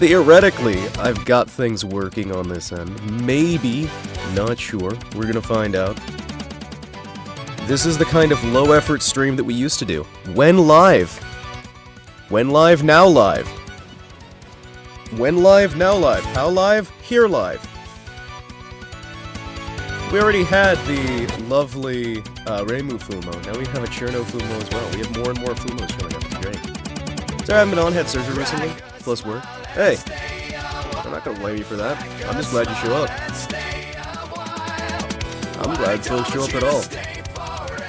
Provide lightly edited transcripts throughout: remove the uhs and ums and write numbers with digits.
Theoretically, I've got things working on this end. Maybe. Not sure. We're gonna find out. This is the kind of low-effort stream that we used to do. When live. When live, now live. When live, now live. How live? Here live. We already had the lovely Reimu Fumo. Now we have a Cherno Fumo as well. We have more and more Fumos showing up. It's great. Sorry I haven't been on, had surgery recently. Plus work. Hey, I'm not gonna blame you for that. I'm just glad you show up. I'm glad folks show up at all.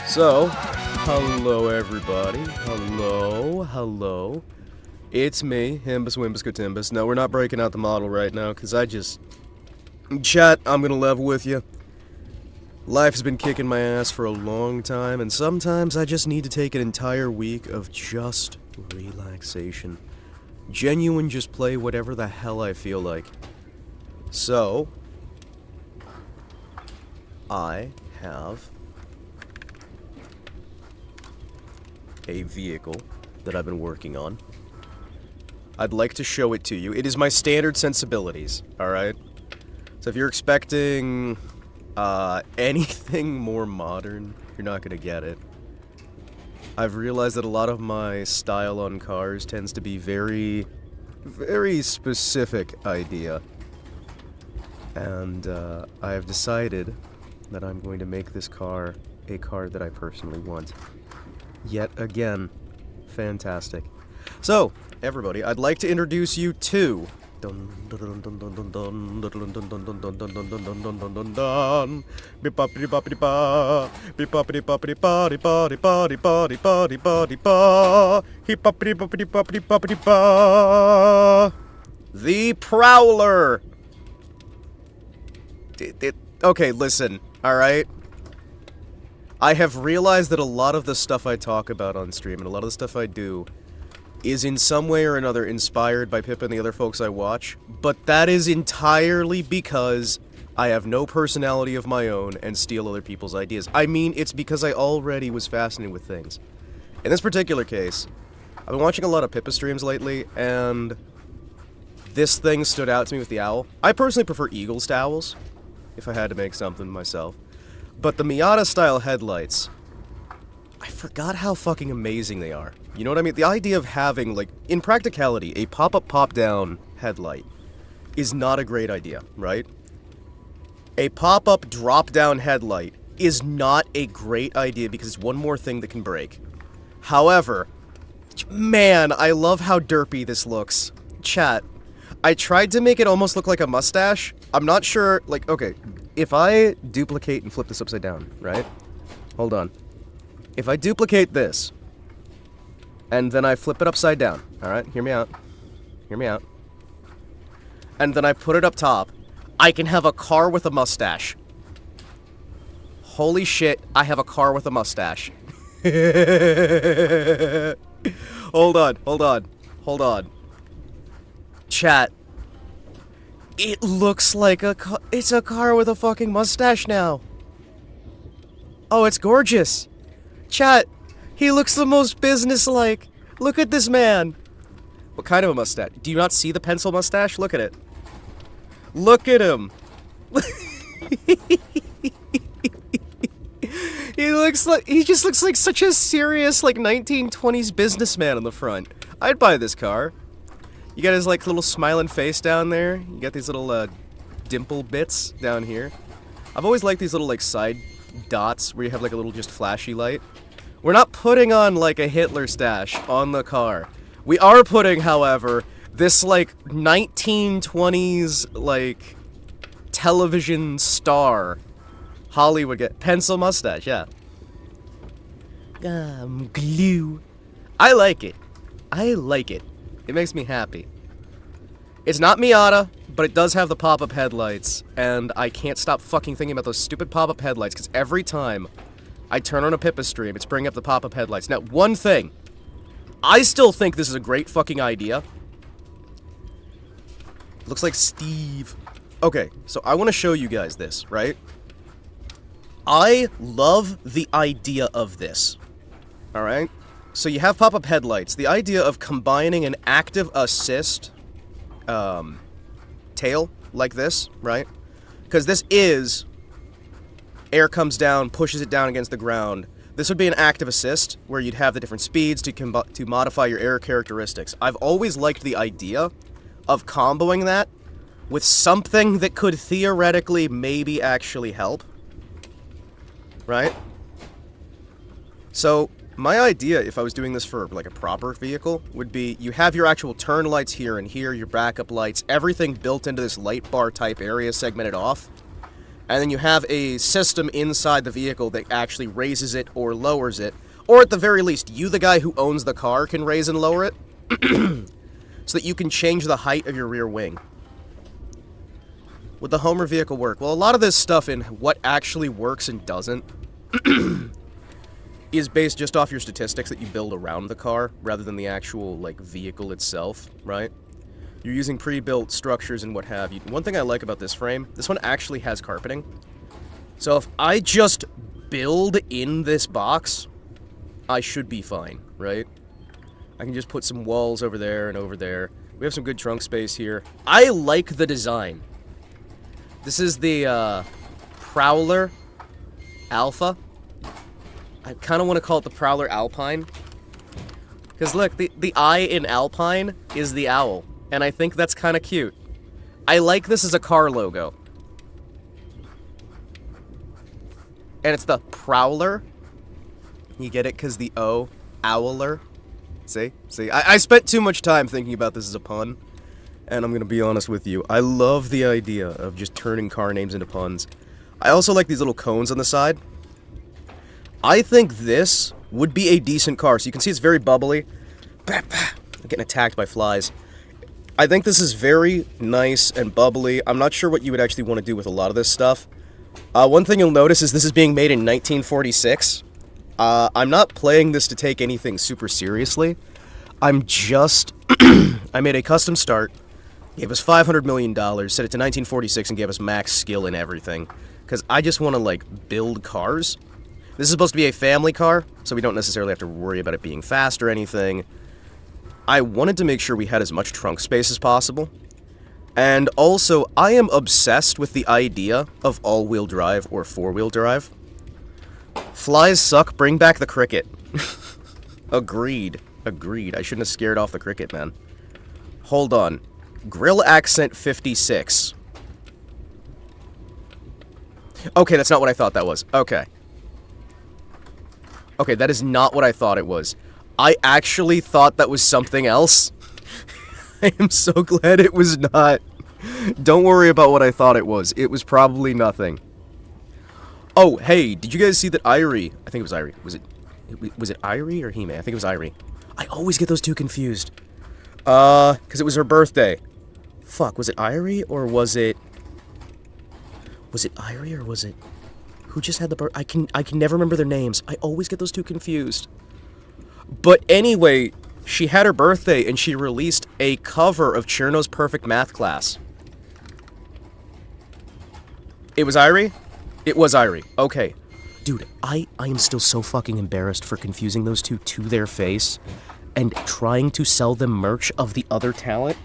So, hello everybody. Hello. It's me, Himbus Wimbus Kotimbus. No, we're not breaking out the model right now, because Chat, I'm gonna level with you. Life's been kicking my ass for a long time, and sometimes I just need to take an entire week of just relaxation. Genuine just play whatever the hell I feel like. So, I have a vehicle that I've been working on. I'd like to show it to you. It is my standard sensibilities, alright? So if you're expecting anything more modern, you're not gonna get it. I've realized that a lot of my style on cars tends to be very specific idea. And I have decided that I'm going to make this car a car that I personally want. Yet again, fantastic. So, everybody, I'd like to introduce you to the Prowler. Okay, listen, alright? I have realized that a lot of the stuff I talk about on stream and a lot of the stuff I do is in some way or another inspired by Pip and the other folks I watch, but that is entirely because I have no personality of my own and steal other people's ideas. I mean, it's because I already was fascinated with things. In this particular case, I've been watching a lot of Pippa streams lately, and this thing stood out to me with the owl. I personally prefer eagles to owls, if I had to make something myself. But the Miata-style headlights, I forgot how fucking amazing they are. You know what I mean? The idea of having, like, in practicality, a pop-up, pop-down headlight is not a great idea, right? A pop-up, drop-down headlight is not a great idea because it's one more thing that can break. However, man, I love how derpy this looks. Chat, I tried to make it almost look like a mustache. I'm not sure, like, okay, if I duplicate and flip this upside down, right? Hold on. If I duplicate this, and then I flip it upside down, alright? Hear me out. Hear me out. And then I put it up top, I can have a car with a mustache. Holy shit, I have a car with a mustache. Hold on. Chat. It looks like it's a car with a fucking mustache now. Oh, it's gorgeous. Chat, he looks the most businesslike. Look at this man. What kind of a mustache? Do you not see the pencil mustache? Look at it. Look at him. He just looks like such a serious, like, 1920s businessman on the front. I'd buy this car. You got his, like, little smiling face down there. You got these little, dimple bits down here. I've always liked these little, like, side dots where you have, like, a little just flashy light. We're not putting on, like, a Hitler stash on the car. We are putting, however, this, like, 1920s, like, television star Hollywood pencil mustache, yeah. Glue. I like it. It makes me happy. It's not Miata, but it does have the pop-up headlights, and I can't stop fucking thinking about those stupid pop-up headlights, because every time I turn on a Pippa stream, it's bringing up the pop-up headlights. Now, one thing. I still think this is a great fucking idea. Looks like Steve. Okay, so I want to show you guys this, right? I love the idea of this. Alright? So you have pop-up headlights. The idea of combining an active assist tail like this, right? Because this is air comes down, pushes it down against the ground. This would be an active assist, where you'd have the different speeds to modify your air characteristics. I've always liked the idea of comboing that with something that could theoretically maybe actually help. Right? So, my idea, if I was doing this for, like, a proper vehicle, would be you have your actual turn lights here and here, your backup lights, everything built into this light bar type area segmented off. And then you have a system inside the vehicle that actually raises it or lowers it. Or at the very least, you, the guy who owns the car, can raise and lower it. So that you can change the height of your rear wing. Would the Homer vehicle work? Well, a lot of this stuff in what actually works and doesn't is based just off your statistics that you build around the car, rather than the actual, like, vehicle itself, right? You're using pre-built structures and what have you. One thing I like about this frame, this one actually has carpeting. So if I just build in this box, I should be fine, right? I can just put some walls over there and over there. We have some good trunk space here. I like the design. This is the Prowler Alpha. I kind of want to call it the Prowler Alpine. Because look, the eye in Alpine is the owl. And I think that's kind of cute. I like this as a car logo. And it's the Prowler. You get it? Because the O, Owler. See? I spent too much time thinking about this as a pun. And I'm going to be honest with you. I love the idea of just turning car names into puns. I also like these little cones on the side. I think this would be a decent car. So you can see it's very bubbly. I'm getting attacked by flies. I think this is very nice and bubbly. I'm not sure what you would actually want to do with a lot of this stuff. One thing you'll notice is this is being made in 1946. I'm not playing this to take anything super seriously. I'm just... I made a custom start, gave us $500 million, set it to 1946, and gave us max skill and everything. Because I just want to, like, build cars. This is supposed to be a family car, so we don't necessarily have to worry about it being fast or anything. I wanted to make sure we had as much trunk space as possible. And also, I am obsessed with the idea of all-wheel drive or four-wheel drive. Flies suck, bring back the cricket. Agreed. I shouldn't have scared off the cricket, man. Hold on. Grill accent 56. Okay, that's not what I thought that was. Okay. Okay, that is not what I thought it was. I actually thought that was something else. I am so glad it was not. Don't worry about what I thought it was. It was probably nothing. Oh, hey, did you guys see that Irie... I think it was Irie. Was it Irie or Hime? I think it was Irie. I always get those two confused. Because it was her birthday. Fuck, was it Irie or was it... Was it Irie or was it... Who just had the birth... I can never remember their names. I always get those two confused. But anyway, she had her birthday and she released a cover of Cherno's Perfect Math Class. It was Irie? It was Irie. Okay. Dude, I am still so fucking embarrassed for confusing those two to their face and trying to sell them merch of the other talent.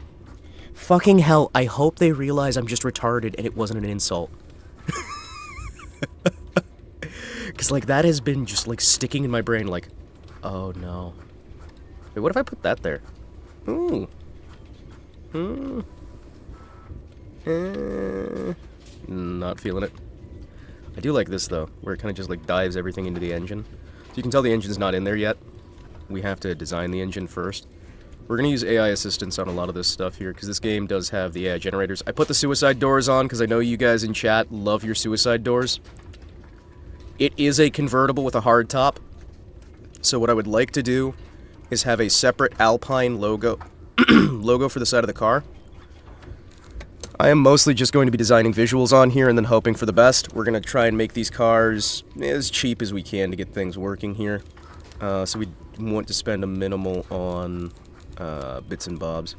Fucking hell, I hope they realize I'm just retarded and it wasn't an insult. Because, like, that has been just, like, sticking in my brain, like, oh, no. Wait, what if I put that there? Ooh. Not feeling it. I do like this, though, where it kind of just, like, dives everything into the engine. So you can tell the engine's not in there yet. We have to design the engine first. We're going to use AI assistance on a lot of this stuff here, because this game does have the AI generators. I put the suicide doors on, because I know you guys in chat love your suicide doors. It is a convertible with a hard top. So what I would like to do is have a separate Alpine logo logo for the side of the car. I am mostly just going to be designing visuals on here and then hoping for the best. We're going to try and make these cars as cheap as we can to get things working here. So we want to spend a minimal on bits and bobs.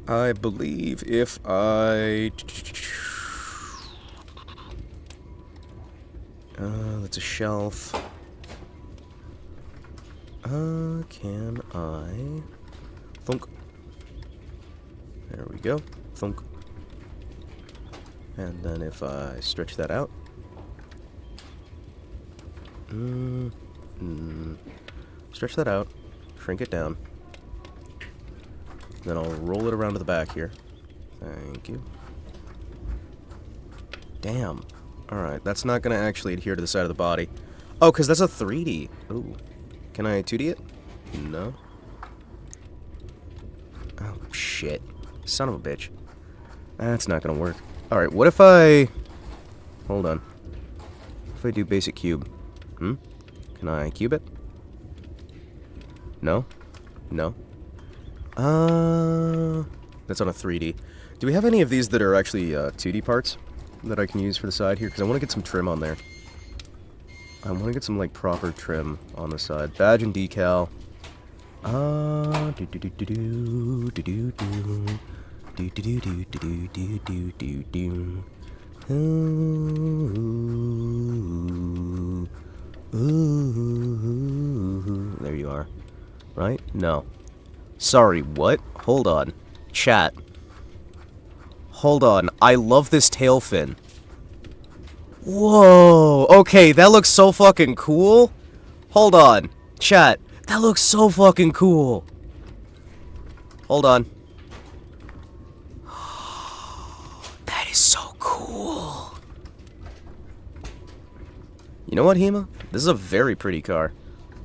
I believe if I... that's a shelf. Can I... Thunk. There we go. Thunk. And then if I stretch that out. Stretch that out. Shrink it down. Then I'll roll it around to the back here. Thank you. Damn. Alright, that's not going to actually adhere to the side of the body. Oh, because that's a 3D. Ooh. Can I 2D it? No. Oh, shit. Son of a bitch. That's not going to work. Alright, what if I... Hold on. If I do basic cube. Can I cube it? No? No? That's on a 3D. Do we have any of these that are actually 2D parts that I can use for the side here? Because I want to get some trim on there. I want to get some, like, proper trim on the side. Badge and decal. There you are. Right? No. Sorry, what? Hold on. Chat. Hold on. I love this tail fin. Whoa. Okay, that looks so fucking cool. Hold on. Chat. That looks so fucking cool. Hold on. That is so cool. You know what, Hima? This is a very pretty car.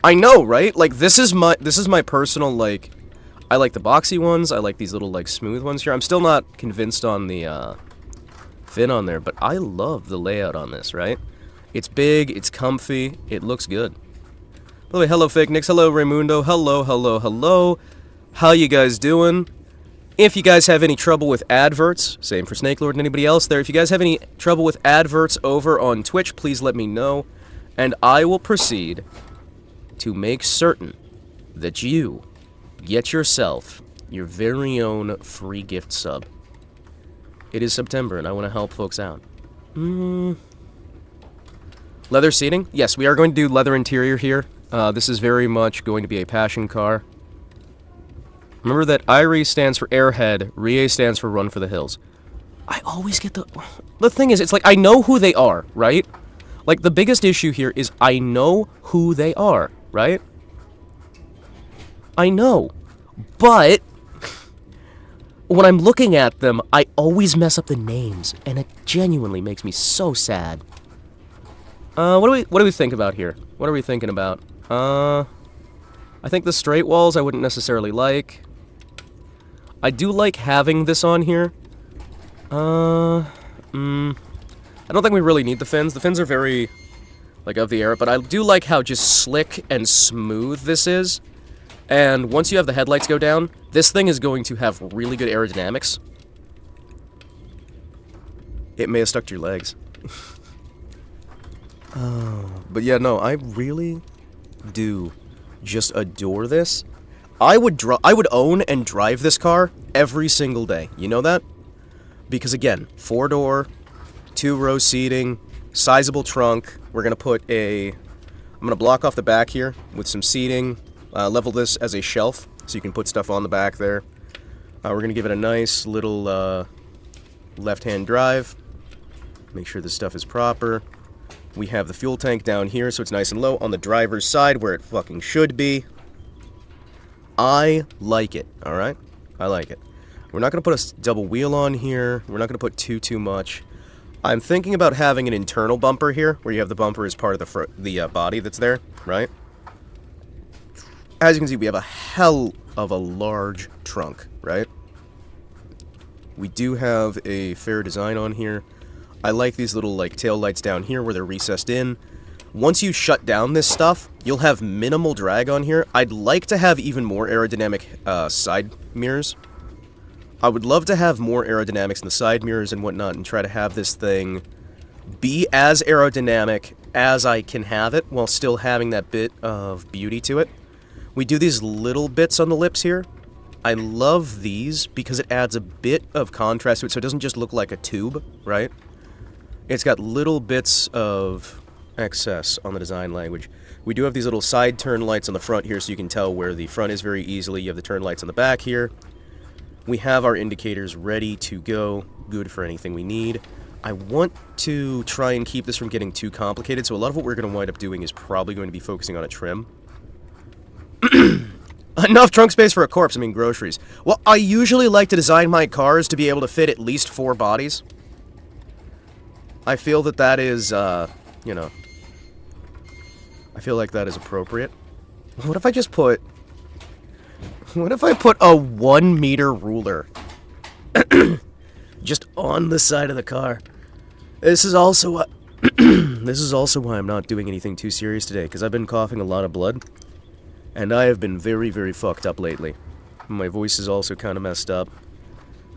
I know, right? Like, this is my personal, like... I like the boxy ones, I like these little, like, smooth ones here. I'm still not convinced on the, fin on there, but I love the layout on this, right? It's big, it's comfy, it looks good. By the way, hello, Fake Nix, hello, Raymundo, hello, hello, hello. How you guys doing? If you guys have any trouble with adverts, same for Snake Lord and anybody else there, if you guys have any trouble with adverts over on Twitch, please let me know, and I will proceed to make certain that you get yourself your very own free gift sub. It is September, and I want to help folks out. Leather seating? Yes, we are going to do leather interior here. This is very much going to be a passion car. Remember that IRE stands for Airhead, RIE stands for Run for the Hills. I always get the... The thing is, it's like, I know who they are, right? Like, the biggest issue here is I know who they are, right? I know. But... when I'm looking at them, I always mess up the names, and it genuinely makes me so sad. What do we think about here? What are we thinking about? I think the straight walls I wouldn't necessarily like. I do like having this on here. I don't think we really need the fins. The fins are very, like, of the era, but I do like how just slick and smooth this is. And once you have the headlights go down, this thing is going to have really good aerodynamics. It may have stuck to your legs. But yeah, no, I really do just adore this. I would own and drive this car every single day. You know that? Because again, 4-door, 2-row seating, sizable trunk. We're gonna put I'm gonna block off the back here with some seating. Level this as a shelf, so you can put stuff on the back there. We're gonna give it a nice little left-hand drive. Make sure this stuff is proper. We have the fuel tank down here, so it's nice and low on the driver's side, where it fucking should be. I like it, alright? I like it. We're not gonna put a double wheel on here. We're not gonna put too much. I'm thinking about having an internal bumper here, where you have the bumper as part of the body that's there, right? As you can see, we have a hell of a large trunk, right? We do have a fair design on here. I like these little, like, tail lights down here where they're recessed in. Once you shut down this stuff, you'll have minimal drag on here. I'd like to have even more aerodynamic side mirrors. I would love to have more aerodynamics in the side mirrors and whatnot and try to have this thing be as aerodynamic as I can have it while still having that bit of beauty to it. We do these little bits on the lips here. I love these because it adds a bit of contrast to it so it doesn't just look like a tube, right? It's got little bits of excess on the design language. We do have these little side turn lights on the front here so you can tell where the front is very easily. You have the turn lights on the back here. We have our indicators ready to go, good for anything we need. I want to try and keep this from getting too complicated, so a lot of what we're going to wind up doing is probably going to be focusing on a trim. Enough trunk space for a corpse, I mean groceries. Well, I usually like to design my cars to be able to fit at least 4 bodies. I feel that that is, you know... I feel like that is appropriate. What if I just put... What if I put a 1-meter ruler just on the side of the car? This is also what... This is also why I'm not doing anything too serious today, because I've been coughing a lot of blood, and I have been very, very fucked up lately. My voice is also kind of messed up,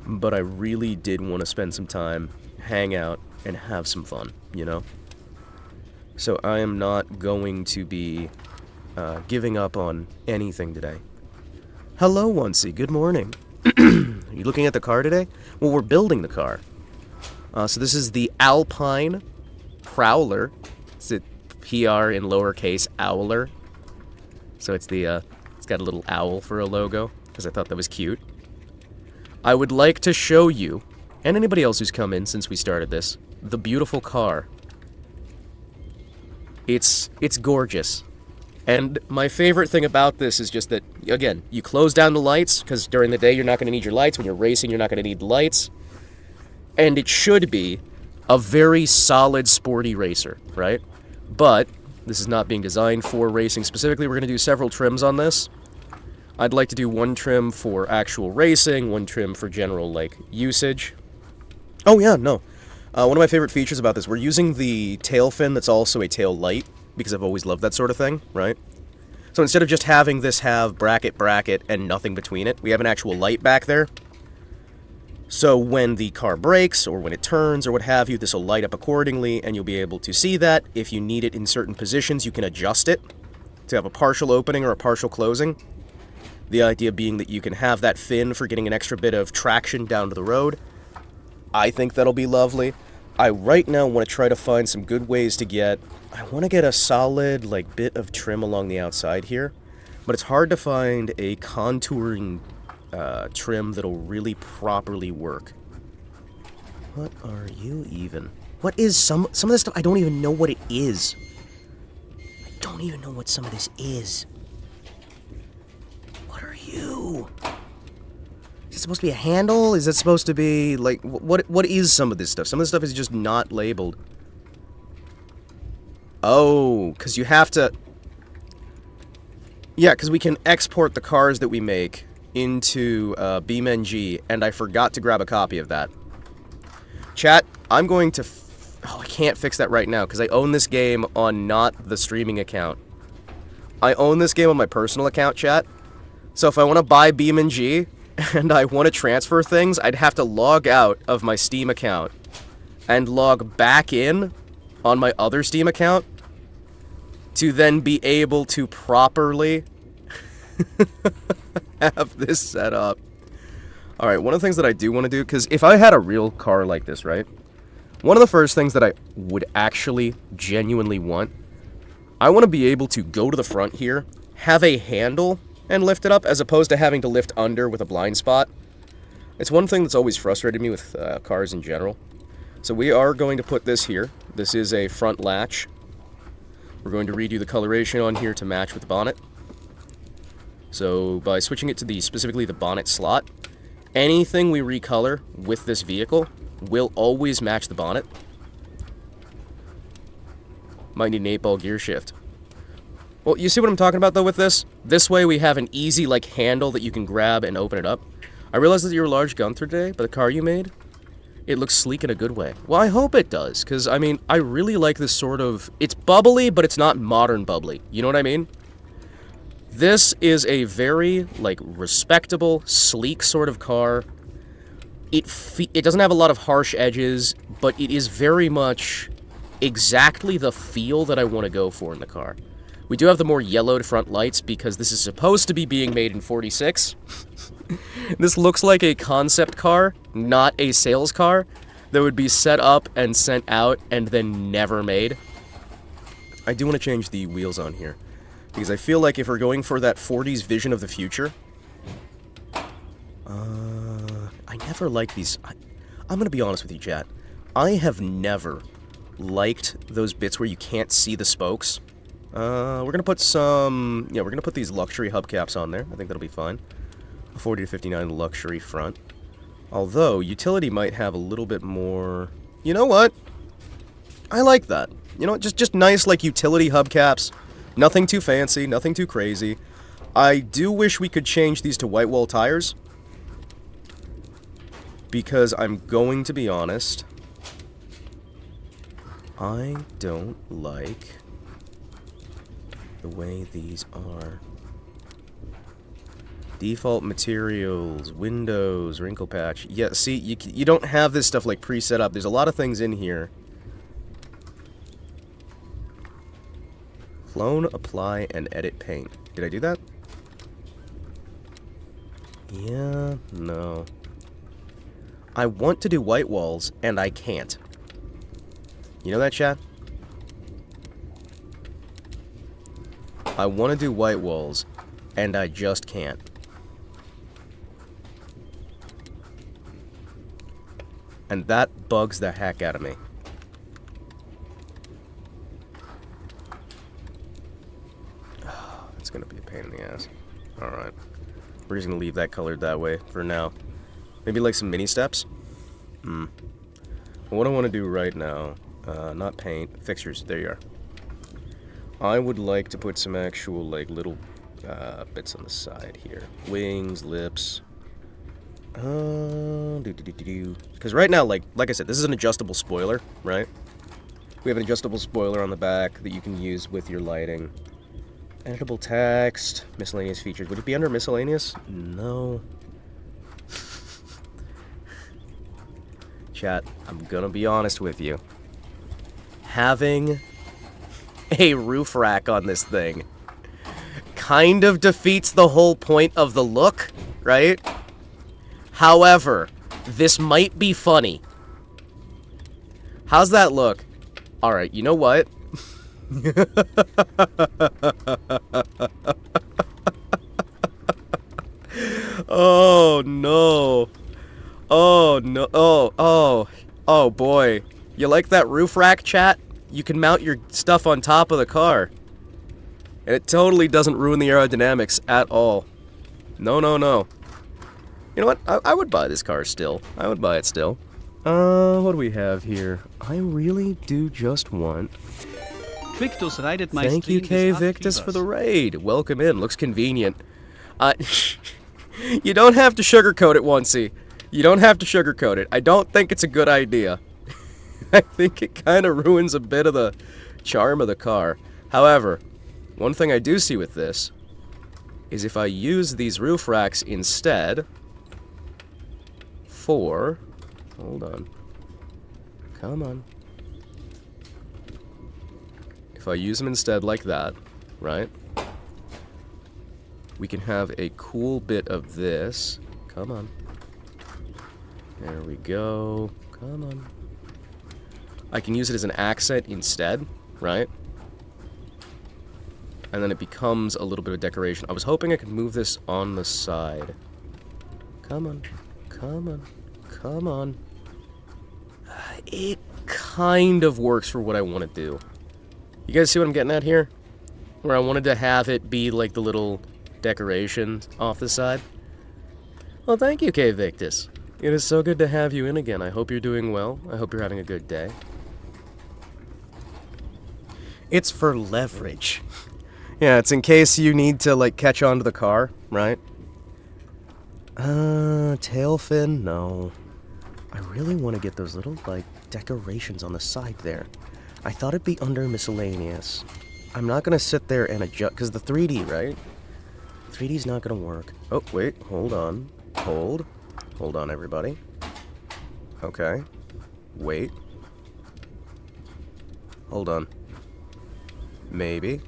but I really did want to spend some time, hang out, and have some fun, you know? So I am not going to be giving up on anything today. Hello, Oncey. Good morning. Are you looking at the car today? Well, we're building the car. So this is the Alpine Prowler. It's a PR in lowercase Owler. So it's the it's got a little owl for a logo because I thought that was cute. I would like to show you, and anybody else who's come in since we started this, the beautiful car. It's gorgeous. And my favorite thing about this is just that, again, you close down the lights, because during the day you're not going to need your lights. When you're racing, you're not going to need lights. And it should be a very solid, sporty racer, right? But this is not being designed for racing specifically. We're going to do several trims on this. I'd like to do one trim for actual racing, one trim for general, like, usage. Oh, yeah, no. One of my favorite features about this, we're using the tail fin that's also a tail light, because I've always loved that sort of thing, right? So instead of just having this have bracket, and nothing between it, we have an actual light back there. So when the car brakes, or when it turns, or what have you, this will light up accordingly, and you'll be able to see that. If you need it in certain positions, you can adjust it to have a partial opening or a partial closing. The idea being that you can have that fin for getting an extra bit of traction down to the road. I think that'll be lovely. I right now want to try to find some good ways to get... I want to get a solid, like, bit of trim along the outside here. But it's hard to find a contouring trim that'll really properly work. What are you even? What is some of this stuff? I don't even know what it is. I don't even know what some of this is. What are you? Is it supposed to be a handle? Is it supposed to be, like, what is some of this stuff? Some of this stuff is just not labeled. Oh, because you have to... Yeah, because we can export the cars that we make into BeamNG, and I forgot to grab a copy of that. Chat, I'm going to... Oh, I can't fix that right now, because I own this game on not the streaming account. I own this game on my personal account, chat. So if I want to buy BeamNG, and I want to transfer things, I'd have to log out of my Steam account and log back in on my other Steam account to then be able to properly have this set up. Alright, one of the things that I do want to do, because if I had a real car like this, right? One of the first things that I would actually genuinely want, I want to be able to go to the front here, have a handle, and lift it up, as opposed to having to lift under with a blind spot. It's one thing that's always frustrated me with cars in general. So we are going to put this here. This is a front latch. We're going to redo the coloration on here to match with the bonnet. So by switching it to specifically the bonnet slot, anything we recolor with this vehicle will always match the bonnet. Might need an 8-ball gear shift. Well, you see what I'm talking about, though, with this? This way we have an easy, like, handle that you can grab and open it up. I realized that you're a large Gunther today, but the car you made, it looks sleek in a good way. Well, I hope it does, because, I mean, I really like this sort of... It's bubbly, but it's not modern bubbly. You know what I mean? This is a very, like, respectable, sleek sort of car. It doesn't have a lot of harsh edges, but it is very much exactly the feel that I want to go for in the car. We do have the more yellowed front lights because this is supposed to be being made in 46. This looks like a concept car, not a sales car, that would be set up and sent out and then never made. I do want to change the wheels on here, because I feel like if we're going for that 40s vision of the future... never like these... I'm gonna be honest with you, chat. I have never liked those bits where you can't see the spokes. We're gonna put some... Yeah, we're gonna put these luxury hubcaps on there. I think that'll be fine. A 40 to 59 luxury front. Although, utility might have a little bit more... You know what? I like that. You know, just nice, like, utility hubcaps. Nothing too fancy, nothing too crazy. I do wish we could change these to white wall tires. Because I'm going to be honest, I don't like the way these are. Default materials, windows, wrinkle patch. Yeah, see, you don't have this stuff like pre-set up. There's a lot of things in here. Clone, apply, and edit paint. Did I do that? Yeah, no. I want to do white walls, and I can't. You know that, chat? I want to do white walls, and I just can't. And that bugs the heck out of me. It's gonna be a pain in the ass. Alright. We're just gonna leave that colored that way for now. Maybe like some mini steps? What I want to do right now, not paint, fixtures, there you are. I would like to put some actual, like, little bits on the side here. Wings, lips. Because right now, like I said, this is an adjustable spoiler, right? We have an adjustable spoiler on the back that you can use with your lighting. Editable text, miscellaneous features. Would it be under miscellaneous? No. Chat, I'm gonna be honest with you. Having a roof rack on this thing kind of defeats the whole point of the look, right? However, this might be funny. How's that look? Alright, you know what? Oh, no. Oh, no. Oh, boy. You like that roof rack, chat? You can mount your stuff on top of the car. And it totally doesn't ruin the aerodynamics at all. No, no, no. You know what? I would buy this car still. I would buy it still. What do we have here? I really do just want... Victus raided my Thank you, K. Victus, for the raid. Welcome in. Looks convenient. You don't have to sugarcoat it, Oncey. You don't have to sugarcoat it. I don't think it's a good idea. I think it kind of ruins a bit of the charm of the car. However, one thing I do see with this is if I use these roof racks instead for... Hold on. Come on. If I use them instead like that, right? We can have a cool bit of this. Come on. There we go. Come on. I can use it as an accent instead, right? And then it becomes a little bit of decoration. I was hoping I could move this on the side. Come on. Come on. Come on. It kind of works for what I want to do. You guys see what I'm getting at here? Where I wanted to have it be like the little decoration off the side. Well, thank you, K. Victus. It is so good to have you in again. I hope you're doing well. I hope you're having a good day. It's for leverage. Yeah, it's in case you need to, like, catch onto the car, right? Tail fin? No. I really want to get those little, like, decorations on the side there. I thought it'd be under miscellaneous. I'm not gonna sit there and adjust, because the 3D, right? 3D's not gonna work. Oh, wait, hold on. Hold on, everybody. Okay. Wait. Hold on. Maybe.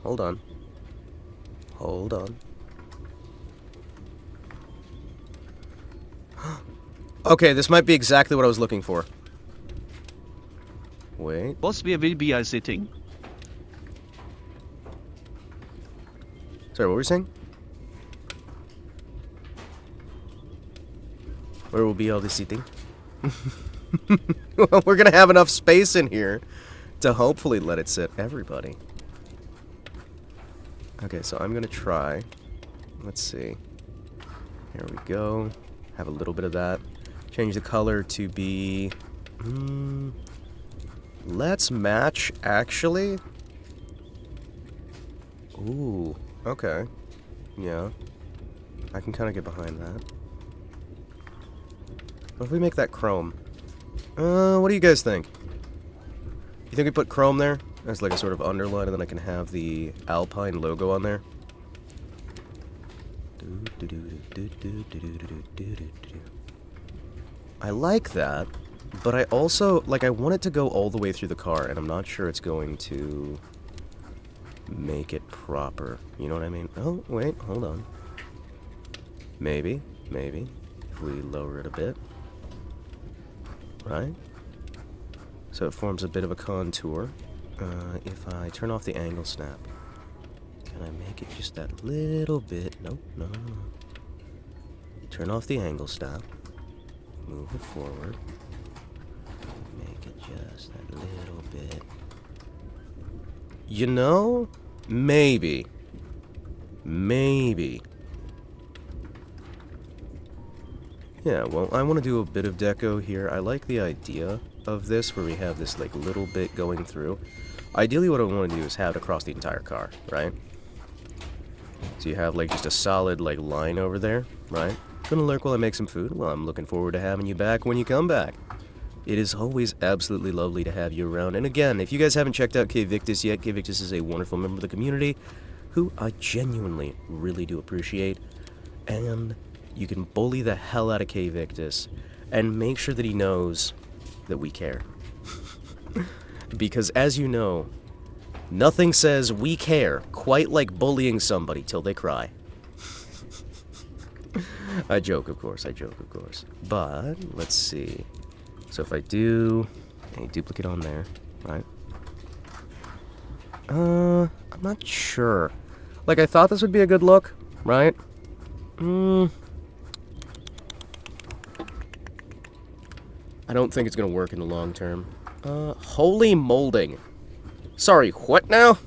Hold on. Hold on. Okay, this might be exactly what I was looking for. Wait. Boss, where will be I sitting? Sorry, what were you saying? Where will be all the seating? Well, we're gonna have enough space in here to hopefully let it sit everybody. Okay, so I'm gonna try. Let's see. Here we go. Have a little bit of that. Change the color to be... let's match, actually. Ooh, okay. Yeah. I can kind of get behind that. What if we make that chrome? What do you guys think? You think we put chrome there? As like a sort of underline, and then I can have the Alpine logo on there? I like that, but I also, like, I want it to go all the way through the car, and I'm not sure it's going to make it proper. You know what I mean? Oh, wait, hold on. Maybe, if we lower it a bit. Right? So it forms a bit of a contour. If I turn off the angle snap, can I make it just that little bit? Nope, no. Turn off the angle snap. Move it forward. Make it just that little bit. You know? Maybe. Yeah, well, I want to do a bit of deco here. I like the idea of this, where we have this, like, little bit going through. Ideally, what I want to do is have it across the entire car, right? So you have, like, just a solid, like, line over there, right? Gonna lurk while I make some food? Well, I'm looking forward to having you back when you come back. It is always absolutely lovely to have you around. And again, if you guys haven't checked out K-Victus yet, K-Victus is a wonderful member of the community who I genuinely really do appreciate. And you can bully the hell out of K-Victus and make sure that he knows that we care. Because as you know, nothing says we care quite like bullying somebody till they cry. I joke, of course. But, let's see. So if I do a duplicate on there, right? I'm not sure. Like, I thought this would be a good look, right? I don't think it's gonna work in the long term. Holy molding. Sorry, what now?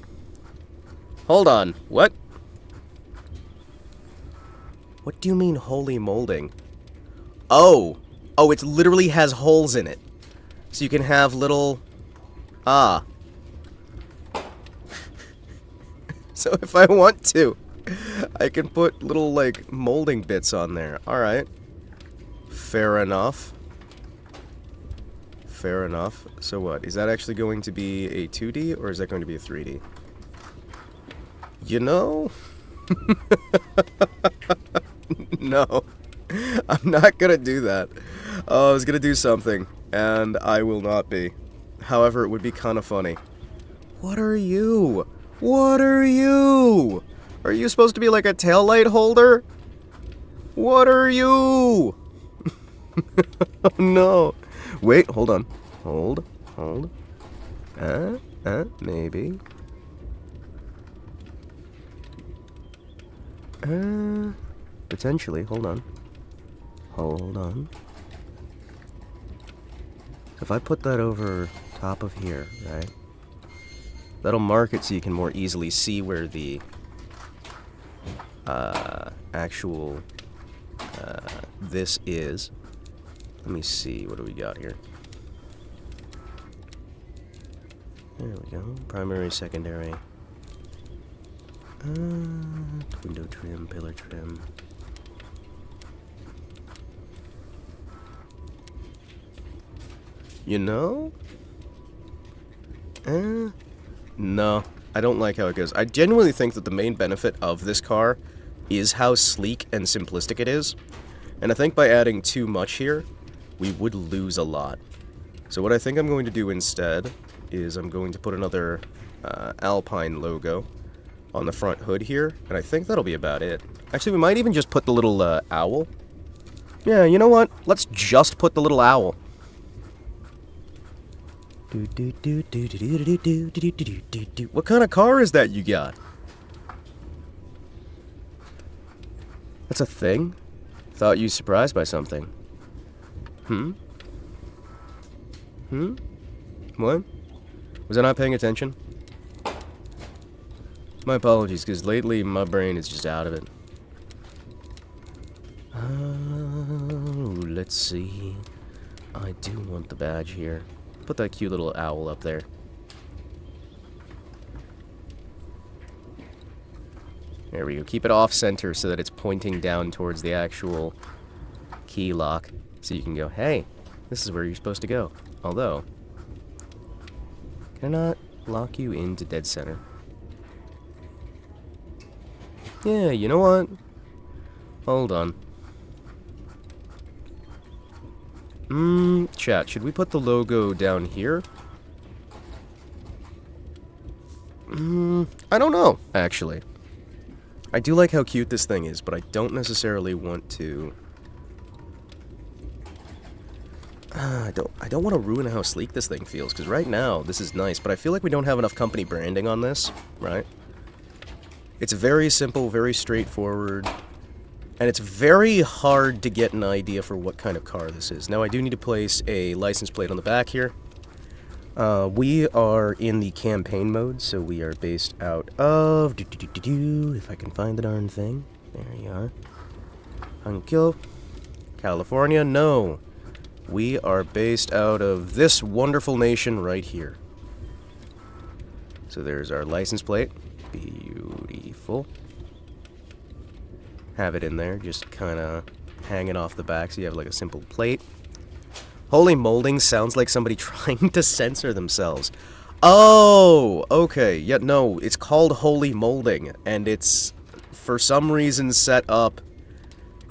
Hold on, what? What do you mean, holy molding? Oh, it literally has holes in it. So you can have little... Ah. So if I want to, I can put little, like, molding bits on there. Alright. Fair enough. So what? Is that actually going to be a 2D, or is that going to be a 3D? You know? No. I'm not gonna do that. I was gonna do something, and I will not be. However, it would be kind of funny. What are you? Are you supposed to be like a taillight holder? What are you? Oh, no. Wait, hold on. Hold. Maybe. Potentially. Hold on. If I put that over top of here, right? That'll mark it so you can more easily see where the actual this is. Let me see, what do we got here? There we go. Primary, secondary. Window trim, pillar trim. You know? No. I don't like how it goes. I genuinely think that the main benefit of this car is how sleek and simplistic it is. And I think by adding too much here, we would lose a lot. So what I think I'm going to do instead is I'm going to put another Alpine logo on the front hood here, and I think that'll be about it. Actually, we might even just put the little owl. Yeah, you know what? Let's just put the little owl. What kind of car is that you got? That's a thing? Thought you surprised by something. Hmm? Hmm? What? Was I not paying attention? My apologies, because lately my brain is just out of it. Let's see. I do want the badge here. Put that cute little owl up there. There we go. Keep it off-center so that it's pointing down towards the actual key lock. So you can go, hey, this is where you're supposed to go. Although, can I not lock you into dead center? Yeah, you know what? Hold on. Chat, should we put the logo down here? I don't know, actually. I do like how cute this thing is, but I don't necessarily want to... I don't want to ruin how sleek this thing feels, because right now, this is nice, but I feel like we don't have enough company branding on this, right? It's very simple, very straightforward, and it's very hard to get an idea for what kind of car this is. Now, I do need to place a license plate on the back here. We are in the campaign mode, so we are based out of... if I can find the darn thing. There you are. Hankyo. California, no. We are based out of this wonderful nation right here. So there's our license plate. Beautiful. Have it in there, just kind of hanging off the back so you have like a simple plate. Holy molding sounds like somebody trying to censor themselves. Oh, okay. Yeah, no, it's called holy molding, and it's, for some reason, set up.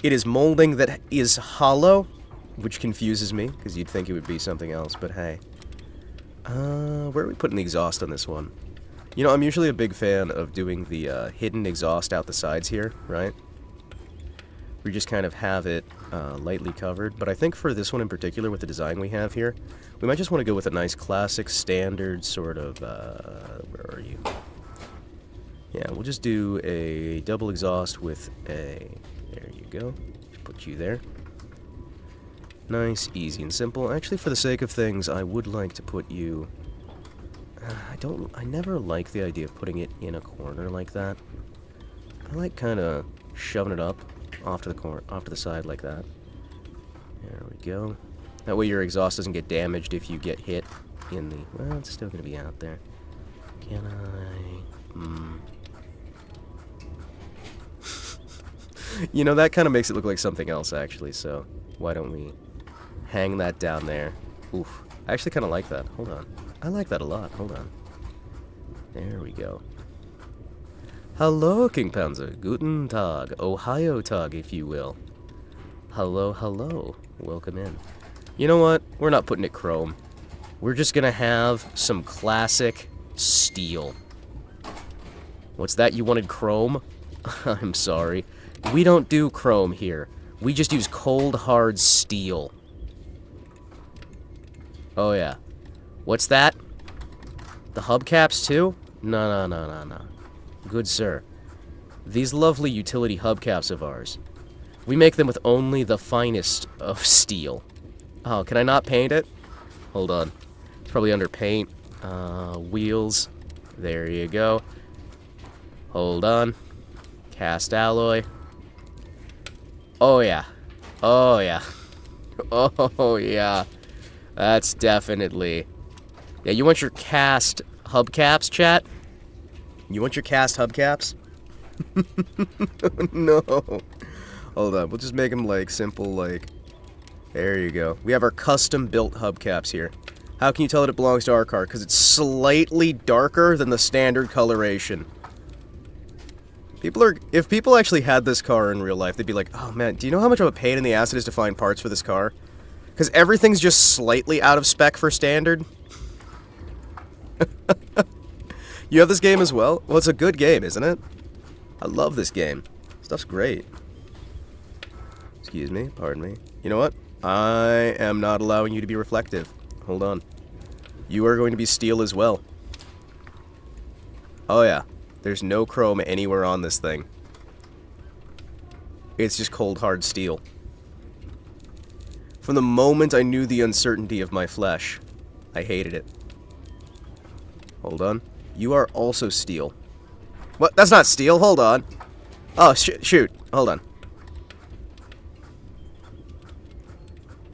It is molding that is hollow, which confuses me, because you'd think it would be something else, but hey. Where are we putting the exhaust on this one? You know, I'm usually a big fan of doing the hidden exhaust out the sides here, right? We just kind of have it lightly covered, but I think for this one in particular, with the design we have here, we might just want to go with a nice classic standard sort of, where are you? Yeah, we'll just do a double exhaust with a, there you go, put you there. Nice, easy, and simple. Actually, for the sake of things, I would like to put you, I never like the idea of putting it in a corner like that. I like kind of shoving it up off to the side like that. There we go. That way your exhaust doesn't get damaged if you get hit in the... Well, it's still going to be out there. Can I... You know, that kind of makes it look like something else, actually, so why don't we hang that down there? Oof. I actually kind of like that. Hold on. I like that a lot. Hold on. There we go. Hello, King Panzer. Guten Tag. Ohio Tag, if you will. Hello, hello. Welcome in. You know what? We're not putting it chrome. We're just gonna have some classic steel. What's that? You wanted chrome? I'm sorry. We don't do chrome here. We just use cold, hard steel. Oh, yeah. What's that? The hubcaps, too? No. Good sir. These lovely utility hubcaps of ours. We make them with only the finest of steel. Oh, can I not paint it? Hold on. It's probably under paint. Wheels. There you go. Hold on. Cast alloy. Oh, yeah. Oh, yeah. Oh, yeah. That's definitely... Yeah, you want your cast hubcaps, chat? You want your cast hubcaps? No. Hold on, we'll just make them, like, simple, like... There you go. We have our custom-built hubcaps here. How can you tell that it belongs to our car? Because it's slightly darker than the standard coloration. If people actually had this car in real life, they'd be like, oh man, do you know how much of a pain in the ass it is to find parts for this car? Because everything's just slightly out of spec for standard. You have this game as well? Well, it's a good game, isn't it? I love this game. Stuff's great. Excuse me, pardon me. You know what? I am not allowing you to be reflective. Hold on. You are going to be steel as well. Oh yeah. There's no chrome anywhere on this thing. It's just cold, hard steel. From the moment I knew the uncertainty of my flesh, I hated it. Hold on. You are also steel. What? That's not steel. Hold on. Oh, shoot. Hold on.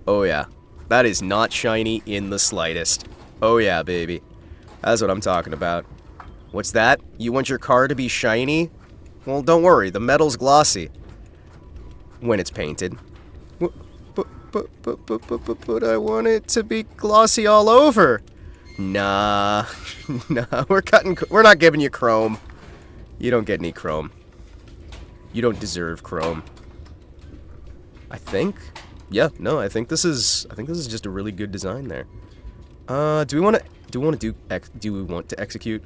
Oh, yeah. That is not shiny in the slightest. Oh, yeah, baby. That's what I'm talking about. What's that? You want your car to be shiny? Well, don't worry. The metal's glossy. When it's painted. But I want it to be glossy all over. Nah. Nah, we're not giving you chrome. You don't get any chrome. You don't deserve chrome. I think? Yeah, no, I think this is just a really good design there. Do we want to execute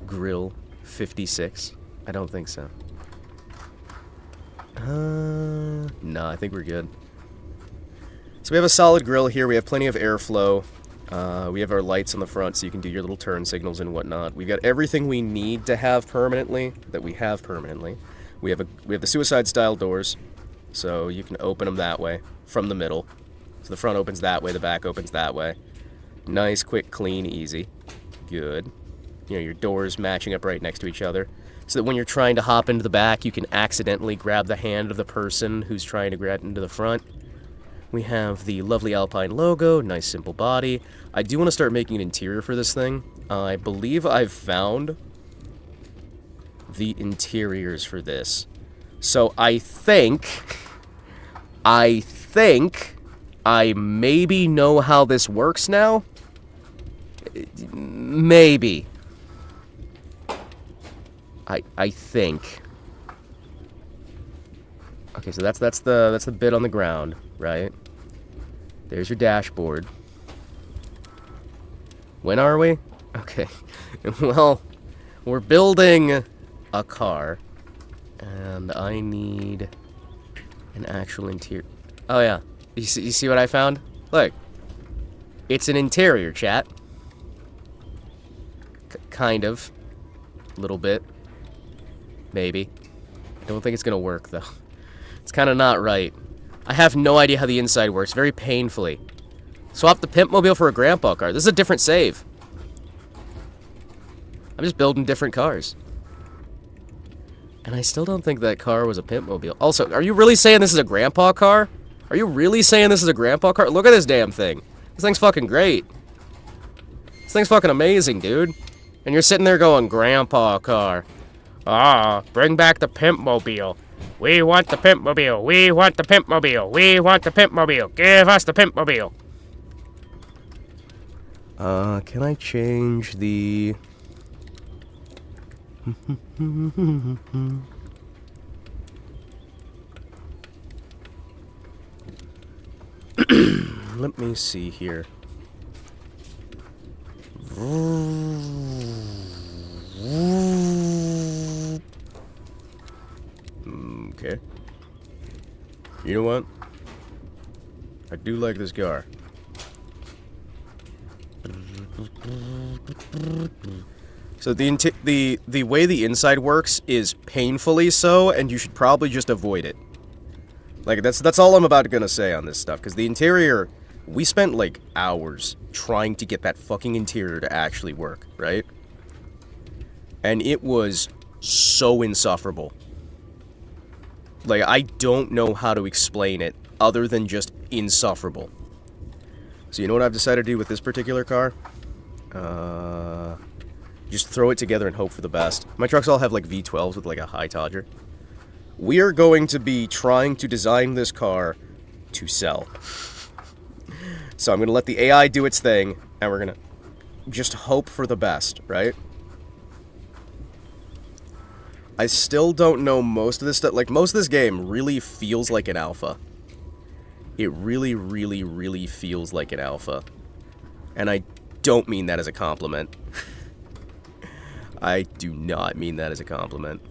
Grill 56? I don't think so. No, I think we're good. So we have a solid grill here. We have plenty of airflow. We have our lights on the front so you can do your little turn signals and whatnot. We've got everything we need to have permanently, We have the suicide style doors, so you can open them that way from the middle. So the front opens that way, the back opens that way. Nice, quick, clean, easy. Good. You know, your doors matching up right next to each other. So that when you're trying to hop into the back, you can accidentally grab the hand of the person who's trying to grab into the front. We have the lovely Alpine logo, nice simple body. I do want to start making an interior for this thing. I believe I've found the interiors for this. So I think I maybe know how this works now. Maybe. I think. Okay, so that's the bit on the ground, right? There's your dashboard. When are we? Okay. Well, we're building a car, and I need an actual interior. Oh yeah, you see what I found? Look, it's an interior, chat. Kind of, a little bit, maybe. I don't think it's gonna work though. It's kind of not right. I have no idea how the inside works, very painfully. Swap the Pimpmobile for a grandpa car. This is a different save. I'm just building different cars. And I still don't think that car was a Pimpmobile. Also, are you really saying this is a grandpa car? Are you really saying this is a grandpa car? Look at this damn thing. This thing's fucking great. This thing's fucking amazing, dude. And you're sitting there going, grandpa car. Ah, bring back the Pimpmobile. We want the Pimpmobile. We want the Pimpmobile. We want the Pimpmobile. Give us the Pimpmobile. Can I change the... Let me see here. Okay. You know what? I do like this car. So the way the inside works is painfully so, and you should probably just avoid it. Like, that's all I'm about gonna say on this stuff, because the interior, we spent, like, hours trying to get that fucking interior to actually work, right? And it was so insufferable. Like, I don't know how to explain it, other than just insufferable. So you know what I've decided to do with this particular car? Just throw it together and hope for the best. My trucks all have, like, V12s with, like, a high Todger. We are going to be trying to design this car to sell. So I'm going to let the AI do its thing, and we're going to just hope for the best, right? I still don't know most of this stuff. Like, most of this game really feels like an alpha. It really, really, really feels like an alpha. And I don't mean that as a compliment. I do not mean that as a compliment.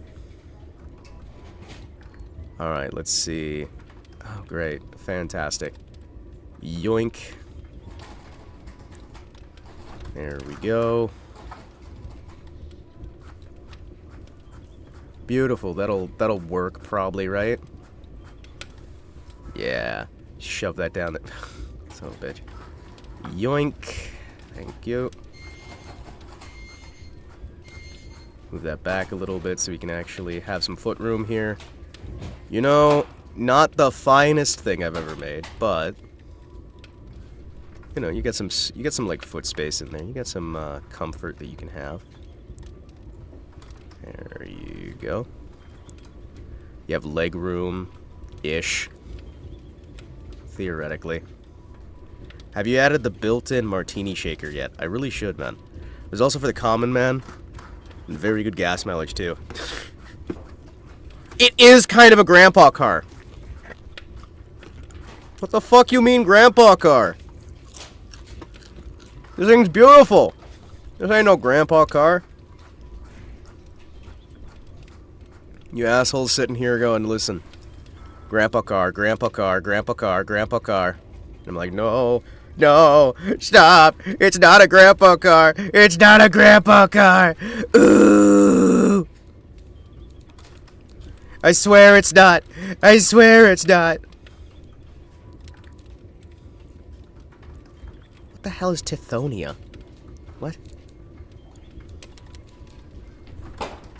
Alright, let's see. Oh, great. Fantastic. Yoink. There we go. Beautiful. That'll work probably, right? Yeah. shove that down there. Son of a bitch. Yoink. Thank you. Move that back a little bit so we can actually have some foot room here. You know, not the finest thing I've ever made, but you know, you get some like foot space in there. You got some comfort that you can have. There you go. You have leg room-ish, theoretically. Have you added the built-in martini shaker yet? I really should, man. There's also for the common man, and very good gas mileage too. It is kind of a grandpa car. What the fuck you mean grandpa car? This thing's beautiful. This ain't no grandpa car. You assholes sitting here going, listen, grandpa car, grandpa car, grandpa car, grandpa car. And I'm like, no, no, stop. It's not a grandpa car. It's not a grandpa car. Ooh. I swear it's not. I swear it's not. What the hell is Tithonia? What?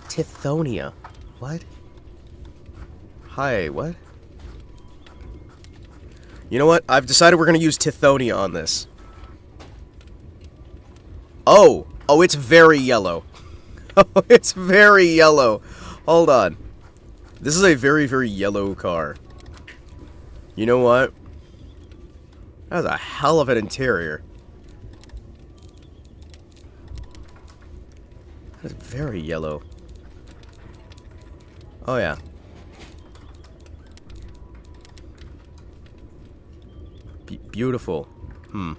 Tithonia. What? Hi, what? You know what? I've decided we're gonna use Tithonia on this. Oh! Oh, it's very yellow. Oh, it's very yellow. Hold on. This is a very, very yellow car. You know what? That's a hell of an interior. That's very yellow. Oh, yeah. Beautiful. You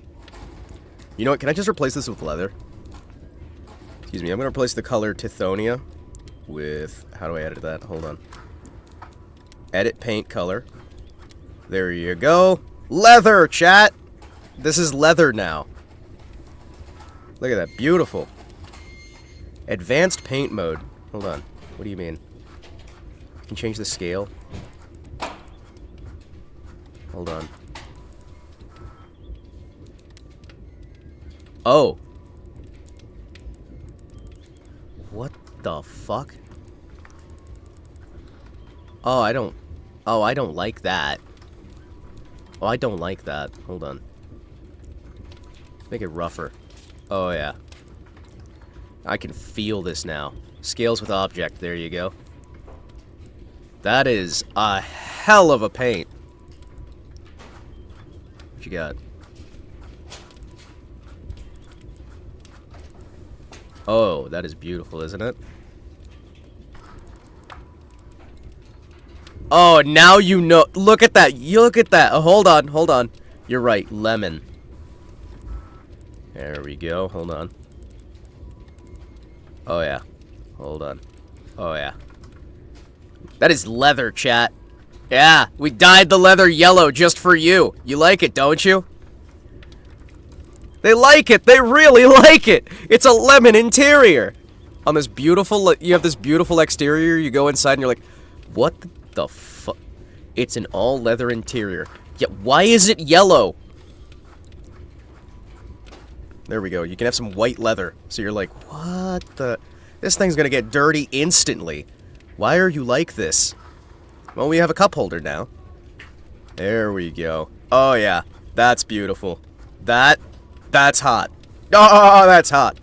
know what? Can I just replace this with leather? Excuse me. I'm going to replace the color Tithonia with... How do I edit that? Hold on. Edit paint color. There you go. Leather, chat! This is leather now. Look at that. Beautiful. Advanced paint mode. Hold on. What do you mean? I can change the scale. Hold on. Oh. What the fuck? Oh, I don't like that. Oh, I don't like that. Hold on. Make it rougher. Oh, yeah. I can feel this now. Scales with object. There you go. That is a hell of a paint. What you got? Oh, that is beautiful, isn't it? Oh, now you know. Look at that. You look at that. Oh, hold on, hold on. You're right. Lemon. There we go. Hold on. Oh, yeah. Hold on. Oh, yeah. That is leather, chat. Yeah, we dyed the leather yellow just for you. You like it, don't you? They like it. They really like it. It's a lemon interior. On this beautiful, you have this beautiful exterior. You go inside and you're like, what the fuck? It's an all leather interior. Yeah, why is it yellow? There we go. You can have some white leather. So you're like, what the? This thing's gonna get dirty instantly. Why are you like this? Well, we have a cup holder now. There we go. Oh, yeah. That's beautiful. That's hot. Oh, that's hot.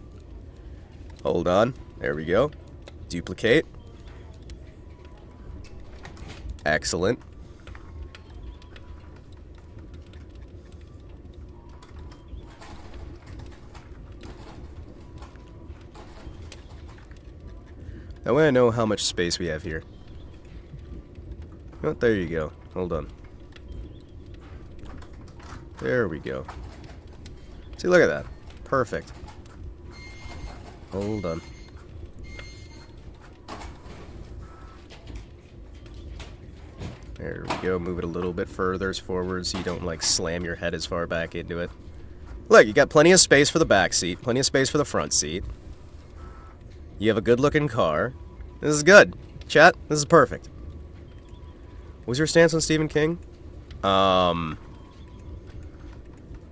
Hold on. There we go. Duplicate. Excellent. That way I know how much space we have here. Oh, there you go. Hold on. There we go. See, look at that. Perfect. Hold on. There we go. Move it a little bit further forward so you don't, like, slam your head as far back into it. Look, you got plenty of space for the back seat, plenty of space for the front seat. You have a good-looking car. This is good. Chat, this is perfect. What's your stance on Stephen King?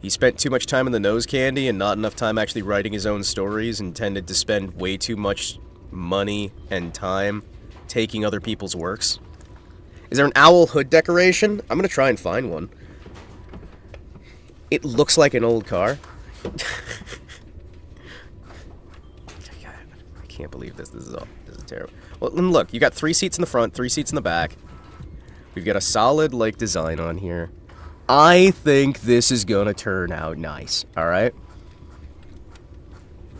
He spent too much time in the nose candy and not enough time actually writing his own stories, and tended to spend way too much money and time taking other people's works. Is there an owl hood decoration? I'm gonna try and find one. It looks like an old car. I can't believe this. This is terrible. Well, and look, you got 3 seats in the front, 3 seats in the back. We've got a solid, like, design on here. I think this is gonna turn out nice, alright?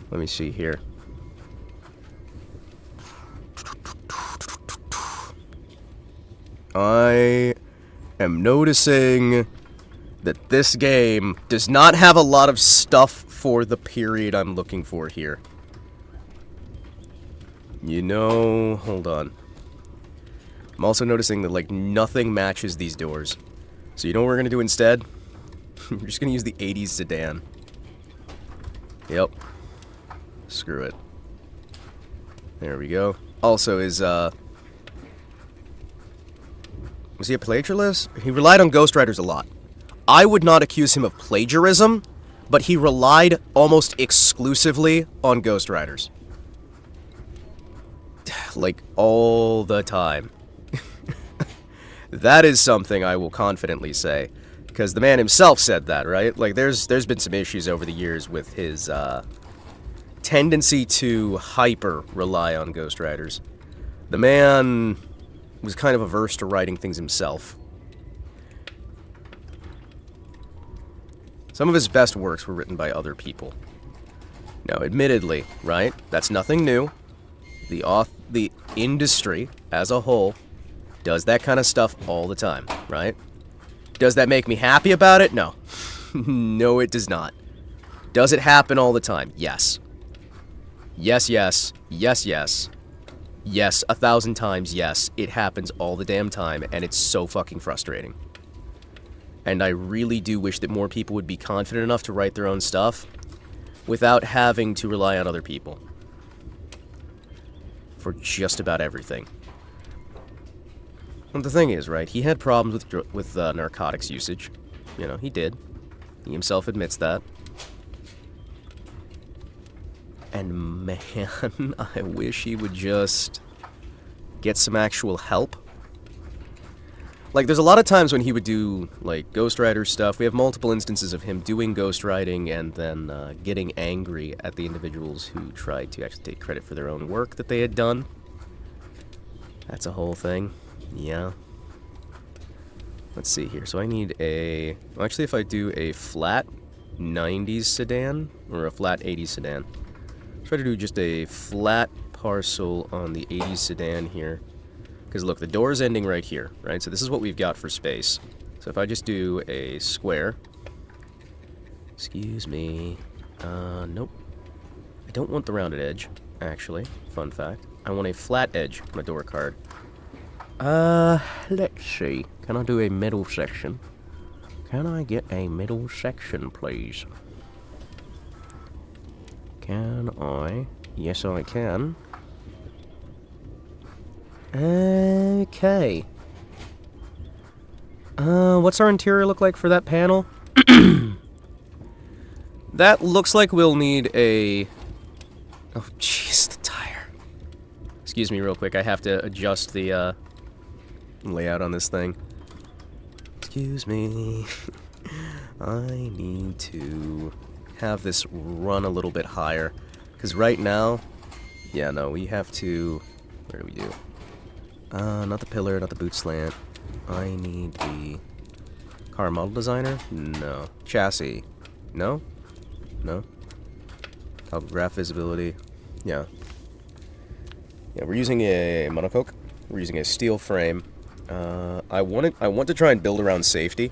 Let me see here. I am noticing that this game does not have a lot of stuff for the period I'm looking for here. You know, hold on. I'm also noticing that, like, nothing matches these doors. So you know what we're gonna do instead? We're just gonna use the 80s sedan. Yep. Screw it. There we go. Also, was he a plagiarist? He relied on ghostwriters a lot. I would not accuse him of plagiarism, but he relied almost exclusively on ghostwriters. Like, all the time. That is something I will confidently say, because the man himself said that, right? Like, there's been some issues over the years with his tendency to hyper-rely on ghostwriters. The man was kind of averse to writing things himself. Some of his best works were written by other people. Now, admittedly, right, that's nothing new. The industry as a whole does that kind of stuff all the time, right? Does that make me happy about it? No. No, it does not. Does it happen all the time? Yes. Yes, yes. Yes, yes. Yes, 1,000 times yes. It happens all the damn time, and it's so fucking frustrating. And I really do wish that more people would be confident enough to write their own stuff without having to rely on other people for just about everything. And the thing is, right, he had problems with narcotics usage. You know, he did. He himself admits that. And man, I wish he would just get some actual help. Like, there's a lot of times when he would do, like, ghostwriter stuff. We have multiple instances of him doing ghostwriting and then getting angry at the individuals who tried to actually take credit for their own work that they had done. That's a whole thing. Yeah. Let's see here. So I need a... Well, actually, if I do a flat 90s sedan, or a flat 80s sedan, try to do just a flat parcel on the 80s sedan here. Because look, the door is ending right here, right? So this is what we've got for space. So if I just do a square... Excuse me. Nope. I don't want the rounded edge, actually. Fun fact. I want a flat edge on a door card. Let's see. Can I do a middle section? Can I get a middle section, please? Can I? Yes, I can. Okay. What's our interior look like for that panel? That looks like we'll need a... Oh, jeez, the tire. Excuse me real quick, I have to adjust the, layout on this thing. Excuse me. I need to have this run a little bit higher. Because right now... Yeah, no, we have to... Where do we do? Not the pillar, not the boot slant. I need the... Car model designer? No. Chassis? No? No? Graph visibility? Yeah. Yeah, we're using a monocoque. We're using a steel frame. I want to try and build around safety.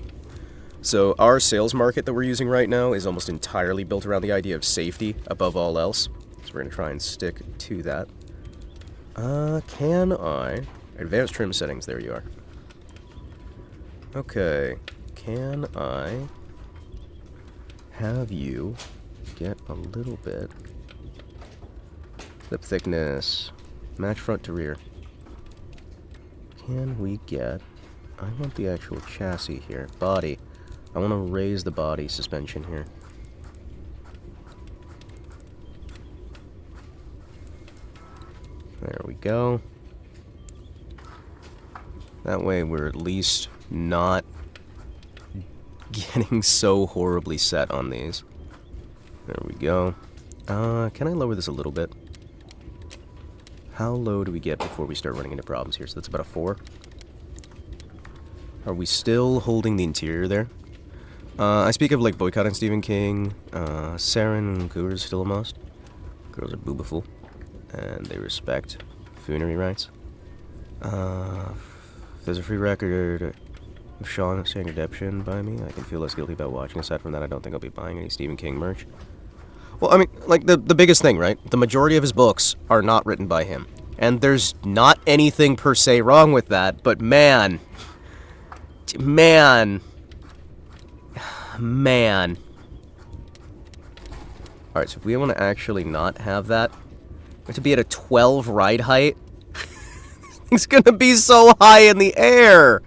So our sales market that we're using right now is almost entirely built around the idea of safety above all else. So we're going to try and stick to that. Can I... Advanced trim settings, there you are. Okay. Can I have you get a little bit... Lip thickness. Match front to rear. Can we get... I want the actual chassis here. Body. I want to raise the body suspension here. There we go. That way we're at least not getting so horribly set on these. There we go. Can I lower this a little bit? How low do we get before we start running into problems here? So that's about a 4. Are we still holding the interior there? I speak of like boycotting Stephen King. Saren and Gur is still a must. Girls are boobaful. And they respect funerary rights. If there's a free record of Shaun saying redemption by me, I can feel less guilty about watching. Aside from that, I don't think I'll be buying any Stephen King merch. Well, I mean, like, the biggest thing, right? The majority of his books are not written by him. And there's not anything per se wrong with that, but man. Alright, so if we want to actually not have that, we have to be at a 12 ride height. It's gonna be so high in the air!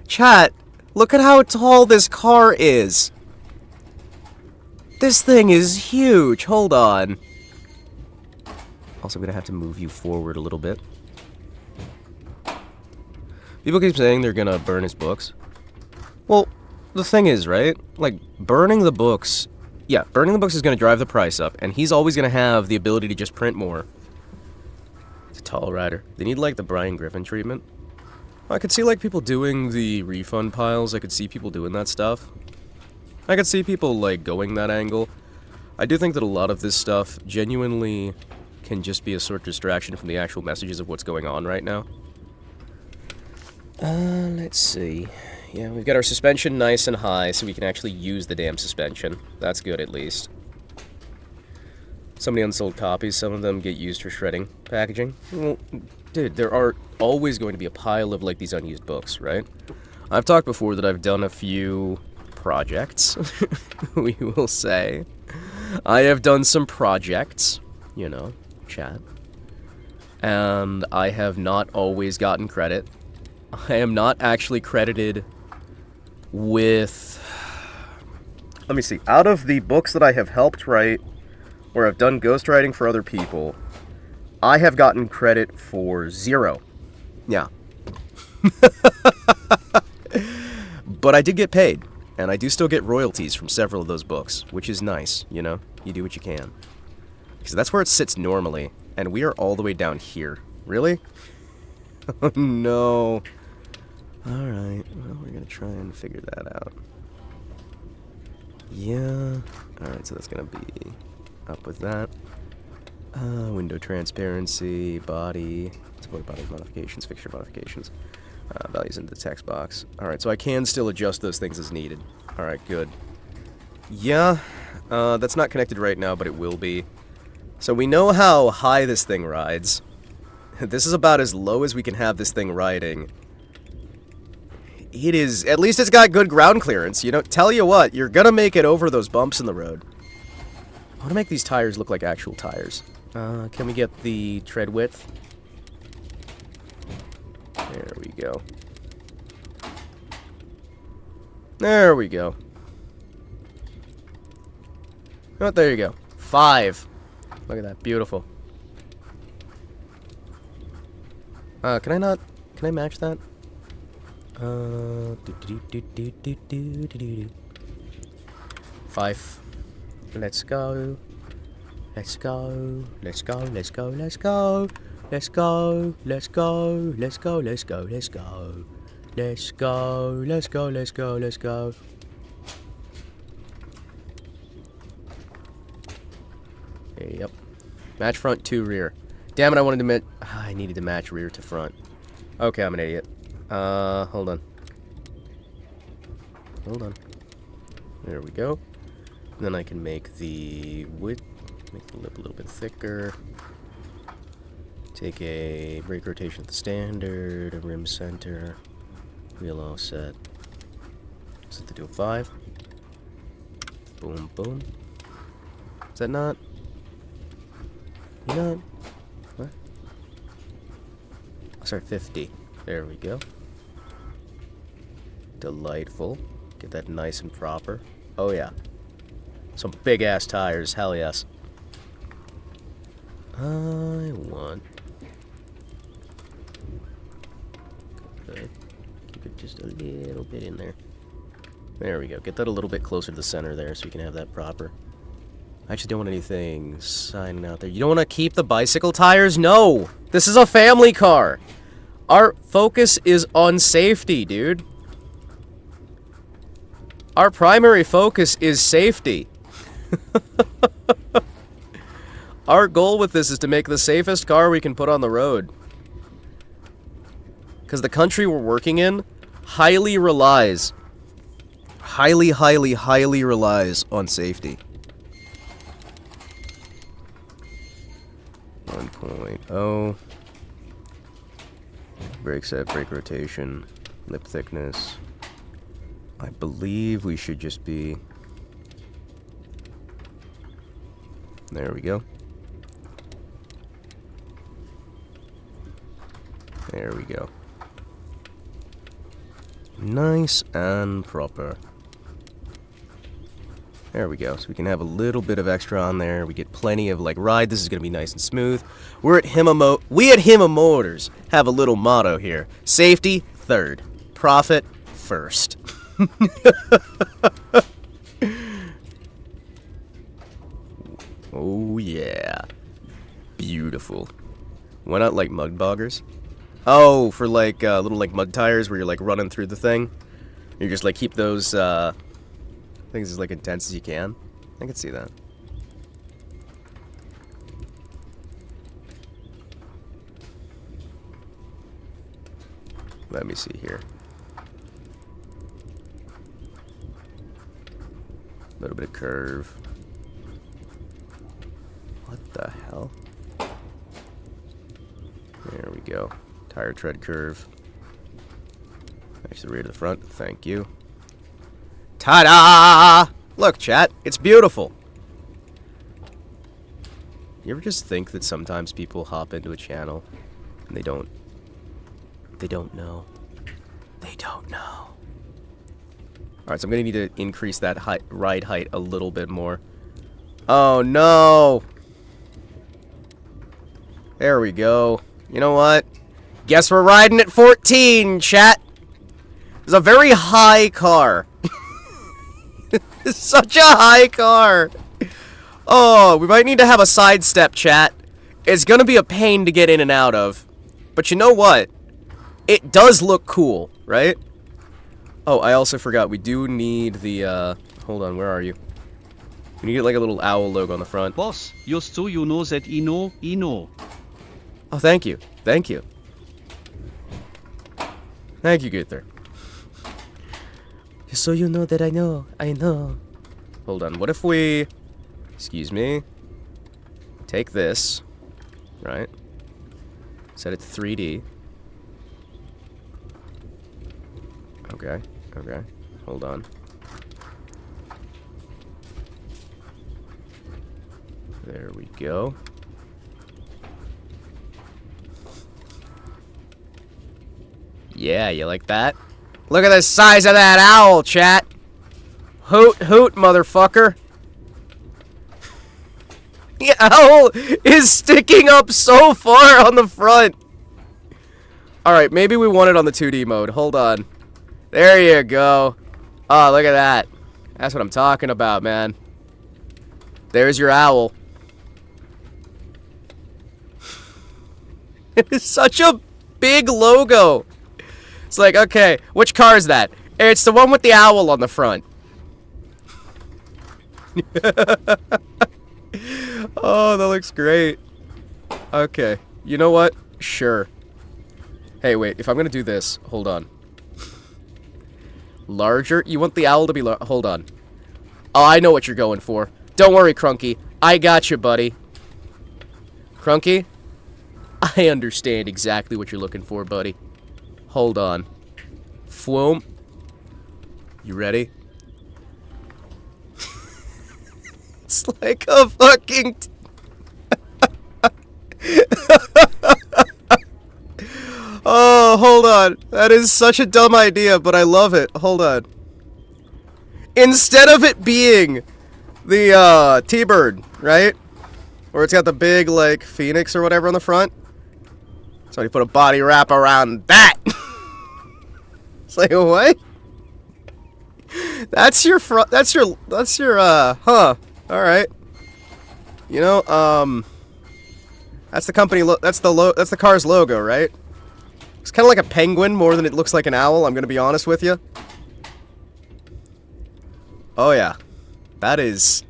Chat, look at how tall this car is! This thing is huge! Hold on. Also, I'm gonna have to move you forward a little bit. People keep saying they're gonna burn his books. Well, the thing is, right? Like, burning the books... Yeah, burning the books is gonna drive the price up, and he's always gonna have the ability to just print more. It's a tall rider. They need, like, the Brian Griffin treatment. I could see, like, people doing the refund piles. I could see people doing that stuff. I could see people, like, going that angle. I do think that a lot of this stuff genuinely can just be a sort of distraction from the actual messages of what's going on right now. Let's see. Yeah, we've got our suspension nice and high, so we can actually use the damn suspension. That's good, at least. So many unsold copies, some of them get used for shredding packaging. Well, dude, there are always going to be a pile of, like, these unused books, right? I've talked before that I've done a few projects, we will say. I have done some projects, you know, chat. And I have not always gotten credit. I am not actually credited with... Let me see. Out of the books that I have helped write, or I've done ghostwriting for other people, I have gotten credit for 0. Yeah. But I did get paid, and I do still get royalties from several of those books, which is nice, you know? You do what you can. Because that's where it sits normally, and we are all the way down here. Really? Oh, no. Alright, well, we're gonna try and figure that out. Yeah. Alright, so that's gonna be up with that. Window transparency, body, support body modifications, fixture modifications, values into the text box. Alright, so I can still adjust those things as needed. Alright, good. Yeah, that's not connected right now, but it will be. So we know how high this thing rides. This is about as low as we can have this thing riding. It is, at least it's got good ground clearance, you know? Tell you what, you're gonna make it over those bumps in the road. I want to make these tires look like actual tires. Can we get the tread width? There we go. There we go. Oh, there you go. 5. Look at that, beautiful. Can I match that? 5. Let's go. Let's go. Let's go. Let's go. Let's go. Let's go. Let's go. Let's go. Let's go. Let's go. Let's go. Let's go. Let's go. Let's go. Yep. Match front to rear. Damn it, I wanted to match. I needed to match rear to front. Okay, I'm an idiot. Hold on. Hold on. There we go. And then I can make the width, make the lip a little bit thicker. Take a brake rotation at the standard, a rim center, wheel offset. Set the to a 5. Boom, boom. Is that not? You know what? Sorry, 50. There we go. Delightful. Get that nice and proper. Oh yeah. Some big-ass tires. Hell yes. I want... Good. Keep it just a little bit in there. There we go. Get that a little bit closer to the center there so we can have that proper. I actually don't want anything signing out there. You don't want to keep the bicycle tires? No! This is a family car! Our focus is on safety, dude. Our primary focus is safety. Our goal with this is to make the safest car we can put on the road. Because the country we're working in highly relies on safety. 1.0. Brake set, brake rotation, lip thickness. I believe we should just be... There we go. There we go. Nice and proper. There we go. So we can have a little bit of extra on there. We get plenty of, like, ride. This is going to be nice and smooth. We at Himamotors have a little motto here. Safety, third. Profit, first. Oh, yeah. Beautiful. Why not, like, mud boggers? Oh, for, like, little, like, mud tires where you're, like, running through the thing. You just, like, keep those, things as, like, intense as you can. I can see that. Let me see here. A little bit of curve. What the hell? There we go. Tire tread curve. Match the rear to the front. Thank you. Ta-da! Look, chat. It's beautiful. You ever just think that sometimes people hop into a channel and they don't know. They don't know. Alright, so I'm going to need to increase that ride height a little bit more. Oh, no! There we go. You know what? Guess we're riding at 14, chat! It's a very high car. It's such a high car! Oh, we might need to have a sidestep, chat. It's gonna be a pain to get in and out of. But you know what? It does look cool, right? Oh, I also forgot. We do need the, hold on, where are you? We need to get, like, a little owl logo on the front. Boss, just so you know that I know. Oh, thank you. Thank you. Thank you, Gunther. Just so you know that I know. Hold on, what if we... Excuse me. Take this, right? Set it to 3D. Okay, okay. Hold on. There we go. Yeah, you like that? Look at the size of that owl, chat! Hoot, hoot, motherfucker! The owl is sticking up so far on the front! Alright, maybe we want it on the 2D mode. Hold on. There you go. Oh, look at that. That's what I'm talking about, man. There's your owl. It is such a big logo. It's like, okay, which car is that? It's the one with the owl on the front. Oh, that looks great. Okay, you know what? Sure. Hey, wait, if I'm gonna do this, hold on. Larger? You want the owl to be large? Hold on. Oh, I know what you're going for. Don't worry, Crunky. I got you, buddy. Crunky? I understand exactly what you're looking for, buddy. Hold on. Floom. You ready? It's like a fucking... Oh, hold on. god. That is such a dumb idea, but I love it. Hold on. Instead of it being the, T-Bird, right? Where it's got the big, like, phoenix or whatever on the front. Somebody put a body wrap around that! It's like, what? That's your huh. Alright. You know, that's the company that's the car's logo, right? It's kind of like a penguin more than it looks like an owl, I'm gonna be honest with you. Oh yeah. That is...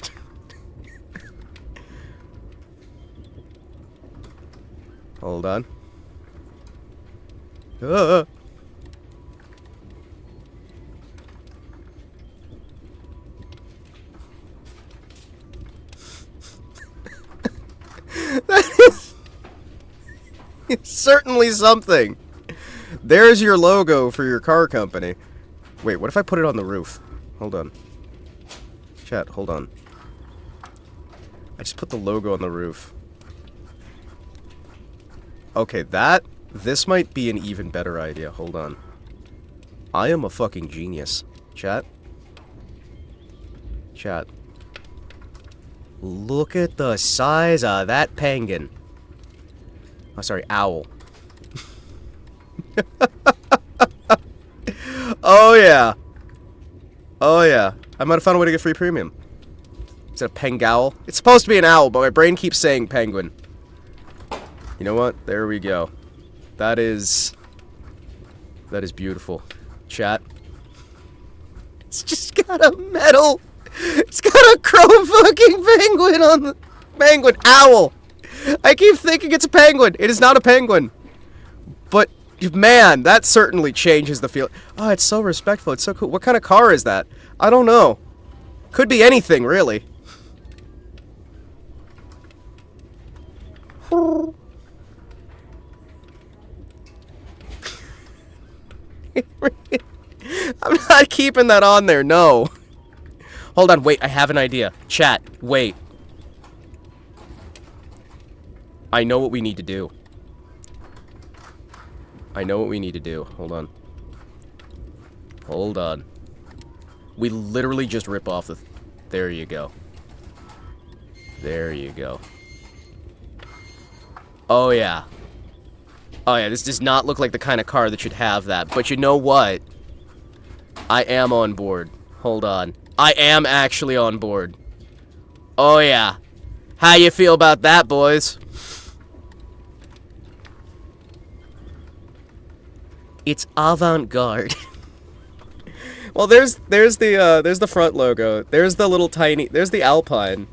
Hold on. That is certainly something. There's your logo for your car company. Wait, what if I put it on the roof? Hold on. Chat, hold on. I just put the logo on the roof. Okay, this might be an even better idea. Hold on. I am a fucking genius. Chat. Chat. Look at the size of that penguin. Oh, sorry, owl. Oh, yeah. Oh, yeah. I might have found a way to get free premium. Is it a pengowl? It's supposed to be an owl, but my brain keeps saying penguin. You know what? There we go. That is beautiful. Chat. It's just got a metal... It's got a chrome fucking penguin on the... Penguin. Owl. I keep thinking it's a penguin. It is not a penguin. But, man, that certainly changes the feel. Oh, it's so respectful. It's so cool. What kind of car is that? I don't know. Could be anything, really. I'm not keeping that on there, no. Hold on, wait, I have an idea. Chat, wait. I know what we need to do. I know what we need to do. Hold on. Hold on. We literally just rip off the... There you go. There you go. Oh, yeah. Oh, yeah, this does not look like the kind of car that should have that. But you know what? I am on board. Hold on. I am actually on board. Oh, yeah. How you feel about that, boys? It's avant-garde. Well, there's the front logo. There's the little tiny... There's the Alpine.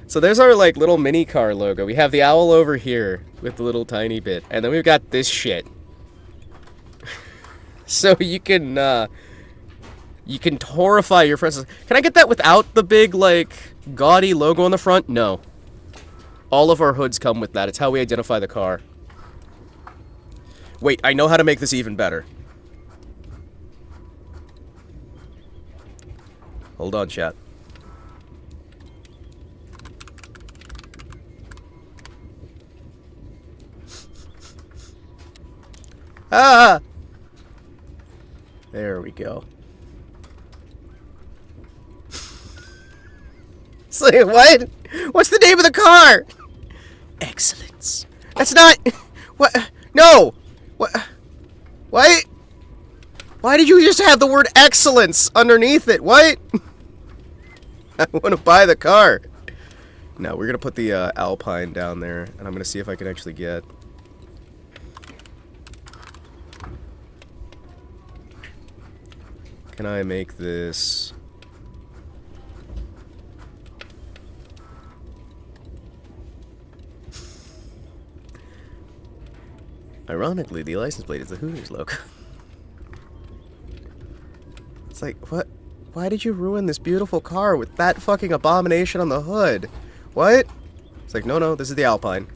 So there's our, like, little mini car logo. We have the owl over here with the little tiny bit. And then we've got this shit. So you can horrify your friends. Can I get that without the big, like, gaudy logo on the front? No. All of our hoods come with that. It's how we identify the car. Wait, I know how to make this even better. Hold on, chat. Ah! There we go. It's like, what? What's the name of the car? Excellence. That's not... What? No! What? What? Why did you just have the word excellence underneath it? What? I want to buy the car. No, we're going to put the Alpine down there, and I'm going to see if I can actually get... Can I make this... Ironically, the license plate is the Hooters logo. It's like, what? Why did you ruin this beautiful car with that fucking abomination on the hood? What? It's like, no, this is the Alpine.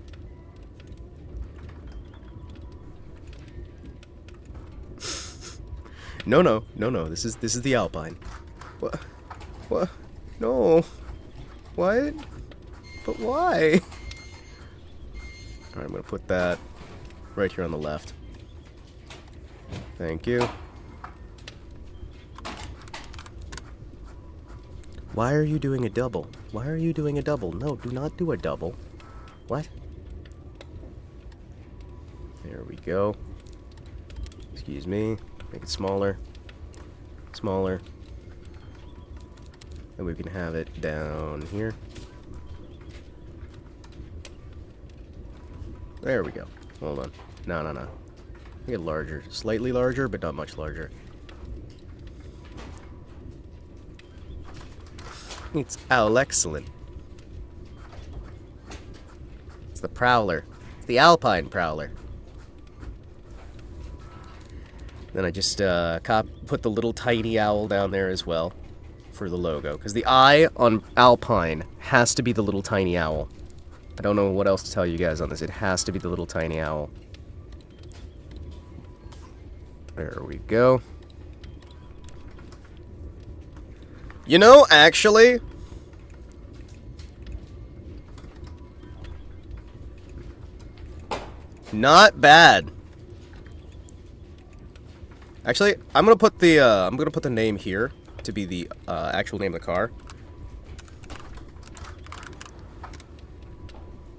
No, this is the Alpine. What? What? No. What? But why? Alright, I'm gonna put that right here on the left. Thank you. Why are you doing a double? Why are you doing a double? No, do not do a double. What? There we go. Excuse me. Make it smaller. Smaller. And we can have it down here. There we go. Hold on. No. Make it larger. Slightly larger, but not much larger. It's excellent. It's the Prowler. It's the Alpine Prowler. Then I just put the little tiny owl down there as well for the logo. Because the eye on Alpine has to be the little tiny owl. I don't know what else to tell you guys on this. It has to be the little tiny owl. There we go. You know, actually... not bad. Actually, I'm gonna put the name here to be the actual name of the car.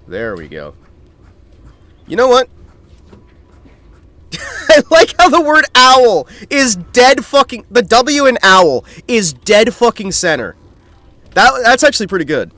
There we go. You know what? I like how the word owl is dead fucking... the W in owl is dead fucking center. That's actually pretty good.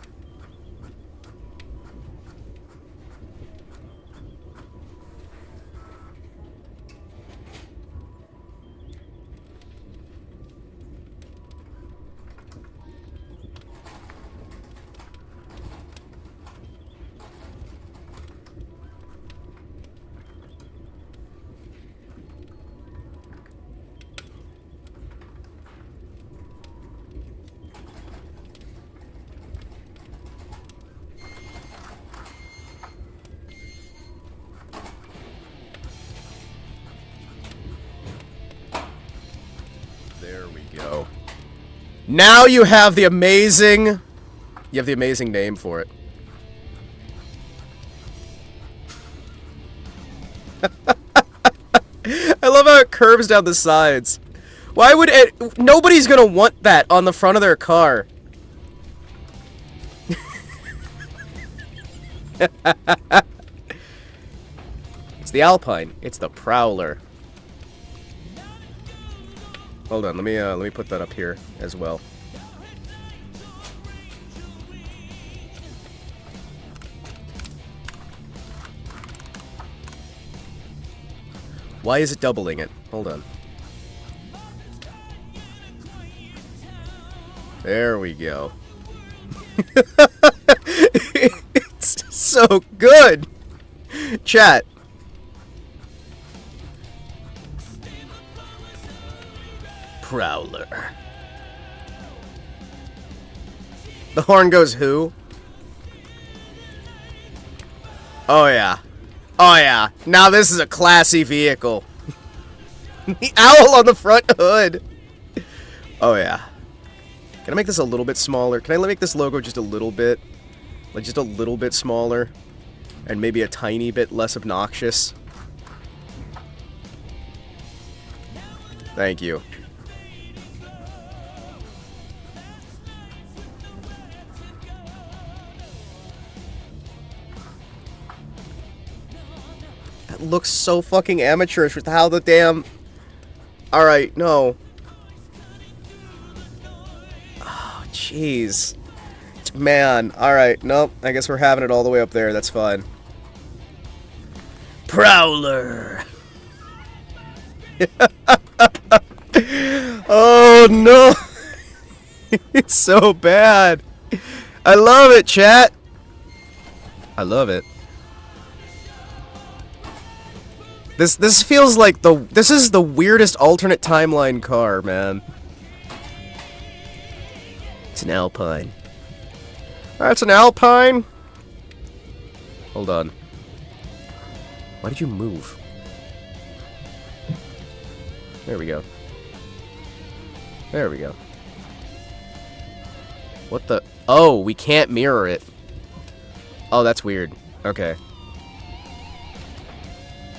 There we go. Now you have the amazing... you have the amazing name for it. I love how it curves down the sides. Why would it... nobody's gonna want that on the front of their car. It's the Alpine. It's the Prowler. Hold on, let me put that up here as well. Why is it doubling it? Hold on. There we go. It's so good! Chat. Prowler. The horn goes who? Oh yeah. Oh yeah. Now this is a classy vehicle. The owl on the front hood. Oh yeah. Can I make this a little bit smaller? Can I make this logo just a little bit? Like just a little bit smaller? And maybe a tiny bit less obnoxious? Thank you. That looks so fucking amateurish with how the damn... Alright, no. Oh, jeez. Man, alright, nope. I guess we're having it all the way up there, that's fine. Prowler! Oh no! It's so bad! I love it, chat! I love it. This feels like this is the weirdest alternate timeline car, man. It's an Alpine. That's an Alpine? Hold on. Why did you move? There we go. There we go. What the... oh, we can't mirror it. Oh, that's weird. Okay.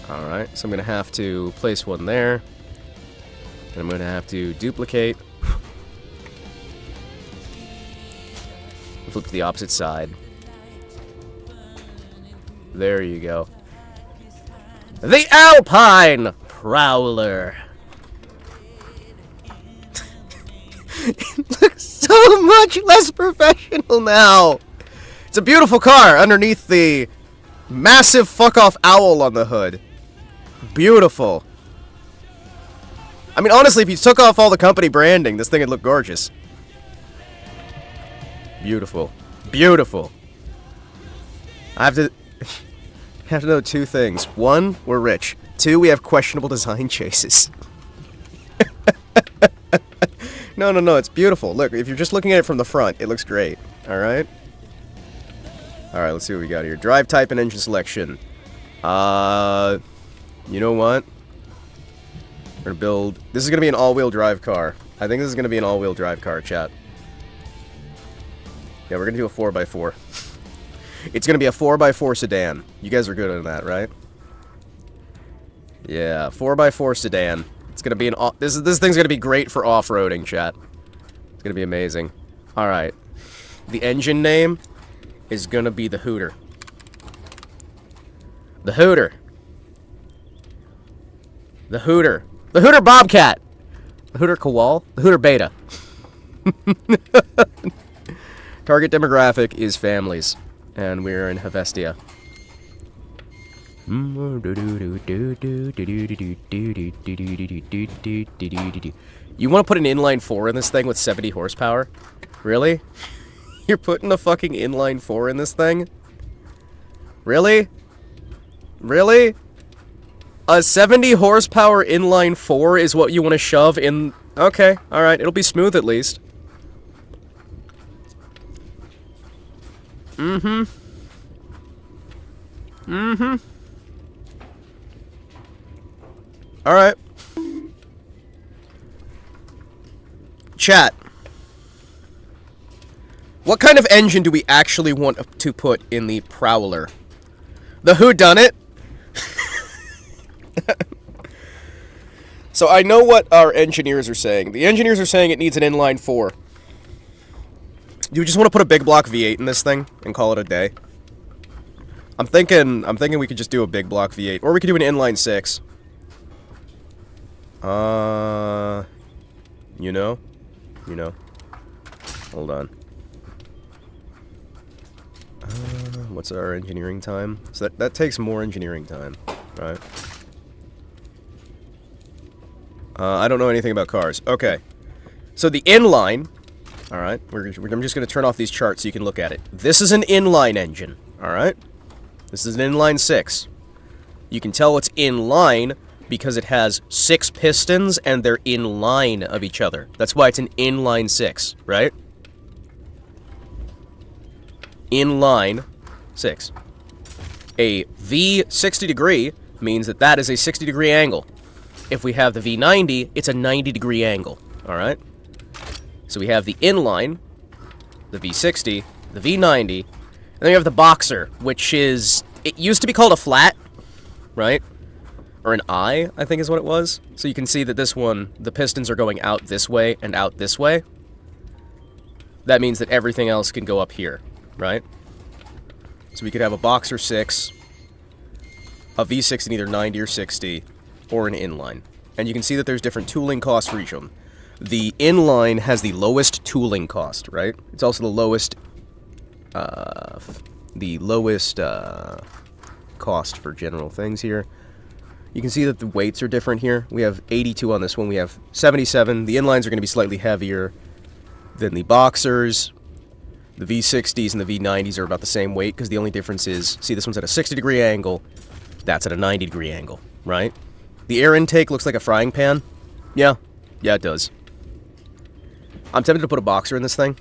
Alright, so I'm gonna have to place one there. And I'm going to have to duplicate. Flip to the opposite side. There you go. The Alpine Prowler. It looks so much less professional now. It's a beautiful car underneath the massive fuck-off owl on the hood. Beautiful. I mean, honestly, if you took off all the company branding, this thing would look gorgeous. Beautiful. Beautiful. I have to know two things. One, we're rich. Two, we have questionable design choices. No, it's beautiful. Look, if you're just looking at it from the front, it looks great. Alright? Alright, let's see what we got here. Drive type and engine selection. You know what? We're gonna build... This is gonna be an all-wheel drive car. I think this is gonna be an all-wheel drive car, chat. Yeah, we're gonna do a 4x4. It's gonna be a 4x4 sedan. You guys are good on that, right? Yeah, 4x4 sedan. It's gonna be an this thing's gonna be great for off-roading, chat. It's gonna be amazing. Alright. The engine name is gonna be the Hooter. The Hooter. The Hooter. The Hooter Bobcat! The Hooter Kowal? The Hooter Beta. Target demographic is families. And we're in Hephaestia. You want to put an inline 4 in this thing with 70 horsepower? Really? You're putting a fucking inline 4 in this thing? Really? Really? A 70 horsepower inline 4 is what you want to shove in... Okay, alright, it'll be smooth at least. Mm-hmm. Mm-hmm. Alright. Chat. What kind of engine do we actually want to put in the Prowler? The whodunit? So I know what our engineers are saying. The engineers are saying it needs an inline 4. Do you just want to put a big block V8 in this thing and call it a day? I'm thinking we could just do a big block V8, or we could do an inline 6. You know? Hold on. What's our engineering time? So that takes more engineering time, right? I don't know anything about cars. Okay. So the inline... Alright, I'm just going to turn off these charts so you can look at it. This is an inline engine, alright? This is an inline 6. You can tell it's inline because it has 6 pistons and they're in line of each other. That's why it's an inline 6, right? Inline 6. A V60 degree means that that is a 60 degree angle. If we have the V90, it's a 90 degree angle, alright? So we have the inline, the V60, the V90, and then we have the boxer, which is... It used to be called a flat, right? Or an I think is what it was. So you can see that this one, the pistons are going out this way and out this way. That means that everything else can go up here, right? So we could have a boxer 6, a V6 in either 90 or 60, or an inline. And you can see that there's different tooling costs for each of them. The inline has the lowest tooling cost, right? It's also the lowest cost for general things here. You can see that the weights are different here. We have 82 on this one. We have 77. The inlines are going to be slightly heavier than the boxers. The V60s and the V90s are about the same weight because the only difference is, see, this one's at a 60 degree angle. That's at a 90 degree angle, right? The air intake looks like a frying pan. Yeah, it does. I'm tempted to put a boxer in this thing.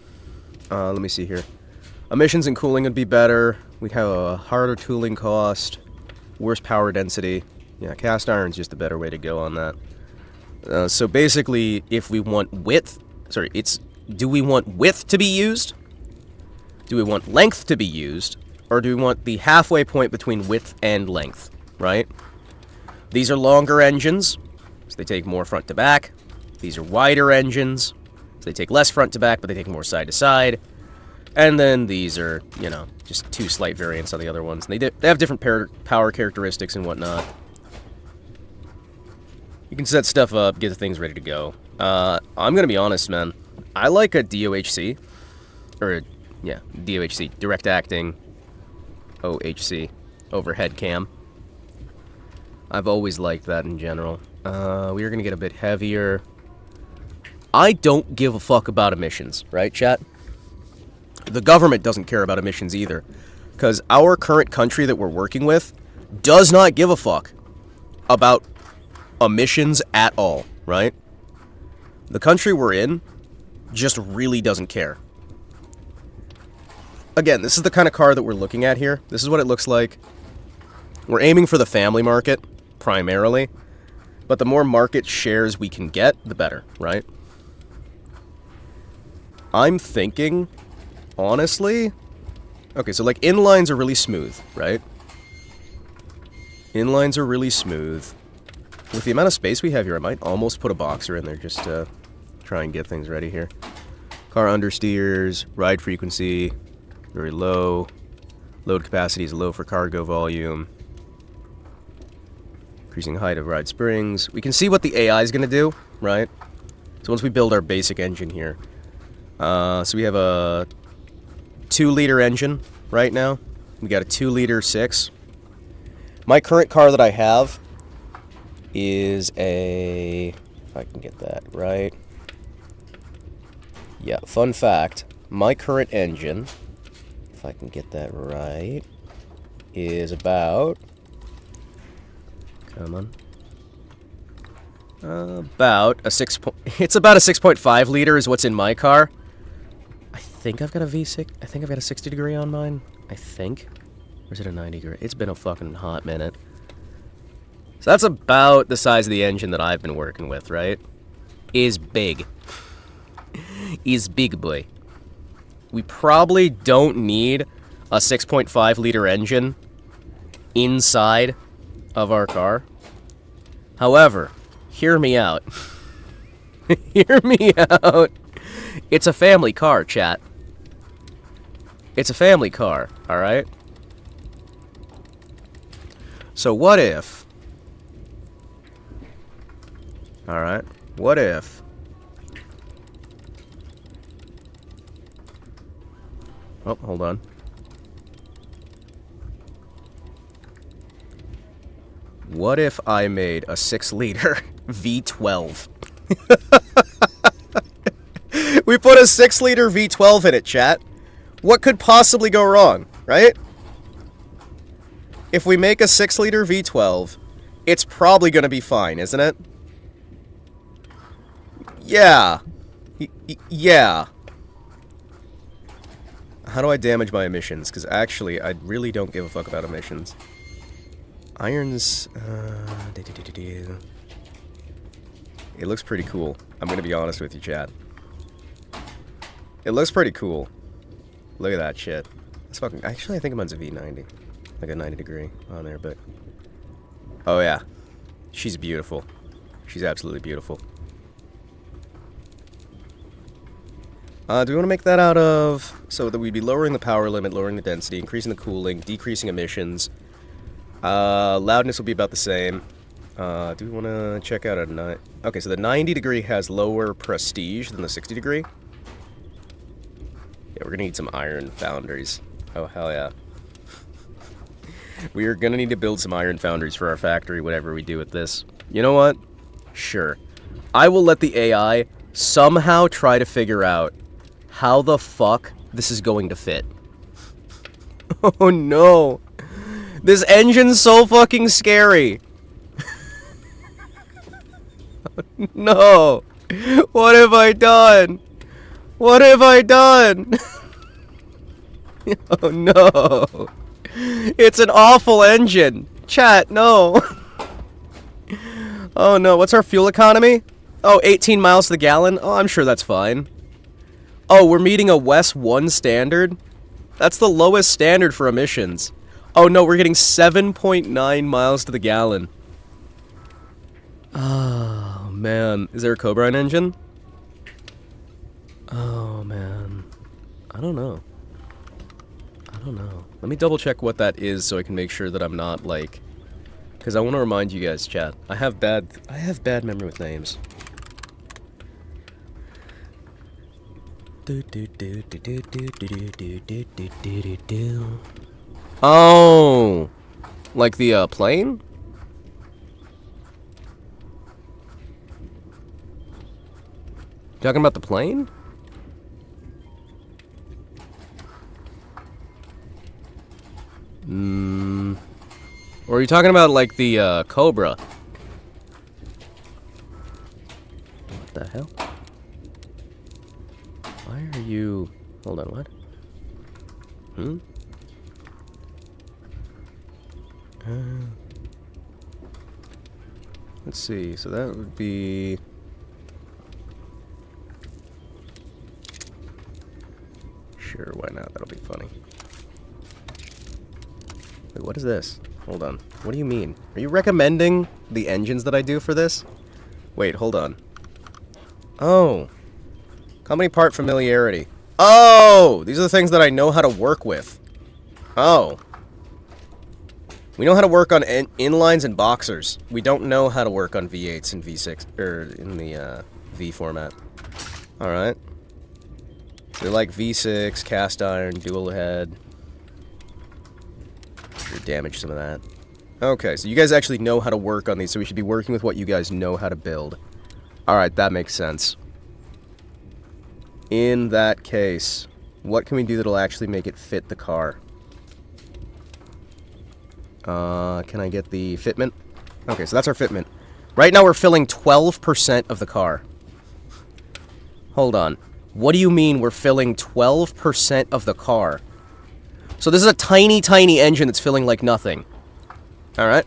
Let me see here. Emissions and cooling would be better. We'd have a harder tooling cost. Worse power density. Yeah, cast iron's just a better way to go on that. So basically, if we want width... Sorry, do we want width to be used? Do we want length to be used? Or do we want the halfway point between width and length, right? These are longer engines, so they take more front to back. These are wider engines, so they take less front to back, but they take more side to side. And then these are, you know, just 2 slight variants on the other ones. And they have different power characteristics and whatnot. You can set stuff up, get the things ready to go. I'm gonna be honest, man. I like a DOHC. Or, yeah, DOHC. Direct Acting OHC. Overhead cam. I've always liked that in general. We are gonna get a bit heavier. I don't give a fuck about emissions, right, chat? The government doesn't care about emissions either. Because our current country that we're working with does not give a fuck about emissions at all, right? The country we're in just really doesn't care. Again, this is the kind of car that we're looking at here. This is what it looks like. We're aiming for the family market, primarily. But the more market shares we can get, the better, right? I'm thinking, honestly... Okay, so like inlines are really smooth, right? Inlines are really smooth. With the amount of space we have here, I might almost put a boxer in there just to try and get things ready here. Car understeers, ride frequency, very low. Load capacity is low for cargo volume. Increasing height of ride springs. We can see what the AI is going to do, right? So once we build our basic engine here. So we have a 2-liter engine right now. We got a 2-liter 6. My current car that I have is a... If I can get that right. Yeah, fun fact. My current engine, if I can get that right, is about... Come on. About a 6... It's about a 6.5 liter is what's in my car. I think I've got a V6... I think I've got a 60 degree on mine. I think. Or is it a 90 degree? It's been a fucking hot minute. So that's about the size of the engine that I've been working with, right? Is big. Is big boy. We probably don't need a 6.5 liter engine inside of our car. However, hear me out. Hear me out. It's a family car, chat. It's a family car, alright? So what if... Alright, what if... Oh, hold on. What if I made a 6-liter V12? We put a 6-liter V12 in it, chat. What could possibly go wrong, right? If we make a 6-liter V12, it's probably going to be fine, isn't it? Yeah. Yeah. How do I damage my emissions? Because actually, I really don't give a fuck about emissions. Irons... It looks pretty cool. I'm going to be honest with you, chat. It looks pretty cool. Look at that shit. It's fucking... Actually, I think mine's a V90. Like a 90 degree on there, but... Oh, yeah. She's beautiful. She's absolutely beautiful. Do we want to make that out of... So that we'd be lowering the power limit, lowering the density, increasing the cooling, decreasing emissions. Loudness will be about the same. Do we want to check out a... Okay, so the 90 degree has lower prestige than the 60 degree. Yeah, we're going to need some iron foundries. Oh, hell yeah. We are going to need to build some iron foundries for our factory, whatever we do with this. You know what? Sure. I will let the AI somehow try to figure out how the fuck this is going to fit. Oh no. This engine's so fucking scary. No. What have I done? What have I done? Oh no. It's an awful engine. Chat, no. Oh no, what's our fuel economy? Oh, 18 miles to the gallon? Oh, I'm sure that's fine. Oh, we're meeting a WES 1 standard? That's the lowest standard for emissions. Oh no, we're getting 7.9 miles to the gallon. Oh, man. Is there a Cobra engine? Oh, man. I don't know. Let me double check what that is so I can make sure that I'm not, like... Because I want to remind you guys, chat. I have bad memory with names. Oh! Like the, plane? Talking about the plane? Or are you talking about, like, the, Cobra? What the hell? Why are you... Hold on, what? Let's see, so that would be... Sure, why not? That'll be funny. Wait, what is this? Hold on. What do you mean? Are you recommending the engines that I do for this? Wait, hold on. Oh. Company part familiarity. Oh! These are the things that I know how to work with. Oh. We know how to work on inlines and boxers. We don't know how to work on V8s and V6, or in the V format. Alright. They're like V6, cast iron, dual head. Damage some of that. Okay, so you guys actually know how to work on these, so we should be working with what you guys know how to build. Alright, that makes sense. In that case, what can we do that'll actually make it fit the car? Can I get the fitment? Okay, so that's our fitment. Right now we're filling 12% of the car. Hold on. What do you mean we're filling 12% of the car? So this is a tiny, tiny engine that's filling like nothing. Alright.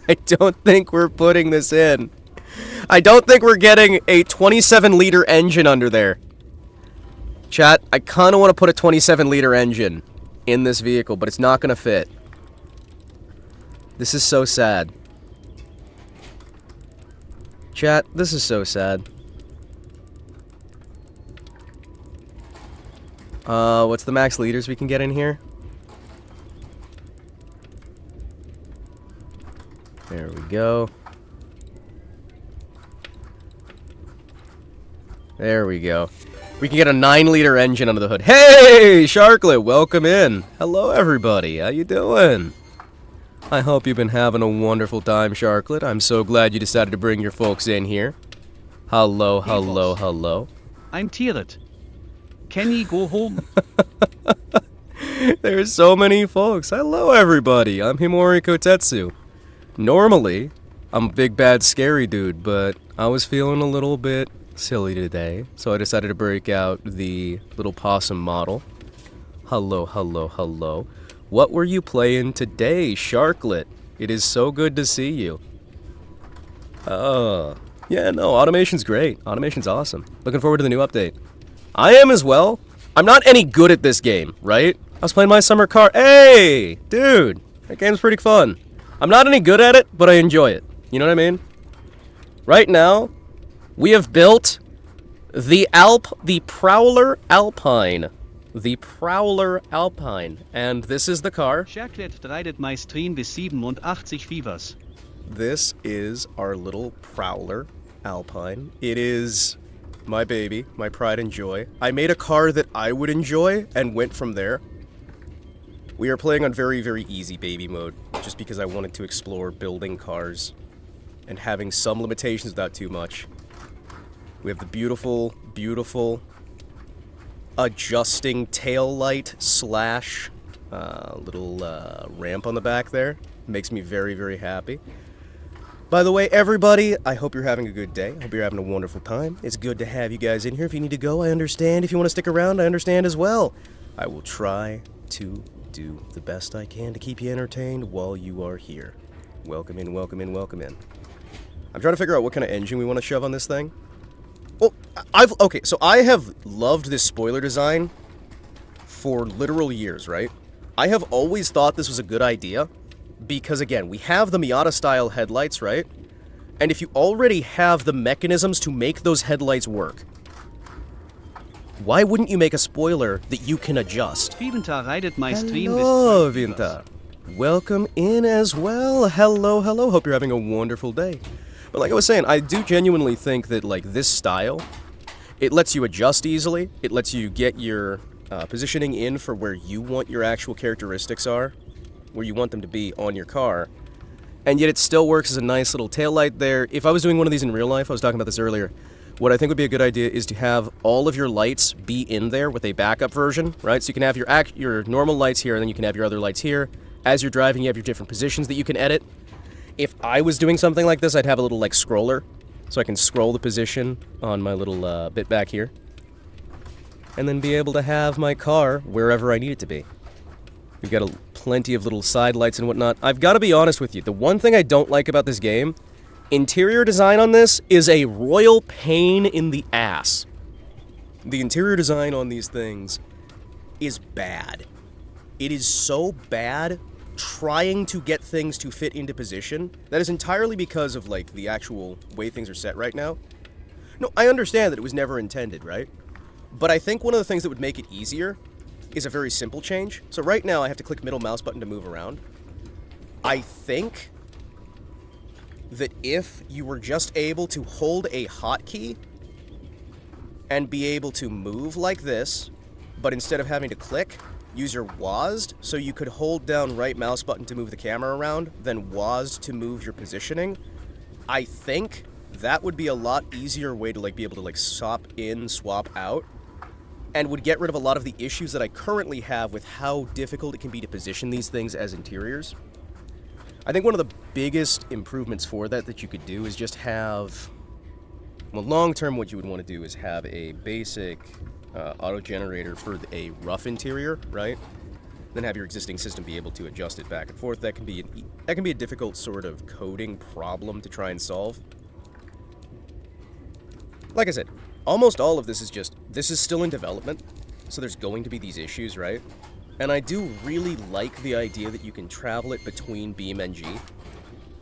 I don't think we're putting this in. I don't think we're getting a 27-liter engine under there. Chat, I kind of want to put a 27-liter engine in this vehicle, but it's not going to fit. This is so sad. Chat, this is so sad. What's the max liters we can get in here? There we go. There we go. We can get a 9-liter engine under the hood. Hey, Sharklet, welcome in. Hello, everybody. How you doing? I hope you've been having a wonderful time, Sharklet. I'm so glad you decided to bring your folks in here. Hello, hello, hello. I'm tired. Can he go home? There's so many folks. Hello, everybody. I'm Himawari Kotetsu. Normally, I'm a big, bad, scary dude, but I was feeling a little bit silly today, so I decided to break out the little possum model. Hello, hello, hello. What were you playing today, Sharklet? It is so good to see you. Yeah, no, automation's great. Automation's awesome. Looking forward to the new update. I am as well. I'm not any good at this game, right? I was playing my summer car. Hey, dude, that game's pretty fun. I'm not any good at it, but I enjoy it. You know what I mean? Right now, we have built the Prowler Alpine. The Prowler Alpine. And this is the car. Sharklet reitet my stream with 87 fevers. This is our little Prowler Alpine. It is my baby, my pride and joy. I made a car that I would enjoy and went from there. We are playing on very, very easy baby mode, just because I wanted to explore building cars and having some limitations without too much. We have the beautiful, beautiful adjusting tail light slash little ramp on the back there. Makes me very, very happy. By the way, everybody, I hope you're having a good day. I hope you're having a wonderful time. It's good to have you guys in here. If you need to go, I understand. If you want to stick around, I understand as well. I will try to do the best I can to keep you entertained while you are here. Welcome in, welcome in, welcome in. I'm trying to figure out what kind of engine we want to shove on this thing. Well, okay, so I have loved this spoiler design for literal years, right? I have always thought this was a good idea, Because, again, we have the Miata-style headlights, right? And if you already have the mechanisms to make those headlights work, why wouldn't you make a spoiler that you can adjust? Vtuber reitet my stream Hello, with Vinta. Welcome in as well. Hello, hello. Hope you're having a wonderful day. But like I was saying, I do genuinely think that, like, this style, it lets you adjust easily. It lets you get your positioning in for where you want your actual characteristics are, where you want them to be on your car. And yet it still works as a nice little taillight there. If I was doing one of these in real life, I was talking about this earlier, what I think would be a good idea is to have all of your lights be in there with a backup version, right? So you can have your normal lights here, and then you can have your other lights here. As you're driving, you have your different positions that you can edit. If I was doing something like this, I'd have a little, like, scroller, so I can scroll the position on my little bit back here, and then be able to have my car wherever I need it to be. We've got plenty of little side lights and whatnot. I've got to be honest with you, the one thing I don't like about this game, interior design on this is a royal pain in the ass. The interior design on these things is bad. It is so bad trying to get things to fit into position. That is entirely because of, like, the actual way things are set right now. No, I understand that it was never intended, right? But I think one of the things that would make it easier is a very simple change. So right now I have to click middle mouse button to move around. I think that if you were just able to hold a hotkey and be able to move like this, but instead of having to click, use your WASD, so you could hold down right mouse button to move the camera around, then WASD to move your positioning, I think that would be a lot easier way to, like, be able to, like, swap in, swap out, and would get rid of a lot of the issues that I currently have with how difficult it can be to position these things as interiors. I think one of the biggest improvements for that you could do is just have... Well, long-term, what you would want to do is have a basic auto-generator for a rough interior, right? Then have your existing system be able to adjust it back and forth. That can be a difficult sort of coding problem to try and solve. Like I said, almost all of this is still in development, so there's going to be these issues, right? And I do really like the idea that you can travel it between BeamNG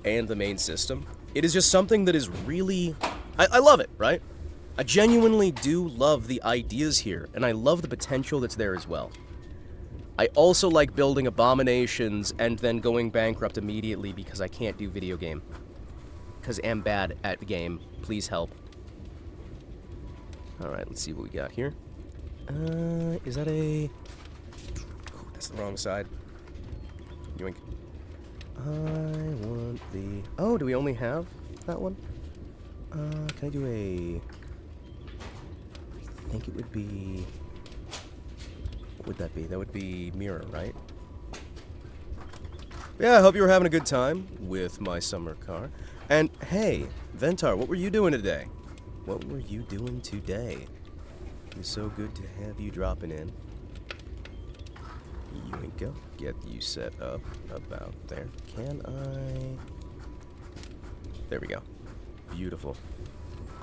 and the main system. It is just something that is really... I love it, right? I genuinely do love the ideas here, and I love the potential that's there as well. I also like building abominations and then going bankrupt immediately because I can't do video game. Because I'm bad at the game. Please help. Alright, let's see what we got here. Is that a... Oh, that's the wrong side. Yoink. I want the... Oh, do we only have that one? Can I do a... I think it would be... What would that be? That would be mirror, right? Yeah, I hope you were having a good time with my summer car. And, hey, Ventar, what were you doing today? What were you doing today? It's so good to have you dropping in. Yoinko, get you set up about there. Can I... There we go. Beautiful.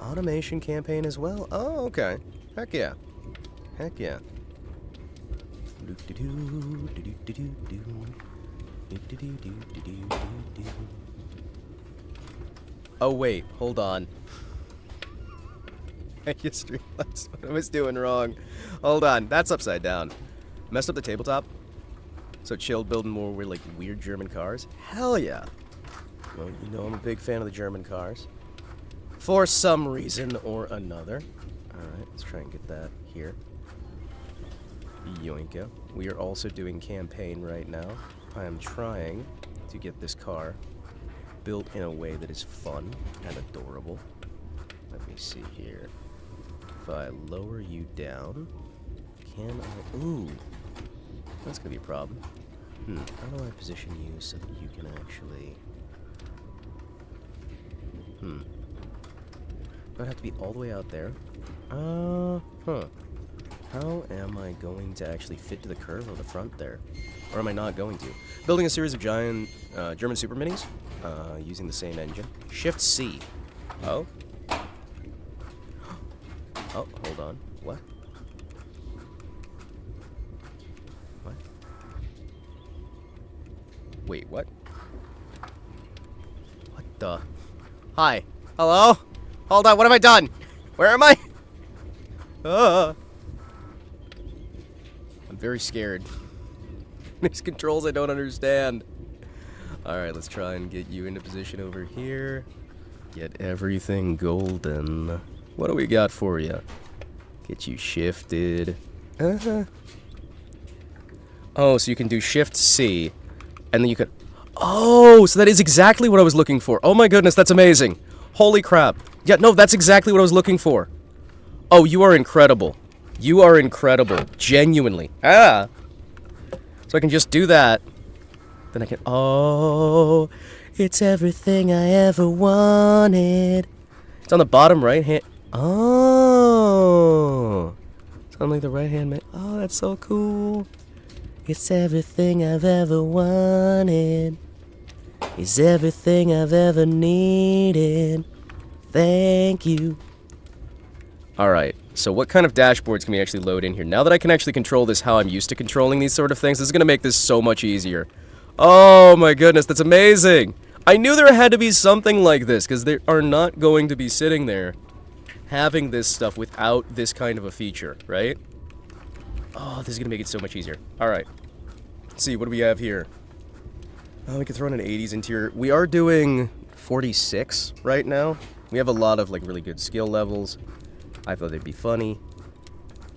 Automation campaign as well? Oh, okay. Heck yeah. Heck yeah. Oh, wait. Hold on. I just realized what I was doing wrong. Hold on. That's upside down. Messed up the tabletop? So chilled building more weird German cars? Hell yeah. Well, you know I'm a big fan of the German cars. For some reason or another. Alright, let's try and get that here. Yoinko. We are also doing campaign right now. I am trying to get this car built in a way that is fun and adorable. Let me see here. If I lower you down, can I... Ooh! That's gonna be a problem. How do I position you so that you can actually... Do I have to be all the way out there? How am I going to actually fit to the curve of the front there? Or am I not going to? Building a series of giant German super minis using the same engine. Shift C. Oh? Oh, hold on. What? What? Wait, what? Duh. Hi. Hello? Hold on, what have I done? Where am I? I'm very scared. These controls I don't understand. Alright, let's try and get you into position over here. Get everything golden. What do we got for you? Get you shifted. Oh, so you can do Shift C, and then you can... Oh, so that is exactly what I was looking for. Oh my goodness, that's amazing. Holy crap. Yeah, no, that's exactly what I was looking for. Oh, you are incredible. You are incredible. Genuinely. Ah! So I can just do that. Then I can... Oh, it's everything I ever wanted. It's on the bottom right hand... Oh! It's on like the right hand... Oh, that's so cool. It's everything I've ever wanted. It's everything I've ever needed. Thank you. Alright, so what kind of dashboards can we actually load in here? Now that I can actually control this how I'm used to controlling these sort of things, this is going to make this so much easier. Oh my goodness, that's amazing! I knew there had to be something like this, because they are not going to be sitting there having this stuff without this kind of a feature, right? Oh, this is going to make it so much easier. Alright. Let's see, what do we have here? Oh, we can throw in an 80s interior. We are doing 46 right now. We have a lot of, like, really good skill levels. I thought they'd be funny.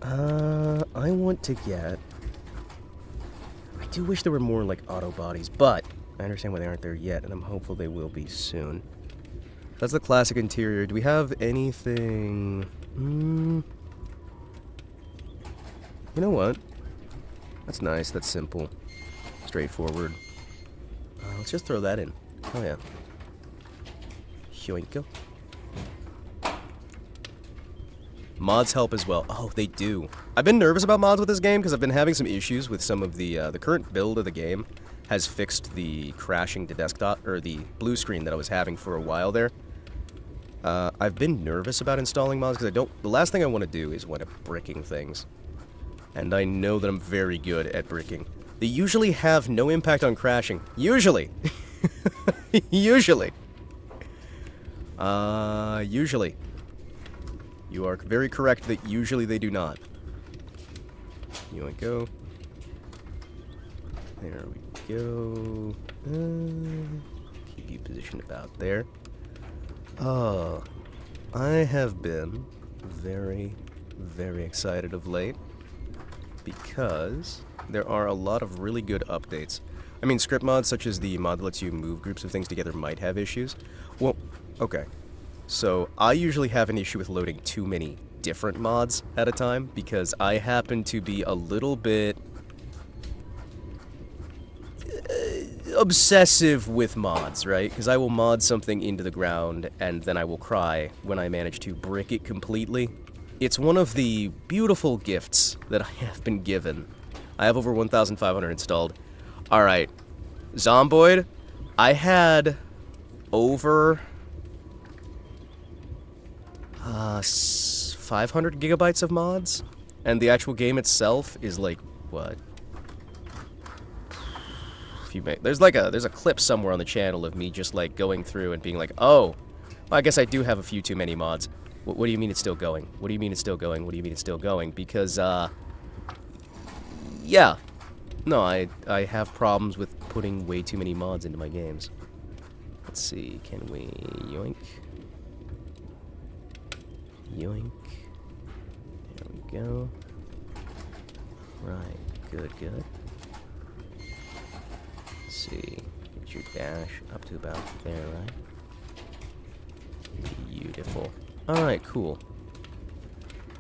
I want to get... I do wish there were more, like, auto bodies, but I understand why they aren't there yet, and I'm hopeful they will be soon. That's the classic interior. Do we have anything... You know what? That's nice. That's simple. Straightforward. Let's just throw that in. Oh, yeah. Yoinko. Mods help as well. Oh, they do. I've been nervous about mods with this game because I've been having some issues with some of the current build of the game has fixed the crashing to desktop, or the blue screen that I was having for a while there. I've been nervous about installing mods because the last thing I want to do is wind up bricking things. And I know that I'm very good at bricking. They usually have no impact on crashing. Usually. Usually. Usually. You are very correct that usually they do not. You want to go. There we go. Keep you positioned about there. Oh, I have been very, very excited of late because there are a lot of really good updates. I mean, script mods such as the mod that lets you move groups of things together might have issues. Well, okay. So, I usually have an issue with loading too many different mods at a time because I happen to be a little bit obsessive with mods, right? Because I will mod something into the ground and then I will cry when I manage to brick it completely. It's one of the beautiful gifts that I have been given. I have over 1,500 installed. Alright. Zomboid, I had over 500 gigabytes of mods, and the actual game itself is like, what? There's a clip somewhere on the channel of me just like going through and being like, oh, well, I guess I do have a few too many mods. What do you mean it's still going? What do you mean it's still going? What do you mean it's still going? Because, yeah. No, I have problems with putting way too many mods into my games. Let's see, can we yoink? Yoink. There we go. Right, good, good. Let's see, get your dash up to about there, right? Beautiful. Alright, cool.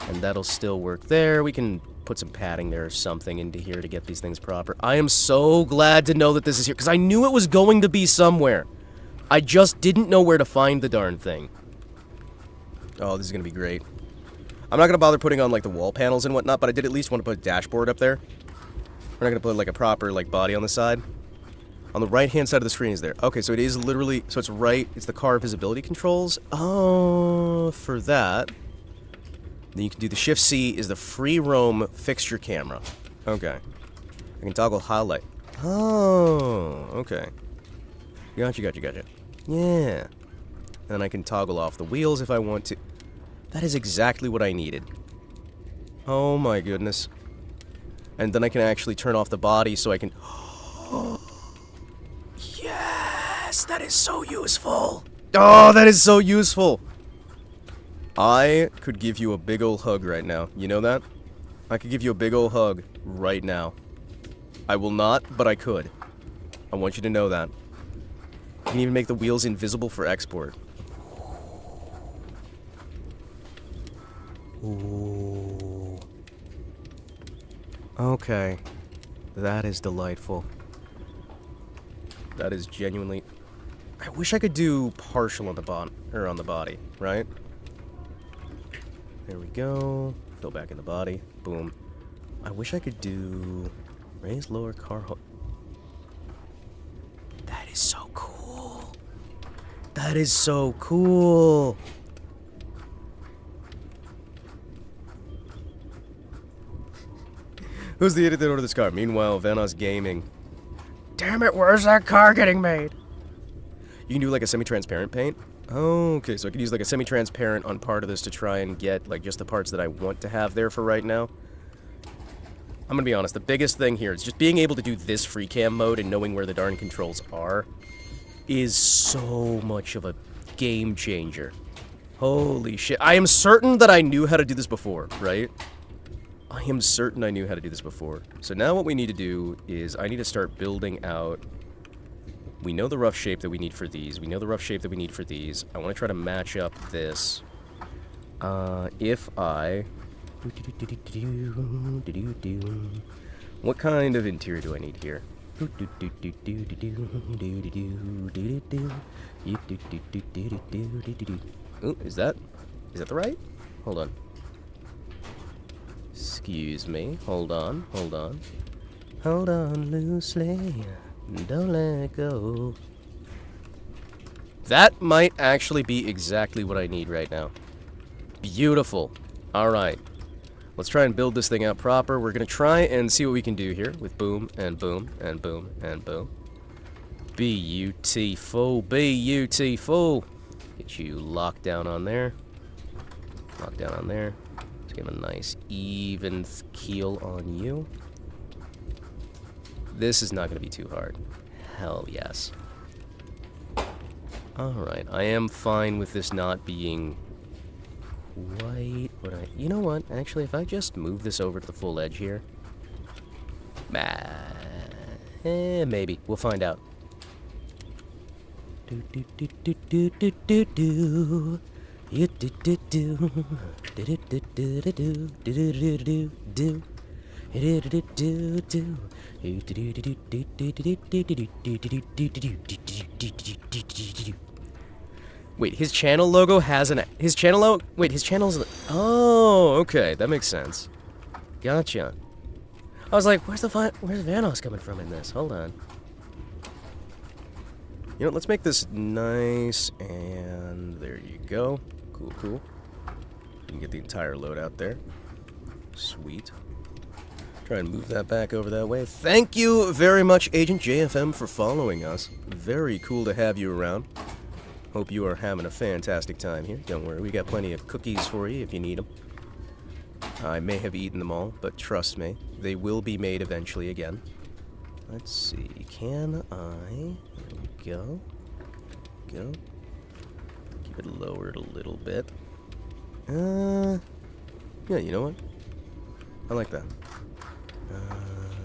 And that'll still work there. We can put some padding there or something into here to get these things proper. I am so glad to know that this is here, because I knew it was going to be somewhere. I just didn't know where to find the darn thing. Oh, this is going to be great. I'm not going to bother putting on, like, the wall panels and whatnot, but I did at least want to put a dashboard up there. We're not going to put, like, a proper, like, body on the side. On the right-hand side of the screen is there. Okay, so it is literally... So it's right... It's the car visibility controls. Oh, for that. Then you can do the Shift-C is the free roam fixture camera. Okay. I can toggle highlight. Oh, okay. Gotcha, gotcha, gotcha. Yeah. And then I can toggle off the wheels if I want to. That is exactly what I needed. Oh my goodness. And then I can actually turn off the body so I can... Yes! That is so useful! Oh, that is so useful! I could give you a big ol' hug right now. You know that? I could give you a big ol' hug right now. I will not, but I could. I want you to know that. You can even make the wheels invisible for export. Ooh. Okay. That is delightful. That is genuinely... I wish I could do partial on the on the body, right? There we go. Go back in the body. Boom. I wish I could do raise lower car hook. That is so cool. That is so cool. Who's the idiot that ordered this car? Meanwhile, Vanoss Gaming. Damn it, where's that car getting made? You can do like a semi-transparent paint? Oh, okay, so I could use like a semi-transparent on part of this to try and get like just the parts that I want to have there for right now. I'm gonna be honest, the biggest thing here is just being able to do this free cam mode and knowing where the darn controls are is so much of a game changer. Holy shit. I am certain that I knew how to do this before, right? I am certain I knew how to do this before. So now what we need to do is I need to start building out... We know the rough shape that we need for these. We know the rough shape that we need for these. I want to try to match up this. If I... What kind of interior do I need here? Ooh, is that the right? Hold on. Excuse me. Hold on. Hold on. Hold on loosely. Don't let go. That might actually be exactly what I need right now. Beautiful. Alright. Let's try and build this thing out proper. We're going to try and see what we can do here with boom and boom and boom and boom. Beautiful. Beautiful. Get you locked down on there. Locked down on there. Let's give a nice even keel on you. This is not going to be too hard. Hell yes. Alright, I am fine with this not being quite what I... You know what? Actually, if I just move this over to the full edge here... maybe. We'll find out. Do do do do do do do do. You do do do. Do do do do do do do do do. Wait, his channel logo has an... His channel wait, his channel's... Oh, okay, that makes sense. Gotcha. I was like, where's Vanoss coming from in this? Hold on. You know, let's make this nice, and there you go. Cool, cool. You can get the entire load out there. Sweet. Try and move that back over that way. Thank you very much, Agent JFM, for following us. Very cool to have you around. Hope you are having a fantastic time here. Don't worry, we got plenty of cookies for you if you need them. I may have eaten them all, but trust me, they will be made eventually again. Let's see, can I... There we go. Go. Keep it lowered a little bit. Yeah, you know what? I like that.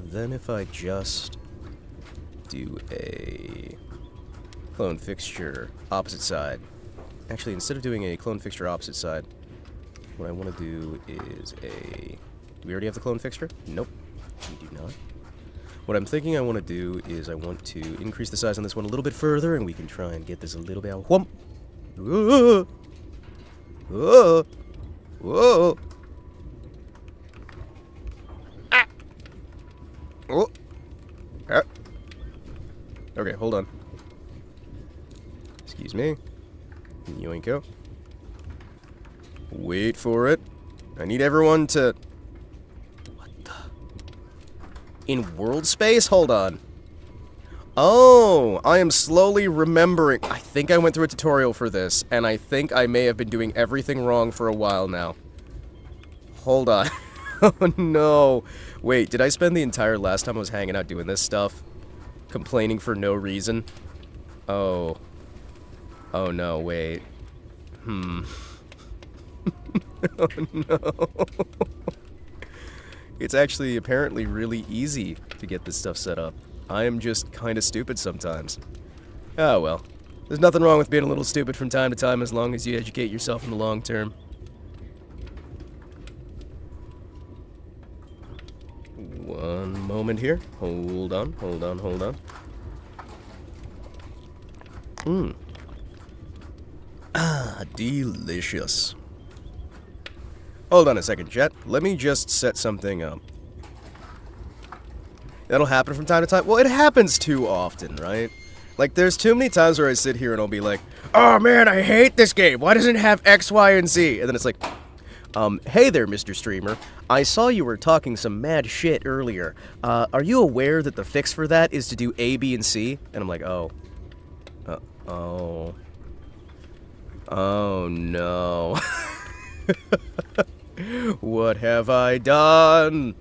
Then if I just do a clone fixture opposite side. Actually, instead of doing a clone fixture opposite side, what I want to do is a... Do we already have the clone fixture? Nope, we do not. What I'm thinking I want to do is I want to increase the size on this one a little bit further, and we can try and get this a little bit out. Whoomp! Whoa! Whoa! Whoa! Ah! Oh! Ah! Okay, hold on. Excuse me. Yoinko. Wait for it. I need everyone to... What the... In world space? Hold on. Oh, I am slowly remembering. I think I went through a tutorial for this, and I think I may have been doing everything wrong for a while now. Hold on. Oh, no. Wait, did I spend the entire last time I was hanging out doing this stuff? Complaining for no reason? Oh. Oh, no, wait. Oh, no. It's actually apparently really easy to get this stuff set up. I am just kind of stupid sometimes. Oh, well. There's nothing wrong with being a little stupid from time to time as long as you educate yourself in the long term. One moment here. Hold on, hold on, hold on. Ah, delicious. Hold on a second, chat. Let me just set something up. That'll happen from time to time. Well, it happens too often, right? Like, there's too many times where I sit here and I'll be like, oh man, I hate this game. Why doesn't it have X, Y, and Z? And then it's like, hey there, Mr. Streamer. I saw you were talking some mad shit earlier. Are you aware that the fix for that is to do A, B, and C? And I'm like, oh. Oh. Oh, no. What have I done?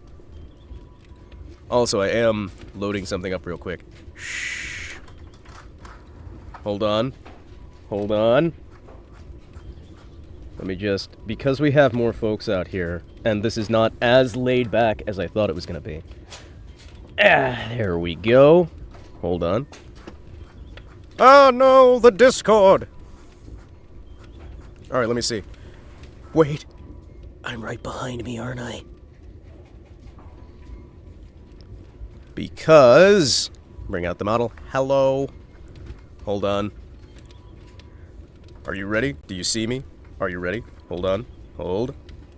Also, I am loading something up real quick. Shh. Hold on. Hold on. Let me just... Because we have more folks out here, and this is not as laid back as I thought it was going to be. There we go. Hold on. Oh no, the Discord! Alright, let me see. Wait. I'm right behind me, aren't I? Because... Bring out the model. Hello. Hold on. Are you ready? Do you see me? Are you ready? Hold on. Hold.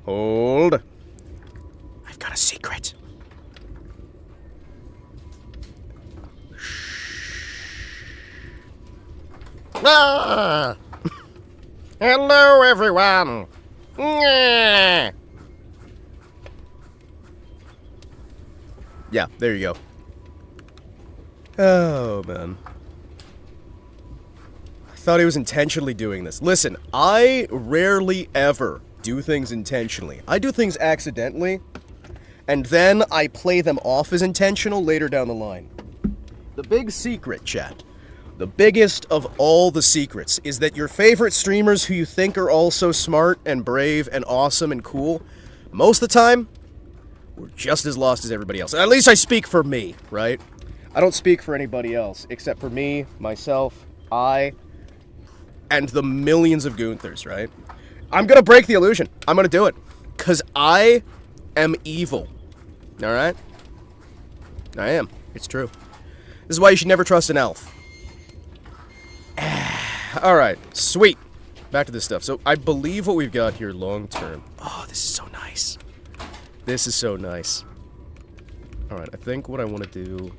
Hold. I've got a secret. Ah! Hello, everyone. Yeah, there you go. Oh, man. I thought he was intentionally doing this. Listen, I rarely ever do things intentionally. I do things accidentally, and then I play them off as intentional later down the line. The big secret, chat, the biggest of all the secrets, is that your favorite streamers who you think are all so smart and brave and awesome and cool, most of the time, we're just as lost as everybody else. At least I speak for me, right? I don't speak for anybody else, except for me, myself, and the millions of Gunthers, right? I'm gonna break the illusion. I'm gonna do it. Because I am evil. Alright? I am. It's true. This is why you should never trust an elf. Alright, sweet. Back to this stuff. So, I believe what we've got here long term. Oh, this is so nice. This is so nice. Alright, I think what I want to do...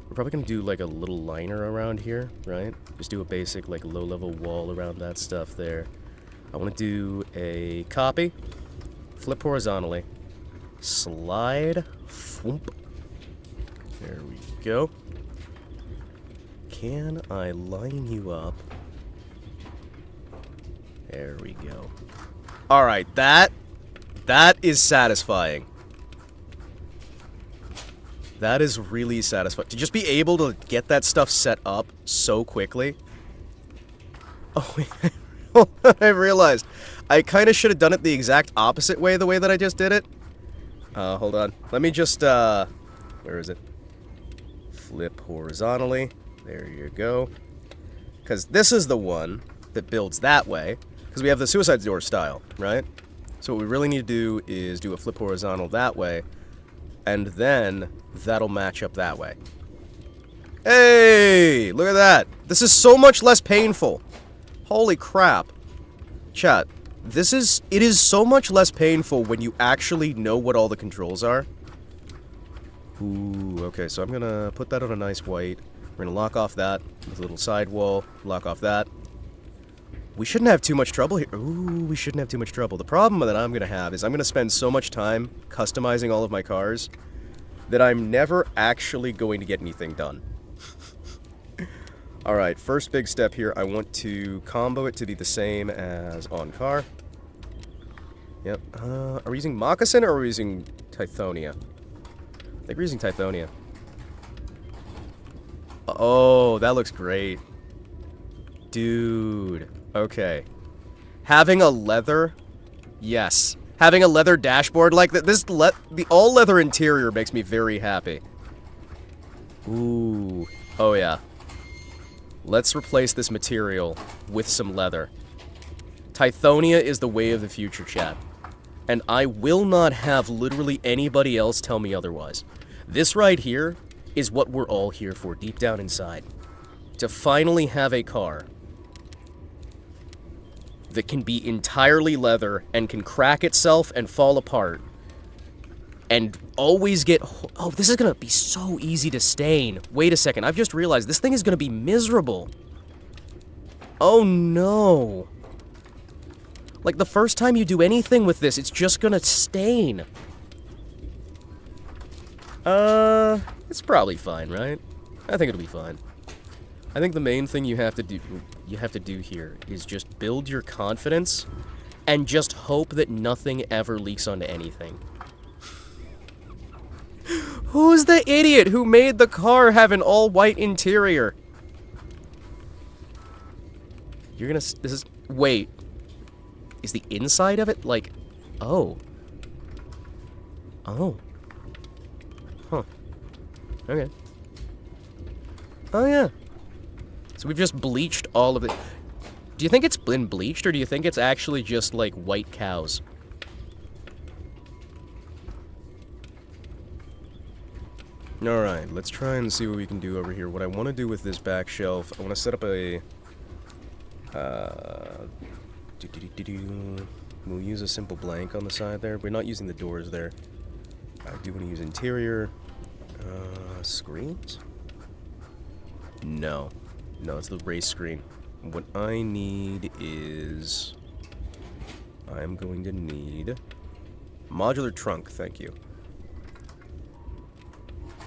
We're probably going to do, like, a little liner around here, right? Just do a basic, like, low-level wall around that stuff there. I want to do a copy. Flip horizontally. Slide. Thwomp. There we go. Can I line you up? There we go. Alright, that is satisfying. That is really satisfying. To just be able to get that stuff set up so quickly. Oh, wait. I realized. I kind of should have done it the exact opposite way, the way that I just did it. Hold on. Let me just, where is it? Flip horizontally. There you go. Because this is the one that builds that way. Because we have the suicide door style, right? So what we really need to do is do a flip horizontal that way. And then that'll match up that way. Hey! Look at that! This is so much less painful. Holy crap. Chat, it is so much less painful when you actually know what all the controls are. Ooh, okay, so I'm gonna put that on a nice white. We're gonna lock off that with a little sidewall, lock off that. We shouldn't have too much trouble here. Ooh, we shouldn't have too much trouble. The problem that I'm gonna have is I'm gonna spend so much time customizing all of my cars that I'm never actually going to get anything done. Alright, first big step here, I want to combo it to be the same as on car. Yep. Are we using Moccasin or are we using Tithonia? I think we're using Tithonia. Oh, that looks great. Dude. Okay. Having a leather... Yes. Having a leather dashboard like that, the all-leather interior makes me very happy. Ooh. Oh, yeah. Let's replace this material with some leather. Tithonia is the way of the future, chat. And I will not have literally anybody else tell me otherwise. This right here is what we're all here for, deep down inside. To finally have a car that can be entirely leather and can crack itself and fall apart. And always get... Oh, this is gonna be so easy to stain. Wait a second, I've just realized this thing is gonna be miserable. Oh no. Like, the first time you do anything with this, it's just gonna stain. It's probably fine, right? I think it'll be fine. I think the main thing you have to do here is just build your confidence and just hope that nothing ever leaks onto anything. Who's the idiot who made the car have an all-white interior? You're gonna... This is... Wait. Is the inside of it, like... Oh. Oh. Huh. Okay. Oh, yeah. So we've just bleached all of it. Do you think it's been bleached, or do you think it's actually just, like, white cows? Alright, let's try and see what we can do over here. What I want to do with this back shelf, I want to set up a... We'll use a simple blank on the side there. We're not using the doors there. I do want to use interior... screens? No. No, it's the race screen. What I need is... I'm going to need... Modular trunk, thank you.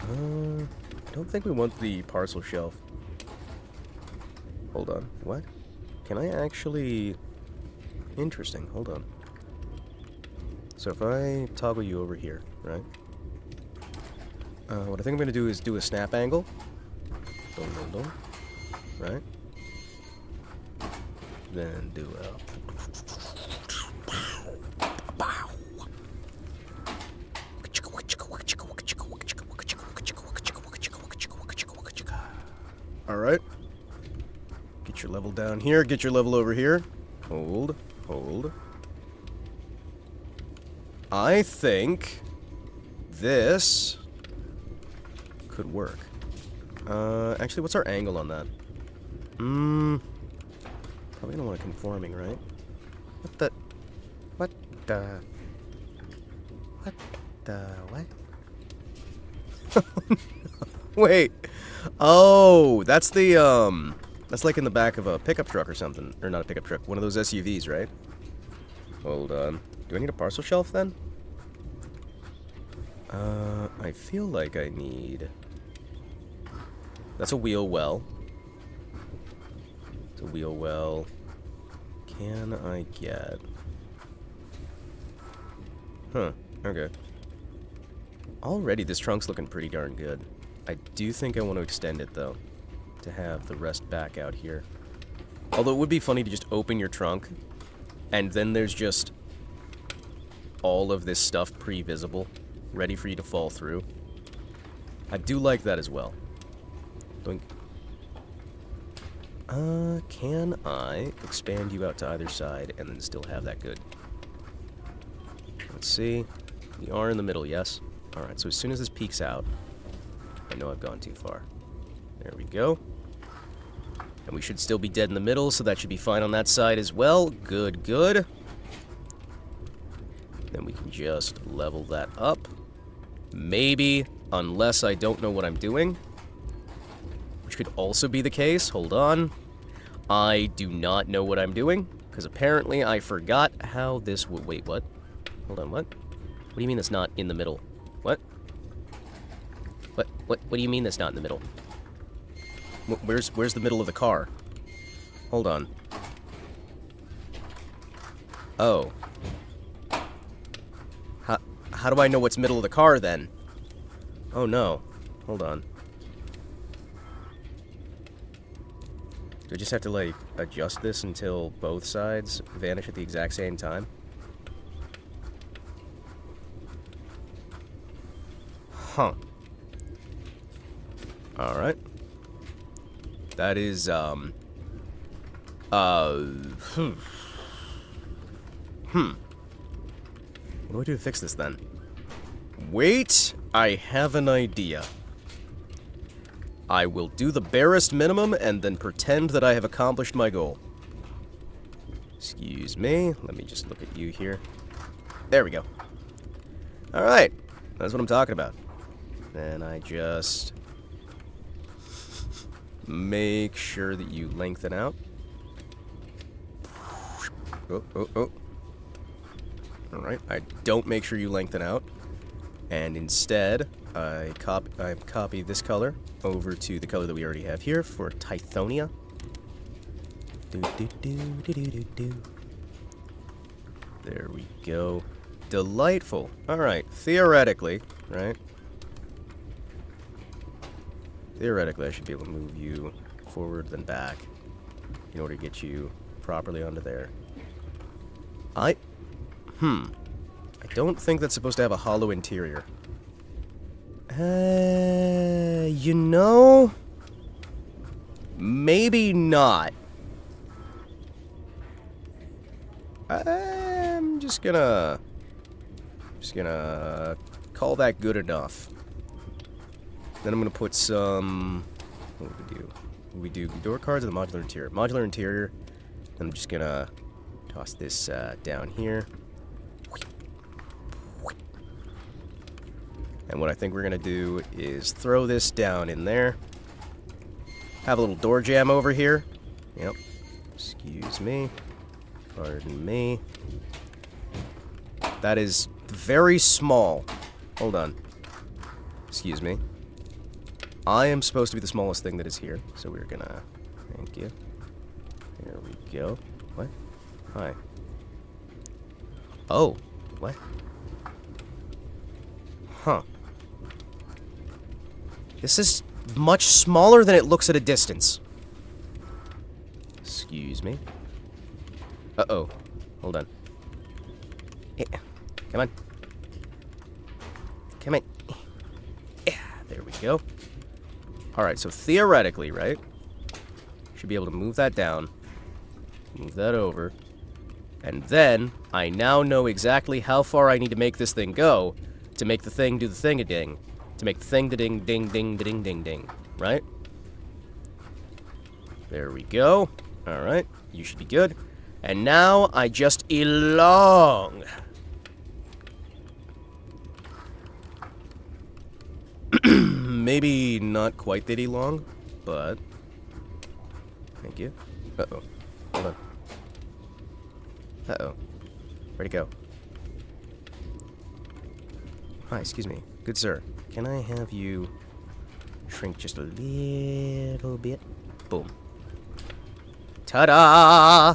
I don't think we want the parcel shelf. Hold on, what? Can I actually... Interesting, hold on. So if I toggle you over here, right? What I think I'm going to do is do a snap angle. Dun, dun, dun. Right? Then do a... Alright. Get your level down here, get your level over here. Hold, hold. I think this could work. Actually, what's our angle on that? Probably don't want it conforming, right? What the... What the... What the... What? Wait. Oh, that's the, that's like in the back of a pickup truck or something. Or not a pickup truck, one of those SUVs, right? Hold on. Do I need a parcel shelf then? I feel like I need... That's a wheel well. It's a wheel well. Can I get... Huh, okay. Already this trunk's looking pretty darn good. I do think I want to extend it, though, to have the rest back out here. Although it would be funny to just open your trunk, and then there's just all of this stuff pre-visible, ready for you to fall through. I do like that as well. Doink. Can I expand you out to either side and then still have that good? Let's see. We are in the middle, yes? Alright, so as soon as this peeks out, I know I've gone too far. There we go. And we should still be dead in the middle, so that should be fine on that side as well. Good, good. Then we can just level that up. Maybe, unless I don't know what I'm doing. Which could also be the case. Hold on. I do not know what I'm doing, because apparently I forgot how this would... Wait, what? Hold on, what? What do you mean that's not in the middle? What? What do you mean that's not in the middle? Where's the middle of the car? Hold on. Oh. How do I know what's middle of the car, then? Oh, no. Hold on. Do I just have to, like, adjust this until both sides vanish at the exact same time? Huh. Alright. That is, What do I do to fix this, then? Wait, I have an idea. I will do the barest minimum and then pretend that I have accomplished my goal. Excuse me. Let me just look at you here. There we go. Alright. That's what I'm talking about. Then I just make sure that you lengthen out. Oh. Alright. I don't make sure you lengthen out. And instead, I copy this color over to the color that we already have here for Tithonia. There we go. Delightful. Alright, theoretically, right? Theoretically, I should be able to move you forward then back in order to get you properly onto there. I don't think that's supposed to have a hollow interior. You know? Maybe not. I'm just gonna call that good enough. Then I'm gonna put some, what do we do? Door cards and the modular interior. Modular interior. Then I'm just gonna toss this down here. And what I think we're going to do is throw this down in there. Have a little door jam over here. Yep. Excuse me. Pardon me. That is very small. Hold on. Excuse me. I am supposed to be the smallest thing that is here. So we're going to... Thank you. There we go. What? Hi. Oh. What? Huh. This is much smaller than it looks at a distance. Excuse me. Uh-oh. Hold on. Yeah. Come on. Come on. Yeah, there we go. Alright, so theoretically, right? Should be able to move that down. Move that over. And then, I now know exactly how far I need to make this thing go to make the thing do the thing-a-ding. To make the thing da ding ding ding da ding ding ding, right? There we go. Alright, you should be good. And now I just elong. Maybe not quite that elong, but thank you. Uh-oh. Hold on. Uh-oh. Where'd it go? Hi, excuse me. Good sir. Can I have you shrink just a little bit? Boom. Ta-da!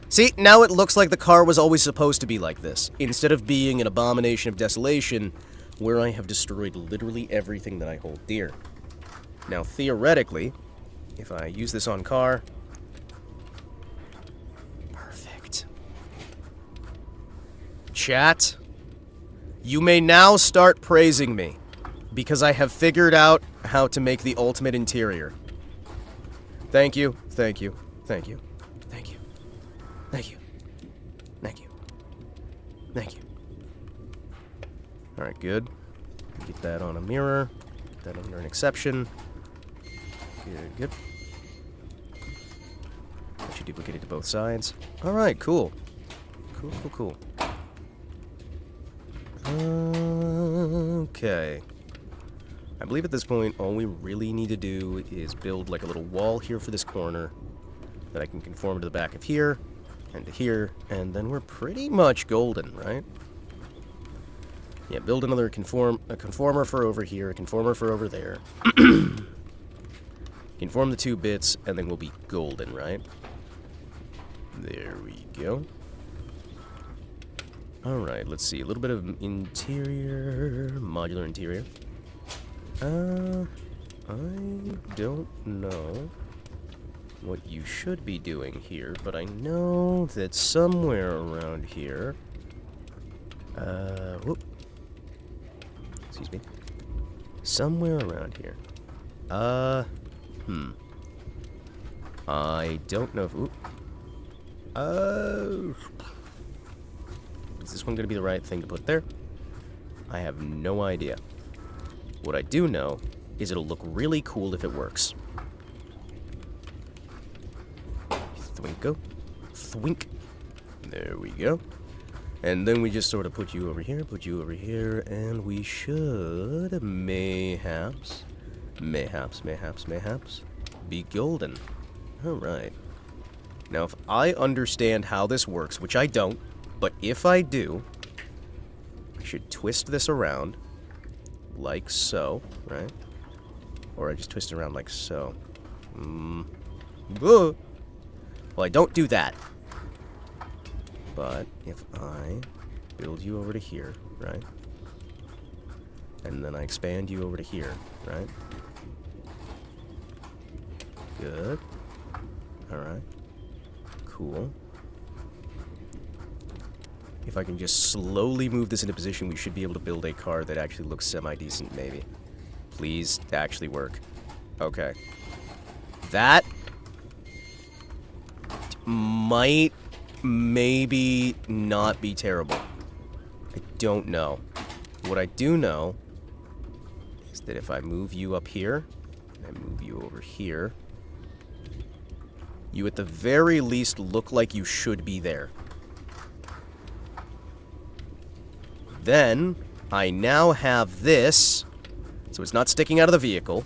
See, now it looks like the car was always supposed to be like this, instead of being an abomination of desolation, where I have destroyed literally everything that I hold dear. Now, theoretically, if I use this on car... Perfect. Chat... You may now start praising me, because I have figured out how to make the ultimate interior. Thank you, thank you, thank you, thank you, thank you, thank you, thank you. Alright, good. Get that on a mirror, get that under an exception. Good, good. I should duplicate it to both sides. Alright, cool. Cool, cool, cool. Okay. I believe at this point, all we really need to do is build like a little wall here for this corner that I can conform to the back of here and to here, and then we're pretty much golden, right? Yeah, build another conformer for over here, a conformer for over there. Conform the 2 bits, and then we'll be golden, right? There we go. Alright, let's see. A little bit of interior... modular interior. I don't know what you should be doing here, but I know that somewhere around here... whoop. Excuse me. Somewhere around here. I don't know if... Oop. Is this one going to be the right thing to put there? I have no idea. What I do know is it'll look really cool if it works. Thwinko. Thwink. There we go. And then we just sort of put you over here, and we should mayhaps be golden. Alright. Now, if I understand how this works, which I don't, but if I do, I should twist this around, like so, right? Or I just twist it around like so. Well, I don't do that. But if I build you over to here, right? And then I expand you over to here, right? Good. Alright. Cool. If I can just slowly move this into position, we should be able to build a car that actually looks semi-decent, maybe. Please, actually work. Okay. That might maybe not be terrible. I don't know. What I do know is that if I move you up here, and I move you over here, you at the very least look like you should be there. Then, I now have this, so it's not sticking out of the vehicle.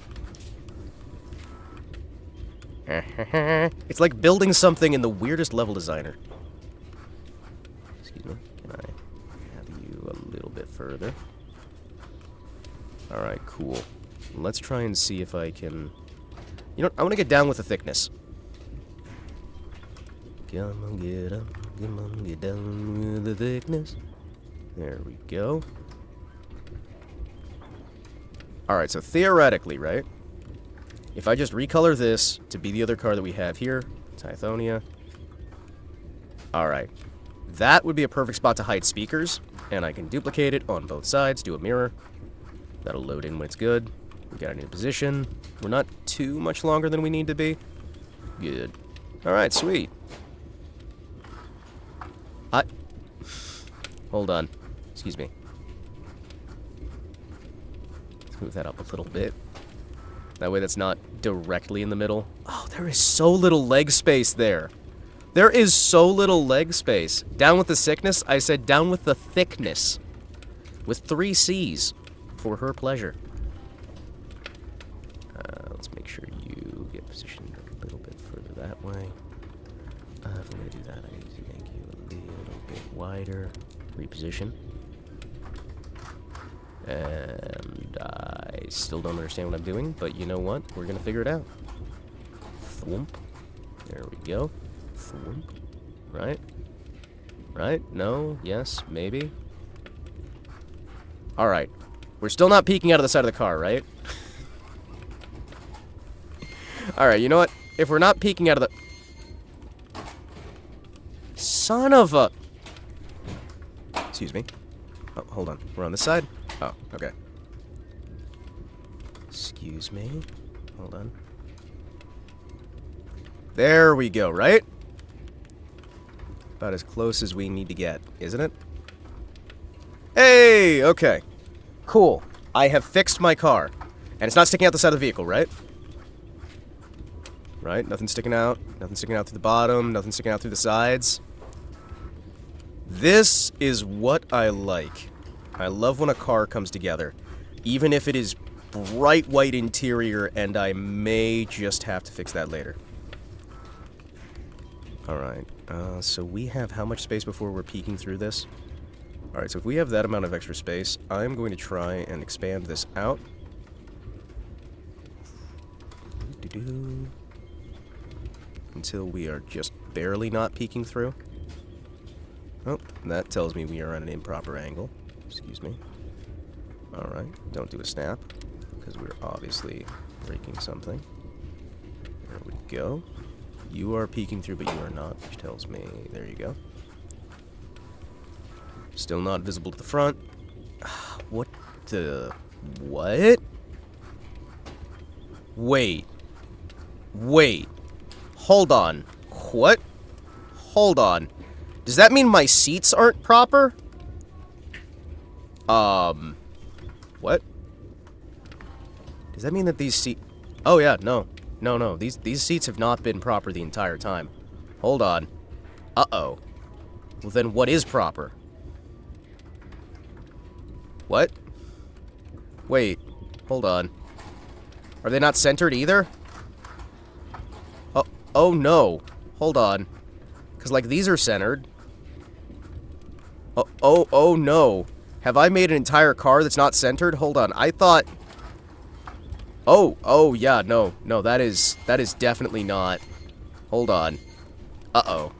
It's like building something in the weirdest level designer. Excuse me, can I have you a little bit further? Alright, cool. Let's try and see if I can... You know, I want to get down with the thickness. Come on, get up. Come on, get down with the thickness. There we go. Alright, so theoretically, right? If I just recolor this to be the other car that we have here, Tithonia. Alright. That would be a perfect spot to hide speakers, and I can duplicate it on both sides, do a mirror. That'll load in when it's good. We got a new position. We're not too much longer than we need to be. Good. Alright, sweet. Hold on. Excuse me. Let's move that up a little bit. That way that's not directly in the middle. Oh, there is so little leg space there. There is so little leg space. Down with the sickness? I said down with the thickness. With 3 C's. For her pleasure. Let's make sure you get positioned a little bit further that way. If I'm going to do that, I need to make you a little bit wider. Reposition. And I still don't understand what I'm doing, but you know what? We're going to figure it out. Thwomp. There we go. Thwomp. Right? Right? No? Yes? Maybe? Alright. We're still not peeking out of the side of the car, right? Alright, you know what? If we're not peeking out of the... Son of a... Excuse me. Oh, hold on. We're on this side? Oh, okay. Excuse me. Hold on. There we go, right? About as close as we need to get, isn't it? Hey! Okay. Cool. I have fixed my car. And it's not sticking out the side of the vehicle, right? Right? Nothing sticking out. Nothing sticking out through the bottom. Nothing sticking out through the sides. This is what I like. I love when a car comes together. Even if it is bright white interior, and I may just have to fix that later. Alright, so we have how much space before we're peeking through this? Alright, so if we have that amount of extra space, I'm going to try and expand this out. Do-do-do. Until we are just barely not peeking through. Oh, that tells me we are on an improper angle. Excuse me. Alright, don't do a snap, because we're obviously breaking something. There we go. You are peeking through, but you are not, which tells me... There you go. Still not visible to the front. What the... What? Wait. Wait. Hold on. What? Hold on. Does that mean my seats aren't proper? What? Does that mean that these seats... Oh, yeah, no. No. These seats have not been proper the entire time. Hold on. Uh-oh. Well, then what is proper? What? Wait. Hold on. Are they not centered either? Oh, no. Hold on. Because, like, these are centered. Oh, no. Have I made an entire car that's not centered? Hold on. I thought... Oh, yeah, no, that is definitely not. Hold on. Uh-oh.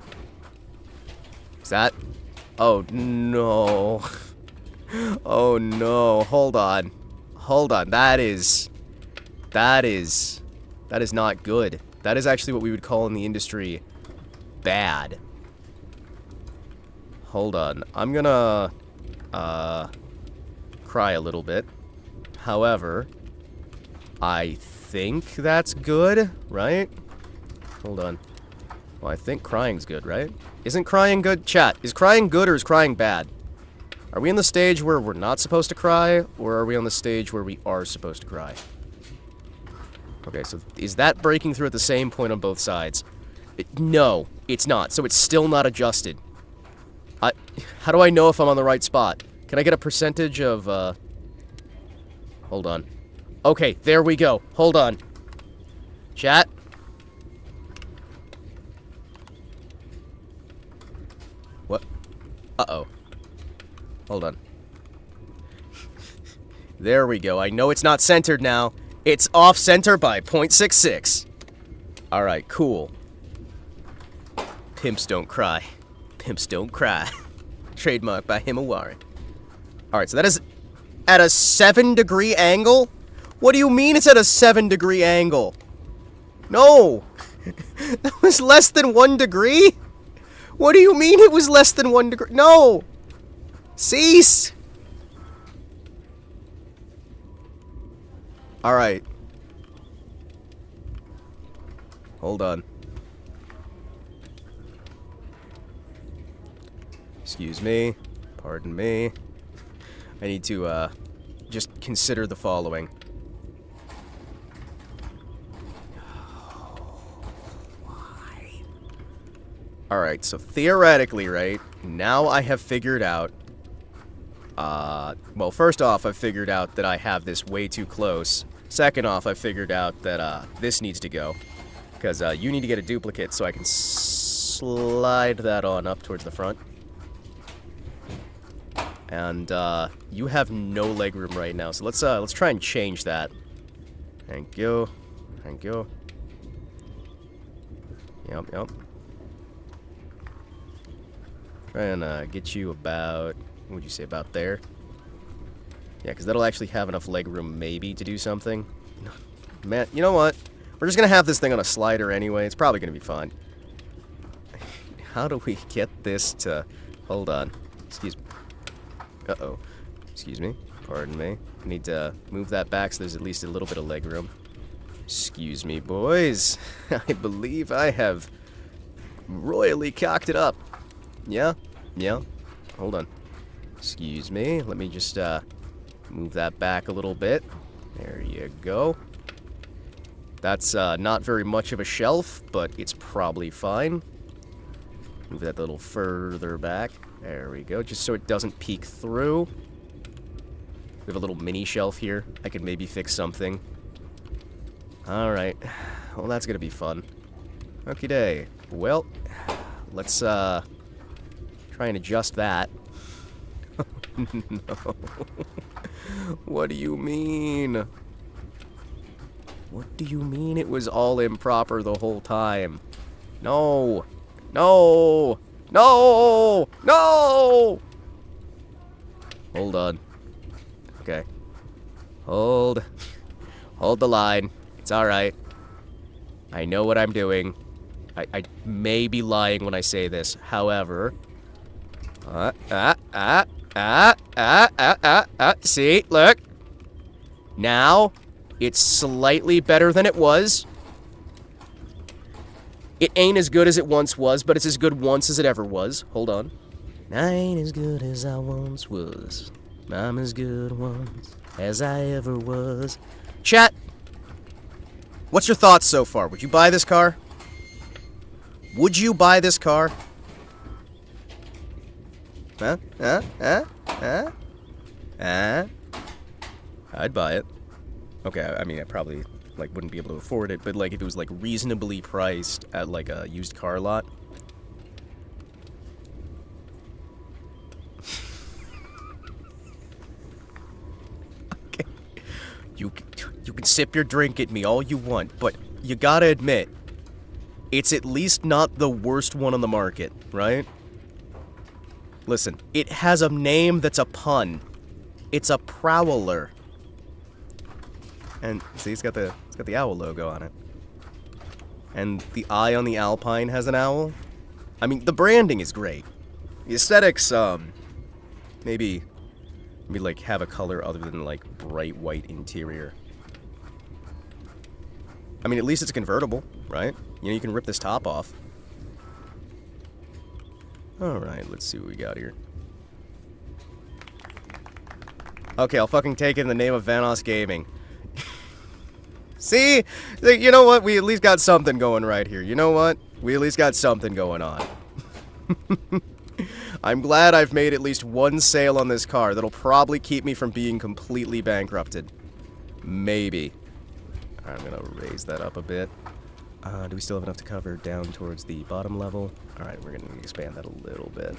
Is that... Oh, no. Oh, no. Hold on. Hold on. That is not good. That is actually what we would call in the industry bad. Hold on. I'm gonna, cry a little bit. However, I think that's good, right? Hold on. Well, I think crying's good, right? Isn't crying good? Chat, is crying good or is crying bad? Are we in the stage where we're not supposed to cry, or are we on the stage where we are supposed to cry? Okay, so is that breaking through at the same point on both sides? No, it's not, so it's still not adjusted. How do I know if I'm on the right spot? Can I get a percentage of, Hold on. Okay, there we go. Hold on. Chat. What? Uh-oh. Hold on. There we go. I know it's not centered now. It's off-center by 0.66. Alright, cool. Pimps don't cry. Pimps don't cry. Trademark by Himawari. Alright, so that is at a 7-degree angle? What do you mean it's at a 7-degree angle? No! That was less than 1 degree? What do you mean it was less than 1 degree? No! Cease! Alright. Hold on. Excuse me. Pardon me. I need to, just consider the following. Why? Alright, so theoretically, right, now I have figured out, well, first off, I've figured out that I have this way too close. Second off, I figured out that, this needs to go. Because, you need to get a duplicate so I can slide that on up towards the front. And, you have no legroom right now, so let's try and change that. Thank you. Thank you. Yep. Try and, get you about, what would you say, about there? Yeah, because that'll actually have enough legroom, maybe, to do something. Man, you know what? We're just gonna have this thing on a slider anyway. It's probably gonna be fine. How do we get this to... Hold on. Excuse me. Uh-oh. Excuse me. Pardon me. I need to move that back so there's at least a little bit of legroom. Excuse me, boys. I believe I have royally cocked it up. Yeah? Yeah? Hold on. Excuse me. Let me just, move that back a little bit. There you go. That's, not very much of a shelf, but it's probably fine. Move that a little further back. There we go, just so it doesn't peek through. We have a little mini shelf here. I could maybe fix something. Alright. Well, that's gonna be fun. Okie day. Well, let's, try and adjust that. No. What do you mean? What do you mean it was all improper the whole time? No! No! No! No! Hold on. Okay. Hold the line. It's alright. I know what I'm doing. I may be lying when I say this. However... See? Look! Now, it's slightly better than it was. It ain't as good as it once was, but it's as good once as it ever was. Hold on. I ain't as good as I once was. I'm as good once as I ever was. Chat! What's your thoughts so far? Would you buy this car? Would you buy this car? I'd buy it. Okay, I mean, I probably, like, wouldn't be able to afford it, but, like, if it was, like, reasonably priced at, like, a used car lot. Okay. You can sip your drink at me all you want, but you gotta admit, it's at least not the worst one on the market, right? Listen, it has a name that's a pun. It's a Prowler. And see, it's got the owl logo on it. And the eye on the Alpine has an owl. I mean, the branding is great. The aesthetics, maybe like have a color other than like bright white interior. I mean, at least it's a convertible, right? You know, you can rip this top off. Alright, let's see what we got here. Okay, I'll fucking take it in the name of Vanoss Gaming. See? You know what? We at least got something going right here. You know what? We at least got something going on. I'm glad I've made at least one sale on this car that'll probably keep me from being completely bankrupted. Maybe. I'm gonna raise that up a bit. Do we still have enough to cover down towards the bottom level? Alright, we're gonna expand that a little bit.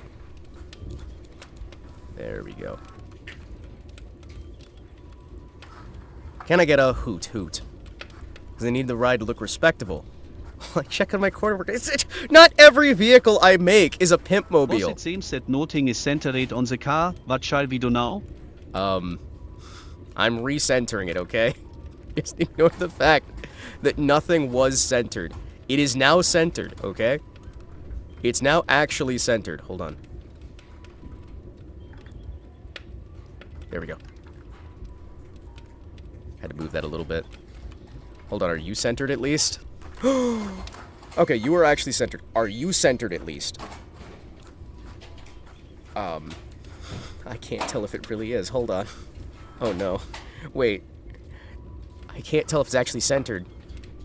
There we go. Can I get a hoot hoot? Because I need the ride to look respectable. Like, check on my corner work. Not every vehicle I make is a pimp mobile. Boss, it seems that nothing is centered on the car. What shall we do now? I'm recentering it, okay? Just ignore the fact that nothing was centered. It is now centered, okay? It's now actually centered. Hold on. There we go. Had to move that a little bit. Hold on, are you centered at least? Okay, you are actually centered. Are you centered at least? I can't tell if it really is. Hold on. Oh no. Wait. I can't tell if it's actually centered.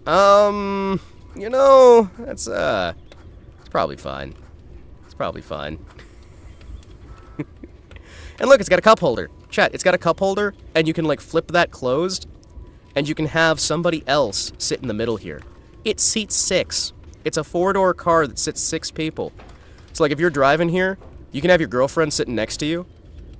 You know, that's, it's probably fine. It's probably fine. And look, it's got a cup holder. Chat, it's got a cup holder, and you can, like, flip that closed, and you can have somebody else sit in the middle here. It seats 6. It's a 4-door car that sits 6 people. So, like, if you're driving here, you can have your girlfriend sitting next to you.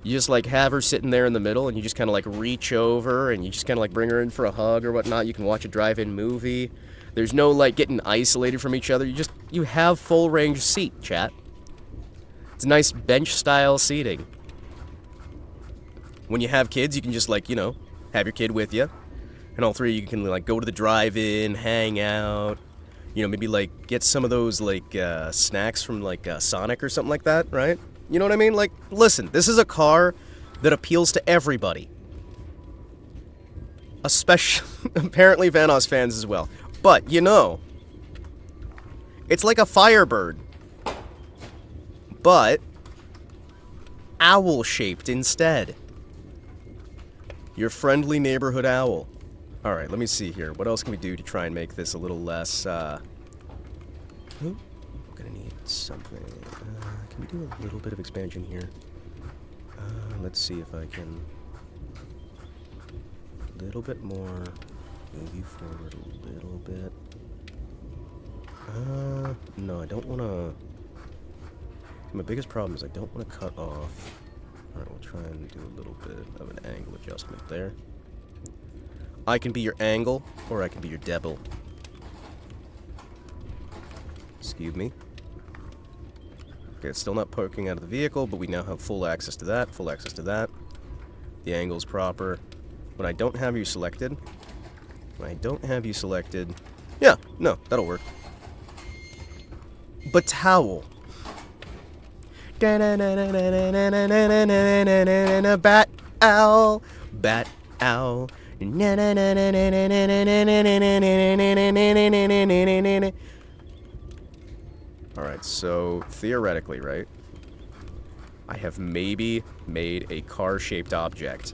You just, like, have her sitting there in the middle, and you just kind of, like, reach over, and you just kind of, like, bring her in for a hug or whatnot. You can watch a drive-in movie. There's no, like, getting isolated from each other. You have full-range seat, chat. It's nice bench-style seating. When you have kids, you can just, like, you know, have your kid with you. And all three, you can, like, go to the drive-in, hang out. You know, maybe, like, get some of those, like, snacks from, like, Sonic or something like that, right? You know what I mean? Like, listen, this is a car that appeals to everybody. Especially, apparently, Vanoss fans as well. But, you know, it's like a Firebird. But owl-shaped instead. Your friendly neighborhood owl. Alright, let me see here. What else can we do to try and make this a little less, I'm gonna need something. Can we do a little bit of expansion here? Let's see if I can... A little bit more. Move you forward a little bit. No, I don't want to... My biggest problem is I don't want to cut off. Alright, we'll try and do a little bit of an angle adjustment there. I can be your angle, or I can be your devil. Excuse me. Okay, it's still not poking out of the vehicle, but we now have full access to that, full access to that. The angle's proper. When I don't have you selected... Yeah, no, that'll work. But towel. Bat owl. Bat owl. Alright, so theoretically, right? I have maybe made a car-shaped object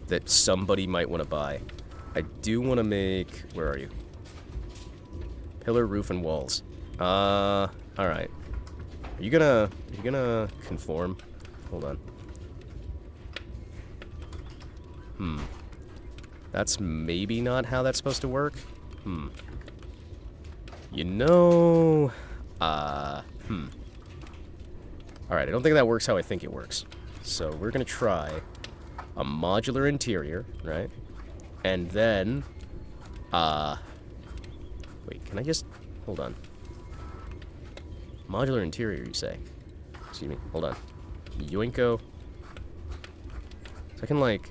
that somebody might want to buy. I do want to make... Where are you? Pillar, roof, and walls. Alright. Are you gonna conform? Hold on. That's maybe not how that's supposed to work. You know... Alright, I don't think that works how I think it works. So we're gonna try a modular interior, right? And then, wait, can I just... Hold on. Modular interior, you say? Excuse me, hold on. Yoinko. So I can, like...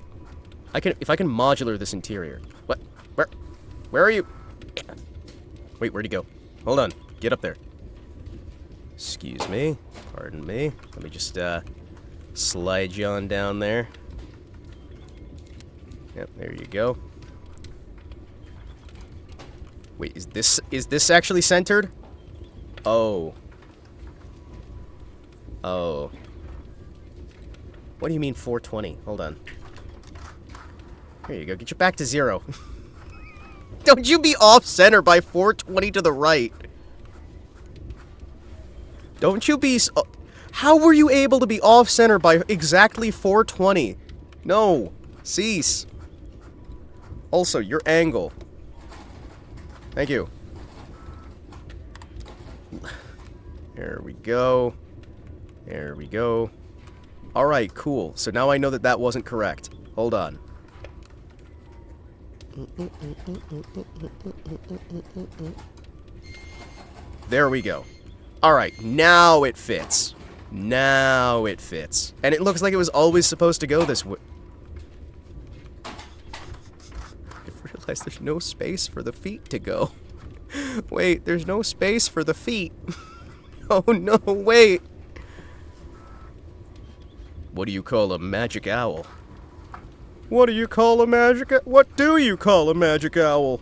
if I can modular this interior... What? Where are you? Wait, where'd he go? Hold on, get up there. Excuse me, pardon me. Let me just, slide you on down there. Yep, there you go. Wait, is this actually centered? Oh. Oh. What do you mean 420? Hold on. Here you go, get you back to 0. Don't you be off-center by 420 to the right. Don't you be... How were you able to be off-center by exactly 420? No. Cease. Also, your angle. Thank you. There we go. There we go. Alright, cool. So now I know that that wasn't correct. Hold on. There we go. Alright, now it fits. Now it fits. And it looks like it was always supposed to go this way. I've realized there's no space for the feet to go. Wait, there's no space for the feet. Oh no, wait. What do you call a magic owl? What do you call a magic owl? What do you call a magic owl?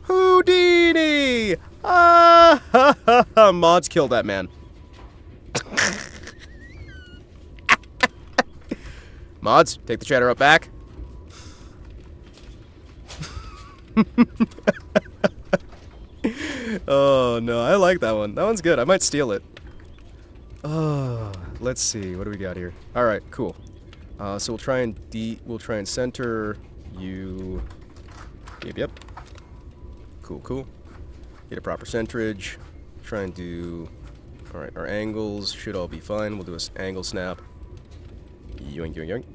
Houdini! Ah, ha, ha, ha. Mods killed that man. Mods, take the chatter up back. Oh, no, I like that one. That one's good. I might steal it. Oh, let's see. What do we got here? All right, cool. So we'll try and center you. Yep. Cool. Get a proper centrage. Try and do... Alright, our angles should all be fine. We'll do an angle snap. Yoink, yoink, yoink.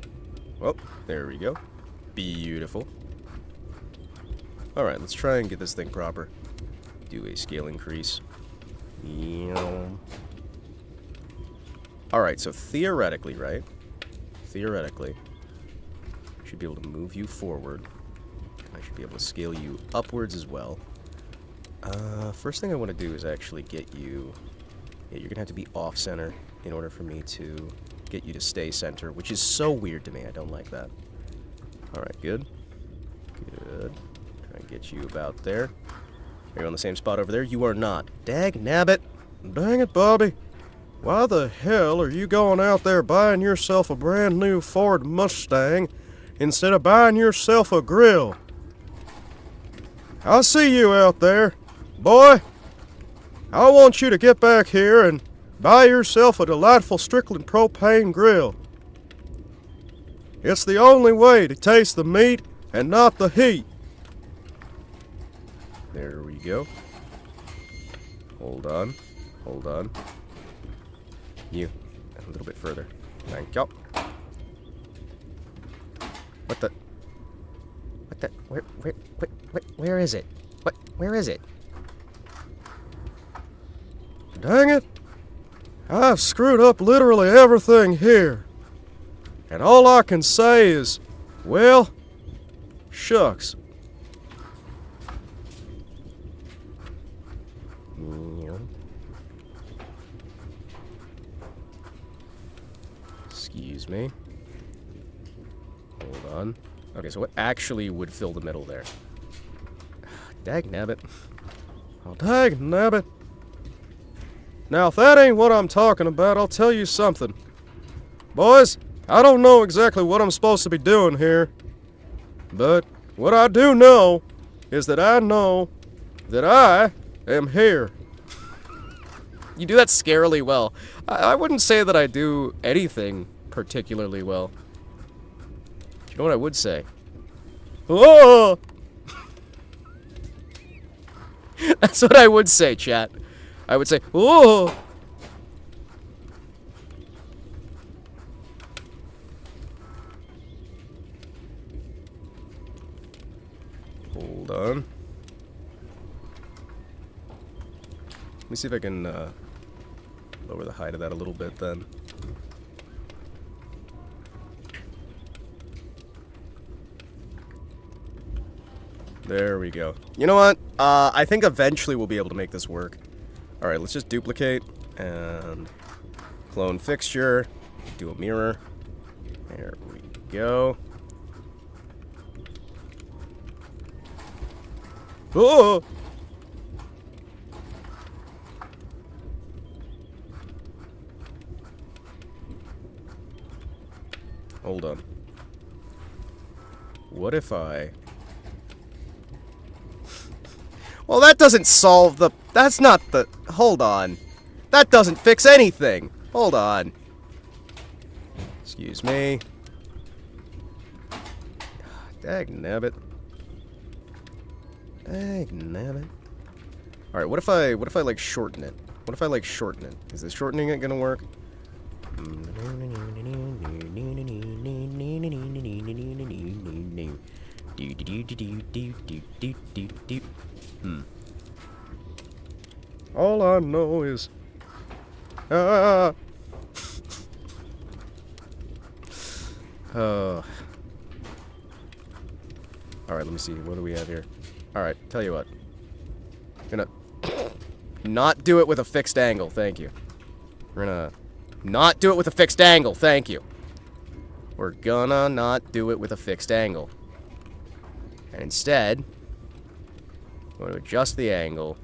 Well, there we go. Beautiful. Alright, let's try and get this thing proper. Do a scale increase. Alright, so theoretically, right? Theoretically, I should be able to move you forward. I should be able to scale you upwards as well. First thing I want to do is actually get you... Yeah, you're going to have to be off-center in order for me to get you to stay center, which is so weird to me. I don't like that. Alright, good. Good. Try and get you about there. Are you on the same spot over there? You are not. Dag nabbit. Dang it, Bobby. Why the hell are you going out there buying yourself a brand new Ford Mustang instead of buying yourself a grill? I see you out there. Boy, I want you to get back here and buy yourself a delightful Strickland propane grill. It's the only way to taste the meat and not the heat. There we go. Hold on. Hold on. You. A little bit further. Thank you. What the... the... Where is it? Where is it? Dang it! I've screwed up literally everything here. And all I can say is, well, shucks. Excuse me. Hold on. Okay, so what actually would fill the middle there? Dagnabbit. Oh, dagnabbit. Now, if that ain't what I'm talking about, I'll tell you something. Boys, I don't know exactly what I'm supposed to be doing here. But what I do know is that I know that I am here. You do that scarily well. I wouldn't say that I do anything particularly well. You know what I would say? Oh! That's what I would say, chat. I would say, oh! Hold on. Let me see if I can lower the height of that a little bit then. There we go. You know what? I think eventually we'll be able to make this work. Alright, let's just duplicate and clone fixture, do a mirror. There we go. Oh! Hold on. What if I... Well, that doesn't solve the... That's not the... Hold on. That doesn't fix anything. Hold on. Excuse me. Dagnabbit. Dagnabbit. Alright, what if I, like, shorten it? What if I, like, shorten it? Is this shortening it gonna work? All I know is... Oh. Alright, let me see. What do we have here? Alright, tell you what. Gonna... not do it with a fixed angle, thank you. We're gonna... not do it with a fixed angle, thank you. We're gonna not do it with a fixed angle. And instead... we're gonna adjust the angle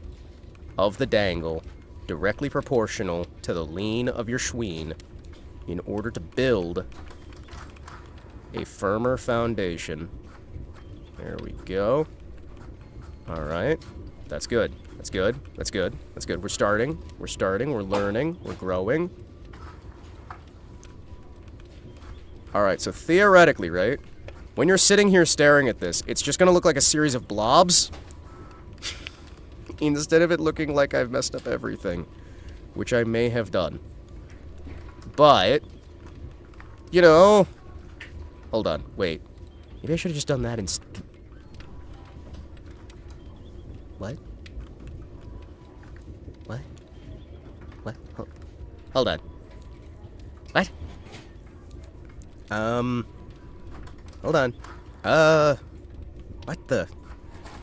of the dangle directly proportional to the lean of your schween in order to build a firmer foundation. There we go. Alright. That's good. That's good. That's good. That's good. We're starting. We're starting. We're learning. We're growing. Alright, so theoretically, right? When you're sitting here staring at this, it's just gonna look like a series of blobs. Instead of it looking like I've messed up everything. Which I may have done. But... you know... hold on. Wait. Maybe I should have just done that instead. What? What? What? Hold on. What? Hold on. What the?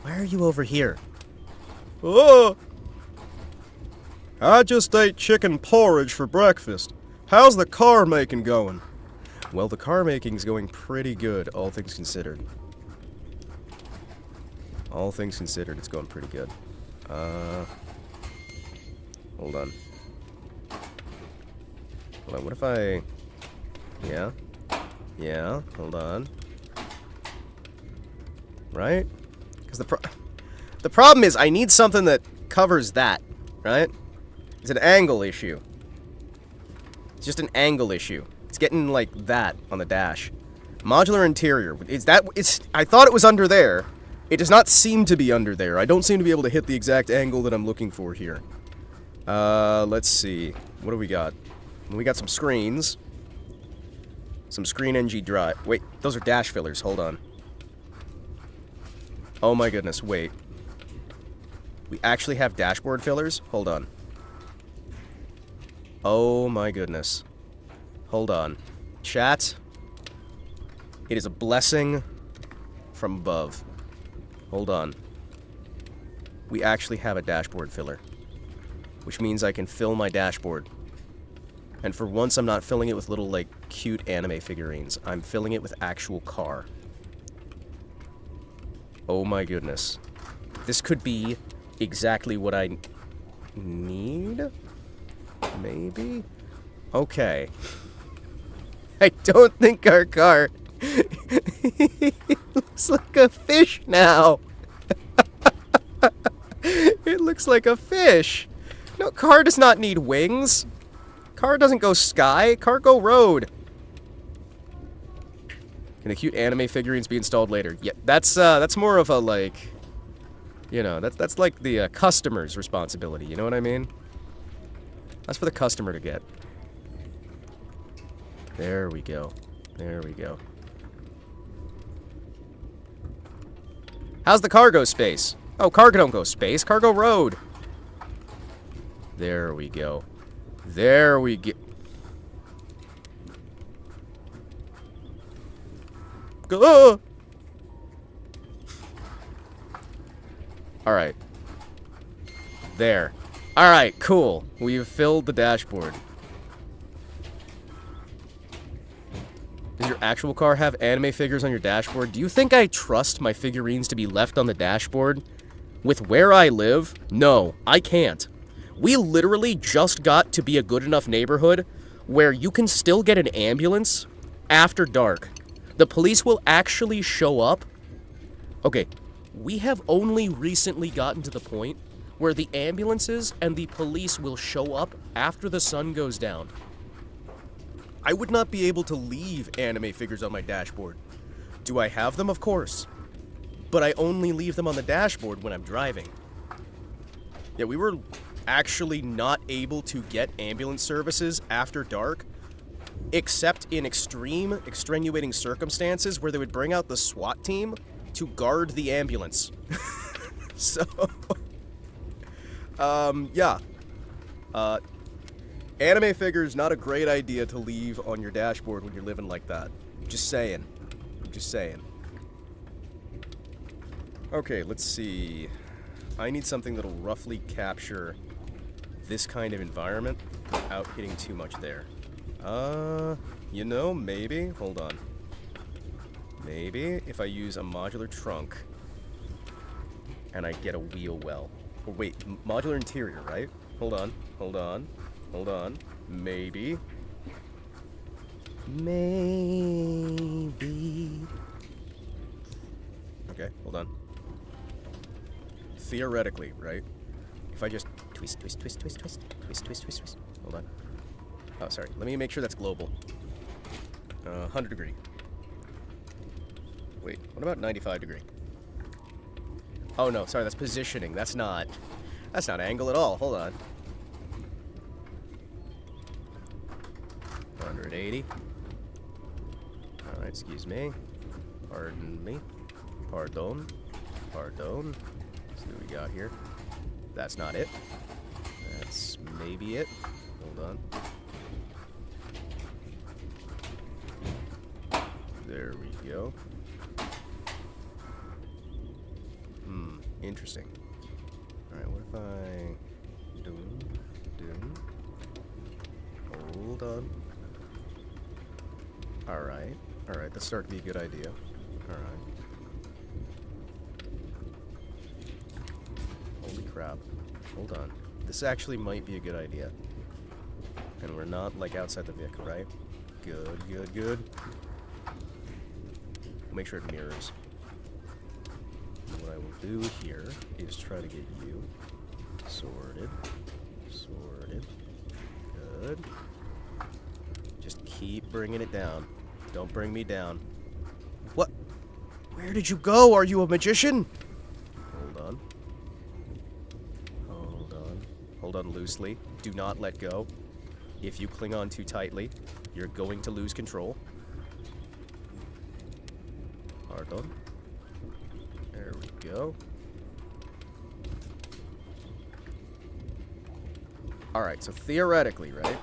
Why are you over here? Oh! I just ate chicken porridge for breakfast. How's the car making going? Well, the car making's going pretty good, all things considered. All things considered, it's going pretty good. Hold on. Hold on, what if I... yeah? Yeah, hold on. Right? Because the problem is, I need something that covers that, right? It's an angle issue. It's just an angle issue. It's getting like that on the dash. Modular interior. I thought it was under there. It does not seem to be under there. I don't seem to be able to hit the exact angle that I'm looking for here. Let's see. What do we got? We got some screens. Some screen NG drive. Wait, those are dash fillers. Hold on. Oh my goodness, wait. We actually have dashboard fillers? Hold on. Oh my goodness. Hold on. Chat. It is a blessing from above. Hold on. We actually have a dashboard filler. Which means I can fill my dashboard. And for once, I'm not filling it with little, like, cute anime figurines. I'm filling it with actual car. Oh my goodness. This could be exactly what I need? Maybe? Okay. I don't think our car looks like a fish now. It looks like a fish. No, car does not need wings. Car doesn't go sky. Car go road. Can the cute anime figurines be installed later? Yeah, that's more of a, like, you know, that's like the customer's responsibility. You know what I mean? That's for the customer to get. There we go. There we go. How's the cargo space? Oh, cargo don't go space. Cargo road. There we go. There we go. Go. All right. There. All right, cool. We've filled the dashboard. Does your actual car have anime figures on your dashboard? Do you think I trust my figurines to be left on the dashboard? With where I live? No, I can't. We literally just got to be a good enough neighborhood where you can still get an ambulance after dark. The police will actually show up. Okay, we have only recently gotten to the point where the ambulances and the police will show up after the sun goes down. I would not be able to leave anime figures on my dashboard. Do I have them? Of course. But I only leave them on the dashboard when I'm driving. Yeah, we were actually not able to get ambulance services after dark, except in extreme, extenuating circumstances where they would bring out the SWAT team to guard the ambulance. So, yeah. Anime figures, not a great idea to leave on your dashboard when you're living like that. Just saying. Just saying. Okay, let's see. I need something that'll roughly capture this kind of environment without hitting too much there. You know, maybe. Hold on. Maybe if I use a modular trunk and I get a wheel well. Oh, wait, modular interior, right? Hold on, hold on, hold on. Maybe. Maybe. Okay, hold on. Theoretically, right? If I just twist, twist, twist, twist, twist, twist, twist, twist, twist. Hold on. Oh, sorry. Let me make sure that's global. 100 degree. Wait, what about 95 degree? Oh no, sorry, that's positioning. That's not angle at all. Hold on. 180. Alright, excuse me. Pardon me. Pardon. Pardon. Let's see what we got here. That's not it. That's maybe it. Hold on. There we go. Interesting. Alright, what if I... Hold on. Alright. Alright, that's starting to be a good idea. Alright. Holy crap. Hold on. This actually might be a good idea. And we're not, like, outside the vehicle, right? Good, good, good. Make sure it mirrors. What I will do here is try to get you sorted. Sorted. Good. Just keep bringing it down. Don't bring me down. What? Where did you go? Are you a magician? Hold on. Hold on. Hold on loosely. Do not let go. If you cling on too tightly, you're going to lose control. Pardon. There we we go. Alright, so theoretically, right?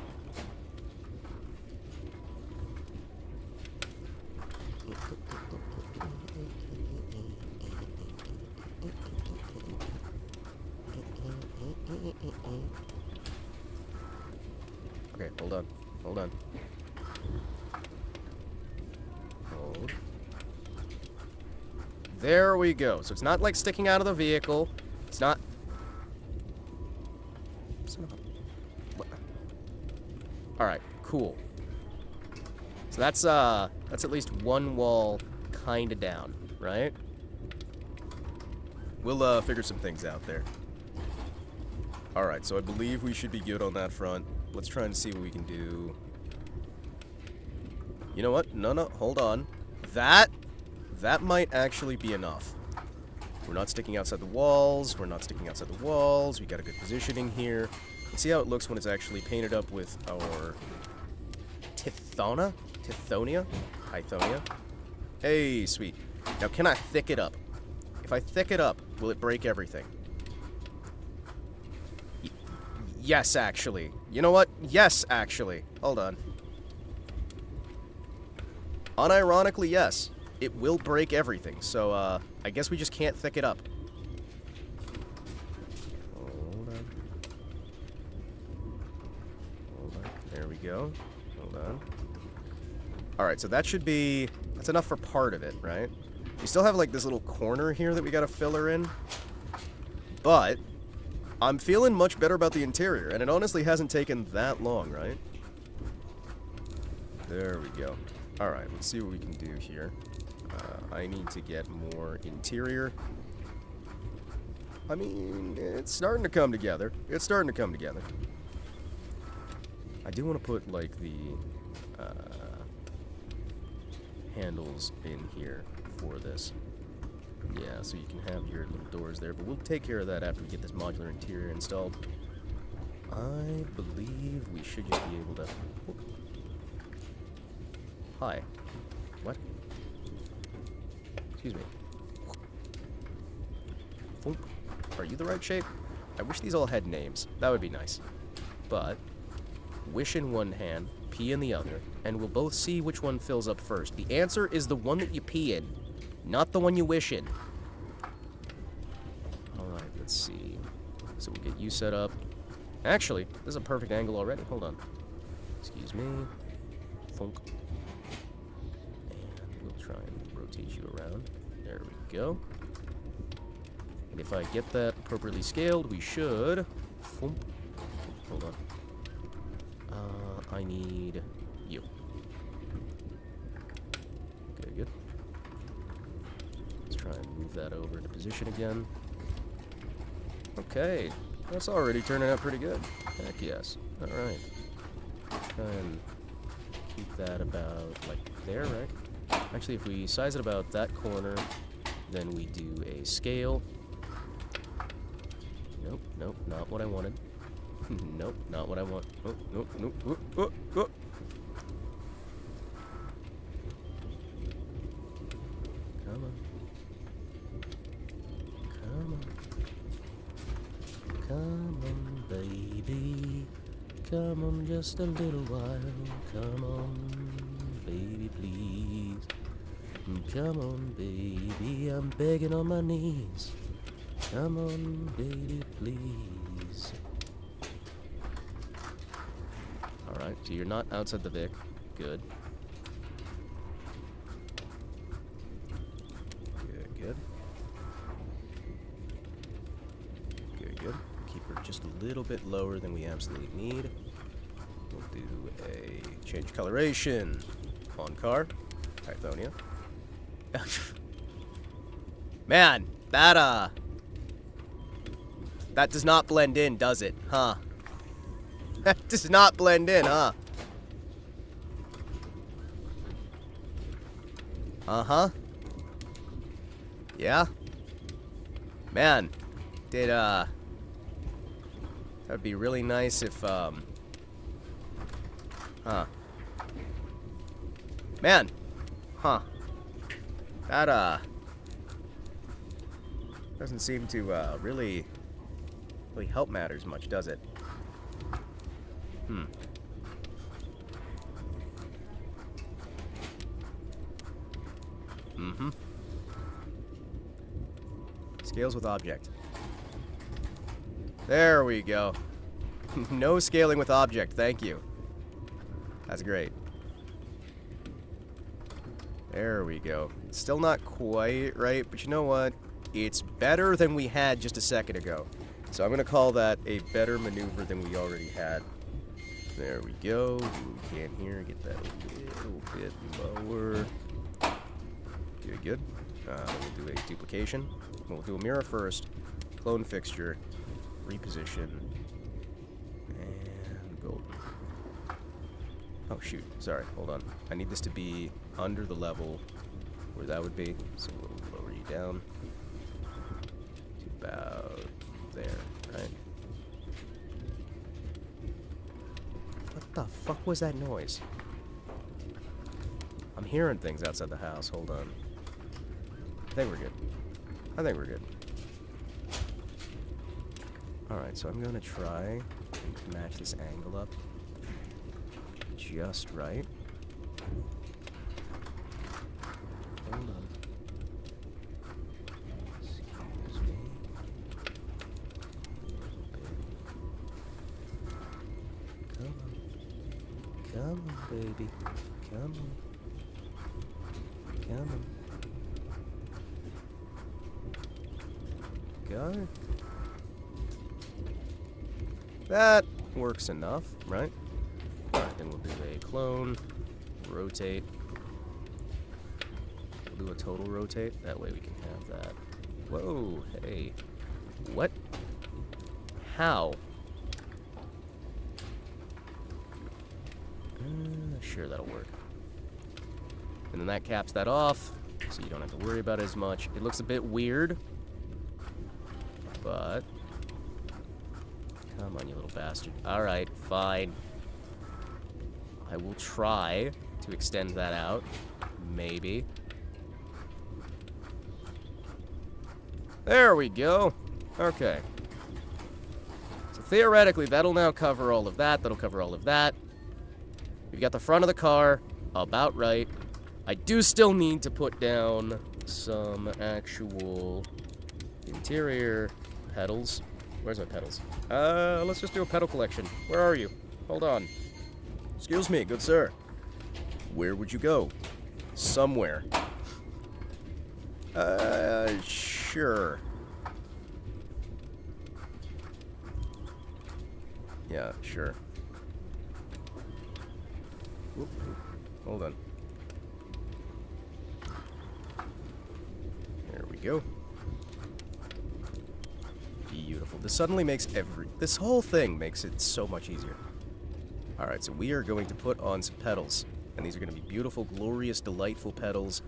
Okay, hold on. Hold on. Hold. There we go. So it's not like sticking out of the vehicle. It's not... Alright, cool. So that's at least one wall kinda down, right? We'll figure some things out there. Alright, so I believe we should be good on that front. Let's try and see what we can do. You know what? No, hold on. That might actually be enough. We're not sticking outside the walls. We're not sticking outside the walls. We got a good positioning here. Let's see how it looks when it's actually painted up with our Tithonia? Tithonia? Hey, sweet. Now, can I thick it up? If I thick it up, will it break everything? Yes, actually. You know what? Yes, actually. Hold on. Unironically, yes. It will break everything, so, I guess we just can't thick it up. Hold on. Hold on. There we go. Hold on. Alright, so that should be... That's enough for part of it, right? We still have, like, this little corner here that we gotta fill in. But... I'm feeling much better about the interior, and it honestly hasn't taken that long, right? There we go. Alright, let's see what we can do here. I need to get more interior. I mean, it's starting to come together. It's starting to come together. I do want to put, like, the handles in here for this. Yeah, so you can have your little doors there, but we'll take care of that after we get this modular interior installed. I believe we should just be able to... Whoop. Hi. What? Excuse me. Thump. Are you the right shape? I wish these all had names. That would be nice. But, wish in one hand, pee in the other, and we'll both see which one fills up first. The answer is the one that you pee in, not the one you wish in. Alright, let's see. So we'll get you set up. Actually, this is a perfect angle already. Hold on. Excuse me. Thunk. And we'll try and rotate you around. There we go. And if I get that appropriately scaled, we should... Thump. Hold on. I need you. Okay, good. Let's try and move that over into position again. Okay. That's already turning out pretty good. Heck yes. Alright. Try and keep that about, like, there, right? Actually, if we size it about that corner, then we do a scale. Nope, nope, not what I wanted. Nope, not what I want. Oh, nope, nope, oh, oh, oh. Come on. Come on. Come on, baby. Come on just a little while. Come on, baby, please. Come on, baby, I'm begging on my knees. Come on, baby, please. Alright, so you're not outside the Vic. Good. Good, good. Good, good. Keep her just a little bit lower than we absolutely need. We'll do a change coloration on car. Tithonia. Man, that does not blend in, does it? Huh? That does not blend in, huh? Uh-huh. Yeah? Man, that would be really nice if, huh. Man. Huh. That, Doesn't seem to really help matters much, does it? Scales with object. There we go. No scaling with object, thank you. That's great. There we go. Still not quite right, but you know what? It's better than we had just a second ago. So I'm going to call that a better maneuver than we already had. There we go. Do what we can here. Get that a little bit lower. Good, good. We'll do a duplication. We'll do a mirror first. Clone fixture. Reposition. And go. Oh, shoot. Sorry. Hold on. I need this to be under the level where that would be. So we'll lower you down to about there, right? What the fuck was that noise? I'm hearing things outside the house. Hold on. I think we're good. I think we're good. Alright, so I'm going to try and match this angle up just right. Hold on. Excuse me. Come on. Come on, baby. Come on. Come on. Got it. That works enough, right? Alright, then we'll do a clone, rotate. We'll do a total rotate. That way we can have that. Whoa, hey. What? How? Sure, that'll work. And then that caps that off, so you don't have to worry about it as much. It looks a bit weird, but... Come on, you little bastard. Alright, fine. I will try to extend that out. Maybe. There we go. Okay. So theoretically, that'll now cover all of that. That'll cover all of that. We've got the front of the car about right. I do still need to put down some actual interior pedals. Where's my pedals? Let's just do a pedal collection. Where are you? Hold on. Excuse me, good sir. Where would you go? Somewhere. Sure. Yeah, sure. Oop, hold on. There we go. Beautiful. This suddenly makes this whole thing makes it so much easier. Alright, so we are going to put on some pedals. And these are going to be beautiful, glorious, delightful pedals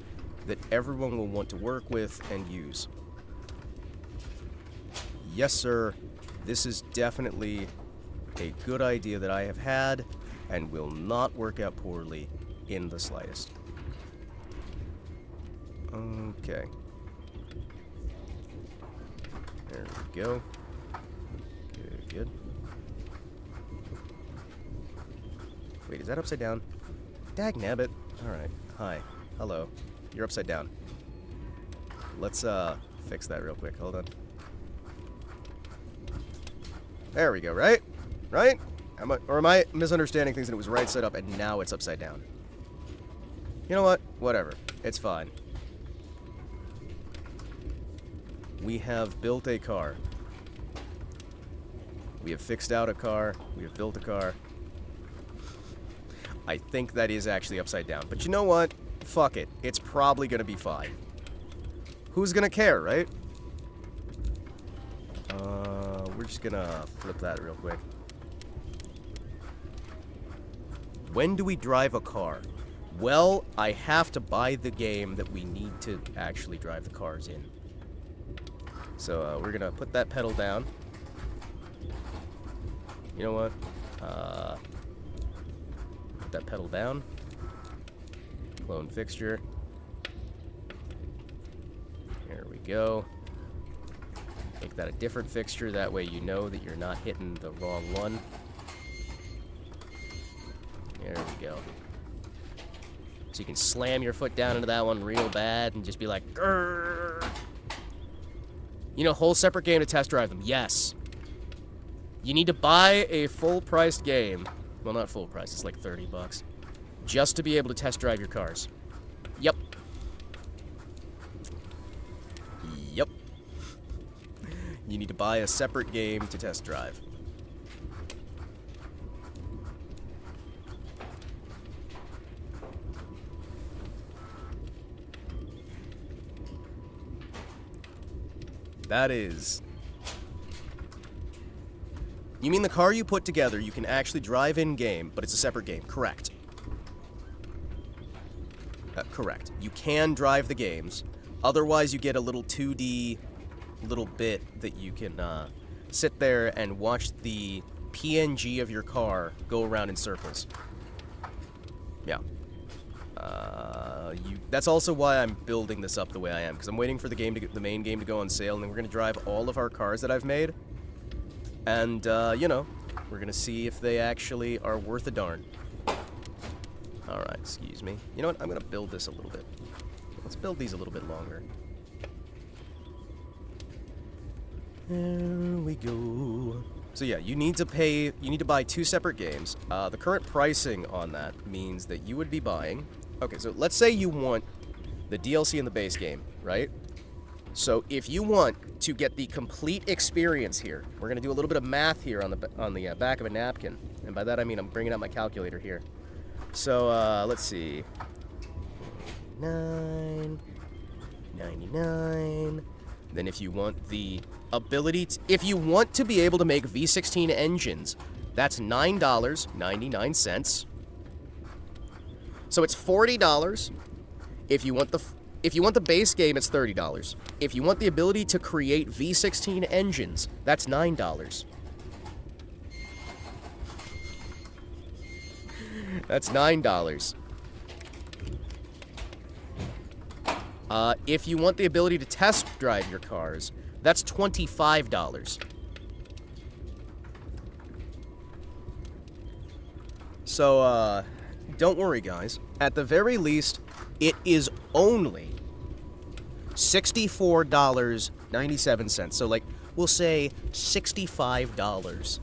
that everyone will want to work with and use. Yes, sir. This is definitely a good idea that I have had and will not work out poorly in the slightest. Okay. There we go. Good, good. Wait, is that upside down? Dagnabbit. Alright. Hi. Hello. You're upside down. Let's, fix that real quick. Hold on. There we go, right? Right? Or am I misunderstanding things and it was right side up and now it's upside down? You know what? Whatever. It's fine. We have built a car. We have fixed out a car. We have built a car. I think that is actually upside down. But you know what? Fuck it. It's probably gonna be fine. Who's gonna care, right? We're just gonna flip that real quick. When do we drive a car? Well, I have to buy the game that we need to actually drive the cars in. So, we're gonna put that pedal down. You know what? Put that pedal down. Clone fixture. There we go. Make that a different fixture, that way you know that you're not hitting the wrong one. There we go. So you can slam your foot down into that one real bad and just be like, grrr. You know, whole separate game to test drive them. Yes. You need to buy a full-priced game. Well, not full price, it's like 30 bucks. Just to be able to test drive your cars. Yep. Yep. You need to buy a separate game to test drive. That is... You mean the car you put together, you can actually drive in-game, but it's a separate game. Correct. Correct. You can drive the games. Otherwise, you get a little 2D little bit that you can sit there and watch the PNG of your car go around in circles. Yeah. That's also why I'm building this up the way I am, because I'm waiting for the main game to go on sale, and then we're going to drive all of our cars that I've made. And, you know, we're going to see if they actually are worth a darn. Alright, excuse me. You know what? I'm going to build this a little bit. Let's build these a little bit longer. There we go. So yeah, you need to buy 2 separate games. The current pricing on that means that you would be buying... Okay, so let's say you want the DLC in the base game, right? So if you want to get the complete experience here, we're going to do a little bit of math here on the back of a napkin. And by that I mean I'm bringing out my calculator here. So, let's see. 99. Then if you want the ability to... If you want to be able to make V16 engines, that's $9.99. So it's $40. If you want the base game, it's $30. If you want the ability to create V16 engines, that's $9. That's $9. If you want the ability to test drive your cars, that's $25. So, don't worry, guys. At the very least, it is only $64.97. So, like, we'll say $65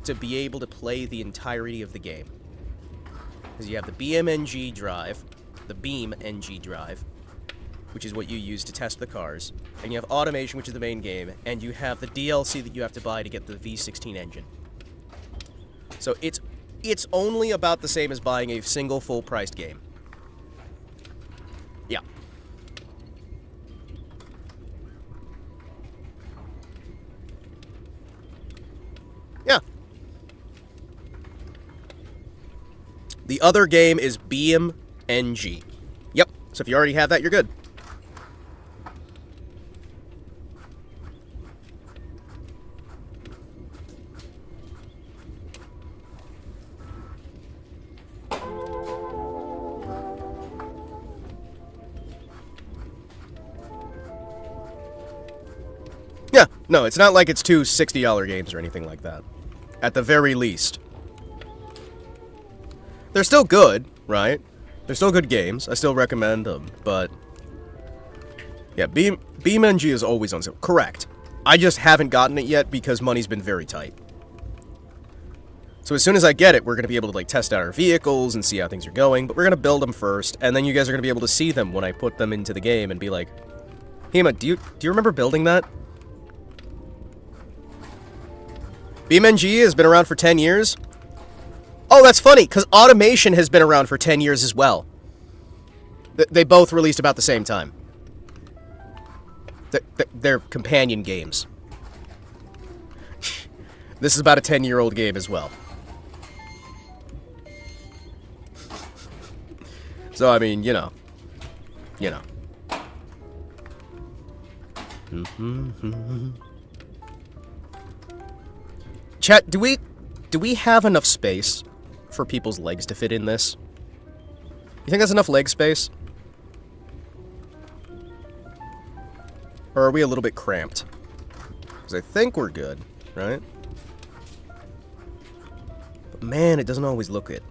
to be able to play the entirety of the game. Because you have the BMNG drive, the BeamNG drive, which is what you use to test the cars, and you have automation, which is the main game, and you have the DLC that you have to buy to get the V16 engine. So it's only about the same as buying a single full-priced game. Yeah. Yeah. The other game is BeamNG. Yep. So if you already have that, you're good. Yeah, no, it's not like it's two $60 games or anything like that. At the very least. They're still good, right? They're still good games. I still recommend them, but... Yeah, BeamNG is always on sale. Correct. I just haven't gotten it yet because money's been very tight. So as soon as I get it, we're going to be able to, like, test out our vehicles and see how things are going, but we're going to build them first, and then you guys are going to be able to see them when I put them into the game and be like, Hima, do you remember building that? BeamNG has been around for 10 years. Oh, that's funny, because Automation has been around for 10 years as well. They both released about the same time. They're companion games. This is about a 10-year-old game as well. So, I mean, you know. You know. Chat, do we have enough space for people's legs to fit in this? You think that's enough leg space? Or are we a little bit cramped? Because I think we're good, right? But man, it doesn't always look it.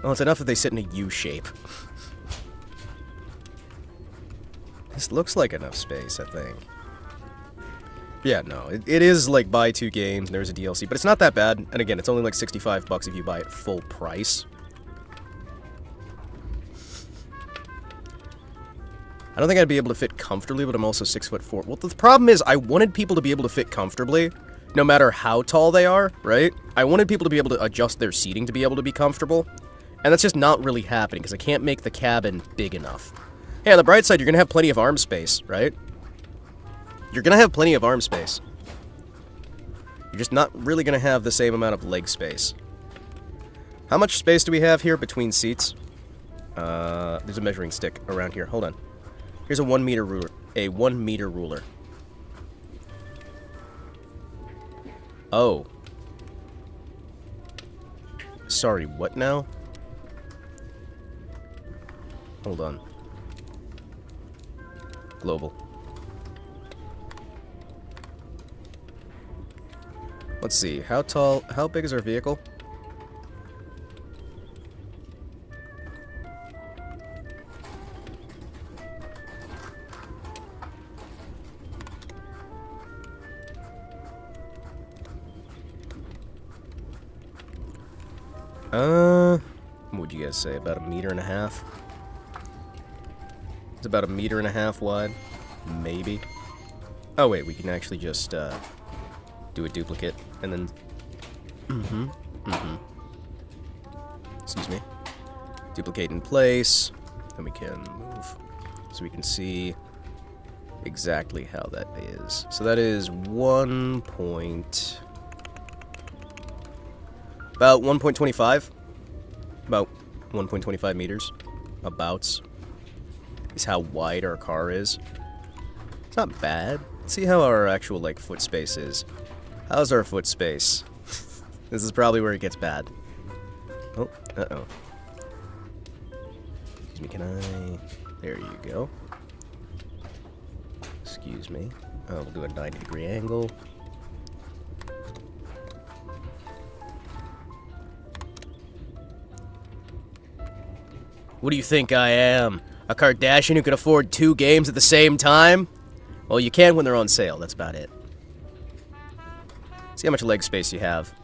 Well, it's enough that they sit in a U shape. This looks like enough space, I think. Yeah, no, it is like buy 2 games and there's a DLC, but it's not that bad. And again, it's only like $65 if you buy it full price. I don't think I'd be able to fit comfortably, but I'm also 6'4". Well, the problem is I wanted people to be able to fit comfortably, no matter how tall they are, right? I wanted people to be able to adjust their seating to be able to be comfortable, and that's just not really happening because I can't make the cabin big enough. Hey, on the bright side, you're gonna have plenty of arm space, right? You're gonna have plenty of arm space. You're just not really gonna have the same amount of leg space. How much space do we have here between seats? There's a measuring stick around here. Hold on. Here's a 1 meter ruler. A 1 meter ruler. Oh. Sorry, what now? Hold on. Global. Let's see, how big is our vehicle? What would you guys say, about 1.5 meters? It's about 1.5 meters wide, maybe. Oh wait, we can actually just, do a duplicate, and then... Excuse me. Duplicate in place, and we can move. So we can see exactly how that is. So that is about 1.25? About 1.25 meters. Abouts. Is how wide our car is. It's not bad. Let's see how our actual, like, foot space is. How's our foot space? This is probably where it gets bad. Oh, uh-oh. Excuse me, can I... There you go. Excuse me. Oh, we'll do a 90-degree angle. What do you think I am? A Kardashian who can afford 2 games at the same time? Well, you can when they're on sale, that's about it. See how much leg space you have.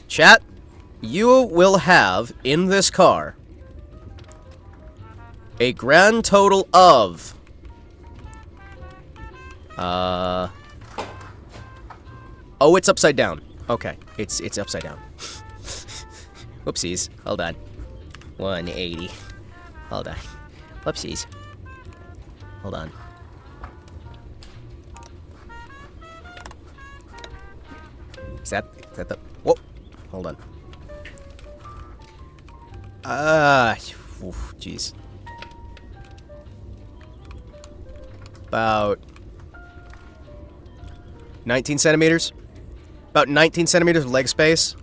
Chat, you will have, in this car, a grand total of... Oh, it's upside down. Okay, it's upside down. Whoopsies. Hold on. 180. Hold on. Whoopsies. Hold on. Is that the... Whoa. Hold on. Jeez. About 19 centimeters? About 19 centimeters of leg space?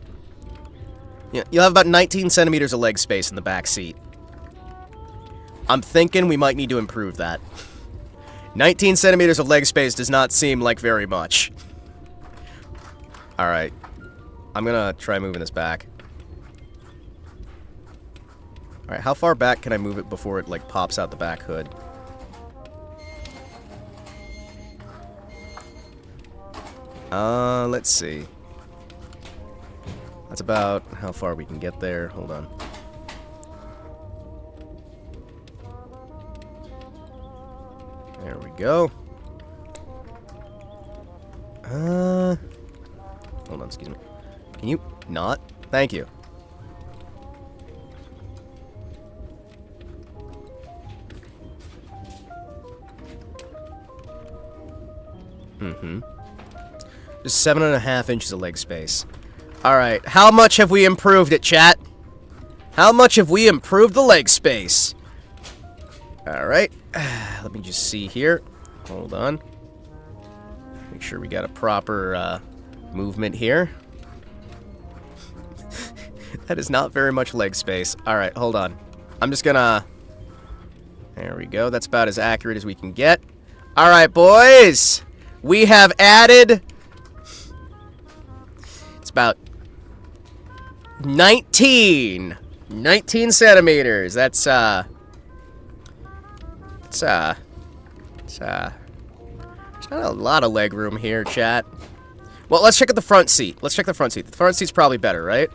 Yeah, you'll have about 19 centimeters of leg space in the back seat. I'm thinking we might need to improve that. 19 centimeters of leg space does not seem like very much. Alright. I'm gonna try moving this back. Alright, how far back can I move it before it, like, pops out the back hood? Let's see. That's about how far we can get there. Hold on. There we go. Hold on, excuse me. Can you not? Thank you. Just 7.5 inches of leg space. Alright, how much have we improved it, chat? How much have we improved the leg space? Alright, let me just see here. Hold on. Make sure we got a proper movement here. That is not very much leg space. Alright, hold on. I'm just gonna... There we go. That's about as accurate as we can get. Alright, boys! We have added... It's about... 19 centimeters. That's, there's not a lot of leg room here, chat. Well, let's check out the front seat. Let's check the front seat. The front seat's probably better, right?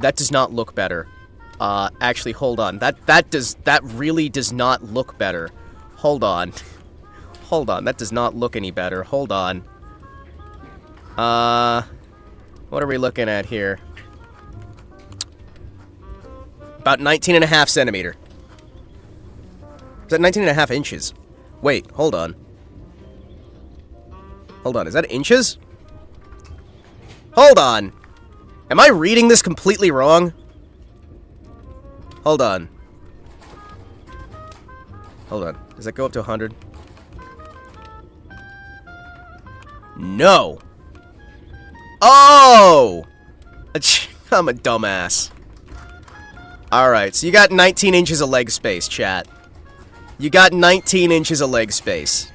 That does not look better. Actually, hold on. That really does not look better. Hold on. Hold on. That does not look any better. Hold on. What are we looking at here? About 19.5 centimeter. Is that 19.5 inches? Wait, hold on. Hold on, is that inches? Hold on! Am I reading this completely wrong? Hold on. Hold on. Does that go up to 100? No! Oh! I'm a dumbass. Alright, so you got 19 inches of leg space, chat. You got 19 inches of leg space.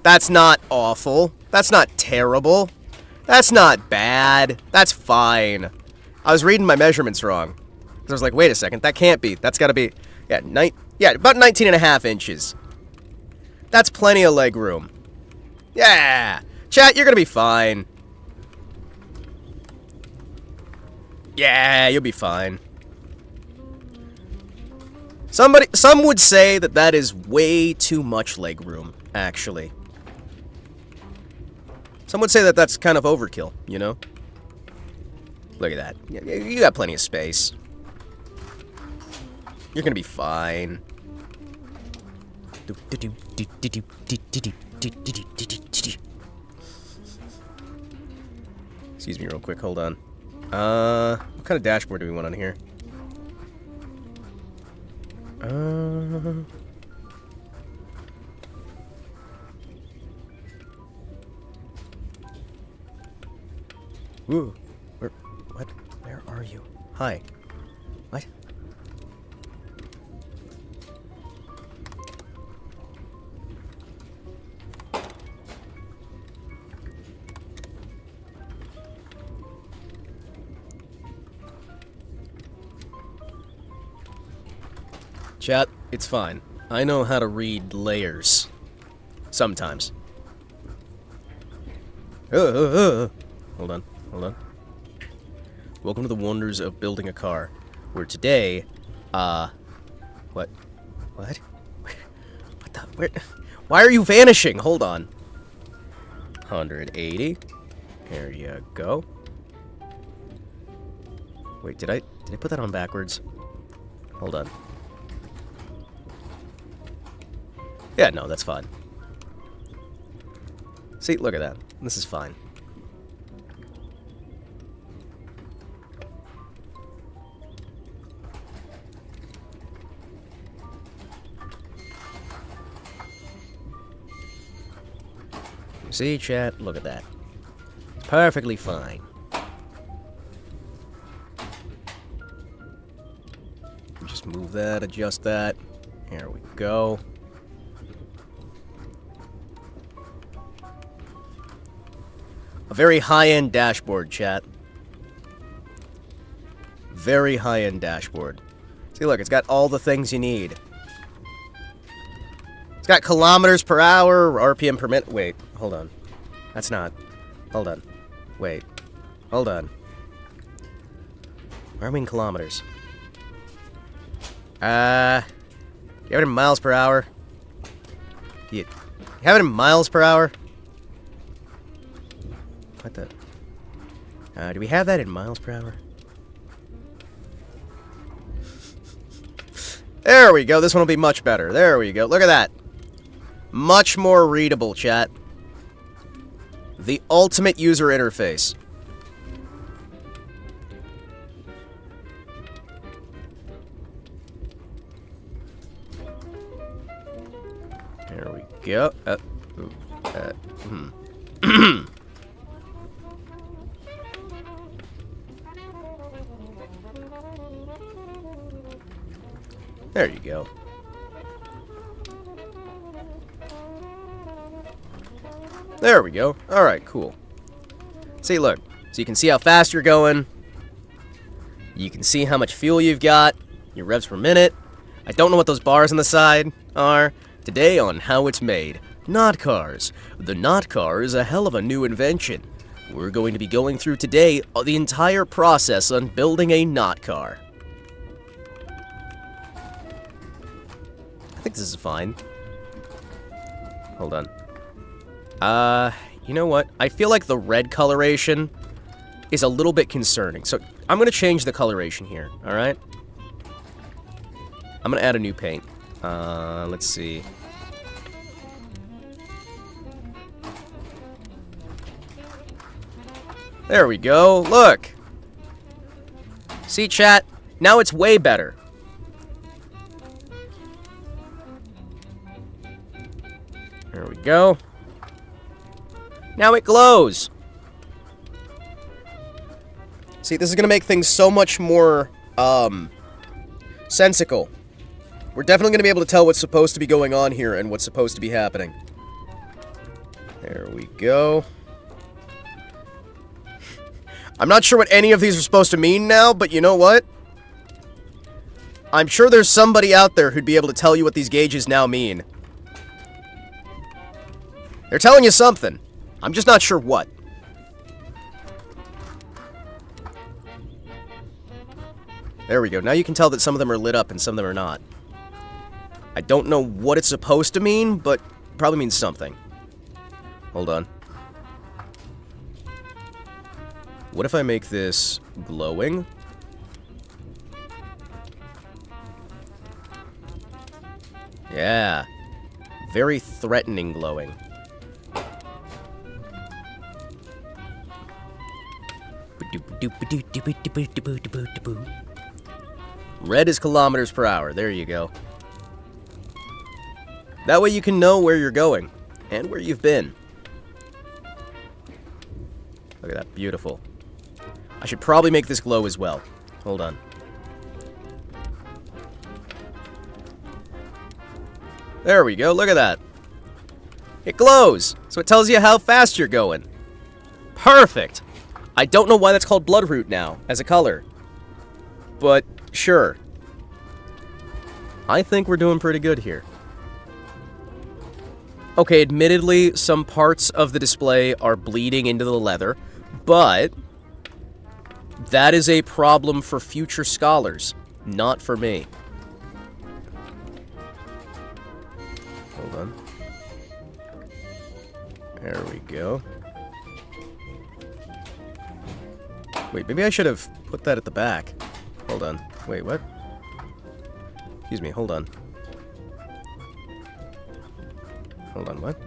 That's not awful. That's not terrible. That's not bad. That's fine. I was reading my measurements wrong. I was like, wait a second, that can't be. That's gotta be... Yeah, about 19.5 inches. That's plenty of leg room. Yeah! Chat, you're gonna be fine. Yeah, you'll be fine. Some would say that that is way too much leg room, actually. Some would say that that's kind of overkill, you know? Look at that. You got plenty of space. You're gonna be fine. Excuse me real quick, hold on. What kind of dashboard do we want on here? Ooh. What? Where are you? Hi. What? Chat, it's fine. I know how to read layers. Sometimes. Hold on, hold on. Welcome to the wonders of building a car. Where today, what? What? What the? Where? Why are you vanishing? Hold on. 180. There you go. Wait, did I put that on backwards? Hold on. Yeah, no, that's fine. See, look at that. This is fine. See, chat? Look at that. It's perfectly fine. Just move that, adjust that. There we go. A very high-end dashboard, chat. Very high-end dashboard. See, look, it's got all the things you need. It's got kilometers per hour, RPM per minute. Wait, hold on. That's not. Hold on. Wait. Hold on. Where are we in kilometers? Do you have it in miles per hour? You have it in miles per hour? What the? Do we have that in miles per hour? There we go. This one will be much better. There we go. Look at that. Much more readable, chat. The ultimate user interface. There we go. There you go. There we go. Alright, cool. See, look. So you can see how fast you're going. You can see how much fuel you've got. Your revs per minute. I don't know what those bars on the side are. Today on How It's Made. Knot cars. The knot car is a hell of a new invention. We're going to be going through today the entire process on building a knot car. I think this is fine. Hold on. You know what? I feel like the red coloration is a little bit concerning. So, I'm going to change the coloration here, alright? I'm going to add a new paint. Let's see. There we go. Look! See, chat? Now it's way better. There we go. Now it glows. See, this is going to make things so much more, sensical. We're definitely going to be able to tell what's supposed to be going on here and what's supposed to be happening. There we go. I'm not sure what any of these are supposed to mean now, but you know what? I'm sure there's somebody out there who'd be able to tell you what these gauges now mean. They're telling you something. I'm just not sure what. There we go. Now you can tell that some of them are lit up and some of them are not. I don't know what it's supposed to mean, but it probably means something. Hold on. What if I make this glowing? Yeah. Very threatening glowing. Red is kilometers per hour. There you go. That way you can know where you're going and where you've been. Look at that. Beautiful. I should probably make this glow as well. Hold on. There we go. Look at that. It glows. So it tells you how fast you're going. Perfect. I don't know why that's called Bloodroot now, as a color. But, sure. I think we're doing pretty good here. Okay, admittedly, some parts of the display are bleeding into the leather, but that is a problem for future scholars, not for me. Hold on. There we go. Wait, maybe I should have put that at the back. Hold on. Wait, what? Excuse me, hold on. Hold on, what?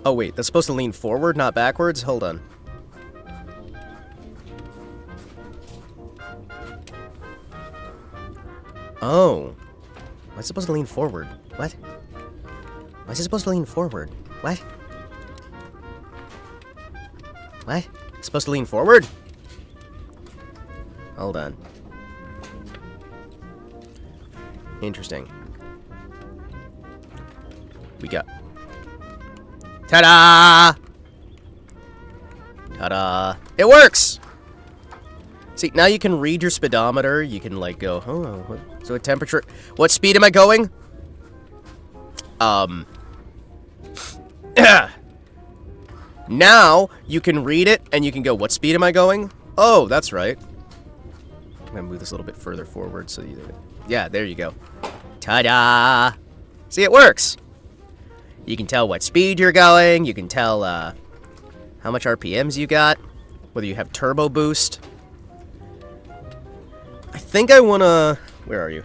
Oh, wait, that's supposed to lean forward, not backwards? Hold on. Oh. Why is it supposed to lean forward? What? Why is it supposed to lean forward? What? What? It's supposed to lean forward? Hold on. Interesting. We got... Ta-da! Ta-da! It works! See, now you can read your speedometer. You can, like, go, oh, what, so what temperature... What speed am I going? Now, you can read it, and you can go, what speed am I going? Oh, that's right. I'm gonna move this a little bit further forward, so you... Yeah, there you go. Ta-da! See, it works! You can tell what speed you're going, you can tell, how much RPMs you got, whether you have turbo boost. I think I wanna... Where are you?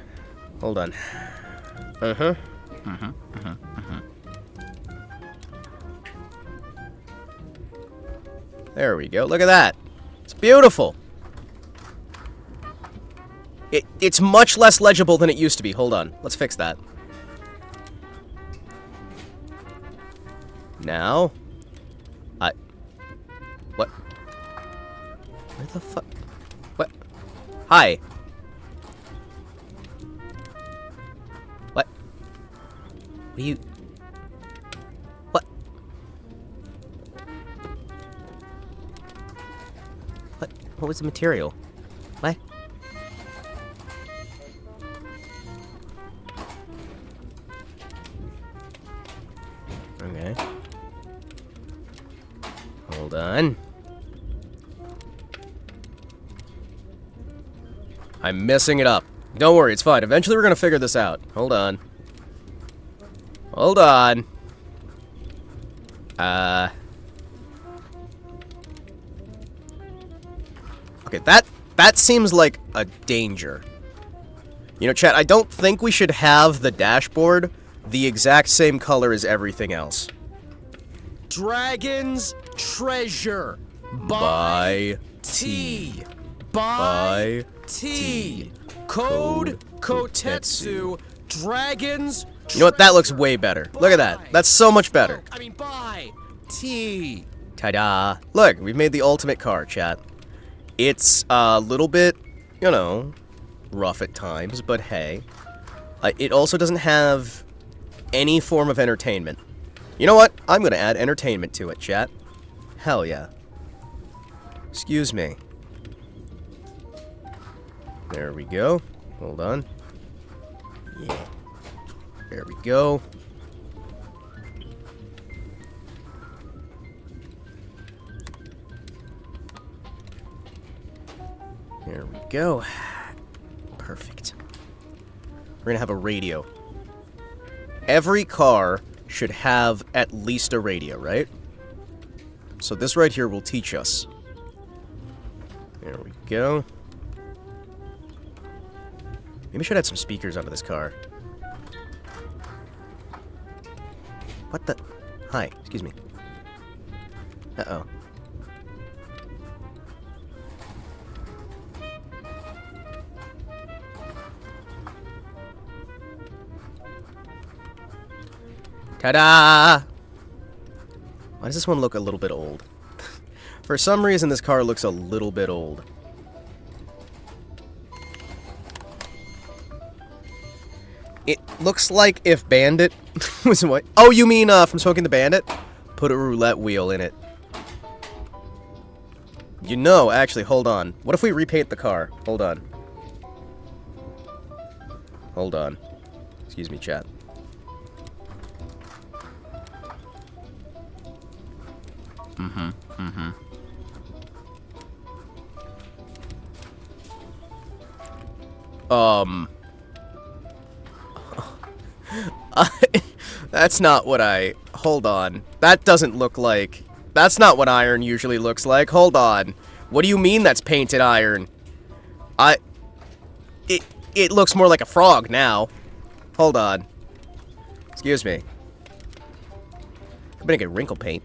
Hold on. There we go. Look at that. It's beautiful. It's much less legible than it used to be. Hold on. Let's fix that. Now. What? Where the fuck? What? Hi. What? What are you... What? What was the material? What? Okay. Hold on. I'm messing it up. Don't worry, it's fine. Eventually we're gonna figure this out. Hold on. Hold on. Okay, that seems like a danger. You know, chat, I don't think we should have the dashboard the exact same color as everything else. Dragon's Treasure. By T. By T. Code Kotetsu. Dragon's You know what? That looks way better. Look at that. That's so much better. By T. Ta-da. Look, we've made the ultimate car, chat. It's a little bit, you know, rough at times, but hey. It also doesn't have any form of entertainment. You know what? I'm gonna add entertainment to it, chat. Hell yeah. Excuse me. There we go. Hold on. Yeah. There we go. There we go. Perfect. We're gonna have a radio. Every car should have at least a radio, right? So this right here will teach us. There we go. Maybe we should add some speakers onto this car. What the? Hi, excuse me. Uh-oh. Ta-da! Why does this one look a little bit old? For some reason, this car looks a little bit old. It looks like if Bandit was what? Oh, you mean from Smoking the Bandit? Put a roulette wheel in it. You know, actually, hold on. What if we repaint the car? Hold on. Hold on. Excuse me, chat. That's not what I... Hold on. That doesn't look like... That's not what iron usually looks like. Hold on. What do you mean that's painted iron? It looks more like a frog now. Hold on. Excuse me. I'm gonna get wrinkle paint.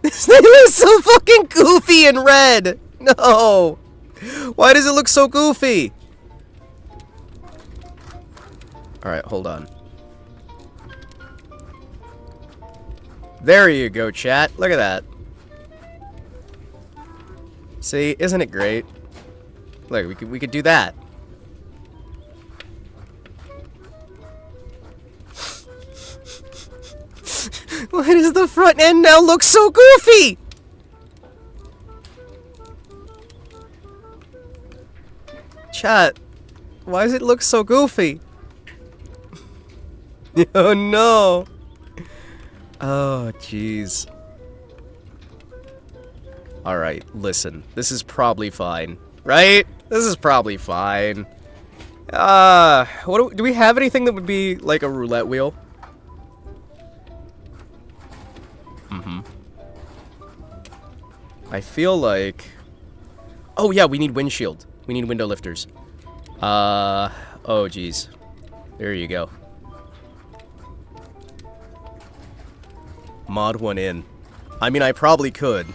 This thing looks so fucking goofy and red! No! Why does it look so goofy? Alright, hold on. There you go, chat. Look at that. See, isn't it great? Look, we could do that. Why does the front end now look so goofy? Chat, why does it look so goofy? Oh no. Oh jeez. Alright, listen. This is probably fine. Right? This is probably fine. Do we have anything that would be like a roulette wheel? I feel like... Oh yeah, we need windshield. We need window lifters. Oh jeez. There you go. Mod one in. I mean, I probably could.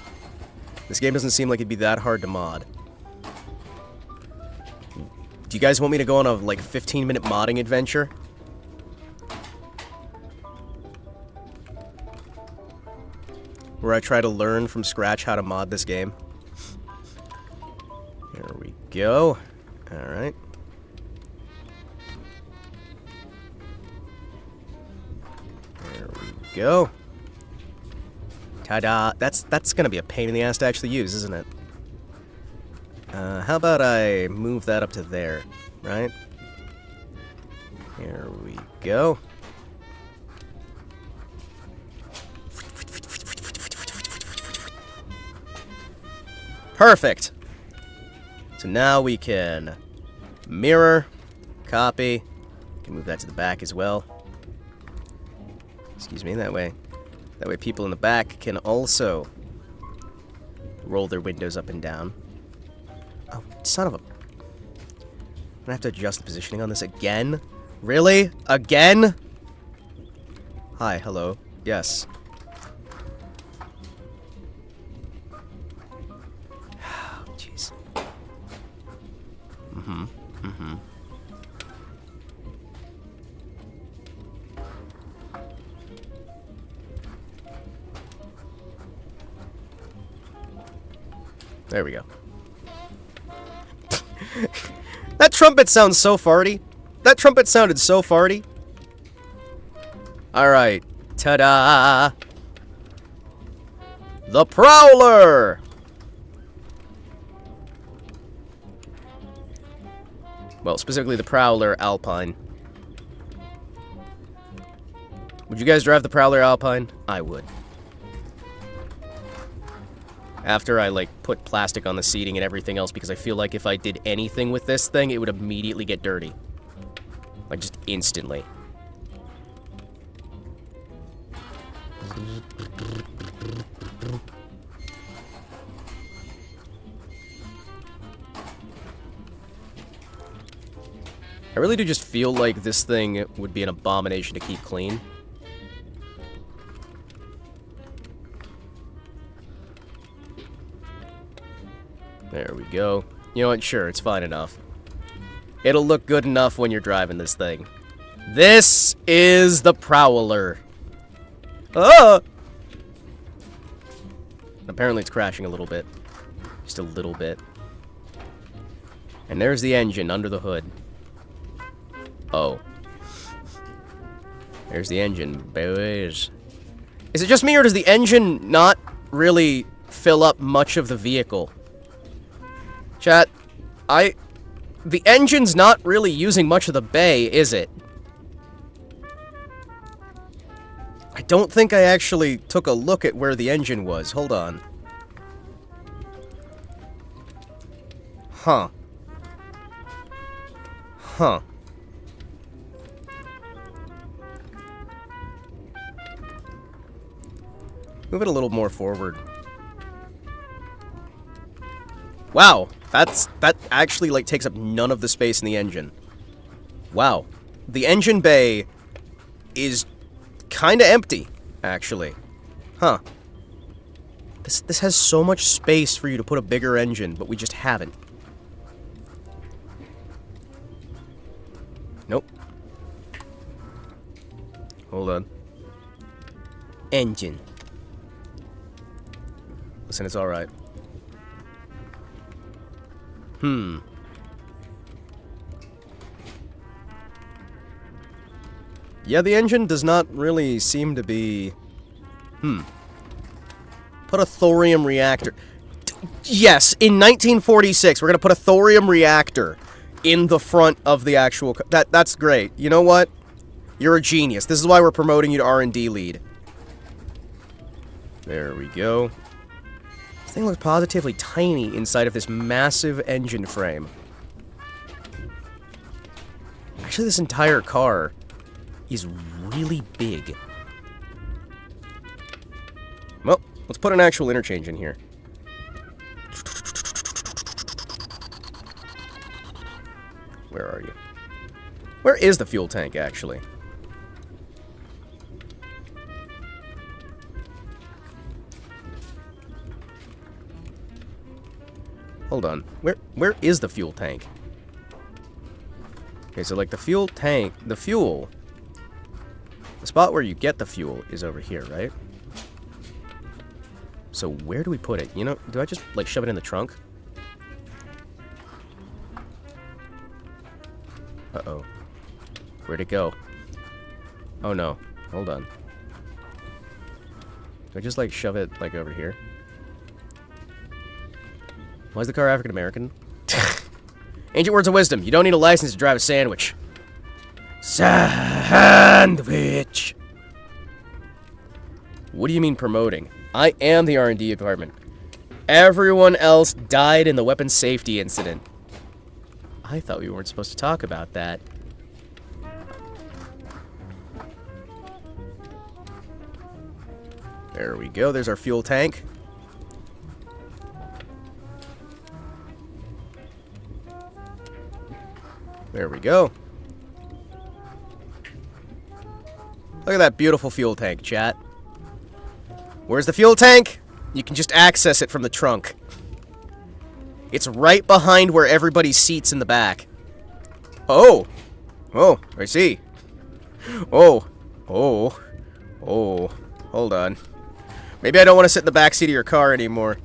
This game doesn't seem like it'd be that hard to mod. Do you guys want me to go on a, like, 15-minute modding adventure? where I try to learn from scratch how to mod this game. Here we go. Alright. There we go. Ta-da! That's gonna be a pain in the ass to actually use, isn't it? How about I move that up to there, right? Here we go. Perfect! So now we can mirror, copy, can move that to the back as well. Excuse me, that way people in the back can also roll their windows up and down. Oh, son of a... I'm gonna have to adjust the positioning on this again? Really? Again? Hi, hello. Yes. Jeez. There we go. That trumpet sounds so farty. That trumpet sounded so farty. Alright. Ta-da! The Prowler! Well, specifically the Prowler Alpine. Would you guys drive the Prowler Alpine? I would. After I, like, put plastic on the seating and everything else, because I feel like if I did anything with this thing, it would immediately get dirty. Like, just instantly. I really do just feel like this thing would be an abomination to keep clean. There we go. You know what? Sure, it's fine enough. It'll look good enough when you're driving this thing. This is the Prowler. Ah! Apparently it's crashing a little bit. Just a little bit. And there's the engine under the hood. Oh. There's the engine, boys. Is it just me, or does the engine not really fill up much of the vehicle? Chat, the engine's not really using much of the bay, is it? I don't think I actually took a look at where the engine was. Hold on. Huh. Huh. Move it a little more forward. Wow, that actually, like, takes up none of the space in the engine. Wow. The engine bay is kind of empty, actually. Huh. This has so much space for you to put a bigger engine, but we just haven't. Nope. Hold on. Engine. Listen, it's alright. Yeah, the engine does not really seem to be... Put a thorium reactor. Yes, in 1946, we're gonna put a thorium reactor in the front of the actual... That's great. You know what? You're a genius. This is why we're promoting you to R&D lead. There we go. This thing looks positively tiny inside of this massive engine frame. Actually, this entire car is really big. Well, let's put an actual interchange in here. Where are you? Where is the fuel tank, actually? Hold on. Where is the fuel tank? Okay, so like the fuel tank, the spot where you get the fuel is over here, right? So where do we put it? You know, do I just, like, shove it in the trunk? Uh-oh. Where'd it go? Oh, no. Hold on. Do I just, like, shove it, like, over here? Why is the car African-American? Ancient words of wisdom. You don't need a license to drive a sandwich. Sandwich! What do you mean promoting? I am the R&D department. Everyone else died in the weapons safety incident. I thought we weren't supposed to talk about that. There we go. There's our fuel tank. There we go. Look at that beautiful fuel tank, chat. Where's the fuel tank? You can just access it from the trunk. It's right behind where everybody's seats in the back. Oh! Oh, I see. Oh. Oh. Oh. Hold on. Maybe I don't want to sit in the back seat of your car anymore.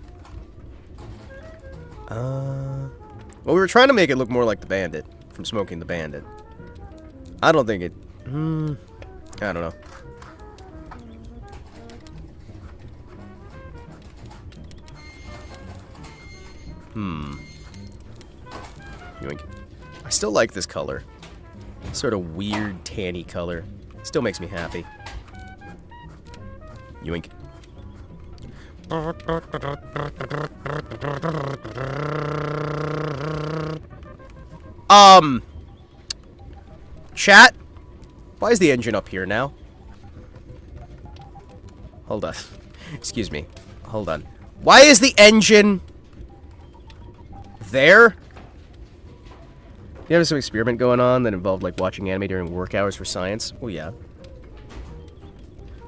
Well, we were trying to make it look more like the Bandit from Smoking the Bandit. I don't think it... I don't know. Yoink. I still like this color. Sort of weird, tanny color. Still makes me happy. Yoink. Chat? Why is the engine up here now? Hold on. Excuse me. Hold on. Why is the engine there? You have some experiment going on that involved, like, watching anime during work hours for science? Oh, yeah.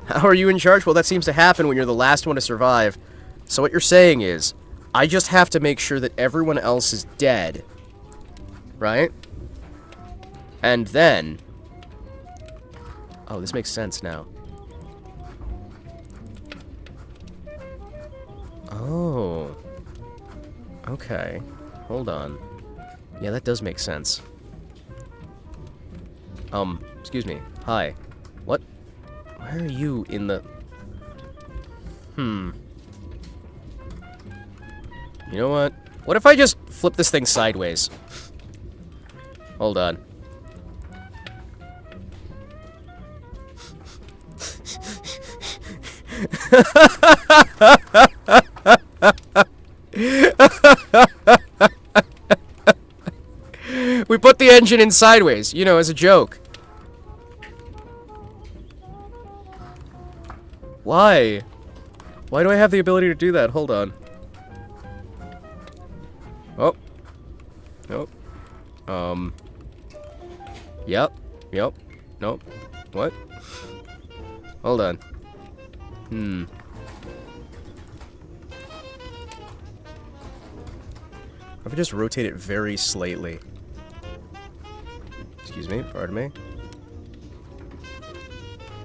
How are you in charge? Well, that seems to happen when you're the last one to survive. So what you're saying is, I just have to make sure that everyone else is dead. Right? And then... Oh, this makes sense now. Oh. Okay. Hold on. Yeah, that does make sense. Excuse me. Hi. What? Why are you in the... You know what? What if I just flip this thing sideways? Hold on. We put the engine in sideways, you know, as a joke. Why? Why do I have the ability to do that? Hold on. Oh. Nope. Yep. Yep. Nope. What? Hold on. If I just rotate it very slightly. Excuse me, pardon me.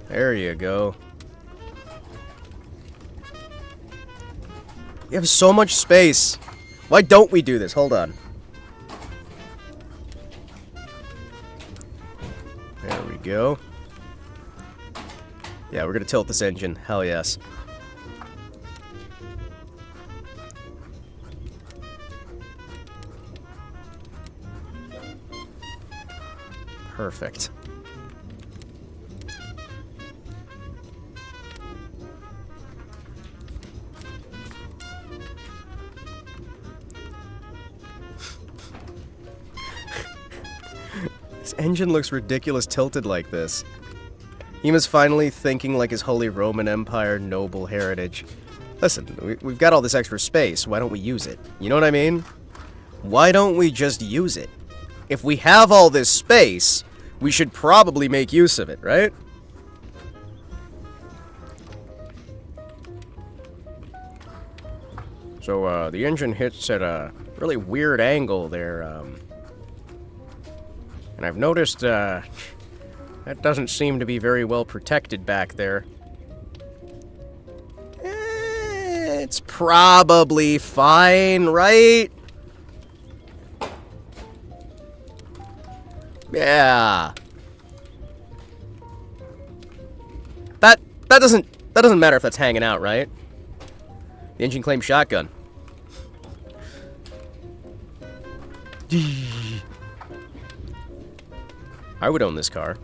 There you go. We have so much space. Why don't we do this? Hold on. There we go. Yeah, we're gonna tilt this engine. Hell yes. Perfect. This engine looks ridiculous tilted like this. Hima's finally thinking like his Holy Roman Empire noble heritage. Listen, we've got all this extra space, why don't we use it? You know what I mean? Why don't we just use it? If we have all this space, we should probably make use of it, right? So, the engine hits at a really weird angle there, and I've noticed, that doesn't seem to be very well protected back there. It's probably fine, right? Yeah. That doesn't matter if that's hanging out, right? The engine claims shotgun. I would own this car.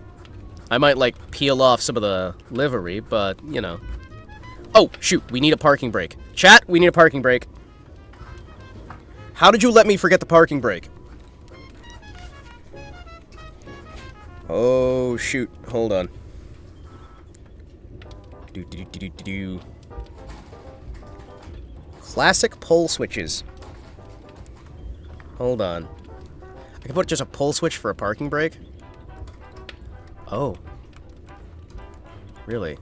I might, like, peel off some of the livery, but, you know. Oh, shoot, we need a parking brake. Chat, we need a parking brake. How did you let me forget the parking brake? Oh, shoot, hold on. Classic pull switches. Hold on. I can put just a pull switch for a parking brake? Oh. Really?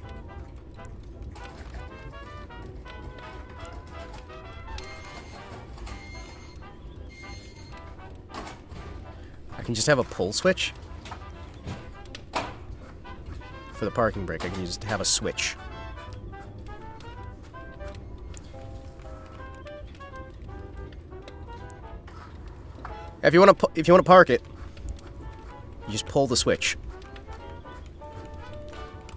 I can just have a pull switch? For the parking brake, I can just have a switch. If you want to park it, you just pull the switch.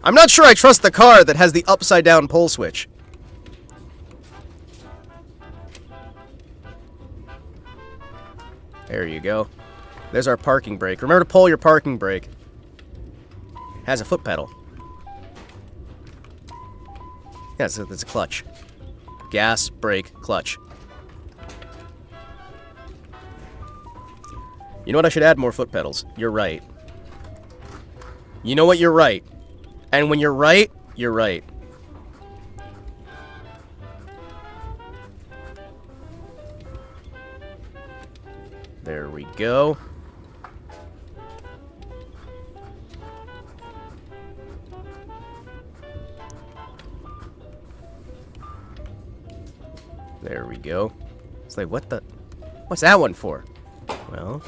I'm not sure I trust the car that has the upside down pull switch. There you go. There's our parking brake. Remember to pull your parking brake. Has a foot pedal. Yeah, it's a clutch. Gas, brake, clutch. You know what? I should add more foot pedals. You're right. You know what? You're right. And when you're right, you're right. There we go. There we go. It's like, what the? What's that one for? Well.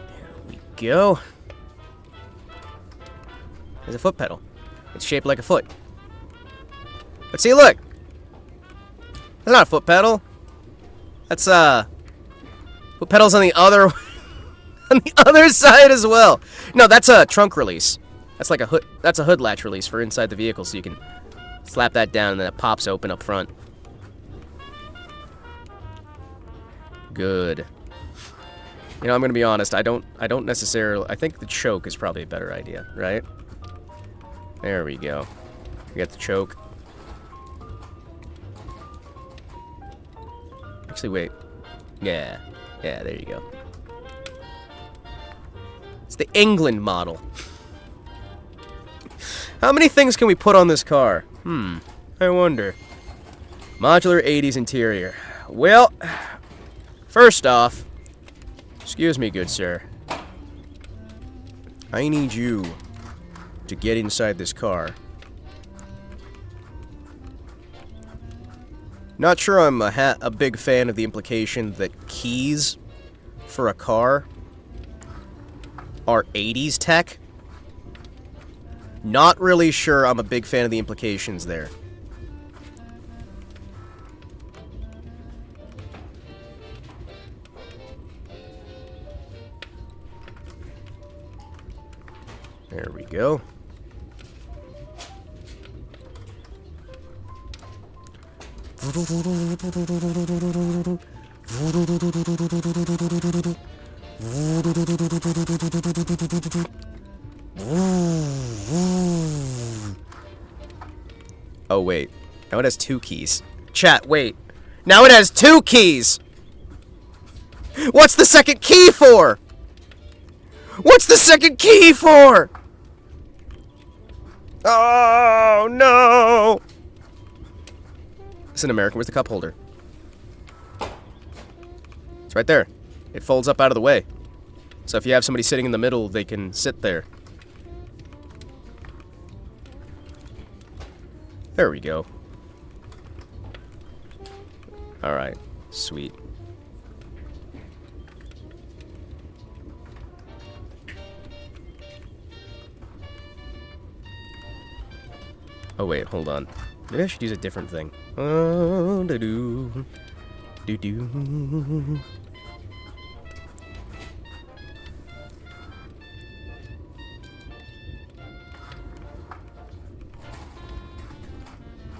There we go. There's a foot pedal. It's shaped like a foot. But see, look! That's not a foot pedal. That's, foot pedals on the other... on the other side as well. No, that's a trunk release. That's like a hood... That's a hood latch release for inside the vehicle, so you can slap that down and then it pops open up front. Good. You know, I'm gonna be honest, I don't necessarily... I think the choke is probably a better idea, right? There we go. We got the choke. Actually, wait. Yeah. Yeah, there you go. It's the England model. How many things can we put on this car? I wonder. Modular 80s interior. Well, first off, excuse me, good sir. I need you to get inside this car. Not sure I'm a big fan of the implication that keys for a car are 80s tech. Not really sure I'm a big fan of the implications there. There we go. Oh, wait. Now it has 2 keys. Chat, wait. Now it has 2 keys! What's the second key for? What's the second key for? Oh, no! It's an American. Where's the cup holder? It's right there. It folds up out of the way. So if you have somebody sitting in the middle, they can sit there. There we go. Alright. Sweet. Oh, wait, hold on. Maybe I should use a different thing. Oh, do-do. Do-do.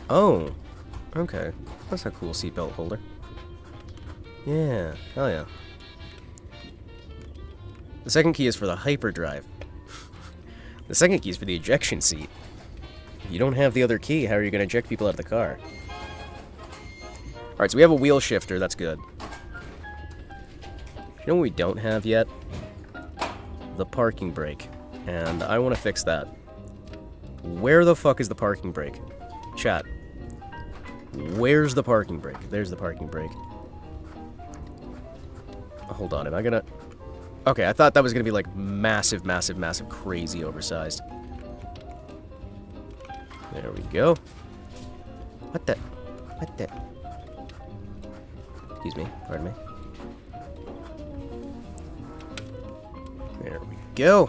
Oh, okay. That's a cool seatbelt holder. Yeah, hell yeah. The second key is for the hyperdrive. The second key is for the ejection seat. If you don't have the other key, how are you going to eject people out of the car? Alright, so we have a wheel shifter, that's good. You know what we don't have yet? The parking brake. And I want to fix that. Where the fuck is the parking brake? Chat. Where's the parking brake? There's the parking brake. Hold on, am I gonna... Okay, I thought that was gonna be like massive, massive, massive, crazy oversized. There we go. What the... What the... Excuse me, pardon me. There we go.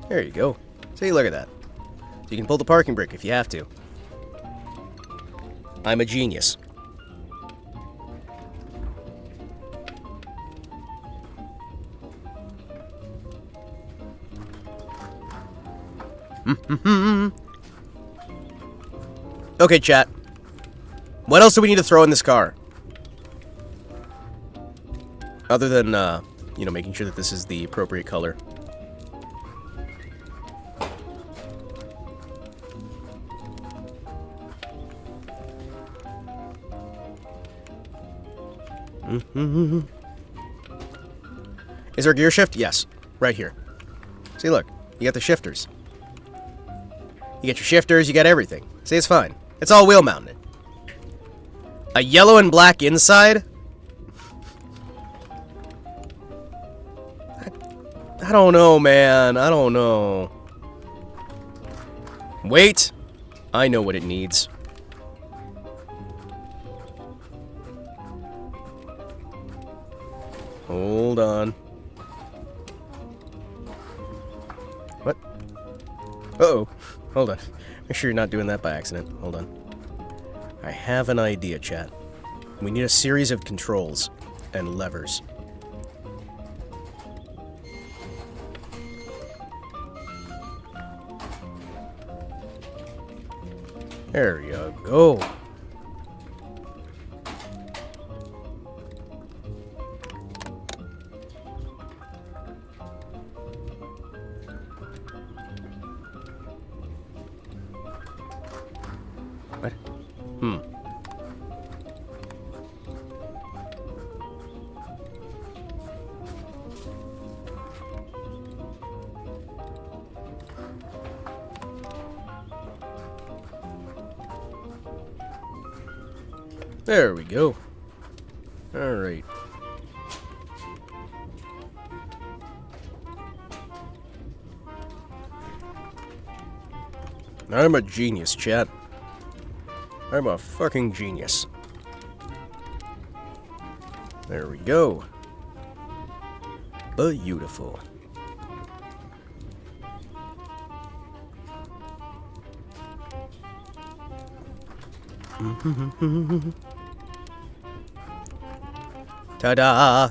There you go. See, look at that. So you can pull the parking brake if you have to. I'm a genius. Okay, chat. What else do we need to throw in this car? Other than, you know, making sure that this is the appropriate color. Is there a gear shift? Yes. Right here. See, look. You got the shifters. You got your shifters, you got everything. See, it's fine. It's all wheel mounted. A yellow and black inside? I don't know, man. I don't know. Wait. I know what it needs. Hold on. What? Uh-oh. Hold on. Make sure you're not doing that by accident. Hold on. I have an idea, chat. We need a series of controls and levers. There you go. What? There we go. Alright. I'm a genius, chat. I'm a fucking genius. There we go. Beautiful. Ta-da!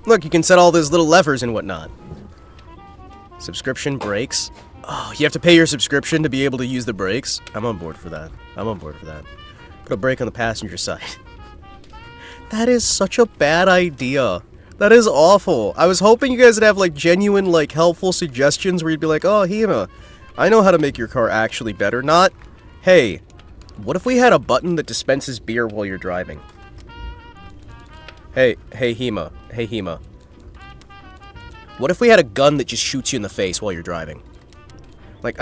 Look, you can set all those little levers and whatnot. Subscription brakes. Oh, you have to pay your subscription to be able to use the brakes? I'm on board for that. I'm on board for that. Put a brake on the passenger side. That is such a bad idea. That is awful. I was hoping you guys would have, like, genuine, like, helpful suggestions where you'd be like, oh, Hima, I know how to make your car actually better. Not, hey, what if we had a button that dispenses beer while you're driving? Hey, Hima. Hey, Hima. What if we had a gun that just shoots you in the face while you're driving? Like,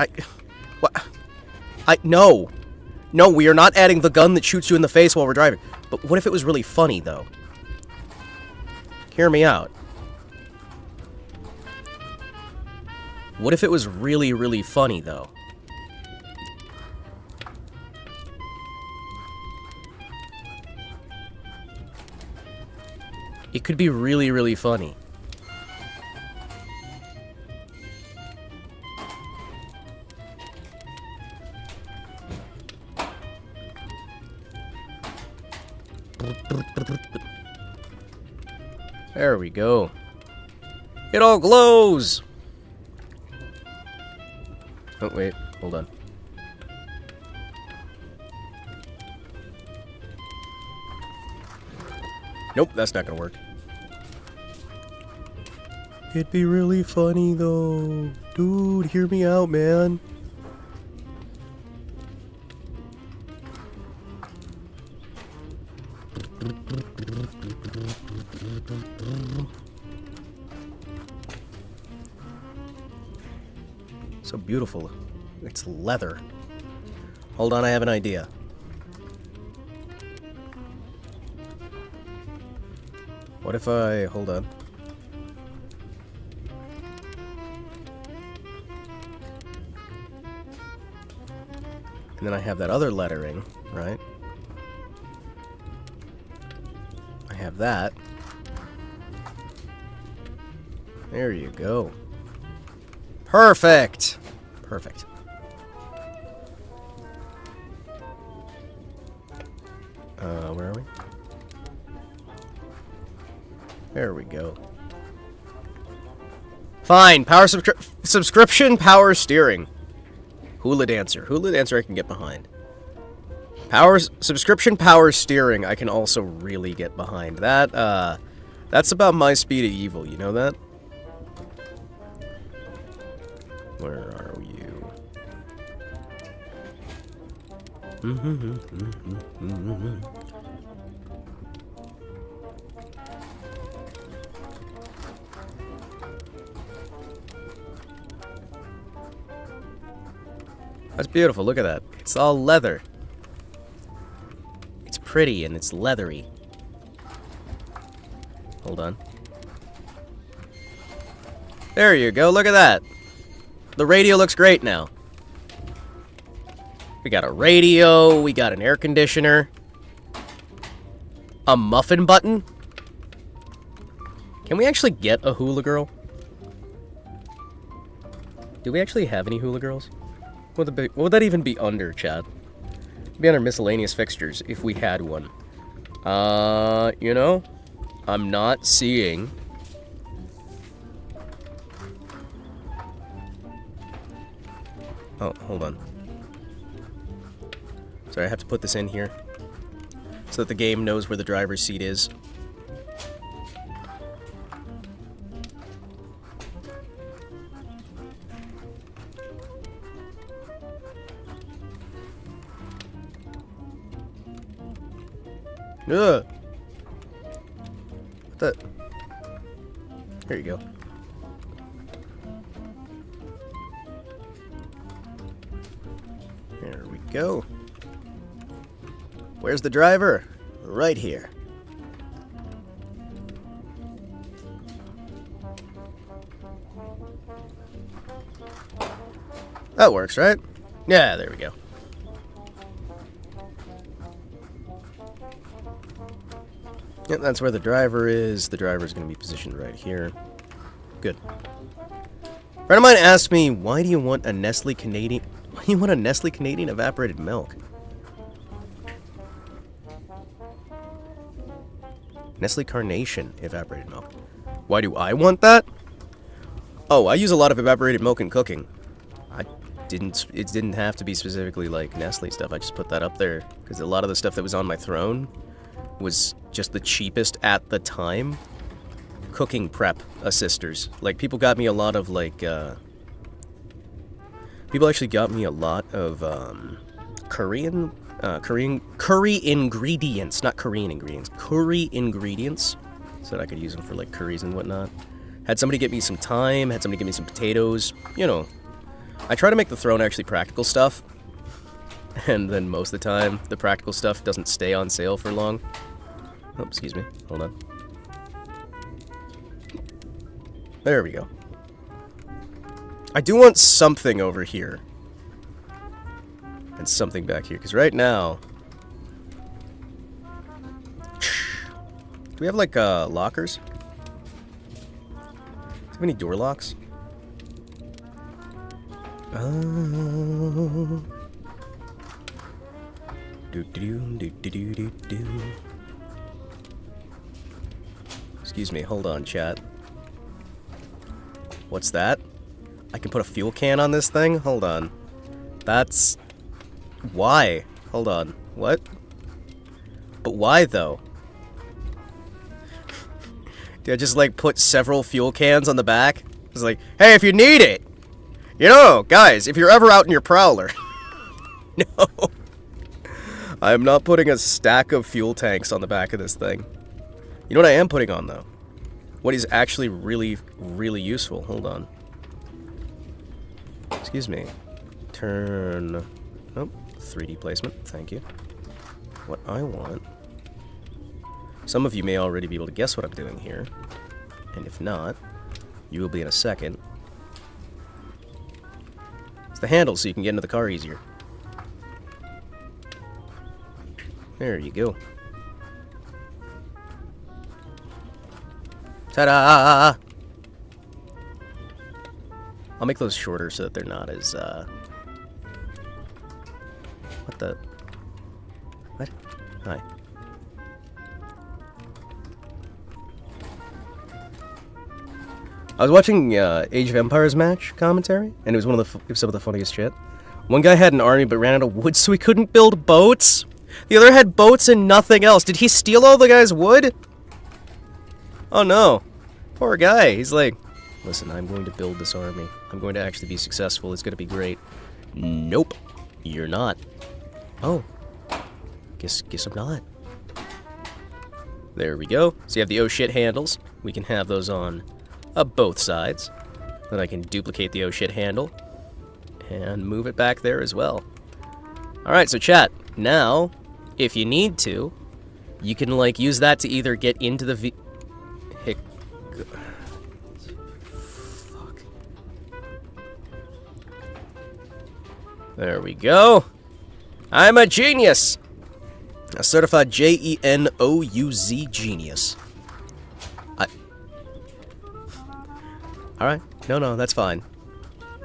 no. No, we are not adding the gun that shoots you in the face while we're driving. But what if it was really funny, though? Hear me out. What if it was really, really funny, though? It could be really, really funny. There we go. It all glows! Oh, wait. Hold on. Nope, that's not gonna work. It'd be really funny, though. Dude, hear me out, man. So beautiful. It's leather. Hold on, I have an idea. What if I... hold on. And then I have that other lettering, right? I have that. There you go. Perfect! Perfect. Where are we? There we go. Fine, power subscription, power steering. Hula dancer. Hula dancer I can get behind. Subscription power steering I can also really get behind. That's about my speed of evil, you know that? Where are you? That's beautiful, look at that. It's all leather. It's pretty and it's leathery. Hold on. There you go, look at that. The radio looks great now. We got a radio, we got an air conditioner. A muffin button? Can we actually get a hula girl? Do we actually have any hula girls? What would that even be under, Chad? It'd be under miscellaneous fixtures if we had one. You know, I'm not seeing. Oh, hold on. Sorry, I have to put this in here so that the game knows where the driver's seat is. Ugh. What the? There you go. There we go. Where's the driver? Right here. That works, right? Yeah, there we go. Yep, that's where the driver is. The driver is going to be positioned right here. Good. A friend of mine asked me, why do you want a Nestle Canadian... Why do you want a Nestle Canadian evaporated milk? Nestle Carnation evaporated milk. Why do I want that? Oh, I use a lot of evaporated milk in cooking. It didn't have to be specifically like Nestle stuff. I just put that up there because a lot of the stuff that was on my throne was just the cheapest at the time. Cooking prep assisters. Like, people got me a lot of, like, people actually got me a lot of, curry ingredients. Not Korean ingredients. Curry ingredients. So that I could use them for, like, curries and whatnot. Had somebody get me some thyme. Had somebody get me some potatoes. You know. I try to make the throne actually practical stuff. And then most of the time, the practical stuff doesn't stay on sale for long. Oh, excuse me. Hold on. There we go. I do want something over here. And something back here, because right now... we have, like, lockers? Do we have any door locks? Excuse me, hold on, chat. What's that? I can put a fuel can on this thing? Hold on. That's... Why? Hold on. What? But why, though? Do I just, like, put several fuel cans on the back? It's like, hey, if you need it! You know, guys, if you're ever out in your Prowler... No. I am not putting a stack of fuel tanks on the back of this thing. You know what I am putting on, though? What is actually really, really useful. Hold on. Excuse me. Turn... Oh, 3D placement. Thank you. What I want... Some of you may already be able to guess what I'm doing here. And if not, you will be in a second. It's the handle so you can get into the car easier. There you go. Ta-da! I'll make those shorter so that they're not as, What the... What? Hi. I was watching Age of Empires match commentary, and it was some of the funniest shit. One guy had an army but ran out of wood, so he couldn't build boats. The other had boats and nothing else. Did he steal all the guy's wood? Oh no. Poor guy. He's like, listen, I'm going to build this army. I'm going to actually be successful. It's going to be great. Nope. You're not. Oh. Guess I'm not. There we go. So you have the oh shit handles. We can have those on both sides. Then I can duplicate the oh shit handle and move it back there as well. Alright, so chat. Now, if you need to, you can, like, use that to either get into the Fuck. There we go. I'm a genius! A certified Genouz genius. Alright. No, that's fine.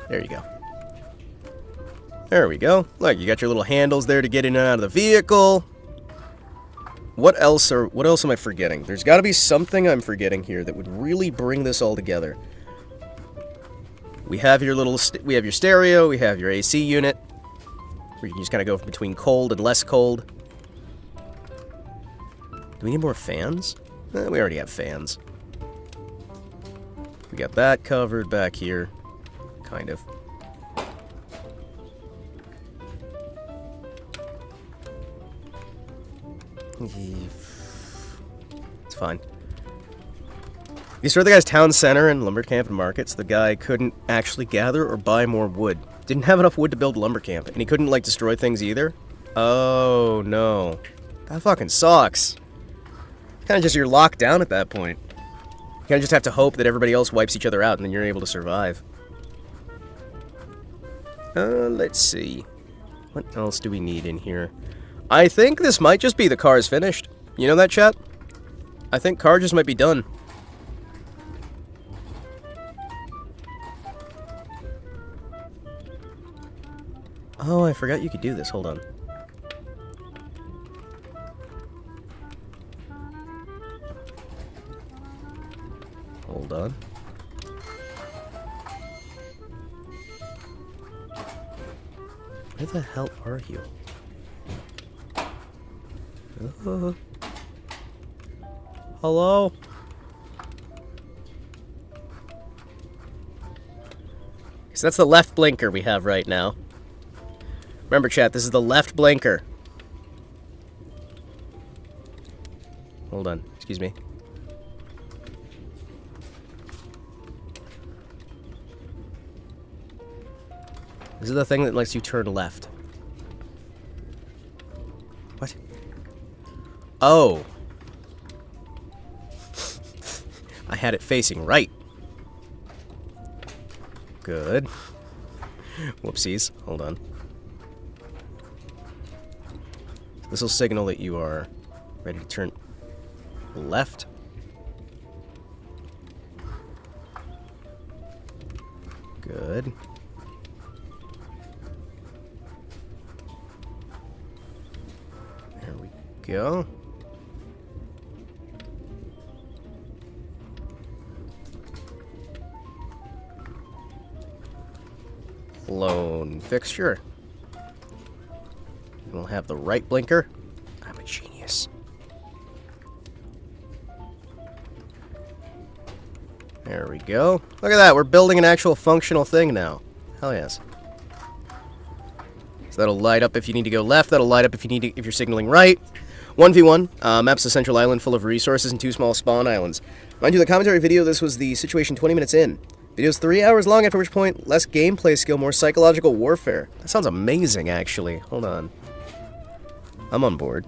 There you go. There we go. Look, you got your little handles there to get in and out of the vehicle. What else am I forgetting? There's got to be something I'm forgetting here that would really bring this all together. We have your we have your stereo, we have your AC unit, where you can just kind of go between cold and less cold. Do we need more fans? We already have fans. We got that covered back here. Kind of. It's fine. You destroyed the guy's town center and lumber camp and markets. The guy couldn't actually gather or buy more wood. Didn't have enough wood to build a lumber camp. And he couldn't, like, destroy things either? Oh, no. That fucking sucks. Kinda just you're locked down at that point. You kinda just have to hope that everybody else wipes each other out and then you're able to survive. Let's see. What else do we need in here? I think this might just be the car's finished. You know that, chat? I think car just might be done. Oh, I forgot you could do this. Hold on. Hold on. Where the hell are you? Hello? So that's the left blinker we have right now. Remember, chat, this is the left blinker. Hold on, excuse me. This is the thing that lets you turn left. What? Oh. I had it facing right. Good. Whoopsies. Hold on. This will signal that you are ready to turn. left. Good. There we go. Lone fixture. We'll have the right blinker. I'm a genius. There we go. Look at that, we're building an actual functional thing now. Hell yes. So that'll light up if you need to go left, that'll light up if you're signaling right. 1v1, maps a central island full of resources and 2 small spawn islands. Mind you, the commentary video, this was the situation 20 minutes in. Video's 3 hours long, after which point, less gameplay skill, more psychological warfare. That sounds amazing, actually. Hold on. I'm on board.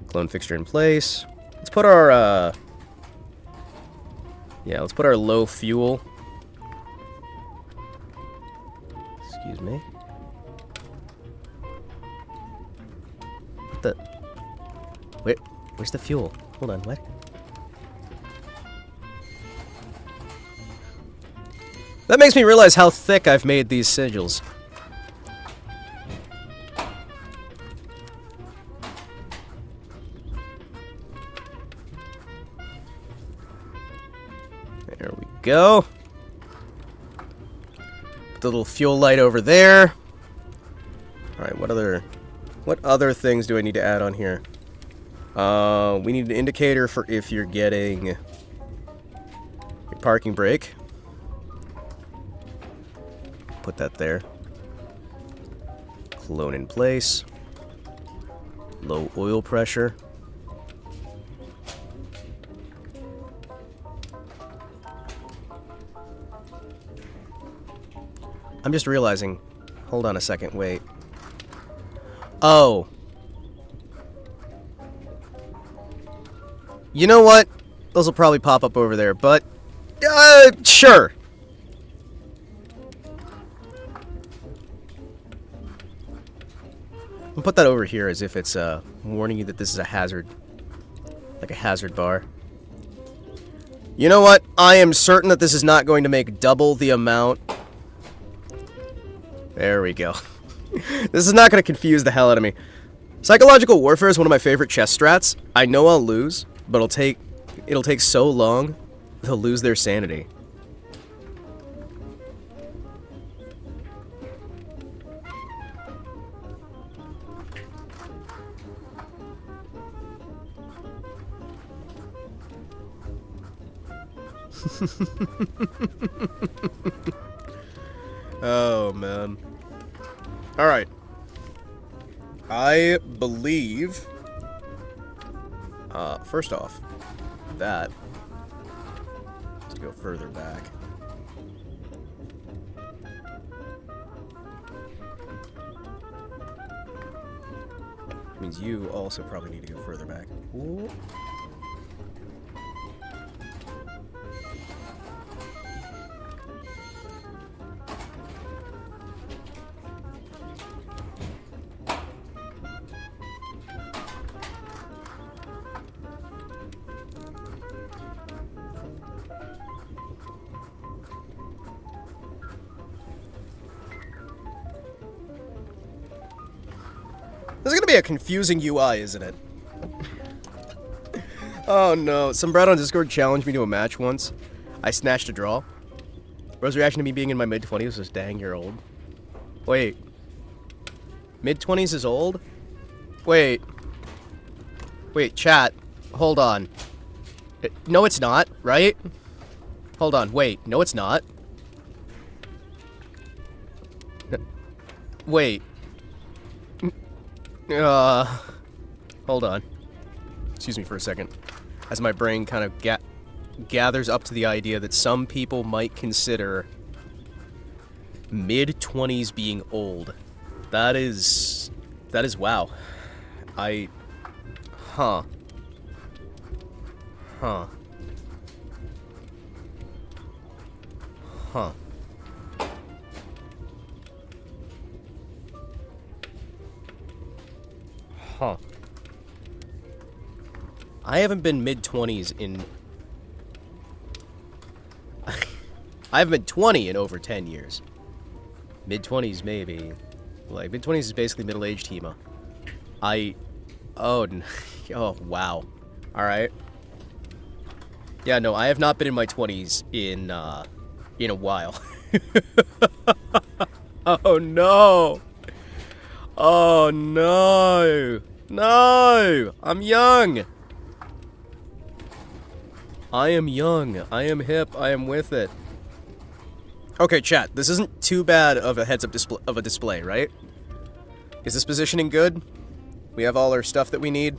Clone fixture in place. Let's put our, yeah, let's put our low fuel. Excuse me. What the... Wait, where's the fuel? Hold on, what? That makes me realize how thick I've made these sigils. There we go. Put the little fuel light over there. Alright, what other things do I need to add on here? We need an indicator for if you're getting your parking brake. Put that there. Clone in place. Low oil pressure. I'm just realizing. Hold on a second, wait. Oh. You know what? Those will probably pop up over there, but... sure. I'll put that over here as if it's warning you that this is a hazard. Like a hazard bar. You know what? I am certain that this is not going to make double the amount. There we go. This is not going to confuse the hell out of me. Psychological warfare is one of my favorite chess strats. I know I'll lose, but it'll take so long, they'll lose their sanity. Oh, man. Alright. I believe... first off, that... Let's go further back. Which means you also probably need to go further back. Ooh. This is gonna be a confusing UI, isn't it? Oh no, some brat on Discord challenged me to a match once. I snatched a draw. Bro's reaction to me being in my mid-20s was, dang, you're old. Wait. Mid-20s is old? Wait. Wait, chat. Hold on. No, it's not, right? Hold on, wait. No, it's not. Wait. Hold on. Excuse me for a second. As my brain kind of gathers up to the idea that some people might consider mid-20s being old. That is wow. Huh. Huh. Huh. Huh. I haven't been mid-20s in... I haven't been 20 in over 10 years. Mid-20s, maybe. Like, mid-20s is basically middle-aged Hima. Oh, wow. Alright. Yeah, no, I have not been in my 20s in a while. Oh, no! Oh, no! No! I'm young! I am young. I am hip. I am with it. Okay, chat. This isn't too bad of a heads-up display, right? Is this positioning good? We have all our stuff that we need?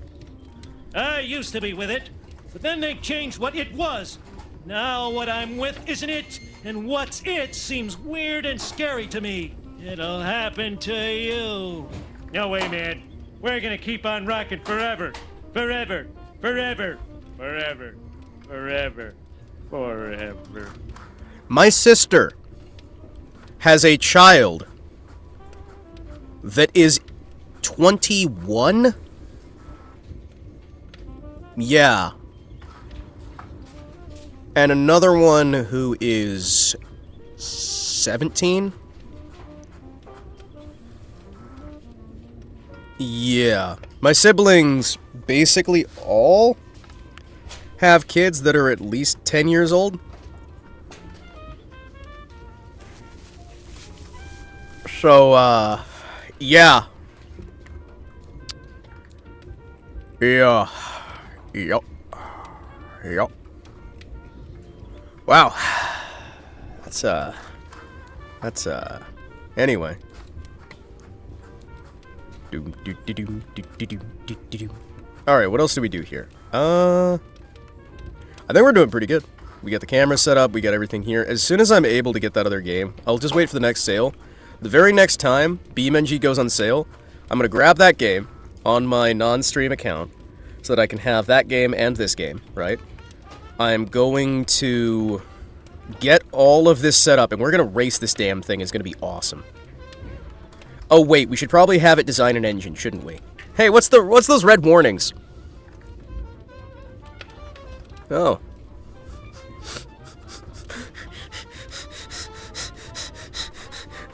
I used to be with it, but then they changed what it was. Now what I'm with isn't it, and what's it seems weird and scary to me. It'll happen to you. No way, man. We're gonna keep on rocking forever. Forever. Forever. Forever. Forever. Forever. My sister has a child that is 21? Yeah. And another one who is 17? Yeah. My siblings basically all have kids that are at least 10 years old. So, yeah. Yeah. Yup. Yup. Wow. Anyway. Alright, what else do we do here? I think we're doing pretty good. We got the camera set up, we got everything here. As soon as I'm able to get that other game, I'll just wait for the next sale. The very next time BeamNG goes on sale, I'm gonna grab that game on my non-stream account so that I can have that game and this game, right? I'm going to get all of this set up, and we're gonna race this damn thing. It's gonna be awesome. Oh wait, we should probably have it design an engine, shouldn't we? Hey, what's those red warnings? Oh.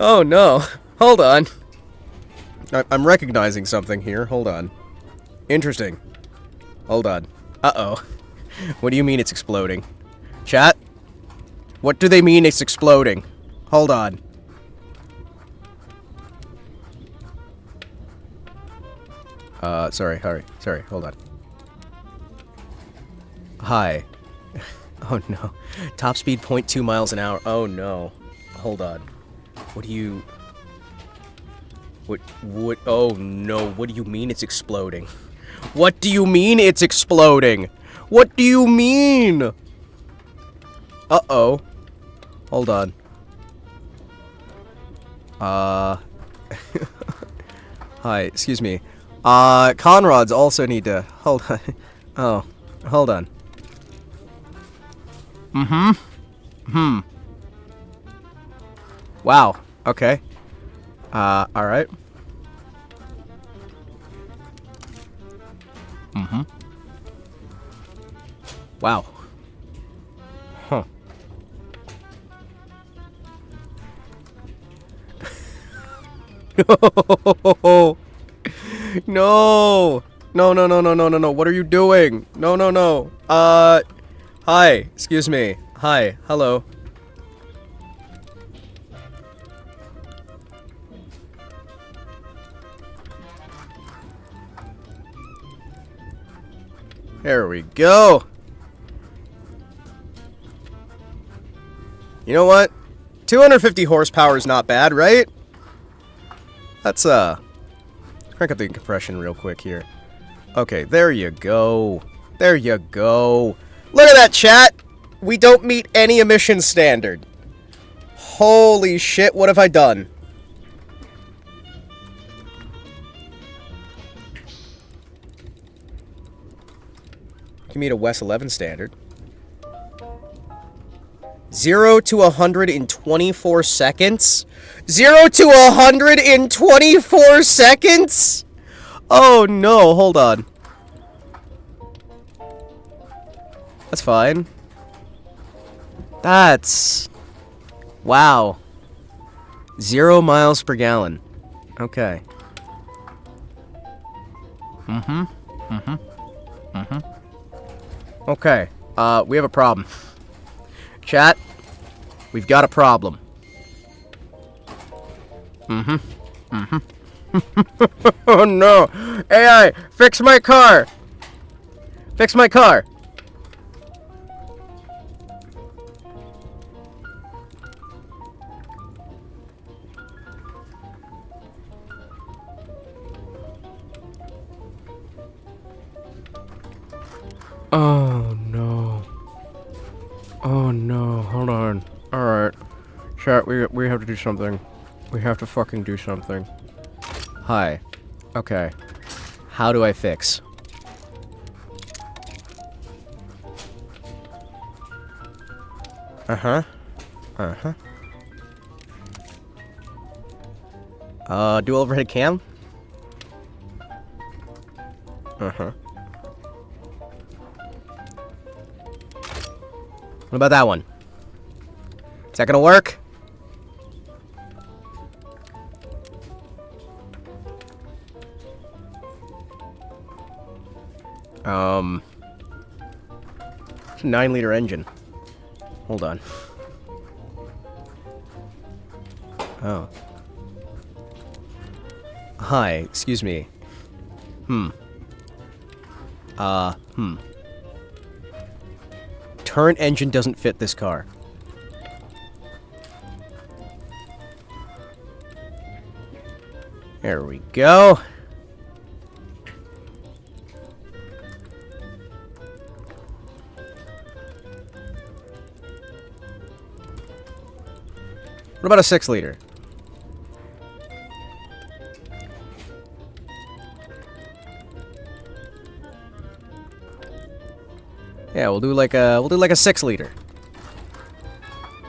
Oh no. Hold on. I'm recognizing something here. Hold on. Interesting. Hold on. Uh-oh. What do you mean it's exploding? Chat? What do they mean it's exploding? Hold on. Sorry, hold on. Hi. Oh no. Top speed 0.2 miles an hour. Oh no. Hold on. What do you... What, oh no, what do you mean it's exploding? What do you mean it's exploding? What do you mean? Uh-oh. Hold on. Hi, excuse me. Conrods also need to... Hold on. Oh, hold on. Wow. Okay. Alright. Wow. Huh. No! No. What are you doing? No. Hi. Excuse me. Hi. Hello. There we go. You know what? 250 horsepower is not bad, right? Let's, crank up the compression real quick here. Okay, there you go. There you go. Look at that, chat! We don't meet any emission standard. Holy shit, what have I done? You meet a West 11 standard. 0 to 100 in 24 seconds? 0 to 100 in 24 seconds? Oh no, hold on. That's fine. That's... Wow. 0 miles per gallon. Okay. Okay. We have a problem. Chat, we've got a problem. Oh no! AI, fix my car! Fix my car! Oh no. Oh no, hold on. Alright. Chat, we have to do something. We have to fucking do something. Hi. Okay. How do I fix? Uh-huh. Dual overhead cam? Uh-huh. What about that one? Is that gonna work? It's a 9-liter engine. Hold on. Oh. Hi, excuse me. Current engine doesn't fit this car. There we go. What about a 6-liter? Yeah, we'll do like a 6-liter.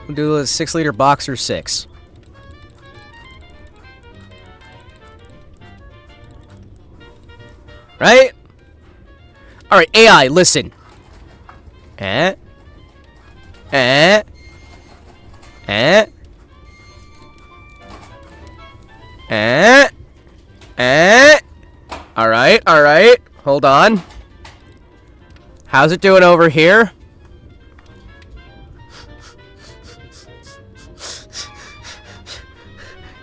We'll do a 6-liter Boxer 6. Right? All right, AI, listen. All right. Hold on. How's it doing over here?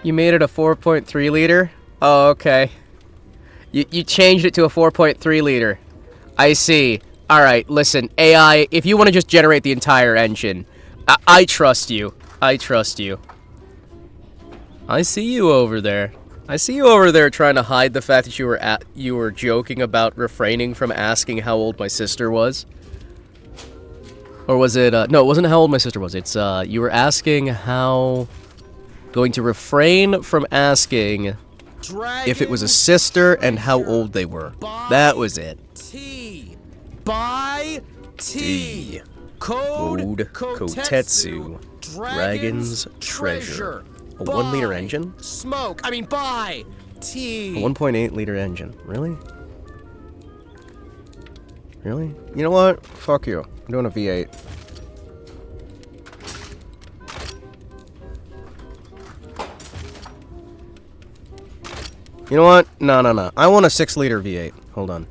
You made it a 4.3 liter? Oh, okay. You changed it to a 4.3 liter. I see. Alright, listen, AI, if you want to just generate the entire engine, I trust you. I trust you. I see you over there. I see you over there trying to hide the fact that you were joking about refraining from asking how old my sister was. Or was it, no, it wasn't how old my sister was. It's, you were asking how... Going to refrain from asking if it was a sister and how old they were. That was it. By T. Code Kotetsu. Dragon's Treasure. A 1-liter engine? Smoke. I mean, by T. A 1.8-liter engine. Really? Really? You know what? Fuck you. I'm doing a V8. You know what? No. I want a 6-liter V8. Hold on.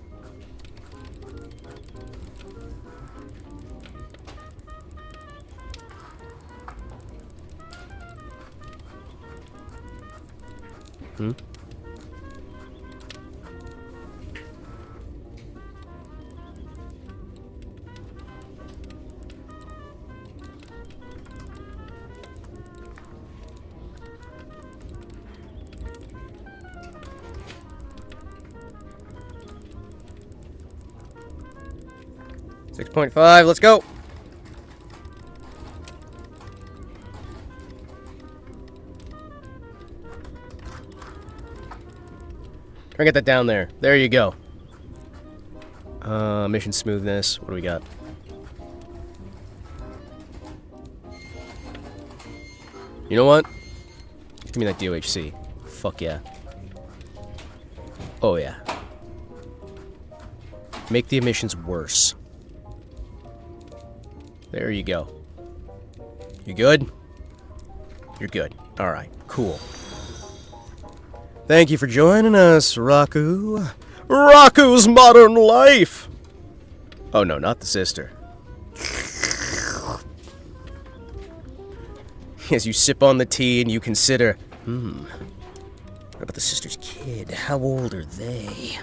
.5, let's go. Try and get that down there. There you go. Mission smoothness. What do we got? You know what? Give me that DOHC. Fuck yeah. Oh yeah. Make the emissions worse. There you go. You good? You're good. Alright, cool. Thank you for joining us, Raku. Raku's Modern Life! Oh no, not the sister. As you sip on the tea and you consider, what about the sister's kid? How old are they?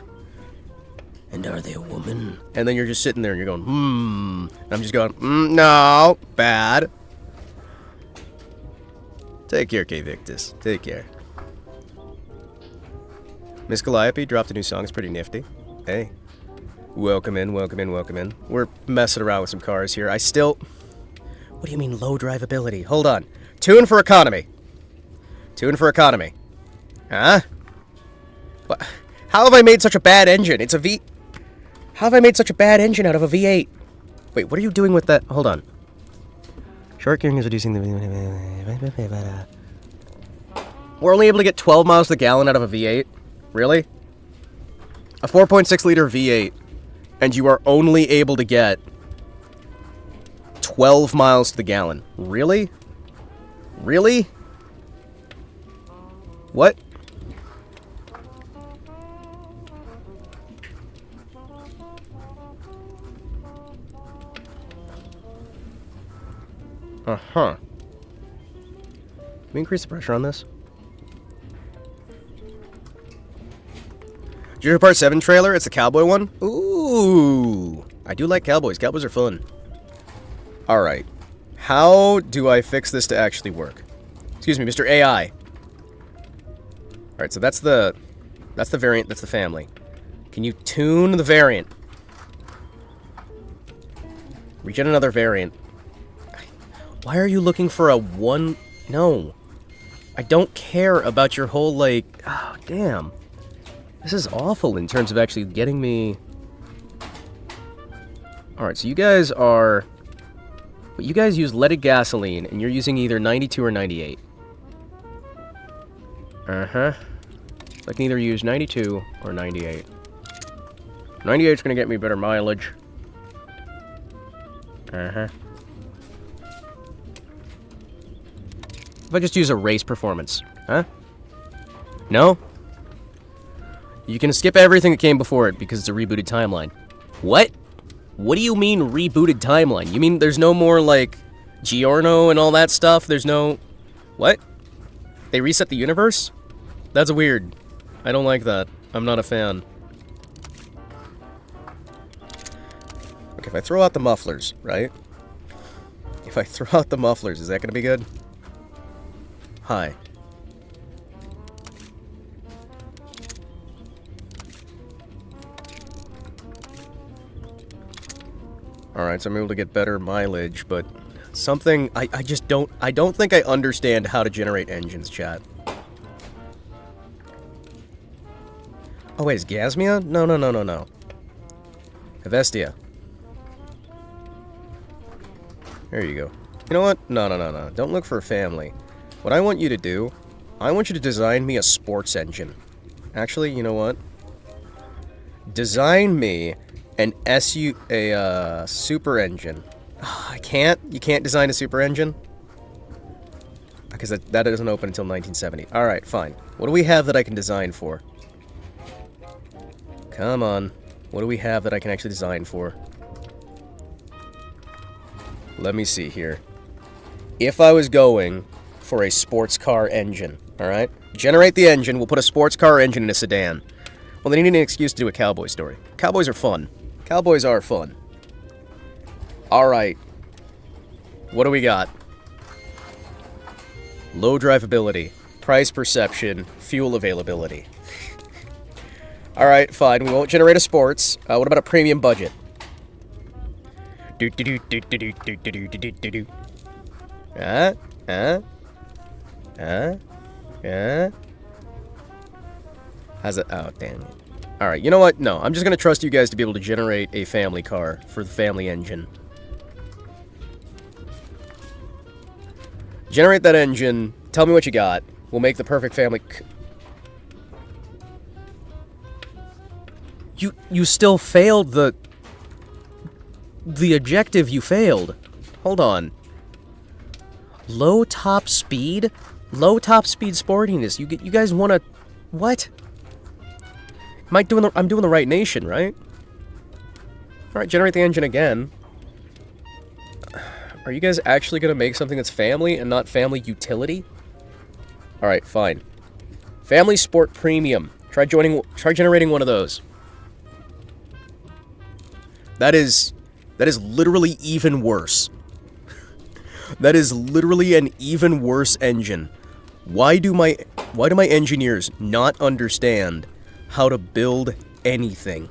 And are they a woman? And then you're just sitting there and you're going, And I'm just going, no, bad. Take care, K Victus. Take care. Miss Calliope dropped a new song. It's pretty nifty. Hey. Welcome in, welcome in, welcome in. We're messing around with some cars here. What do you mean low drivability? Hold on. Tune for economy. Tune for economy. Huh? What? How have I made such a bad engine? It's a V... How have I made such a bad engine out of a V8? Wait, what are you doing with that? Hold on. Short gearing is reducing the... We're only able to get 12 miles to the gallon out of a V8? Really? A 4.6 liter V8, and you are only able to get 12 miles to the gallon. Really? Really? What? Uh-huh. Can we increase the pressure on this? JoJo Part 7 trailer? It's the cowboy one? Ooh! I do like cowboys. Cowboys are fun. Alright. How do I fix this to actually work? Excuse me, Mr. AI. Alright, so that's the variant, that's the family. Can you tune the variant? Regen another variant. Why are you looking for a one... No. I don't care about your whole, like... Oh, damn. This is awful in terms of actually getting me... Alright, so you guys are... But you guys use leaded gasoline, and you're using either 92 or 98. Uh-huh. So I can either use 92 or 98. 98 is going to get me better mileage. Uh-huh. If I just use a race performance, huh? No? You can skip everything that came before it because it's a rebooted timeline. What? What do you mean rebooted timeline? You mean there's no more, like, Giorno and all that stuff? There's no... What? They reset the universe? That's weird. I don't like that. I'm not a fan. Okay, if I throw out the mufflers, right? If I throw out the mufflers, is that gonna be good? Hi. Alright, so I'm able to get better mileage, but something... I just don't... I don't think I understand how to generate engines, chat. Oh, wait, is Gasmia? No, no, no, no, no. Hevestia. There you go. You know what? No, no, no, no. Don't look for a family. What I want you to do, I want you to design me a sports engine. Actually, you know what? Design me an super engine. Oh, I can't? You can't design a super engine? Because that doesn't open until 1970. Alright, fine. What do we have that I can design for? Come on. What do we have that I can actually design for? Let me see here. If I was going for a sports car engine, alright? Generate the engine, we'll put a sports car engine in a sedan. Well, they need an excuse to do a cowboy story. Cowboys are fun. Cowboys are fun. Alright. What do we got? Low drivability, price perception, fuel availability. Alright, fine. We won't generate a sports. What about a premium budget? How's it? Oh, damn it. Alright, you know what? No, I'm just gonna trust you guys to be able to generate a family car for the family engine. Generate that engine. Tell me what you got. We'll make the perfect family... You still failed the objective you failed. Hold on. Low top speed? Low top speed sportiness. You guys want to... What? I'm doing the right nation, right? Alright, generate the engine again. Are you guys actually going to make something that's family and not family utility? Alright, fine. Family Sport Premium. Try generating one of those. That is literally even worse. That is literally an even worse engine. Why do my engineers not understand how to build anything?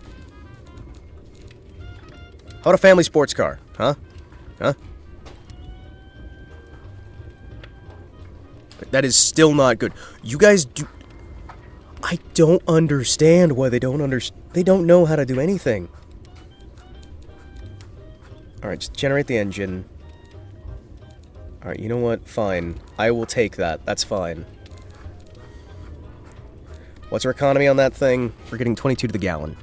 How about a family sports car? Huh? Huh? That is still not good. You guys do... I don't understand why they don't know how to do anything. Alright, just generate the engine. Alright, you know what? Fine. I will take that. That's fine. What's our economy on that thing? We're getting 22 to the gallon.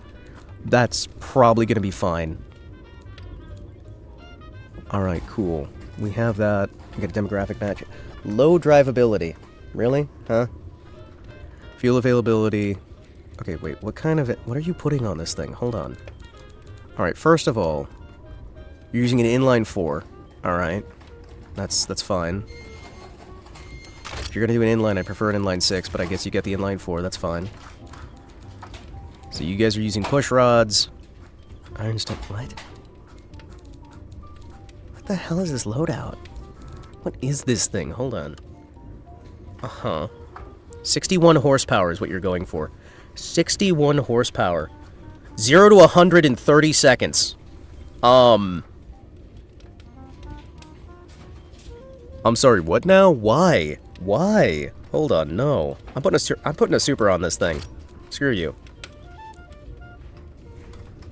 That's probably going to be fine. Alright, cool. We have that. We get a demographic match. Low drivability. Really? Huh? Fuel availability. Okay, wait. What are you putting on this thing? Hold on. Alright, first of all, you're using an inline 4. Alright. That's fine. If you're gonna do an inline, I prefer an inline 6, but I guess you get the inline 4. That's fine. So you guys are using push rods. Iron stuff. What? What the hell is this loadout? What is this thing? Hold on. Uh-huh. 61 horsepower is what you're going for. 61 horsepower. 0 to 100 in 30 seconds. I'm sorry, what now? Why? Why? Hold on, no. I'm putting a super on this thing. Screw you.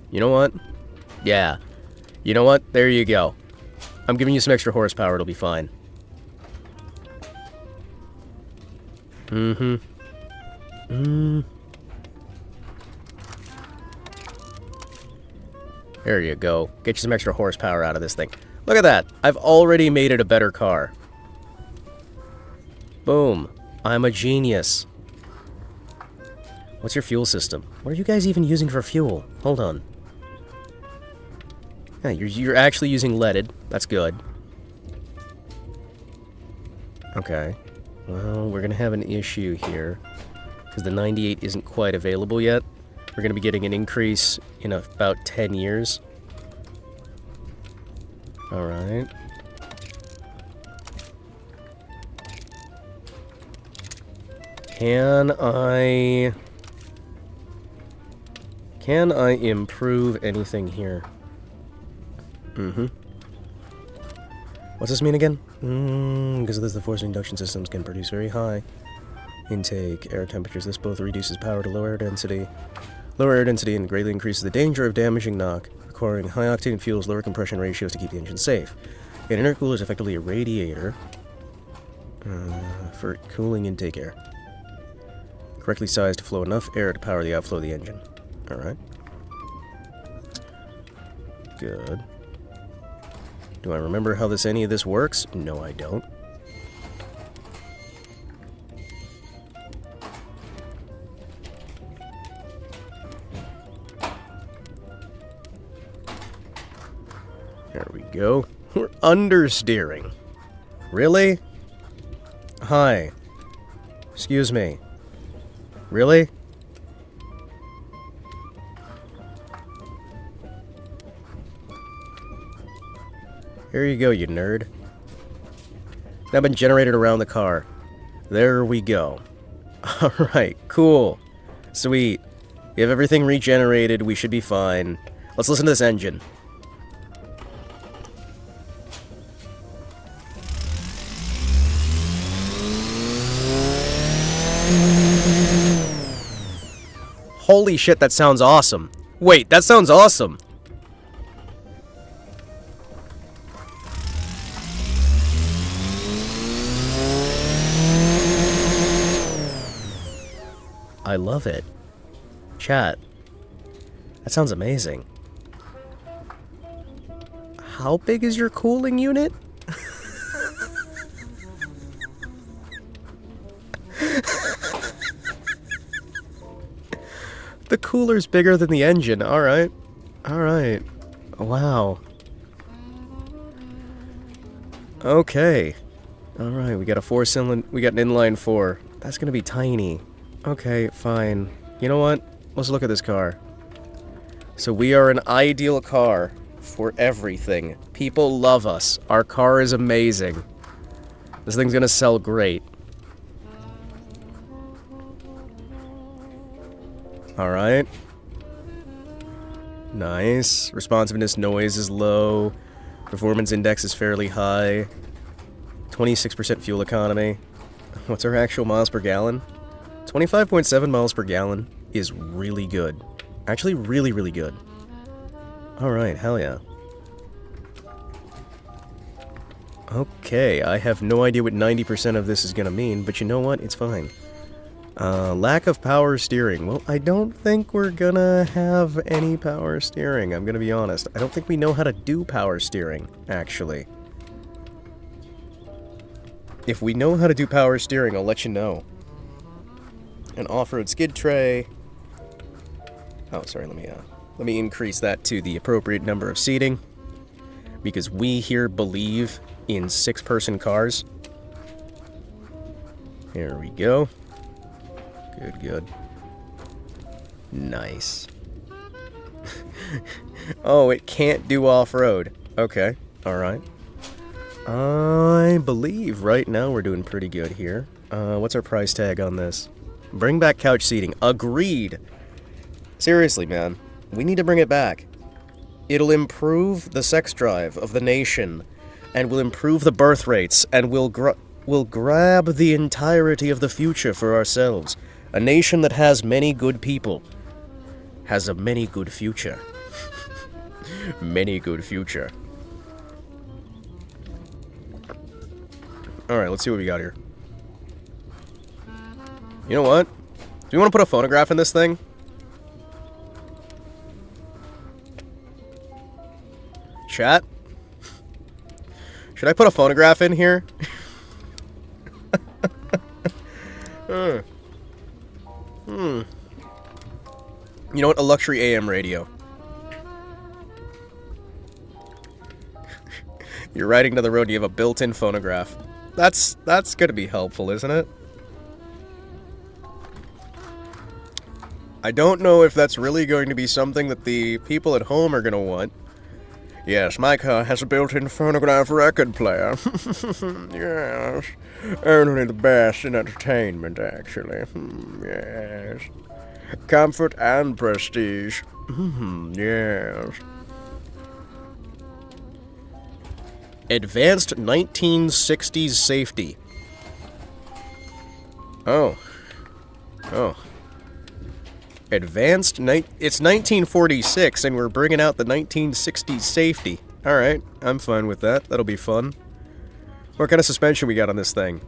You know what? Yeah. You know what? There you go. I'm giving you some extra horsepower, it'll be fine. Mm-hmm. There you go. Get you some extra horsepower out of this thing. Look at that. I've already made it a better car. Boom. I'm a genius. What's your fuel system? What are you guys even using for fuel? Hold on. Yeah, you're actually using leaded. That's good. Okay. Well, we're gonna have an issue here. Because the 98 isn't quite available yet. We're gonna be getting an increase in about 10 years. Alright. Can I improve anything here? Mm-hmm. What's this mean again? Because of this, the force induction systems can produce very high intake air temperatures. This both reduces power to low air density. Lower air density and greatly increases the danger of damaging knock, requiring high-octane fuels, lower compression ratios to keep the engine safe. An intercooler is effectively a radiator for cooling intake air. Correctly sized to flow enough air to power the outflow of the engine. Alright. Good. Do I remember how any of this works? No, I don't. There we go. We're understeering. Really? Hi. Excuse me. Really? Here you go, you nerd. Now been generated around the car. There we go. Alright, cool. Sweet. We have everything regenerated, we should be fine. Let's listen to this engine. Holy shit, that sounds awesome. Wait, that sounds awesome. I love it. Chat. That sounds amazing. How big is your cooling unit? The cooler's bigger than the engine. Alright. Alright. Wow. Okay. Alright, we got a 4-cylinder. We got an inline 4. That's gonna be tiny. Okay, fine. You know what? Let's look at this car. So we are an ideal car for everything. People love us. Our car is amazing. This thing's gonna sell great. Alright. Nice. Responsiveness noise is low. Performance index is fairly high. 26% fuel economy. What's our actual miles per gallon? 25.7 miles per gallon is really good. Actually, really, really good. Alright, hell yeah. Okay, I have no idea what 90% of this is gonna mean, but you know what? It's fine. Lack of power steering. Well, I don't think we're gonna have any power steering, I'm gonna be honest. I don't think we know how to do power steering, actually. If we know how to do power steering, I'll let you know. An off-road skid tray. Oh, sorry, let me increase that to the appropriate number of seating. Because we here believe in 6-person cars. Here we go. Good, good. Nice. Oh, it can't do off-road. Okay, alright. I believe right now we're doing pretty good here. What's our price tag on this? Bring back couch seating. Agreed! Seriously, man. We need to bring it back. It'll improve the sex drive of the nation, and will improve the birth rates, and we'll grab the entirety of the future for ourselves. A nation that has many good people has a many good future. Many good future. Alright, let's see what we got here. You know what? Do you want to put a phonograph in this thing? Chat? Should I put a phonograph in here? You know what? A luxury AM radio. You're riding down the road and you have a built-in phonograph. That's gonna be helpful, isn't it? I don't know if that's really going to be something that the people at home are gonna want. Yes, my car has a built-in phonograph record player. Yes. Only the best in entertainment, actually. Yes. Comfort and prestige. Yes. Advanced 1960s safety. Oh. Oh. Advanced it's 1946 and we're bringing out the 1960s safety. Alright, I'm fine with that. That'll be fun. What kind of suspension we got on this thing?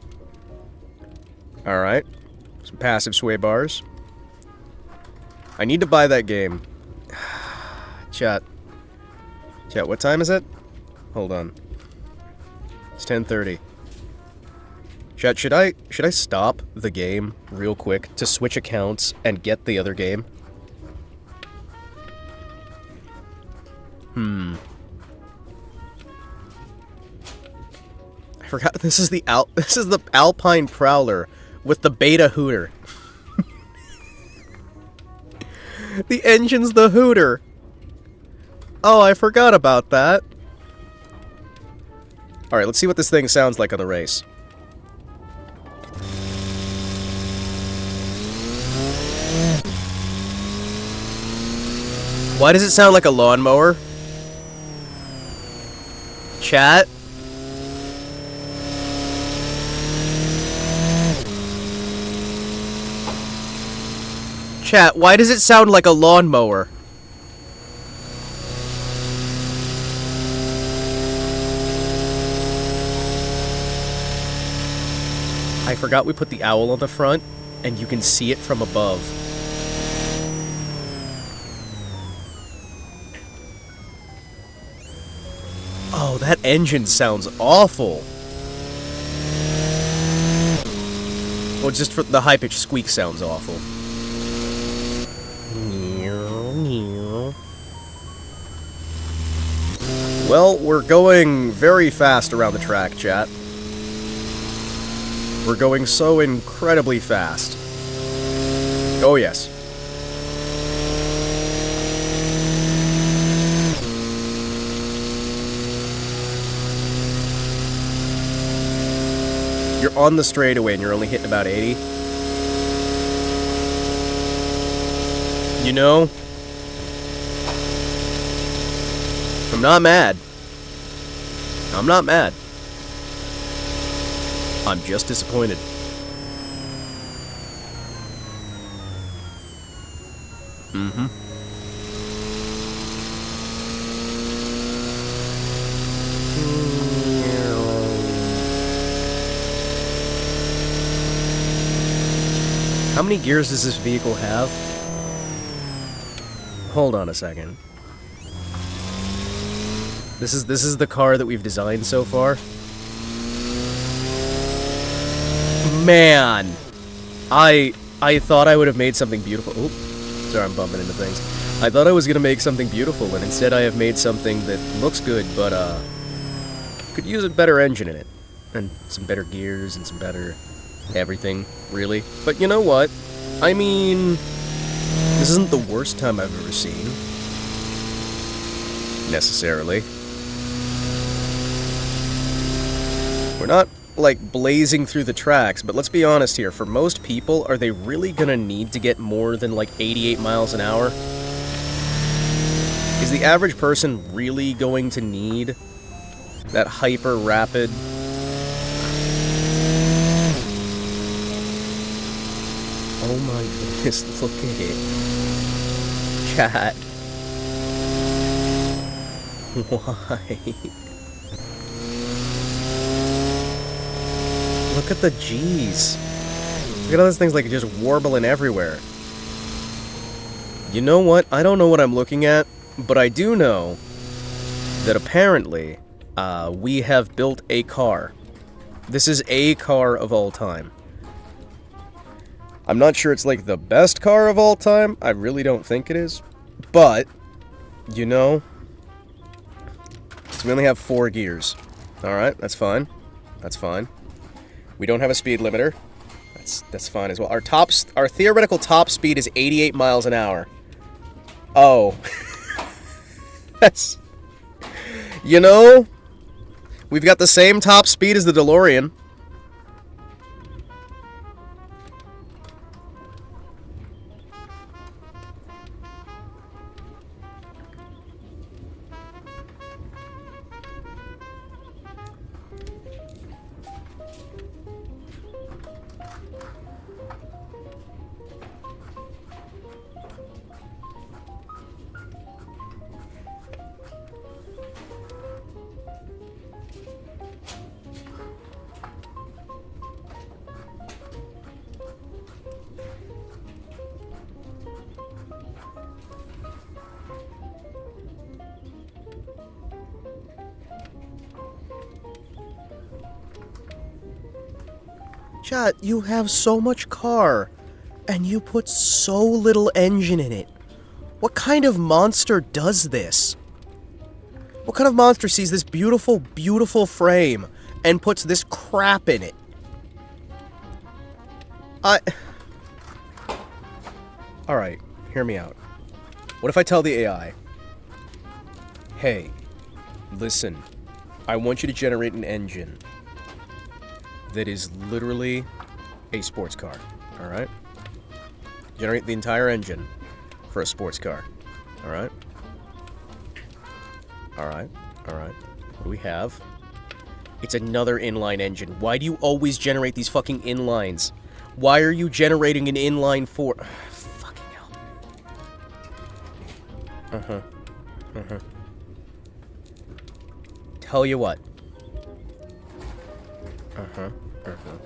Alright. Some passive sway bars. I need to buy that game. Chat. Chat, what time is it? Hold on. It's 10:30. Chat, should I stop the game real quick to switch accounts and get the other game? I forgot this is the Alpine Prowler with the Beta Hooter. The engine's the Hooter. Oh, I forgot about that. Alright, let's see what this thing sounds like on the race. Why does it sound like a lawnmower? Chat? Chat, why does it sound like a lawnmower? I forgot we put the owl on the front, and you can see it from above. Oh, that engine sounds awful. Well, just for the high-pitched squeak sounds awful. Well, we're going very fast around the track, chat. We're going so incredibly fast. Oh, yes. You're on the straightaway and you're only hitting about 80. You know, I'm not mad. I'm not mad. I'm just disappointed. Mm-hmm. How many gears does this vehicle have? Hold on a second. This is the car that we've designed so far. Man, I thought I would have made something beautiful. Oh, sorry, I'm bumping into things. I thought I was gonna make something beautiful, and instead I have made something that looks good, but could use a better engine in it, and some better gears and some better everything, really. But you know what? I mean, this isn't the worst time I've ever seen. Necessarily. We're not, like, blazing through the tracks, but let's be honest here. For most people, are they really gonna need to get more than, like, 88 miles an hour? Is the average person really going to need that hyper-rapid... Oh my goodness, look at it. Chat. Why? Look at the G's. Look at all those things like just warbling everywhere. You know what? I don't know what I'm looking at, but I do know that apparently we have built a car. This is a car of all time. I'm not sure it's like the best car of all time. I really don't think it is. But, you know, so we only have 4 gears. Alright, that's fine. That's fine. We don't have a speed limiter. That's fine as well. Our theoretical top speed is 88 miles an hour. Oh. That's... You know, we've got the same top speed as the DeLorean. Chat, you have so much car, and you put so little engine in it. What kind of monster does this? What kind of monster sees this beautiful, beautiful frame and puts this crap in it? Alright, hear me out. What if I tell the AI, hey, listen, I want you to generate an engine that is literally a sports car, alright? Generate the entire engine for a sports car, alright? Alright, alright. What do we have? It's another inline engine. Why do you always generate these fucking inlines? Why are you generating an inline for... Fucking hell. Uh-huh. Uh-huh. Tell you what. Uh-huh. Uh-huh.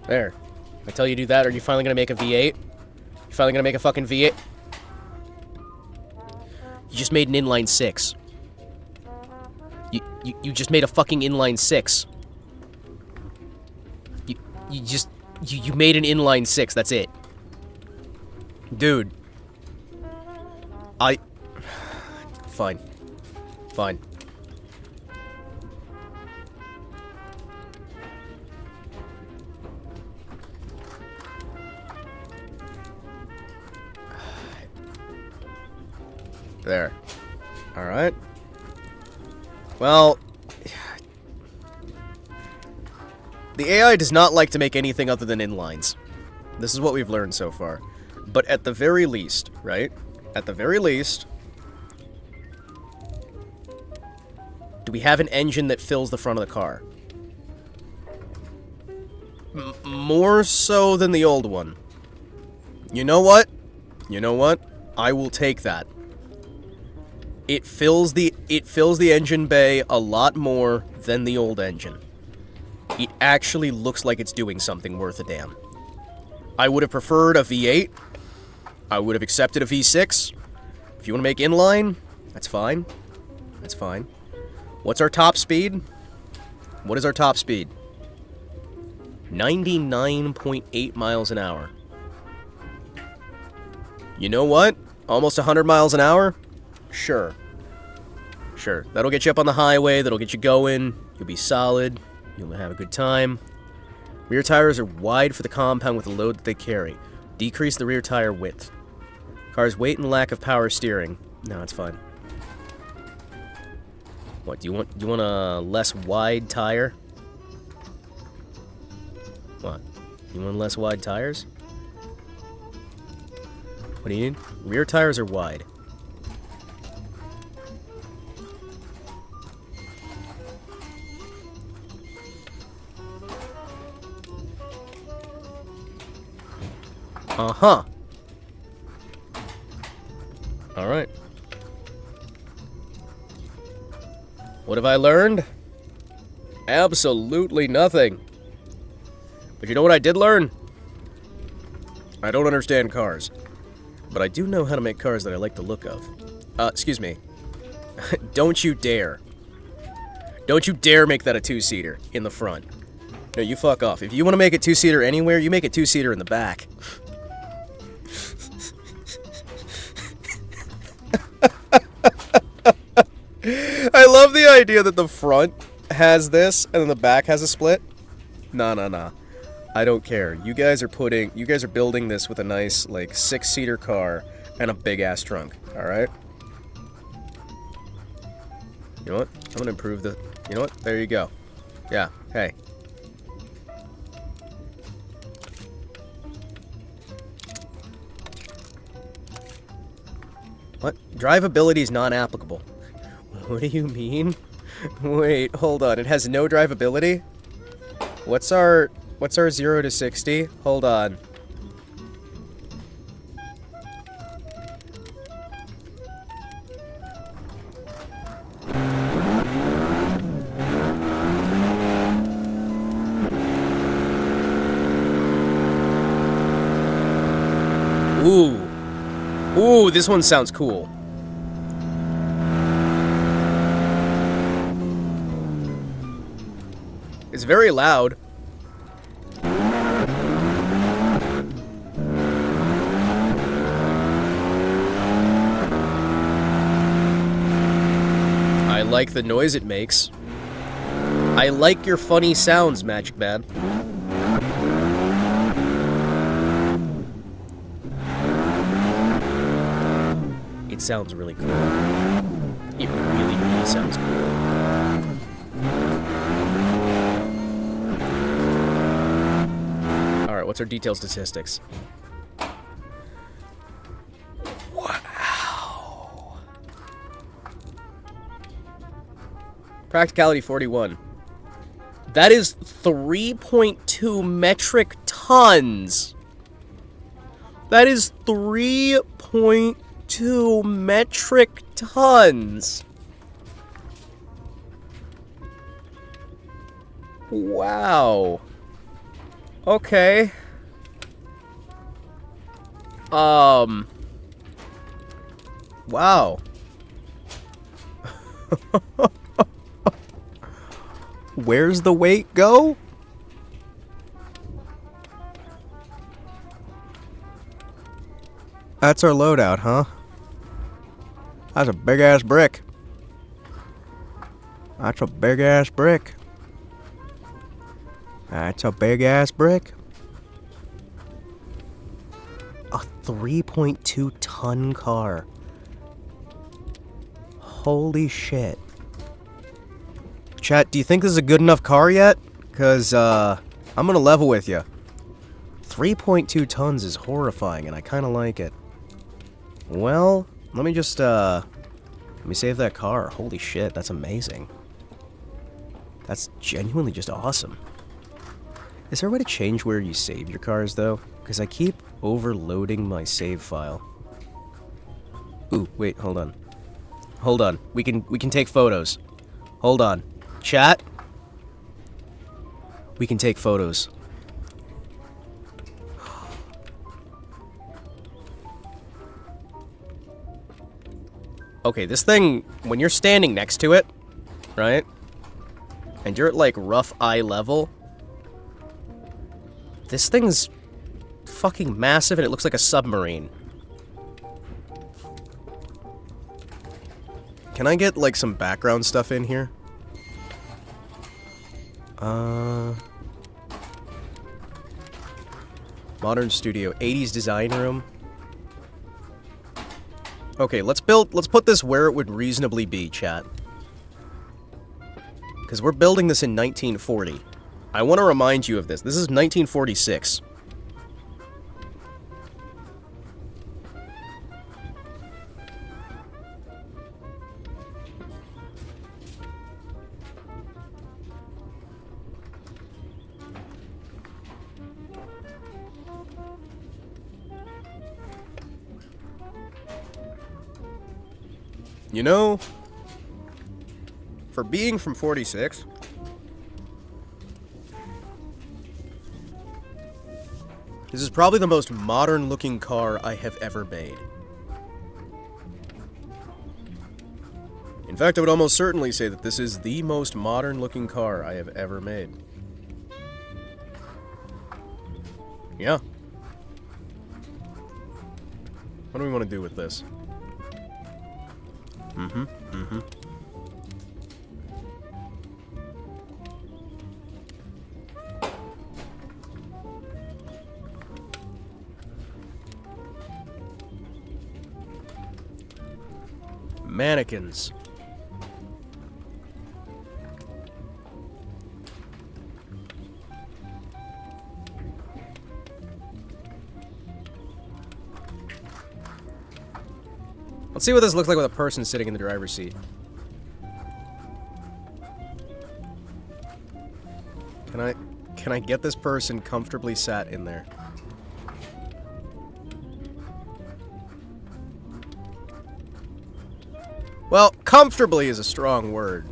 There. I tell you to do that, or are you finally gonna make a V8? You finally gonna make a fucking V8? You just made an inline 6. You just made a fucking inline 6. You made an inline 6, that's it. Dude. Fine. Fine. There. Alright. Well... The AI does not like to make anything other than inlines. This is what we've learned so far. But at the very least, right? At the very least... Do we have an engine that fills the front of the car? More so than the old one. You know what? You know what? I will take that. It fills the engine bay a lot more than the old engine. It actually looks like it's doing something worth a damn. I would have preferred a V8. I would have accepted a V6. If you want to make inline, that's fine. That's fine. What's our top speed? What is our top speed? 99.8 miles an hour. You know what? Almost 100 miles an hour? Sure. Sure. That'll get you up on the highway. That'll get you going. You'll be solid. You'll have a good time. Rear tires are wide for the compound with the load that they carry. Decrease the rear tire width. Car's weight and lack of power steering. No, it's fine. What, do you want a less wide tire? What? You want less wide tires? What do you need? Rear tires are wide. Uh-huh. Alright. What have I learned? Absolutely nothing. But you know what I did learn? I don't understand cars. But I do know how to make cars that I like the look of. Excuse me. Don't you dare. Don't you dare make that a two-seater in the front. No, you fuck off. If you want to make it two-seater anywhere, you make it two-seater in the back. I love the idea that the front has this and then the back has a split. Nah. I don't care. You guys are building this with a nice, like, 6-seater car and a big-ass trunk, alright? You know what? I'm gonna improve the... You know what? There you go. Yeah, hey. What? Drivability is not applicable. What do you mean? Wait, hold on. It has no drivability? What's our 0 to 60? Hold on. Ooh, this one sounds cool. It's very loud. I like the noise it makes. I like your funny sounds, Magic Man. It sounds really cool. It really, really sounds cool. Alright, what's our detail statistics? Wow. Practicality 41. That is 3.2 metric tons. That is 3.2 metric tons. Wow. Okay. Wow. Where's the weight go? That's our loadout, huh? That's a big-ass brick. That's a big-ass brick. That's a big-ass brick. A 3.2 ton car. Holy shit. Chat, do you think this is a good enough car yet? Because, I'm gonna level with you. 3.2 tons is horrifying, and I kinda like it. Well, let me just, let me save that car. Holy shit, that's amazing. That's genuinely just awesome. Is there a way to change where you save your cars, though? Because I keep overloading my save file. Ooh, wait, hold on. Hold on. We can take photos. Hold on. Chat? We can take photos. Okay, this thing, when you're standing next to it, right? And you're at, like, rough eye level. This thing's fucking massive and it looks like a submarine. Can I get, like, some background stuff in here? Modern studio, 80s design room. Okay, let's put this where it would reasonably be, chat. Because we're building this in 1940. I want to remind you of this. This is 1946. You know, for being from 46, this is probably the most modern-looking car I have ever made. In fact, I would almost certainly say that this is the most modern-looking car I have ever made. Yeah. What do we want to do with this? Mannequins. Let's see what this looks like with a person sitting in the driver's seat. Can I get this person comfortably sat in there? Well, comfortably is a strong word.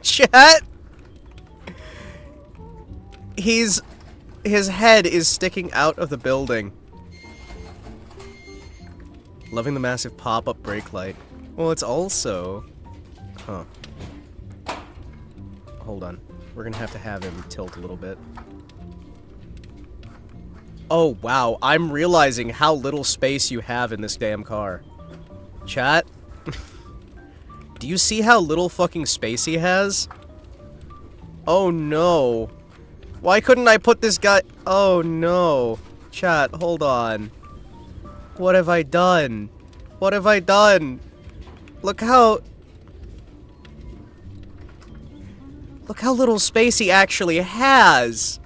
Chat? His head is sticking out of the building. Loving the massive pop-up brake light. Well, it's also... Huh. Hold on. We're gonna have to have him tilt a little bit. Oh, wow. I'm realizing how little space you have in this damn car. Chat? Do you see how little fucking space he has? Oh, no. Why couldn't I put this guy... Oh, no. Chat, hold on. What have I done? What have I done? Look how... Look how little space he actually has.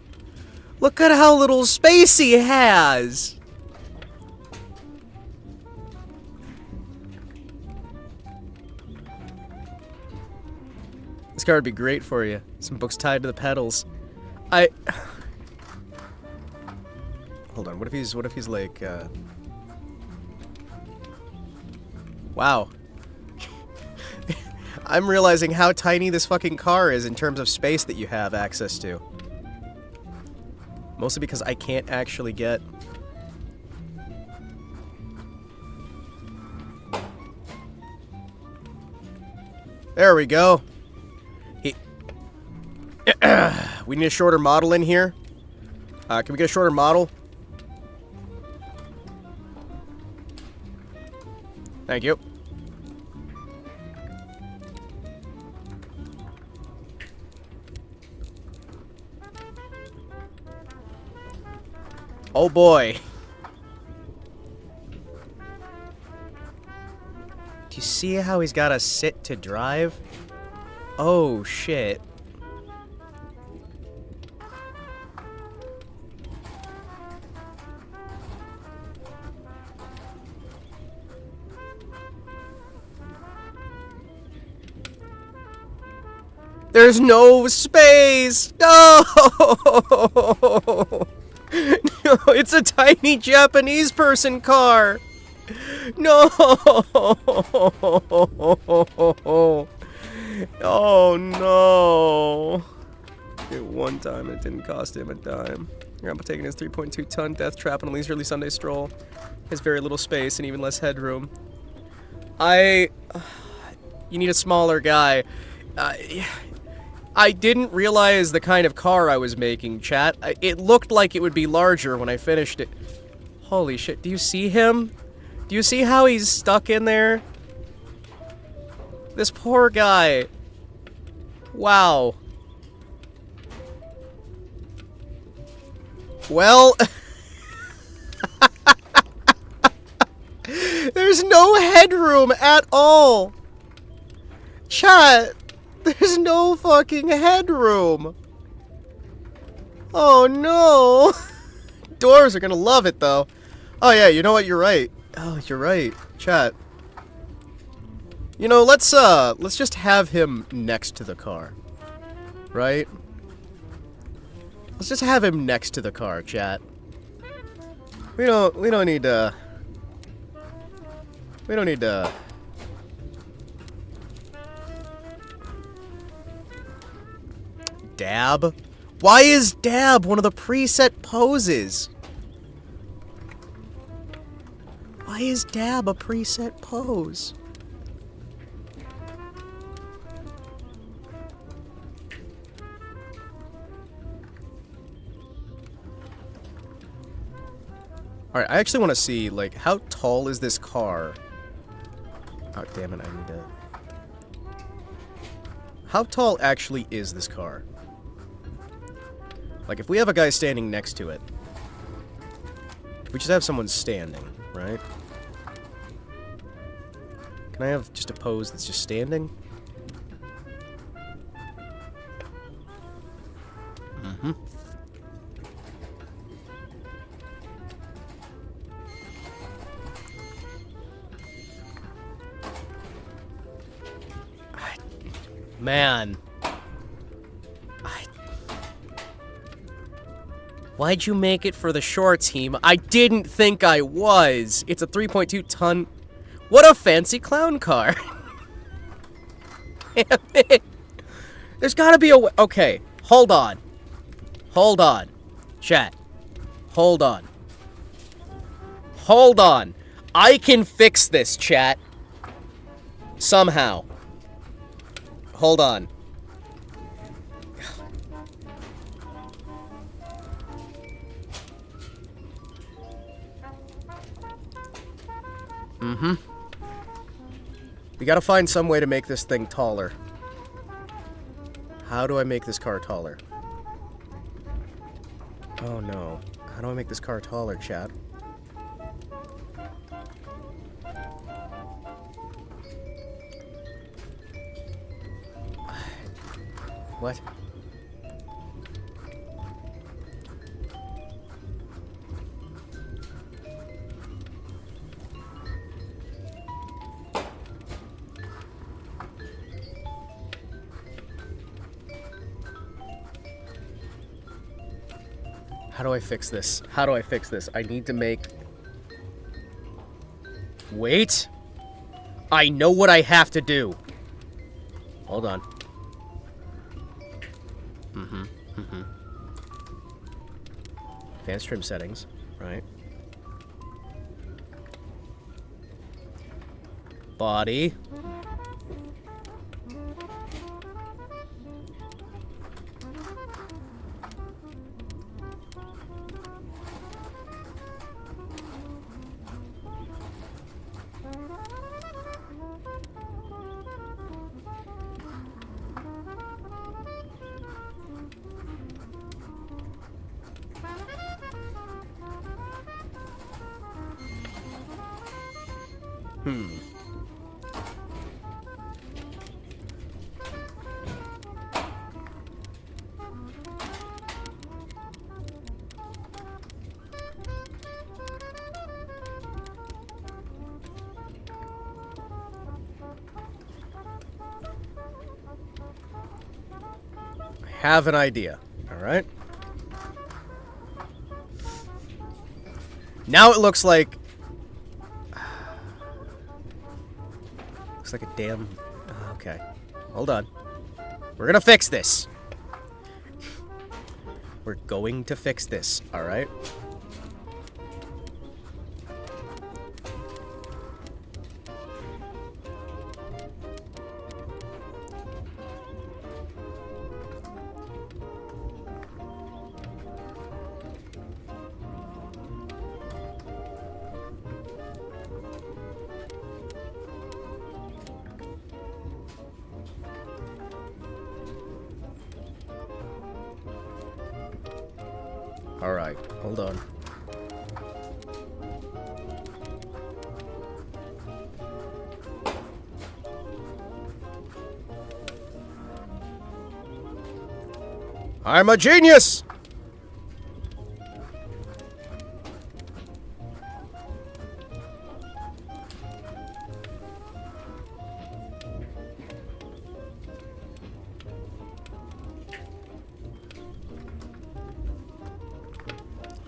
Look at how little space he has. car would be great for you. Some books tied to the pedals. Hold on, what if he's like, Wow. I'm realizing how tiny this fucking car is in terms of space that you have access to. Mostly because I can't actually get... There we go. We need a shorter model in here. Can we get a shorter model? Thank you. Oh boy. Do you see how he's got to sit to drive? Oh shit. There's no space! No! No, it's a tiny Japanese person car! No! Oh no! At one time it didn't cost him a dime. Grandpa taking his 3.2-ton death trap on a leisurely Sunday stroll. Has very little space and even less headroom. You need a smaller guy. I didn't realize the kind of car I was making, chat. It looked like it would be larger when I finished it. Holy shit, do you see him? Do you see how he's stuck in there? This poor guy. Wow. Well... There's no headroom at all! Chat! There's no fucking headroom! Oh no! Dwarves are gonna love it though. Oh yeah, you know what, you're right. Oh, you're right. Chat. You know, let's just have him next to the car. Right? Let's just have him next to the car, chat. We don't need to... We don't need to... Dab? Why is dab one of the preset poses? Why is dab a preset pose? Alright, I actually want to see, like, how tall is this car? Oh, damn it, I need to... How tall actually is this car? Like, if we have a guy standing next to it, we just have someone standing, right? Can I have just a pose that's just standing? Mm-hmm. Man. Why'd you make it for the shorts, Hima? I didn't think I was. It's a 3.2-ton... What a fancy clown car. Damn it. There's gotta be a way... Okay, hold on. Hold on. Chat. Hold on. Hold on. I can fix this, chat. Somehow. Hold on. Mm-hmm. We gotta find some way to make this thing taller. How do I make this car taller? Oh no. How do I make this car taller, chat? What? How do I fix this? How do I fix this? I need to make... Wait! I know what I have to do! Hold on. Advanced trim settings, right? Body. Have an idea, all right? Now it looks like a damn... Okay, hold on. We're gonna fix this. We're going to fix this, all right? Alright, hold on. I'm a genius!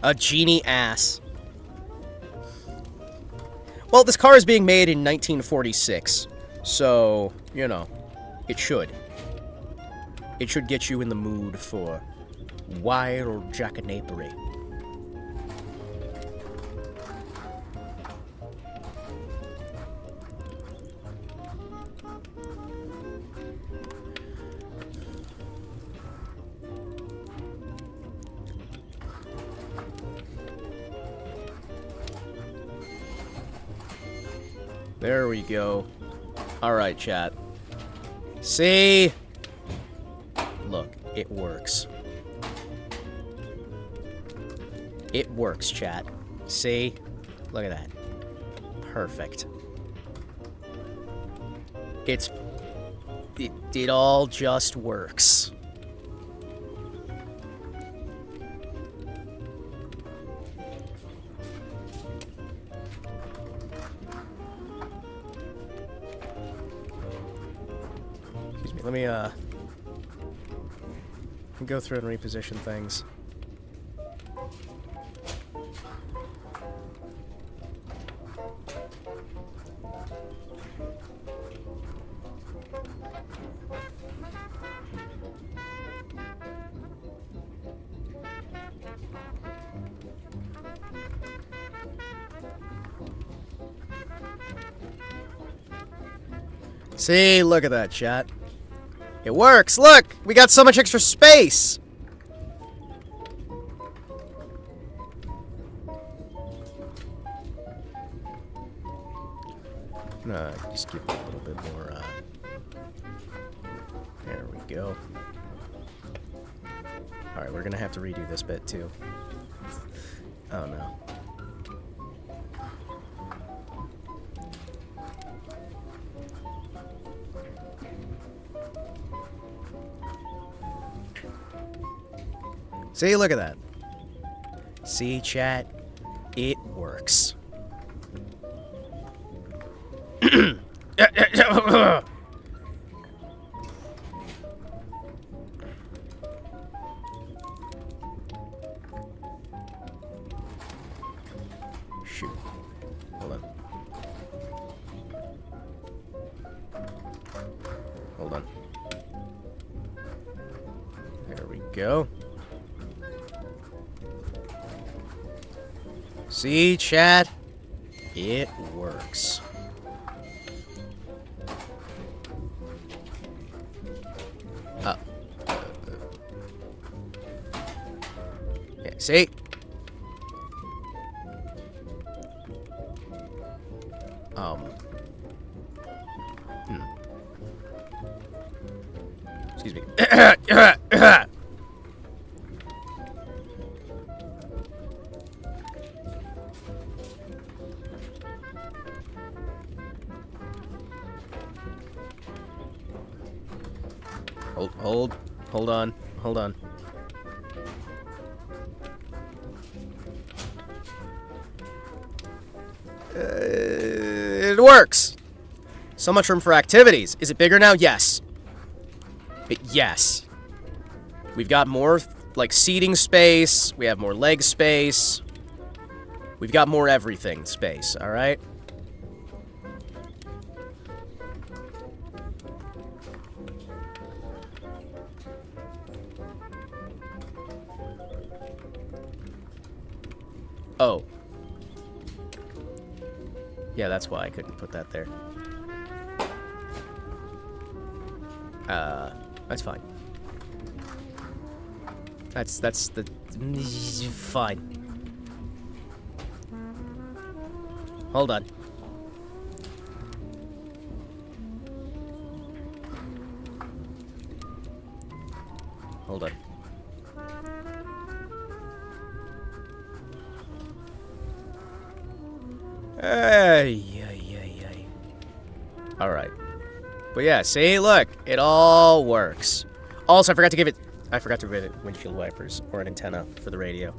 A genie ass. Well, this car is being made in 1946, so, you know, it should. It should get you in the mood for wild jackanapery. There we go. Alright, chat. See? Look, it works. It works, chat. See? Look at that. Perfect. It all just works. Let me go through and reposition things. See, look at that, chat. It works! Look! We got so much extra space! Just give it a little bit more, there we go. Alright, we're gonna have to redo this bit, too. Oh, no. See, look at that. See, chat? It works. shoot. Hold on. Hold on. There we go. See, chat? It works. Yeah, see? Excuse me. Hold on. It works. So much room for activities. Is it bigger now? Yes. Yes. We've got more, like, seating space. We have more leg space. We've got more everything space, alright? Oh. Yeah, that's why I couldn't put that there. That's fine. That's the... fine. Hold on. Hold on. Alright. But yeah, see, look, it all works. Also, I forgot to give it windshield wipers or an antenna for the radio.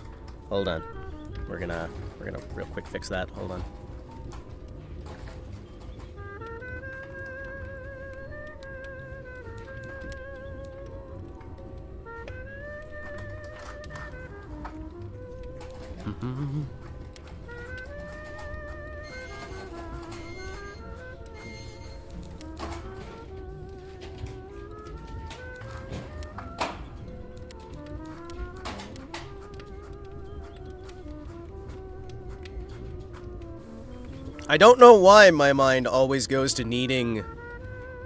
Hold on. We're gonna real quick fix that. Hold on. I don't know why my mind always goes to needing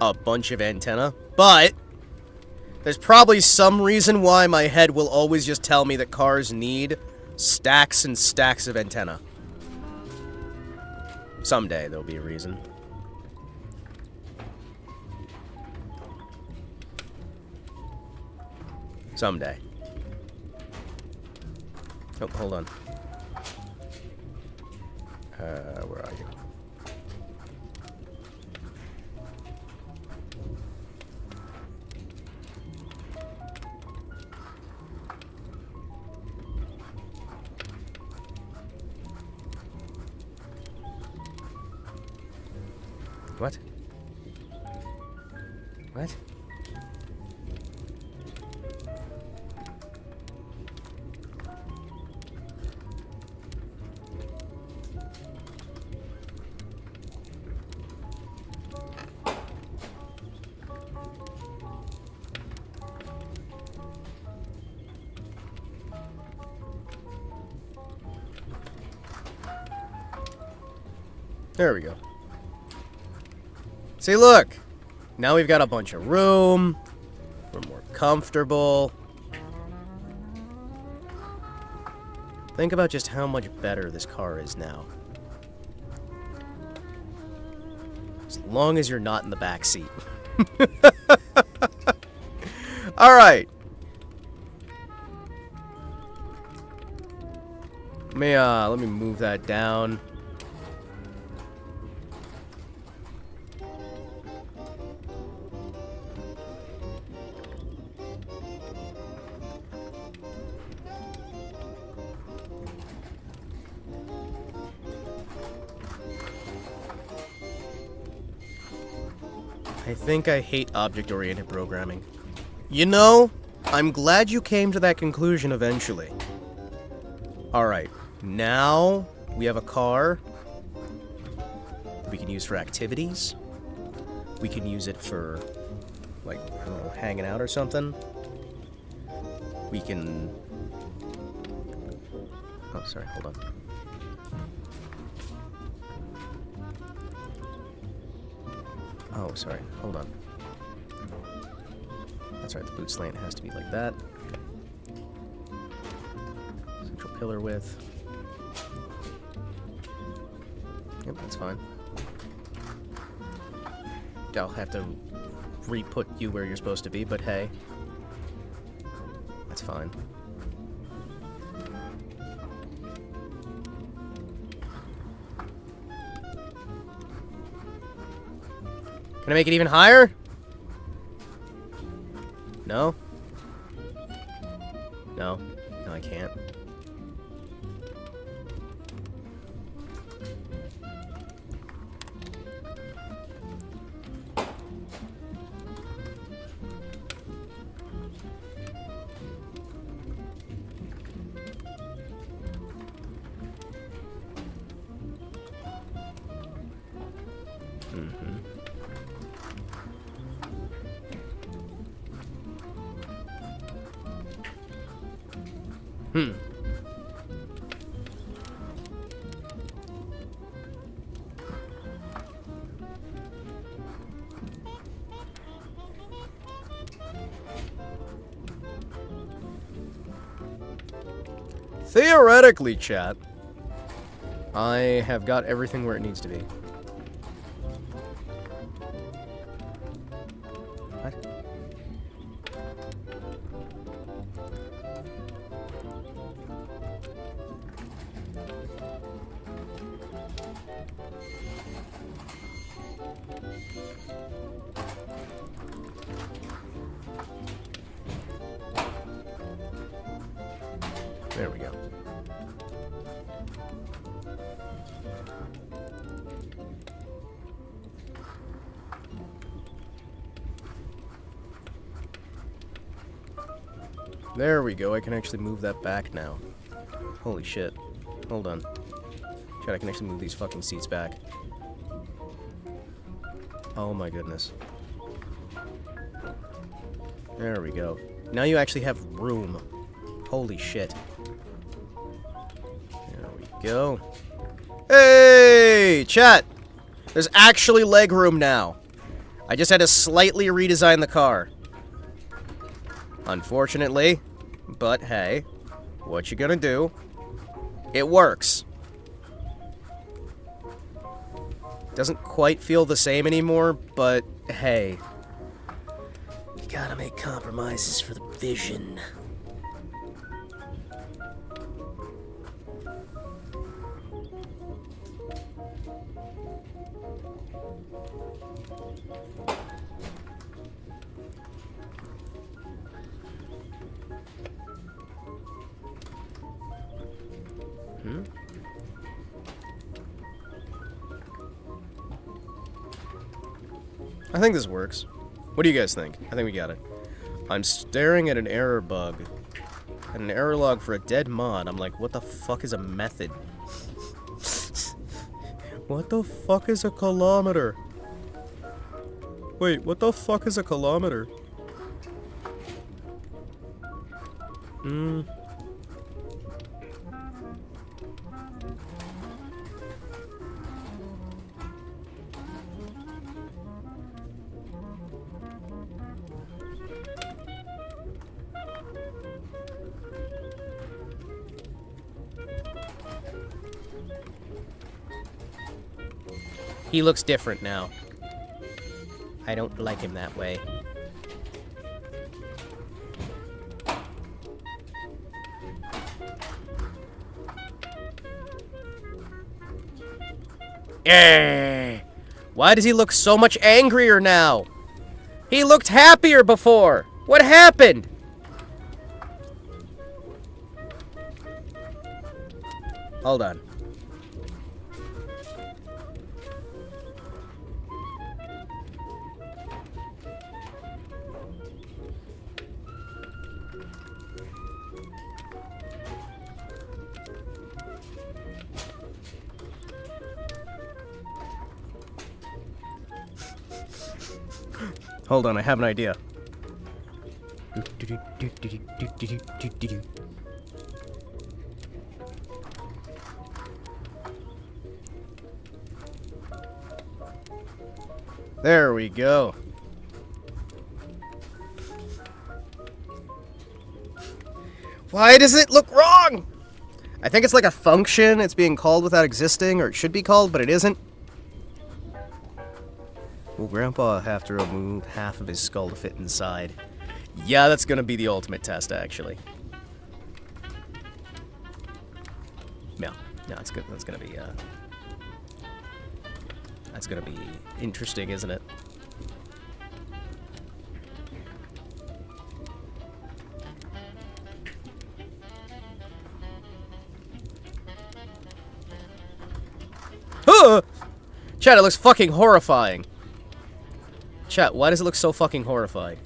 a bunch of antenna, but there's probably some reason why my head will always just tell me that cars need stacks and stacks of antenna. Someday there'll be a reason. Someday. Oh, hold on. Where are you? What? What? There we go. See, look! Now we've got a bunch of room. We're more comfortable. Think about just how much better this car is now. As long as you're not in the back seat. Alright. Let me move that down. I think I hate object-oriented programming. You know, I'm glad you came to that conclusion eventually. Alright, now We have a car. We can use for activities. We can use it for, like, I don't know, hanging out or something. We can... Oh, sorry, hold on. Oh, sorry, hold on. That's right, the boot slant has to be like that. Central pillar width. Yep, that's fine. I'll have to re-put you where you're supposed to be, but hey. That's fine. Can I make it even higher? No? No. No, I can't. Theoretically, chat, I have got everything where it needs to be. What? There we go. There we go, I can actually move that back now. Holy shit. Hold on. Chat, I can actually move these fucking seats back. Oh my goodness. There we go. Now you actually have room. Holy shit. There we go. Hey, chat! There's actually leg room now. I just had to slightly redesign the car. Unfortunately, but hey, what you gonna do? It works. Doesn't quite feel the same anymore, but hey. You gotta make compromises for the vision. I think this works. What do you guys think? I think we got it. I'm staring at an error bug. And an error log for a dead mod. I'm like, what the fuck is a method? What the fuck is a kilometer? Wait, what the fuck is a kilometer? He looks different now. I don't like him that way. Why does he look so much angrier now? He looked happier before. What happened? Hold on. Hold on, I have an idea. There we go. Why does it look wrong? I think it's like a function. It's being called without existing, or it should be called, but it isn't. Will Grandpa have to remove half of his skull to fit inside? Yeah, that's gonna be the ultimate test, actually. Yeah, that's good. That's gonna be interesting, isn't it? Chat, it looks fucking horrifying. Chat, why does it look so fucking horrifying?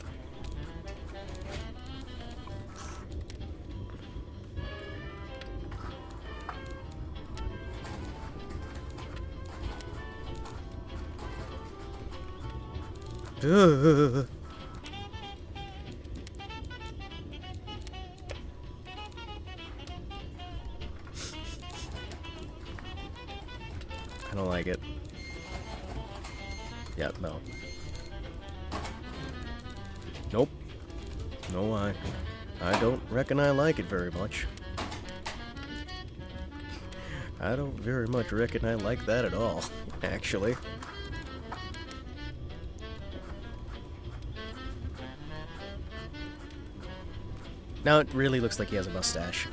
I don't like it. Yeah, no. Nope. No, I don't reckon I like it very much. I don't very much reckon I like that at all, actually. Now it really looks like he has a mustache.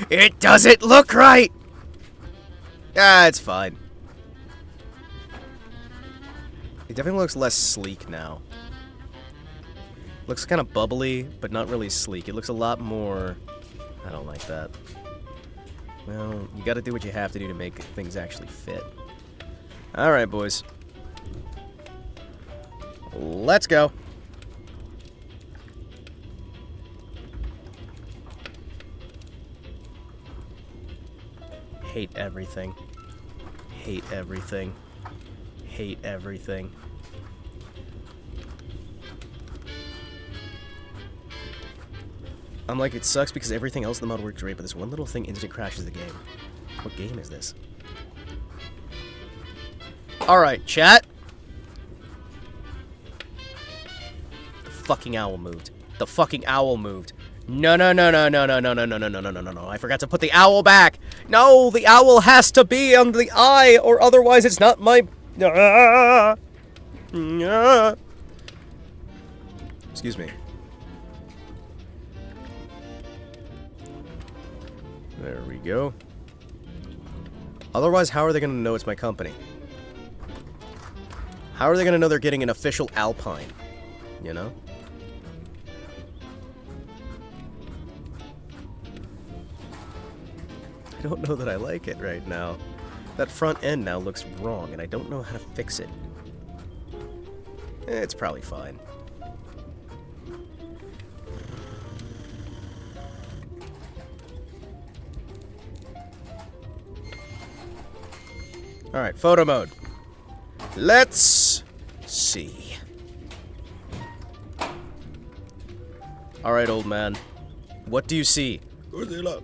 It doesn't look right! Ah, it's fine. It definitely looks less sleek now. Looks kind of bubbly, but not really sleek. It looks a lot more... I don't like that. Well, you gotta do what you have to do to make things actually fit. Alright, boys. Let's go. Hate everything. Hate everything. Hate everything. I'm like, it sucks because everything else in the mod works great, but this one little thing instant crashes the game. What game is this? Alright, chat. The fucking owl moved. The fucking owl moved. No, no, no, no, no, no, no, no, no, no, no, no, no, no, no. I forgot to put the owl back. No, the owl has to be on the eye, or otherwise it's not my... Excuse me. There we go. Otherwise, how are they going to know it's my company? How are they going to know they're getting an official Alpine? You know? I don't know that I like it right now. That front end now looks wrong, and I don't know how to fix it. It's probably fine. Alright, photo mode. Let's see. Alright, old man. What do you see? Godzilla.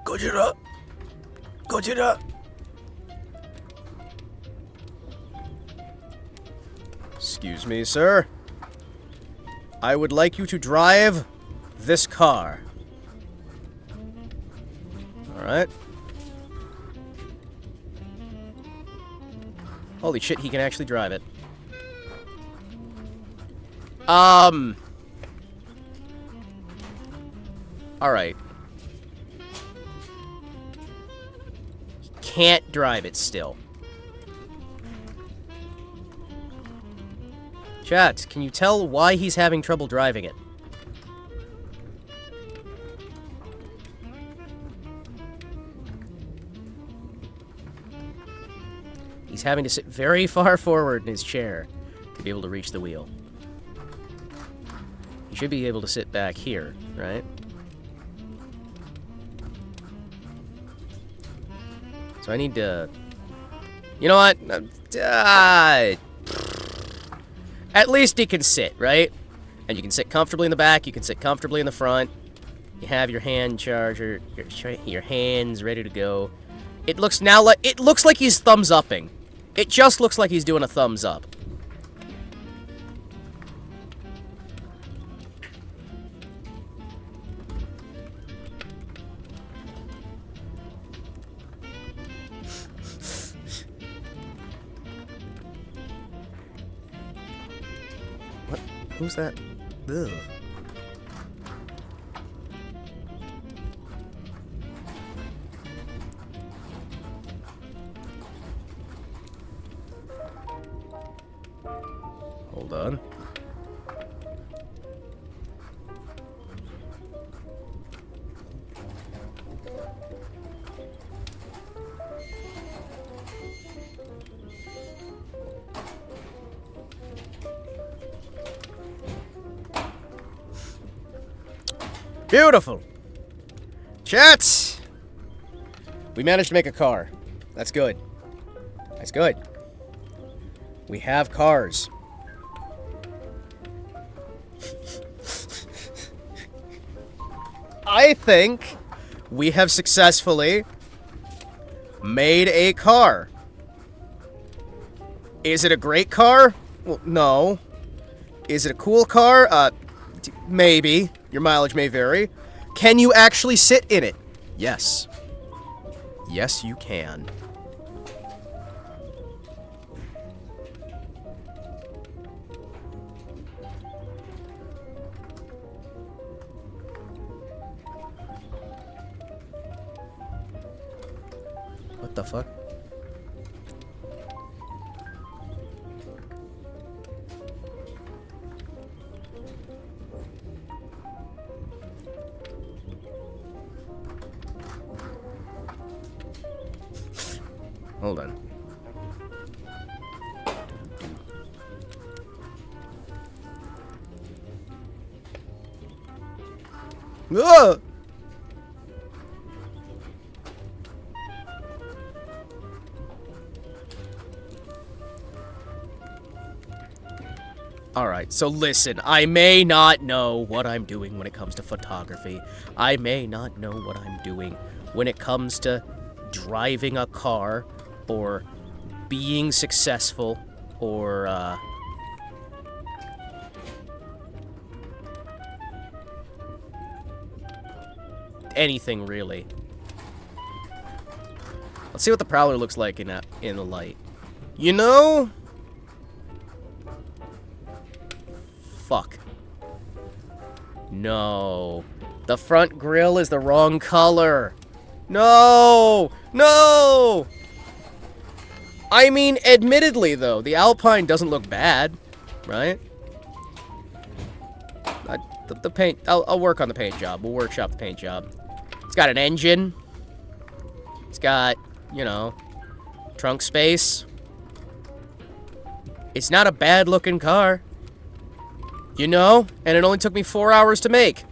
Godzilla. Godzilla. Excuse me, sir. I would like you to drive this car. Alright. Holy shit, he can actually drive it. Alright. He can't drive it still. Chat, can you tell why he's having trouble driving it? He's having to sit very far forward in his chair to be able to reach the wheel. He should be able to sit back here, right? So I need to You know what? At least he can sit, right? And you can sit comfortably in the back, you can sit comfortably in the front. You have your hand charger, your hands ready to go. It looks like he's thumbs upping. It just looks like he's doing a thumbs up. What? Who's that? Ugh. Hold on. Beautiful. Chat! We managed to make a car. That's good. That's good. We have cars. I think we have successfully made a car. Is it a great car? Well, no. Is it a cool car? Maybe. Your mileage may vary. Can you actually sit in it? Yes. Yes, you can. What the fuck? Hold on. Ugh! Alright, so listen, I may not know what I'm doing when it comes to photography. I may not know what I'm doing when it comes to driving a car, or being successful, or, anything, really. Let's see what the Prowler looks like in the light. You know? Fuck. No. The front grille is the wrong color. No! No! I mean, admittedly, though, the Alpine doesn't look bad, right? The paint... I'll work on the paint job. We'll workshop the paint job. It's got an engine. It's got, you know, trunk space. It's not a bad-looking car. You know? And it only took me 4 hours to make.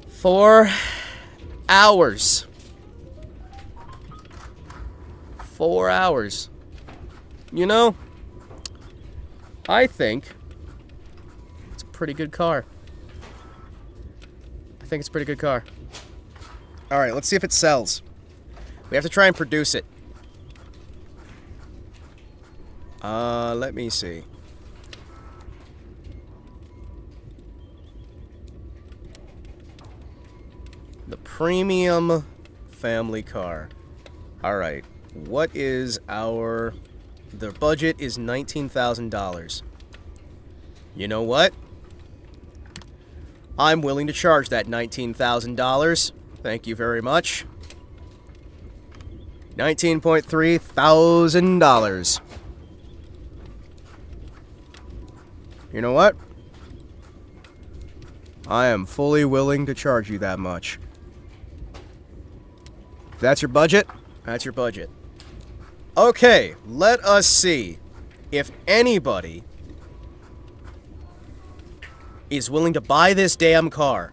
4 hours. 4 hours. You know? I think it's a pretty good car. I think it's a pretty good car. Alright, let's see if it sells. We have to try and produce it. Let me see. The premium family car. Alright. What is our... The budget is $19,000. You know what? I'm willing to charge that $19,000. Thank you very much. $19.3 thousand. You know what? I am fully willing to charge you that much. If that's your budget, that's your budget. Okay, let us see if anybody is willing to buy this damn car.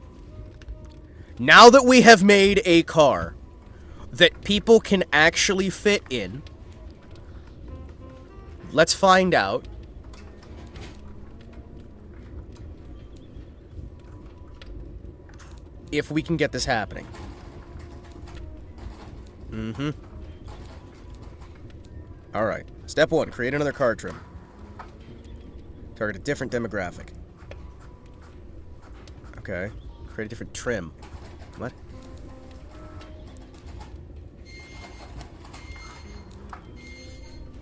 Now that we have made a car, that people can actually fit in. Let's find out. If we can get this happening. Mm-hmm. Alright. Step 1. Create another card trim. Target a different demographic. Okay. Create a different trim. What?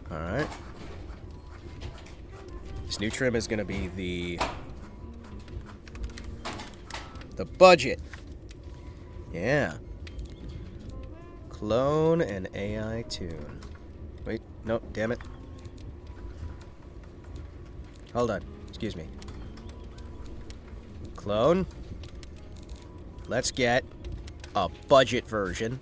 Alright. This new trim is going to be the budget. Yeah. Clone and AI tune. Wait, no, damn it. Hold on, excuse me. Clone. Let's get a budget version.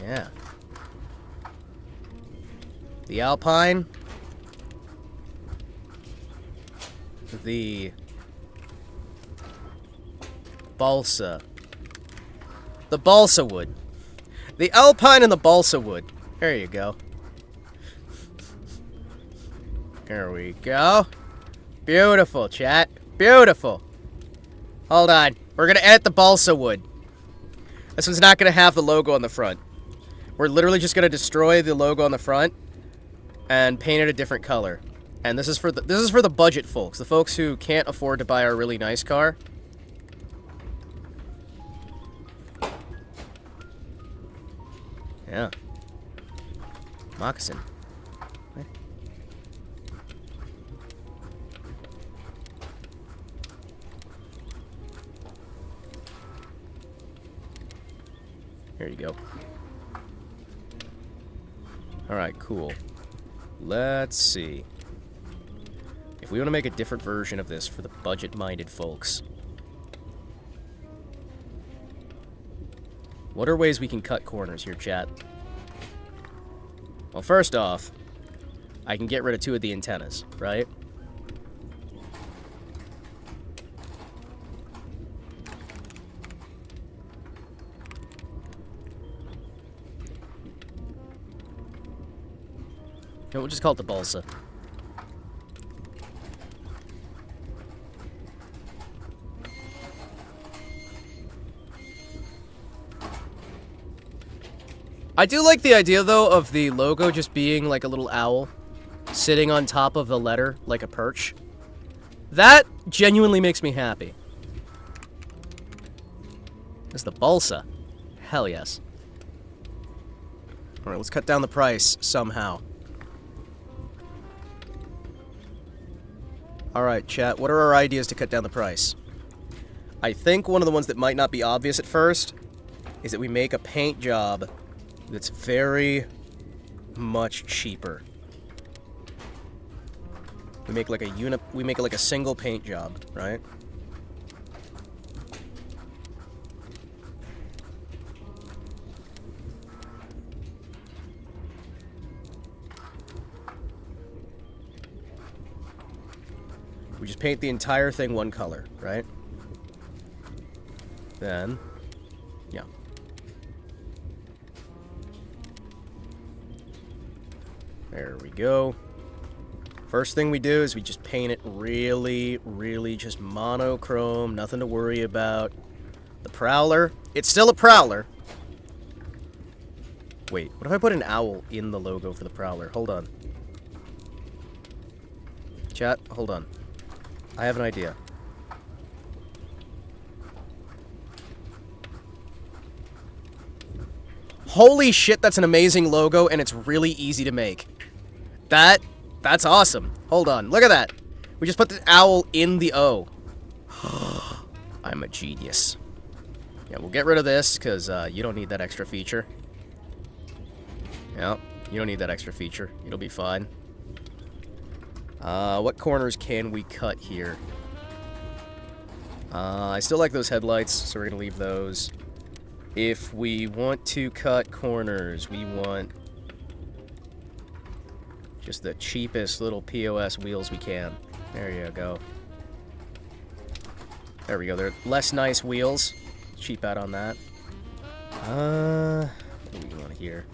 Yeah. The Alpine. The balsa. The balsa wood. The Alpine and the balsa wood. There you go. There we go. Beautiful, chat. Beautiful. Hold on. We're gonna edit the balsa wood. This one's not gonna have the logo on the front. We're literally just gonna destroy the logo on the front and paint it a different color. And this is for the budget folks, the folks who can't afford to buy our really nice car. Yeah. Moccasin. What? Here you go. Alright, cool. Let's see. If we want to make a different version of this for the budget-minded folks, what are ways we can cut corners here, chat? Well, first off, I can get rid of 2 of the antennas, right? No, we'll just call it the balsa. I do like the idea, though, of the logo just being like a little owl sitting on top of the letter like a perch. That genuinely makes me happy. It's the balsa. Hell yes. Alright, let's cut down the price somehow. Alright, chat, what are our ideas to cut down the price? I think one of the ones that might not be obvious at first is that we make a paint job that's very much cheaper. We make like a single paint job, right? We just paint the entire thing one color, right? Then, yeah. There we go. First thing we do is we just paint it really, really just monochrome. Nothing to worry about. The Prowler. It's still a Prowler. Wait, what if I put an owl in the logo for the Prowler? Hold on. Chat, hold on. I have an idea. Holy shit, that's an amazing logo, and it's really easy to make. That's awesome. Hold on, look at that. We just put the owl in the O. I'm a genius. Yeah, we'll get rid of this, because you don't need that extra feature. Yeah, you don't need that extra feature. It'll be fine. What corners can we cut here? I still like those headlights, so we're going to leave those. If we want to cut corners, we want just the cheapest little POS wheels we can. There you go. There we go. They're less nice wheels. Cheap out on that. What do we want here?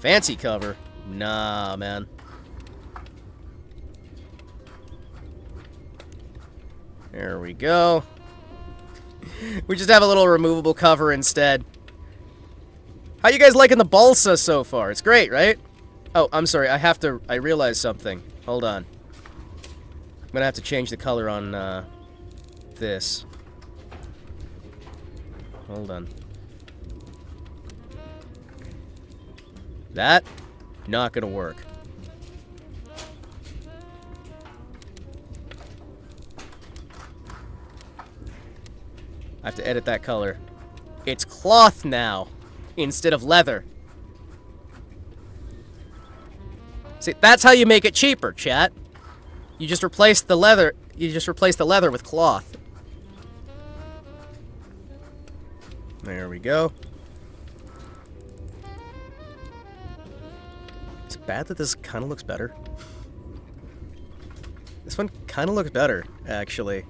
Fancy cover? Nah, man. There we go. We just have a little removable cover instead. How you guys liking the balsa so far? It's great, right? Oh, I'm sorry. I realized something. Hold on. I'm gonna have to change the color on, this. Hold on. That? Not gonna work. I have to edit that color. It's cloth now, instead of leather. See, that's how you make it cheaper, chat. You just replace the leather. You just replace the leather with cloth. There we go. It's bad that this kind of looks better. This one kind of looks better, actually.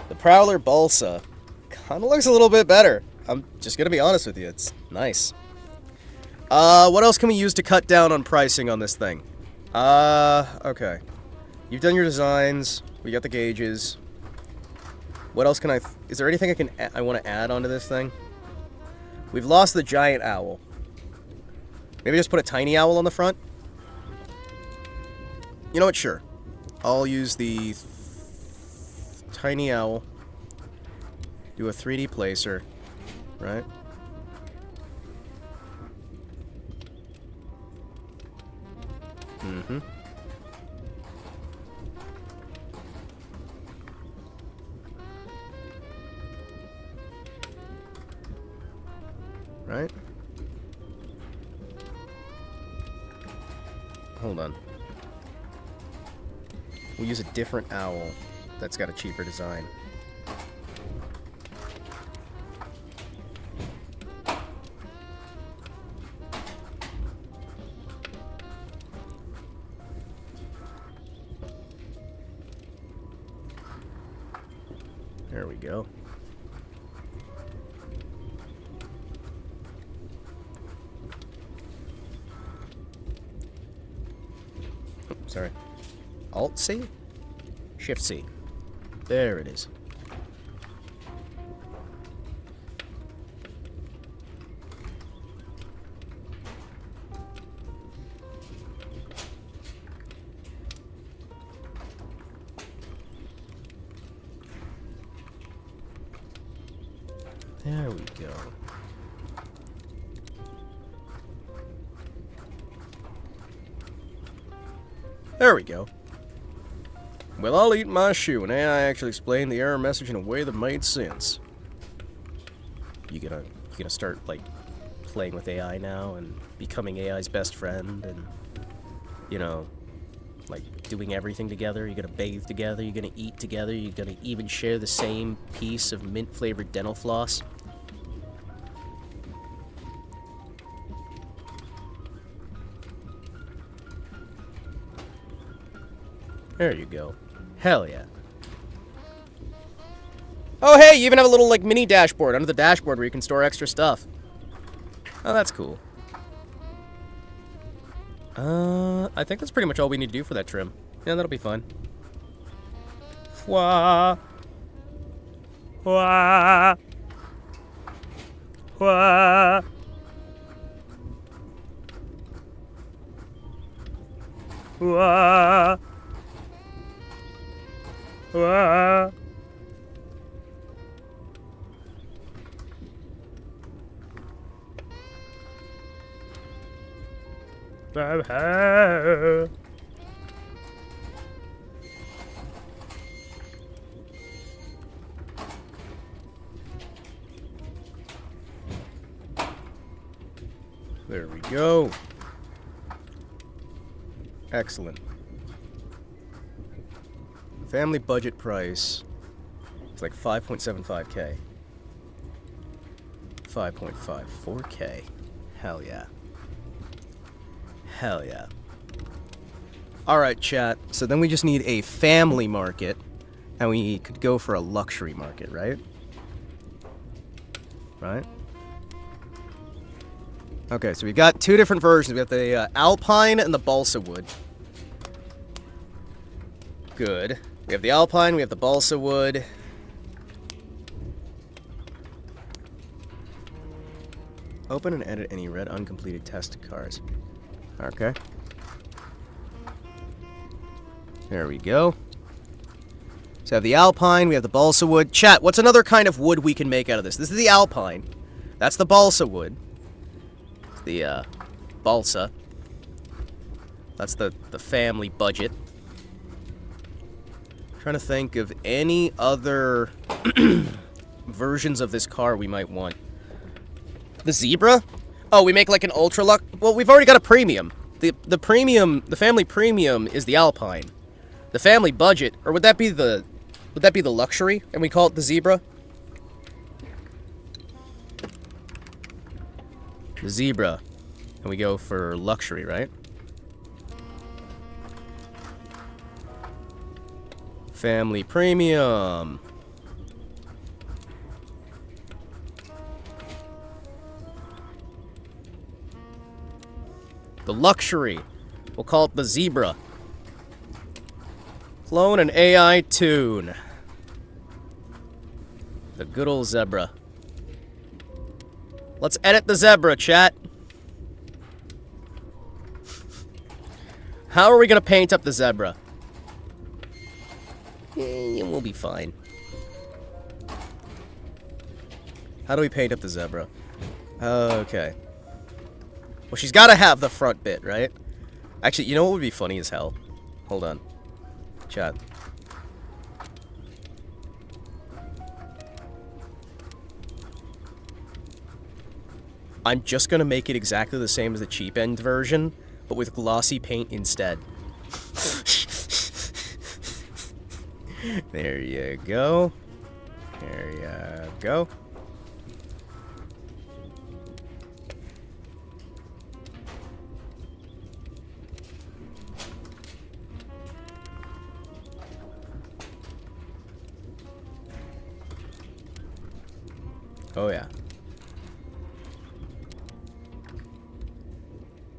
The Prowler Balsa kind of looks a little bit better. I'm just gonna be honest with you. It's nice. What else can we use to cut down on pricing on this thing? Okay. You've done your designs. We got the gauges. What else can I... Is there anything I want to add onto this thing? We've lost the giant owl. Maybe just put a tiny owl on the front? You know what? Sure. I'll use the tiny owl. Do a 3D placer. Right? Mm-hmm. Right? Hold on. We'll use a different owl that's got a cheaper design. There we go. Sorry. Alt-C? Shift-C. There it is. There we go. There we go. Well, I'll eat my shoe, and AI actually explained the error message in a way that made sense. You gonna start, like, playing with AI now and becoming AI's best friend and, you know, like, doing everything together? You're gonna bathe together, you're gonna eat together, you're gonna even share the same piece of mint-flavored dental floss? There you go. Hell yeah. Oh hey, you even have a little, like, mini dashboard under the dashboard where you can store extra stuff. Oh, that's cool. I think that's pretty much all we need to do for that trim. Yeah, that'll be fine. Wah. Wah. Wah. Wah. Wah. There we go. Excellent. Family budget price. It's like 5.75K. 5.54K. Hell yeah. Hell yeah. Alright, chat. So then we just need a family market, and we could go for a luxury market, right? Right? Okay, so we've got two different versions. We have the Alpine and the Balsa Wood. Good. We have the Alpine, we have the Balsa Wood. Open and edit any red uncompleted test cards. Okay. There we go. So we have the Alpine, we have the Balsa Wood. Chat, what's another kind of wood we can make out of this? This is the Alpine. That's the Balsa Wood. It's the, Balsa. That's the family budget. Trying to think of any other versions of this car we might want. The Zebra? Oh, we make like an ultra lux. Well, we've already got a premium. The premium, the family premium is the Alpine. The family budget, or would that be the luxury, and we call it the Zebra? The Zebra, and we go for luxury, right? Family premium. The luxury. We'll call it the Zebra. Clone and AI tune. The good old Zebra. Let's edit the Zebra, chat. How are we gonna paint up the Zebra? We'll be fine. How do we paint up the Zebra? Okay. Well, she's gotta have the front bit, right? Actually, you know what would be funny as hell? Hold on. Chat. I'm just gonna make it exactly the same as the cheap end version, but with glossy paint instead. There you go. There you go. Oh yeah.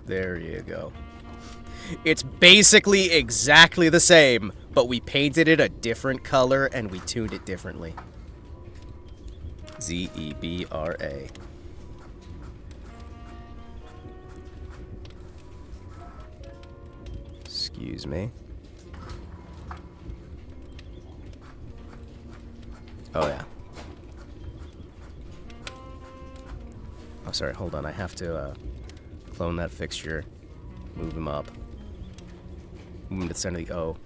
There you go. It's basically exactly the same, but we painted it a different color and we tuned it differently. Z-E-B-R-A. Excuse me. Oh yeah. Oh, sorry, hold on. I have to clone that fixture, move him up, move him to the center of the O.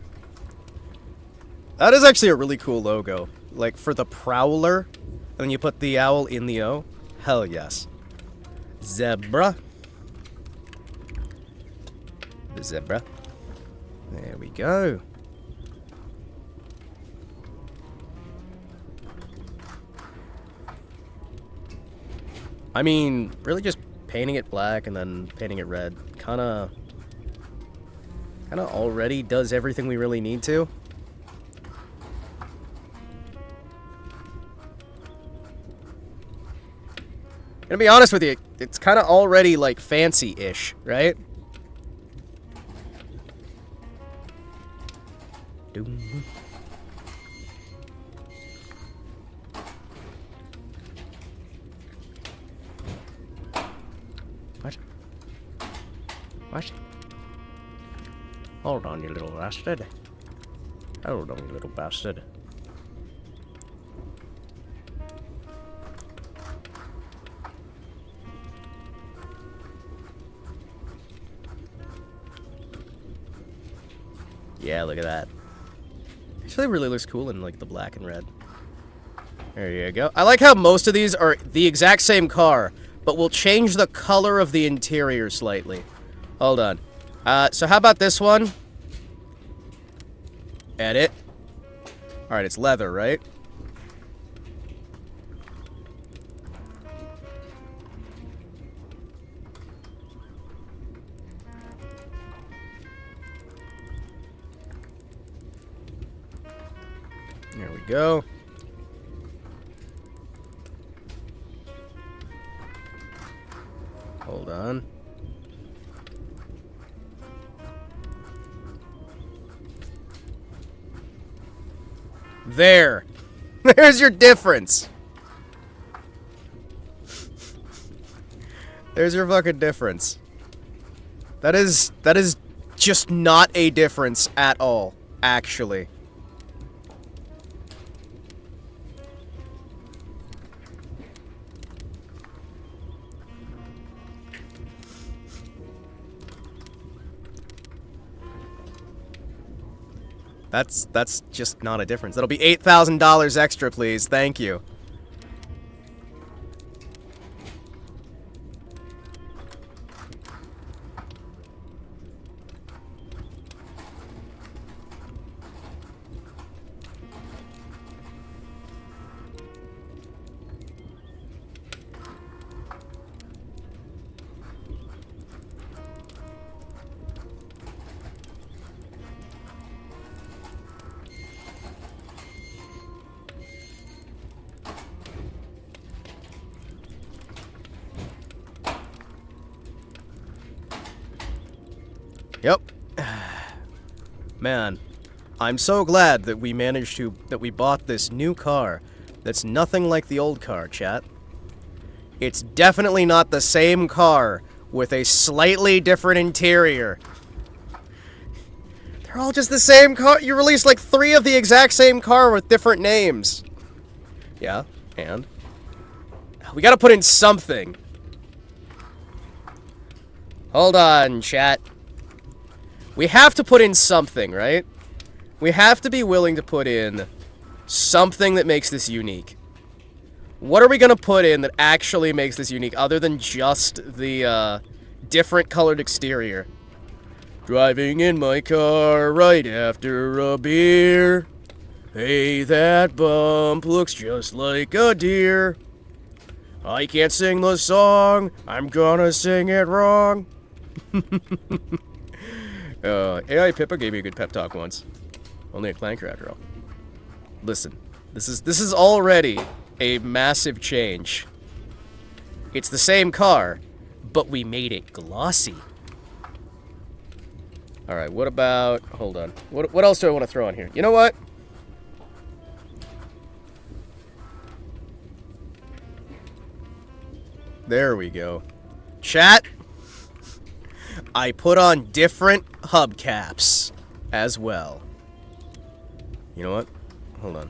That is actually a really cool logo. Like, for the Prowler, and then you put the owl in the O. Hell yes. Zebra. The Zebra. There we go. I mean, really just painting it black and then painting it red kinda already does everything we really need to. Gonna be honest with you, it's kinda already like fancy-ish, right? Doom. What? What? Hold on, you little bastard. Hold on, you little bastard. Yeah, look at that. Actually, really looks cool in like the black and red. There you go. I like how most of these are the exact same car, but we'll change the color of the interior slightly. Hold on. So how about this one? Edit. Alright, it's leather, right? There we go. Hold on. There. There's your difference. There's your fucking difference. That is just not a difference at all, actually. That's just not a difference. That'll be $8,000 extra, please. Thank you. Yep. Man, I'm so glad that we bought this new car that's nothing like the old car, chat. It's definitely not the same car with a slightly different interior. They're all just the same car. You released like 3 of the exact same car with different names. Yeah, and? We gotta put in something. Hold on, chat. We have to put in something, right? We have to be willing to put in something that makes this unique. What are we gonna put in that actually makes this unique, other than just the, different colored exterior? Driving in my car right after a beer. Hey, that bump looks just like a deer. I can't sing the song, I'm gonna sing it wrong. AI Pippa gave me a good pep talk once. Only a clanker after all. Listen, this is already a massive change. It's the same car, but we made it glossy. Alright, what about... Hold on. What else do I want to throw on here? You know what? There we go. Chat! I put on different hubcaps as well. You know what? Hold on.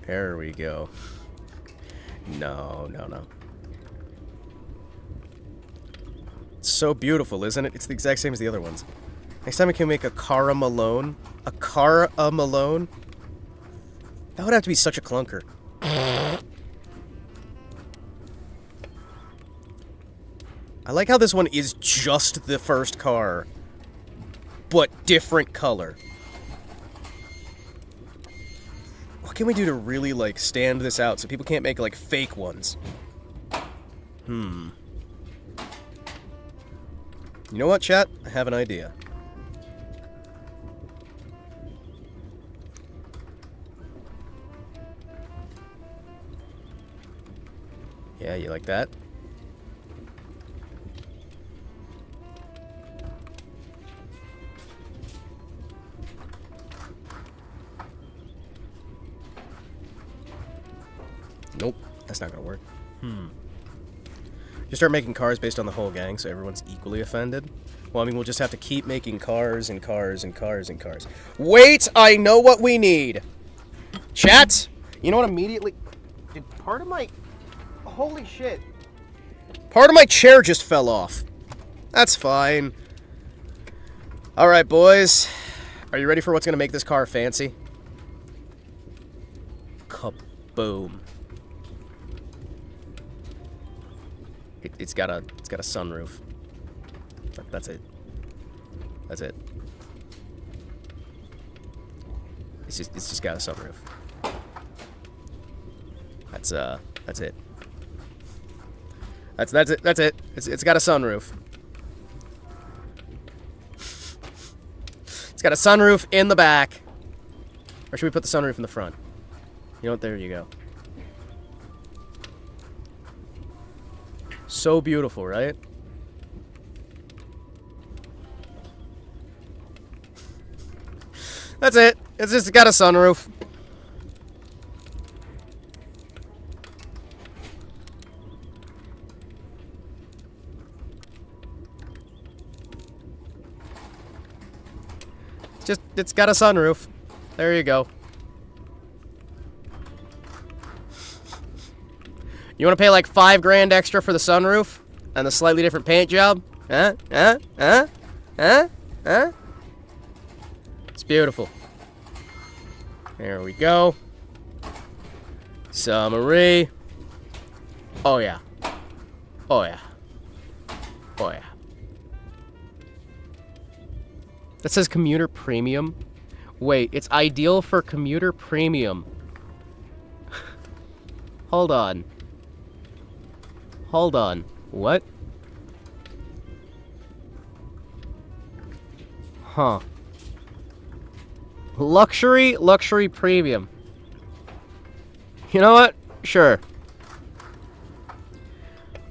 There we go. No. It's so beautiful, isn't it? It's the exact same as the other ones. Next time I can make a Cara Malone. A Cara Malone? That would have to be such a clunker. I like how this one is just the first car, but different color. What can we do to really, like, stand this out so people can't make, like, fake ones? You know what, chat? I have an idea. Yeah, you like that? Nope, that's not gonna work. Just start making cars based on the whole gang so everyone's equally offended? Well, I mean, we'll just have to keep making cars and cars and cars and cars. Wait, I know what we need! Chat! You know what immediately... Did part of my... Holy shit. Part of my chair just fell off. That's fine. Alright, boys. Are you ready for what's gonna make this car fancy? Kaboom. It's got a sunroof. That's it. That's it. It's just got a sunroof. That's it. That's it. That's it. It's got a sunroof. It's got a sunroof in the back. Or should we put the sunroof in the front? You know what? There you go. So beautiful, right? That's it. It's just got a sunroof. It's got a sunroof. There you go. You want to pay like $5 grand extra for the sunroof and the slightly different paint job? Huh? It's beautiful. There we go. Summary. Oh yeah. Oh yeah. Oh yeah. That says commuter premium. Wait, it's ideal for commuter premium. Hold on. Hold on. What? Huh. Luxury premium. You know what? Sure.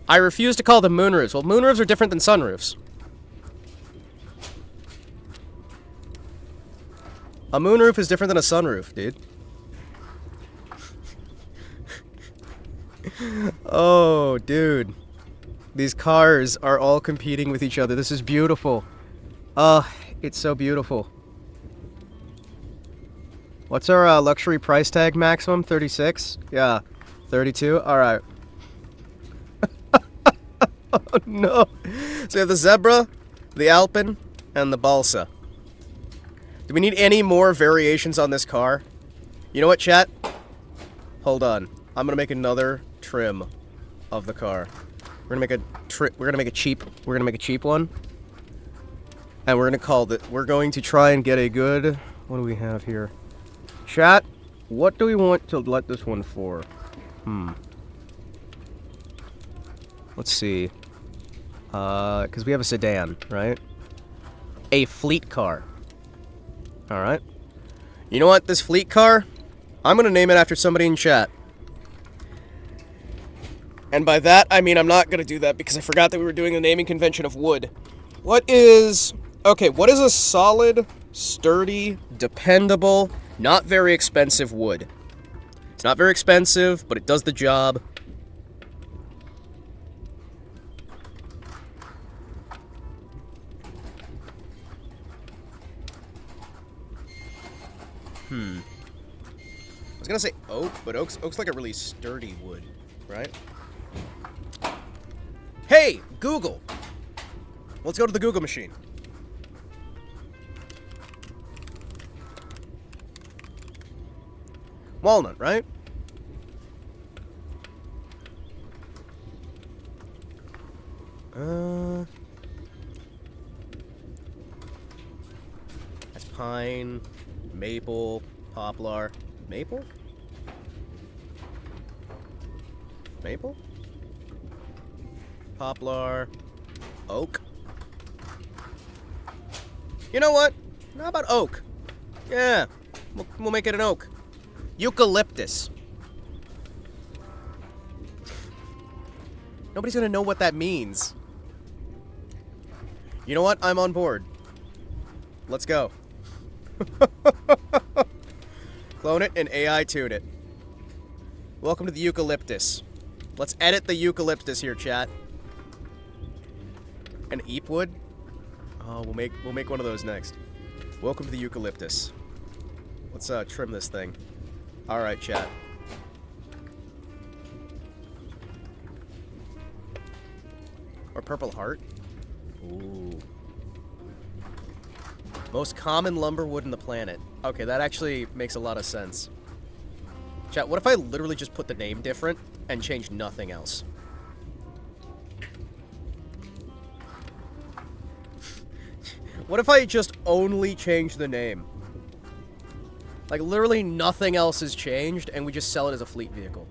I refuse to call them moonroofs. Well, moonroofs are different than sunroofs. A moonroof is different than a sunroof, dude. Oh, dude. These cars are all competing with each other. This is beautiful. It's so beautiful. What's our luxury price tag maximum? 36? Yeah. 32? Alright. Oh, no. So we have the Zebra, the Alpine, and the Balsa. Do we need any more variations on this car? You know what, chat? Hold on. I'm gonna make another trim of the car. We're gonna make a cheap one. And we're going to try and get a good, what do we have here? Chat, what do we want to let this one for? Let's see. Because we have a sedan, right? A fleet car. Alright. You know what, this fleet car? I'm gonna name it after somebody in chat. And by that, I mean I'm not gonna do that because I forgot that we were doing the naming convention of wood. What is a solid, sturdy, dependable, not very expensive wood? It's not very expensive, but it does the job. I was gonna say oak, but oak's like a really sturdy wood, right? Hey, Google! Let's go to the Google machine. Walnut, right? That's pine, maple, poplar. Maple? Maple? Poplar. Oak? You know what? How about oak? Yeah, we'll make it an oak. Eucalyptus. Nobody's gonna know what that means. You know what? I'm on board. Let's go. Clone it and AI tune it. Welcome to the eucalyptus. Let's edit the eucalyptus here, chat. An eepwood? Oh, we'll make one of those next. Welcome to the eucalyptus. Let's trim this thing. All right, chat. Or purple heart. Ooh. Most common lumber wood in the planet. Okay, that actually makes a lot of sense. Chat, what if I literally just put the name different and change nothing else? What if I just only change the name? Like, literally nothing else has changed, and we just sell it as a fleet vehicle.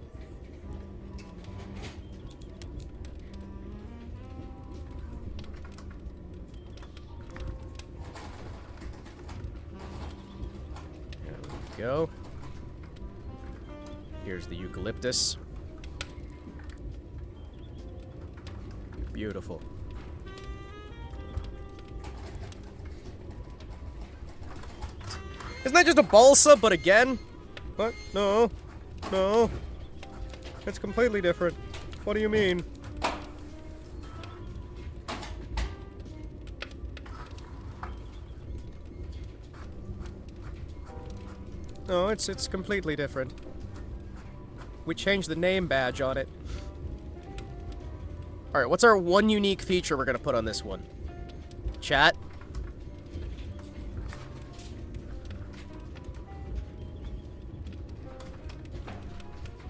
go. Here's the eucalyptus. Beautiful. Isn't that just a balsa, but again? What? No. No. It's completely different. What do you mean? No, it's completely different. We changed the name badge on it. Alright, what's our one unique feature we're gonna put on this one? Chat?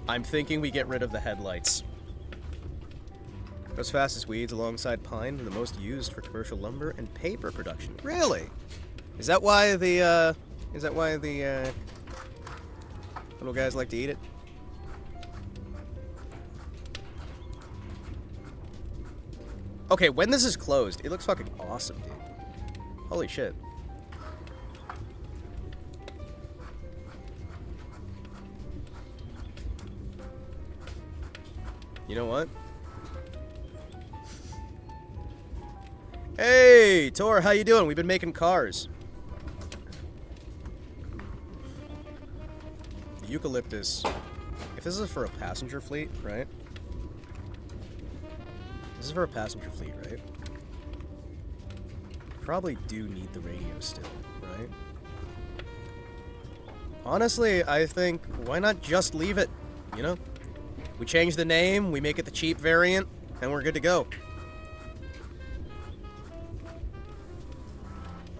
I'm thinking we get rid of the headlights. Goes fast as weeds alongside pine, the most used for commercial lumber and paper production. Really? Is that why the little guys like to eat it? Okay, when this is closed, it looks fucking awesome, dude. Holy shit. You know what? Hey, Tor, how you doing? We've been making cars. The eucalyptus. If this is for a passenger fleet, right? This is for a passenger fleet, right? Probably do need the radio still, right? Honestly, I think, why not just leave it, you know? We change the name, we make it the cheap variant, and we're good to go.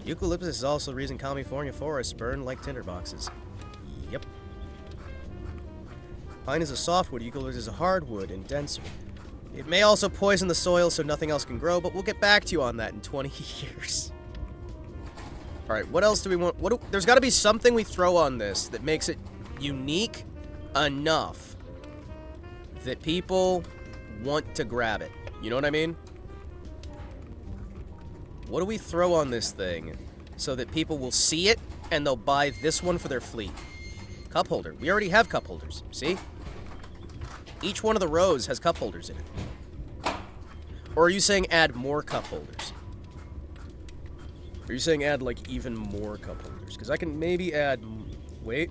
Eucalyptus is also the reason California forests burn like tinderboxes. Yep. Pine is a softwood, eucalyptus is a hardwood and denser. It may also poison the soil so nothing else can grow, but we'll get back to you on that in 20 years. Alright, what else do we want? There's gotta be something we throw on this that makes it unique enough that people want to grab it. You know what I mean? What do we throw on this thing so that people will see it and they'll buy this one for their fleet? Cup holder. We already have cup holders. See? Each one of the rows has cup holders in it. Or are you saying add more cup holders? Are you saying add, like, even more cup holders? Because I can maybe add... Wait.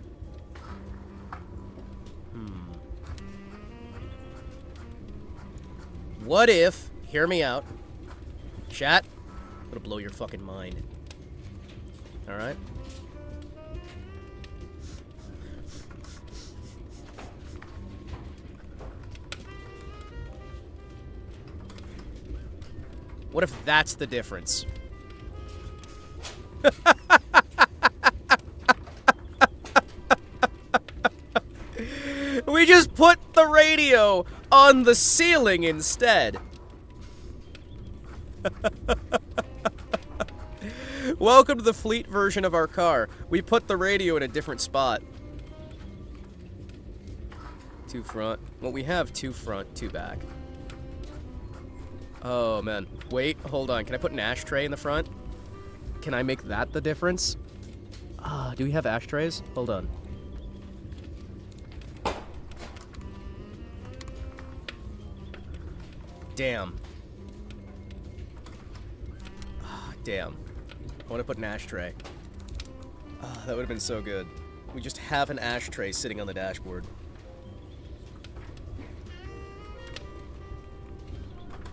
What if... Hear me out. Chat. I'm gonna blow your fucking mind. Alright? What if that's the difference? We just put the radio on the ceiling instead. Welcome to the fleet version of our car. We put the radio in a different spot. Two front. Well, we have two front, two back. Oh, man. Wait, hold on. Can I put an ashtray in the front? Can I make that the difference? Do we have ashtrays? Hold on. Damn. Damn. I want to put an ashtray. That would have been so good. We just have an ashtray sitting on the dashboard.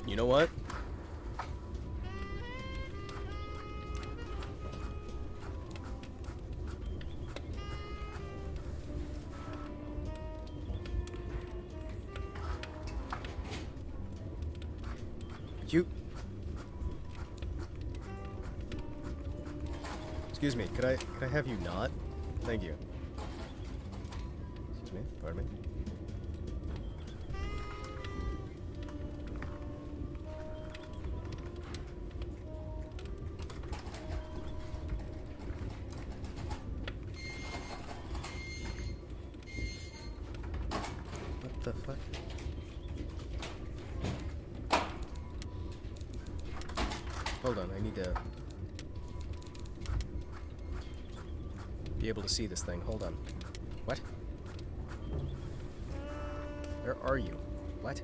You know what? You... Excuse me, could I have you not? Thank you. Excuse me, pardon me. What the fuck? Hold on, I need to... be able to see this thing. Hold on. What? Where are you? What?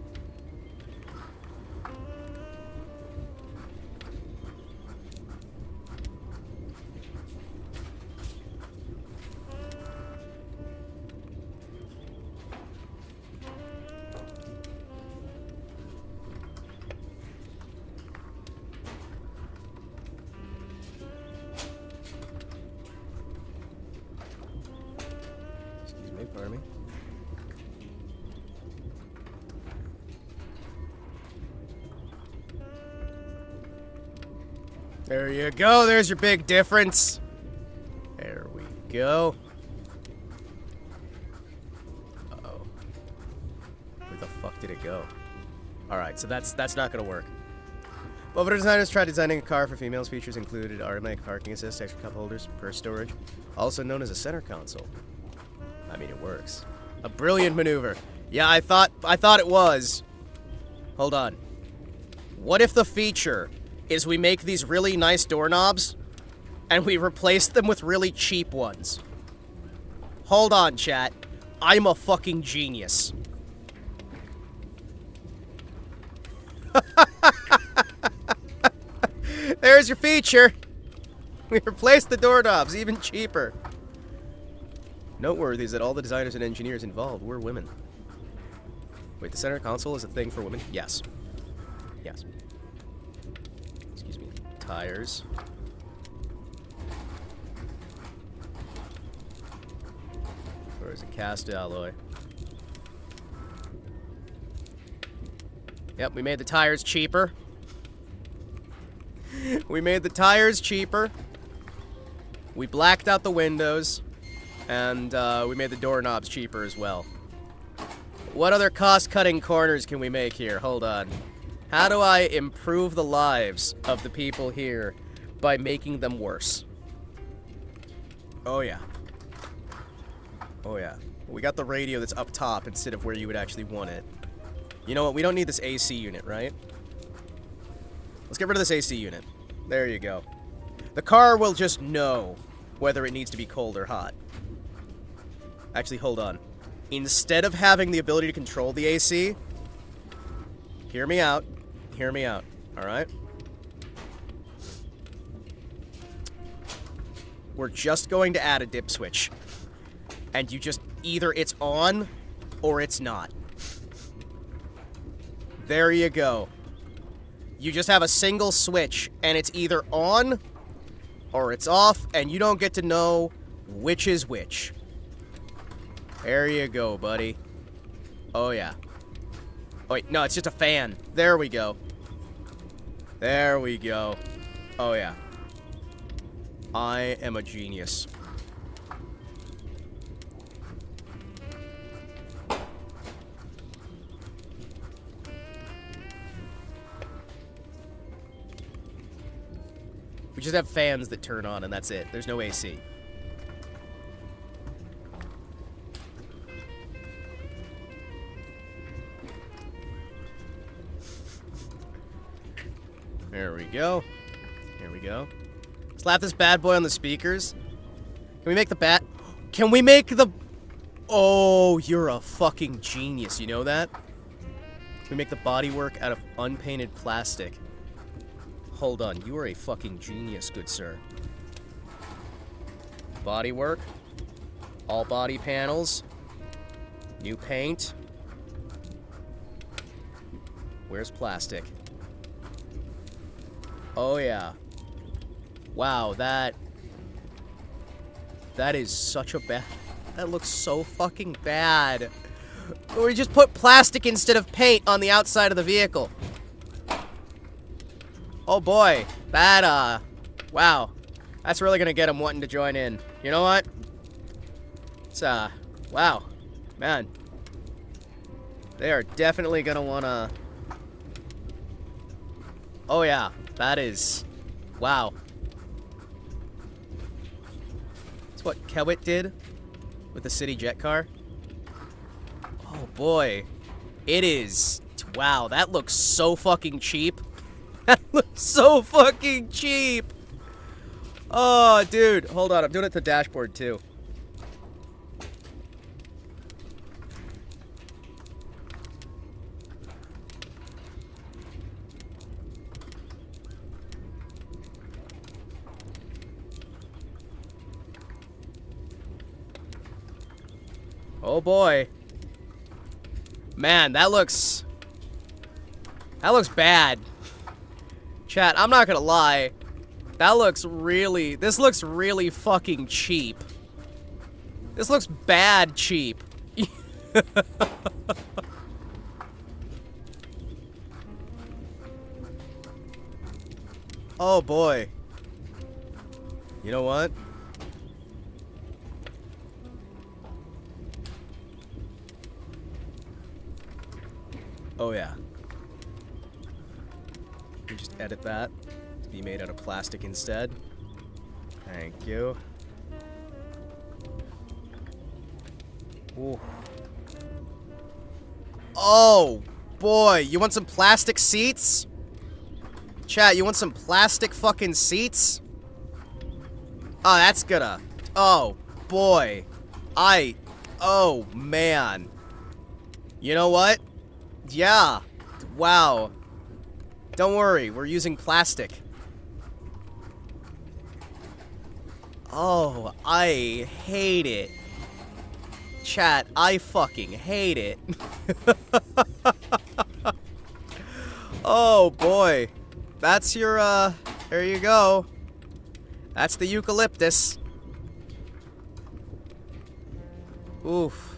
Excuse me, pardon me. There you go. There's your big difference. There we go. Uh-oh. Where the fuck did it go? Alright, so that's not gonna work. Both designers tried designing a car for females. Features included automatic parking assist, extra cup holders, purse storage, also known as a center console. I mean, it works. A brilliant maneuver. Yeah, I thought it was. Hold on. What if the feature is we make these really nice doorknobs and we replace them with really cheap ones? Hold on, chat. I'm a fucking genius. There's your feature. We replaced the doorknobs, even cheaper. Noteworthy is that all the designers and engineers involved were women. Wait, the center console is a thing for women? Yes. Yes. Excuse me. Tires. Or is it cast alloy? Yep, we made the tires cheaper. We made the tires cheaper. We blacked out the windows. And we made the doorknobs cheaper as well. What other cost-cutting corners can we make here? Hold on. How do I improve the lives of the people here by making them worse? Oh, yeah. Oh, yeah. We got the radio that's up top instead of where you would actually want it. You know what? We don't need this AC unit, right? Let's get rid of this AC unit. There you go. The car will just know whether it needs to be cold or hot. Actually, hold on. Instead of having the ability to control the AC, hear me out. Hear me out. Alright? We're just going to add a dip switch. And you just, either it's on, or it's not. There you go. You just have a single switch, and it's either on, or it's off, and you don't get to know which is which. There you go, buddy. Oh, yeah. Oh, wait, no, it's just a fan. There we go. There we go. Oh, yeah. I am a genius. We just have fans that turn on, and that's it. There's no AC. There we go. Here we go. Slap this bad boy on the speakers. Can we make the bat? Can we make the... Oh, you're a fucking genius. You know that? Can we make the bodywork out of unpainted plastic? Hold on. You are a fucking genius, good sir. Bodywork. All body panels. New paint. Where's plastic? Oh, yeah. Wow, that is such a bad... That looks so fucking bad. We just put plastic instead of paint on the outside of the vehicle. Oh, boy. That, wow. That's really gonna get him wanting to join in. You know what? It's, wow. Man. They are definitely gonna wanna... Oh, yeah. That is... Wow. That's what Kewit did with the city jet car. Oh, boy. It is... Wow, that looks so fucking cheap. That looks so fucking cheap. Oh, dude. Hold on. I'm doing it to dashboard, too. Oh boy. Man, that looks bad. Chat, I'm not gonna lie. This looks really fucking cheap. This looks bad cheap. Oh boy. You know what? Oh yeah. You just edit that to be made out of plastic instead. Thank you. Ooh. Oh boy, you want some plastic seats? Chat, you want some plastic fucking seats? Oh, that's gonna... Oh, boy. Oh, man. You know what? Yeah. Wow. Don't worry, we're using plastic. Oh, I hate it. Chat, I fucking hate it. Oh, boy. That's your, there you go. That's the eucalyptus. Oof.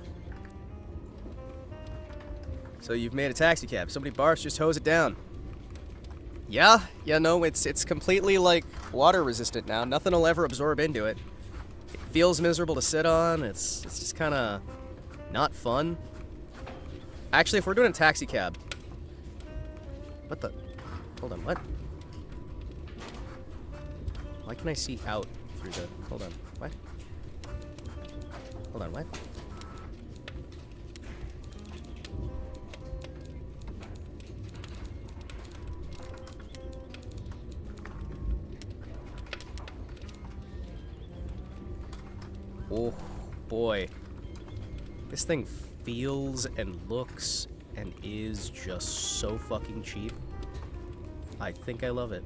So you've made a taxi cab. Somebody barfs, just hose it down. Yeah, no, it's completely, like, water resistant now. Nothing will ever absorb into it. It feels miserable to sit on. It's just kind of not fun. Actually, if we're doing a taxi cab... What the... Hold on, what? Why can I see out through the... Hold on, what? Hold on, what? Oh, boy. This thing feels and looks and is just so fucking cheap. I think I love it.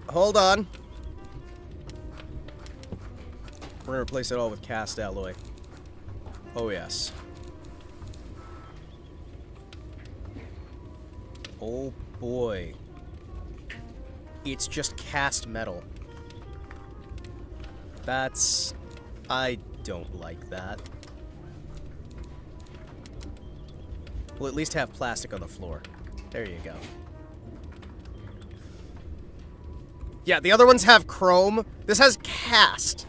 Hold on. We're gonna replace it all with cast alloy. Oh yes. Oh boy. It's just cast metal. That's... I don't like that. We'll at least have plastic on the floor. There you go. Yeah, the other ones have chrome. This has cast.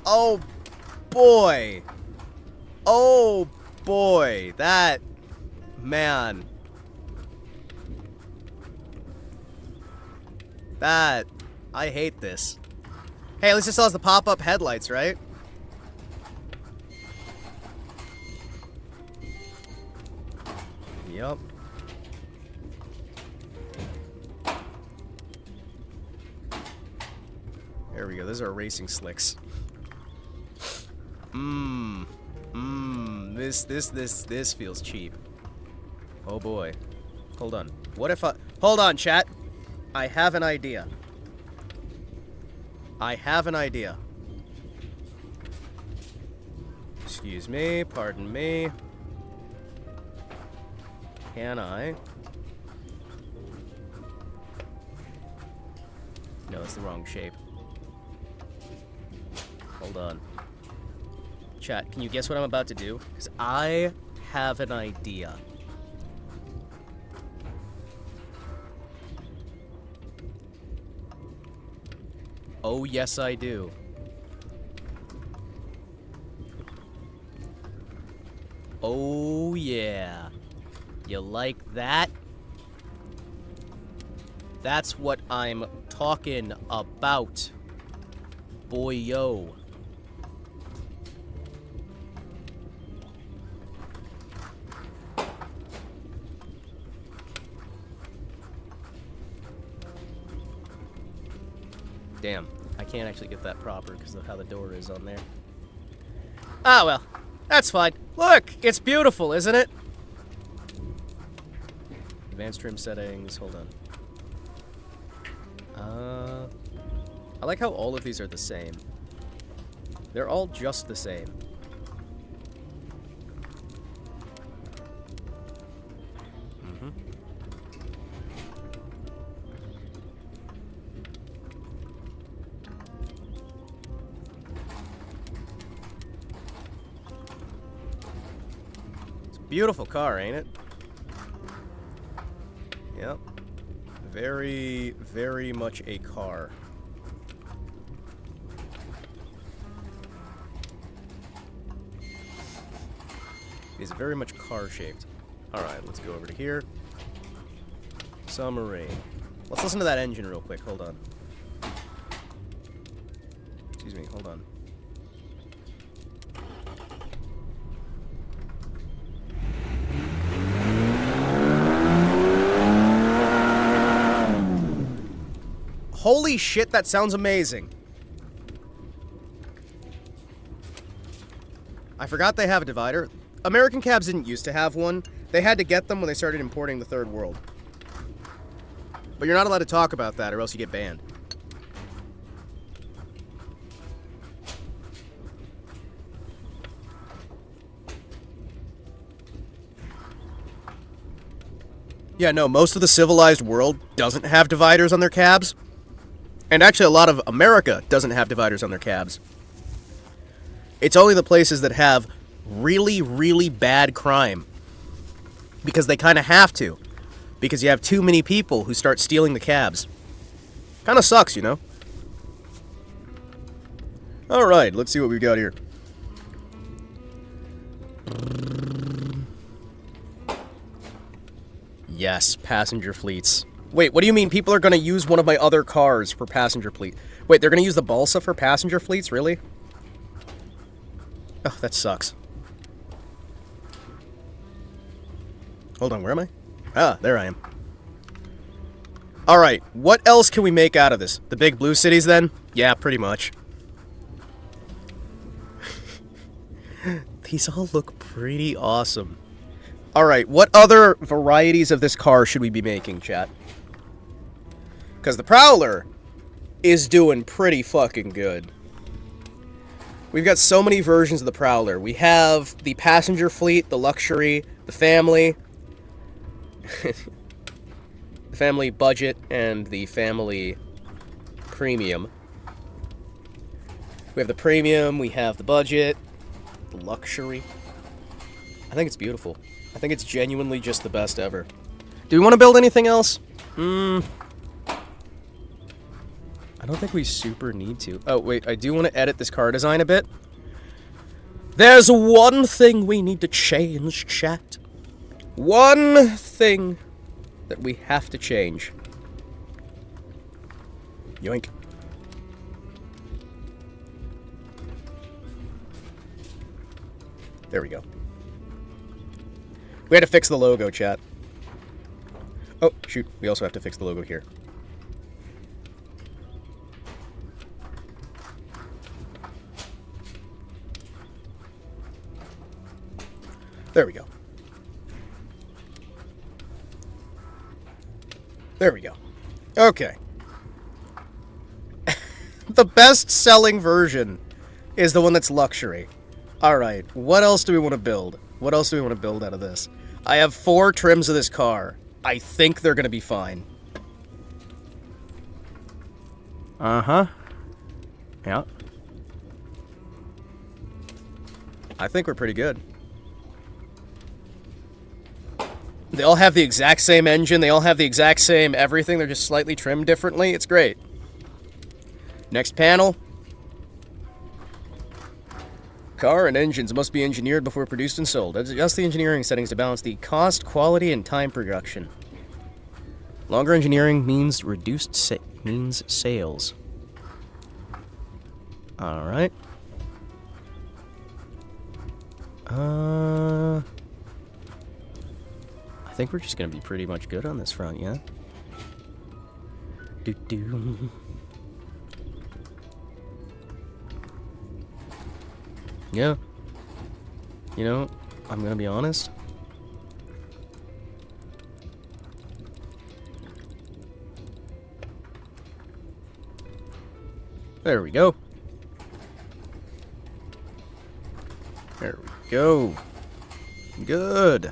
Oh boy. Oh boy. That... Man. That... I hate this. Hey, at least it still has the pop-up headlights, right? Yup. There we go. Those are our racing slicks. This feels cheap. Oh boy. Hold on. What if I... Hold on, chat. I have an idea. I have an idea. Excuse me. Pardon me. Can I... No, it's the wrong shape. Hold on. Chat, can you guess what I'm about to do? Because I have an idea. Oh, yes, I do. Oh, yeah. You like that? That's what I'm talking about. Boy-yo. Damn, I can't actually get that proper because of how the door is on there. Ah, well. That's fine. Look, it's beautiful, isn't it? Advanced trim settings, hold on. I like how all of these are the same. They're all just the same. It's a beautiful car, ain't it? Yep. Very, very much a car. It's very much car-shaped. Alright, let's go over to here. Submarine. Let's listen to that engine real quick. Hold on. Excuse me, hold on. Holy shit, that sounds amazing. I forgot they have a divider. American cabs didn't used to have one. They had to get them when they started importing the third world. But you're not allowed to talk about that or else you get banned. Yeah, no, most of the civilized world doesn't have dividers on their cabs. And actually, a lot of America doesn't have dividers on their cabs. It's only the places that have really, really bad crime. Because they kind of have to. Because you have too many people who start stealing the cabs. Kind of sucks, you know? Alright, let's see what we've got here. Yes, passenger fleets. Wait, what do you mean people are going to use one of my other cars for passenger fleet? Wait, they're going to use the balsa for passenger fleets? Really? Oh, that sucks. Hold on, where am I? Ah, there I am. Alright, what else can we make out of this? The big blue cities, then? Yeah, pretty much. These all look pretty awesome. Alright, what other varieties of this car should we be making, chat? Because the Prowler is doing pretty fucking good. We've got so many versions of the Prowler. We have the passenger fleet, the luxury, the family, the family budget, and the family premium. We have the premium, we have the budget, the luxury. I think it's beautiful. I think it's genuinely just the best ever. Do we want to build anything else? I don't think we super need to. Oh, wait, I do want to edit this car design a bit. There's one thing we need to change, chat. One thing that we have to change. Yoink. There we go. We had to fix the logo, chat. Oh, shoot. We also have to fix the logo here. There we go. There we go. Okay. The best-selling version is the one that's luxury. Alright, what else do we want to build? What else do we want to build out of this? I have 4 trims of this car. I think they're going to be fine. Uh-huh. Yeah. I think we're pretty good. They all have the exact same engine. They all have the exact same everything. They're just slightly trimmed differently. It's great. Next panel. Car and engines must be engineered before produced and sold. Adjust the engineering settings to balance the cost, quality, and time production. Longer engineering means reduced sales. Alright. I think we're just gonna be pretty much good on this front, yeah? Doo-doo. Yeah. You know, I'm gonna be honest. There we go. There we go. Good.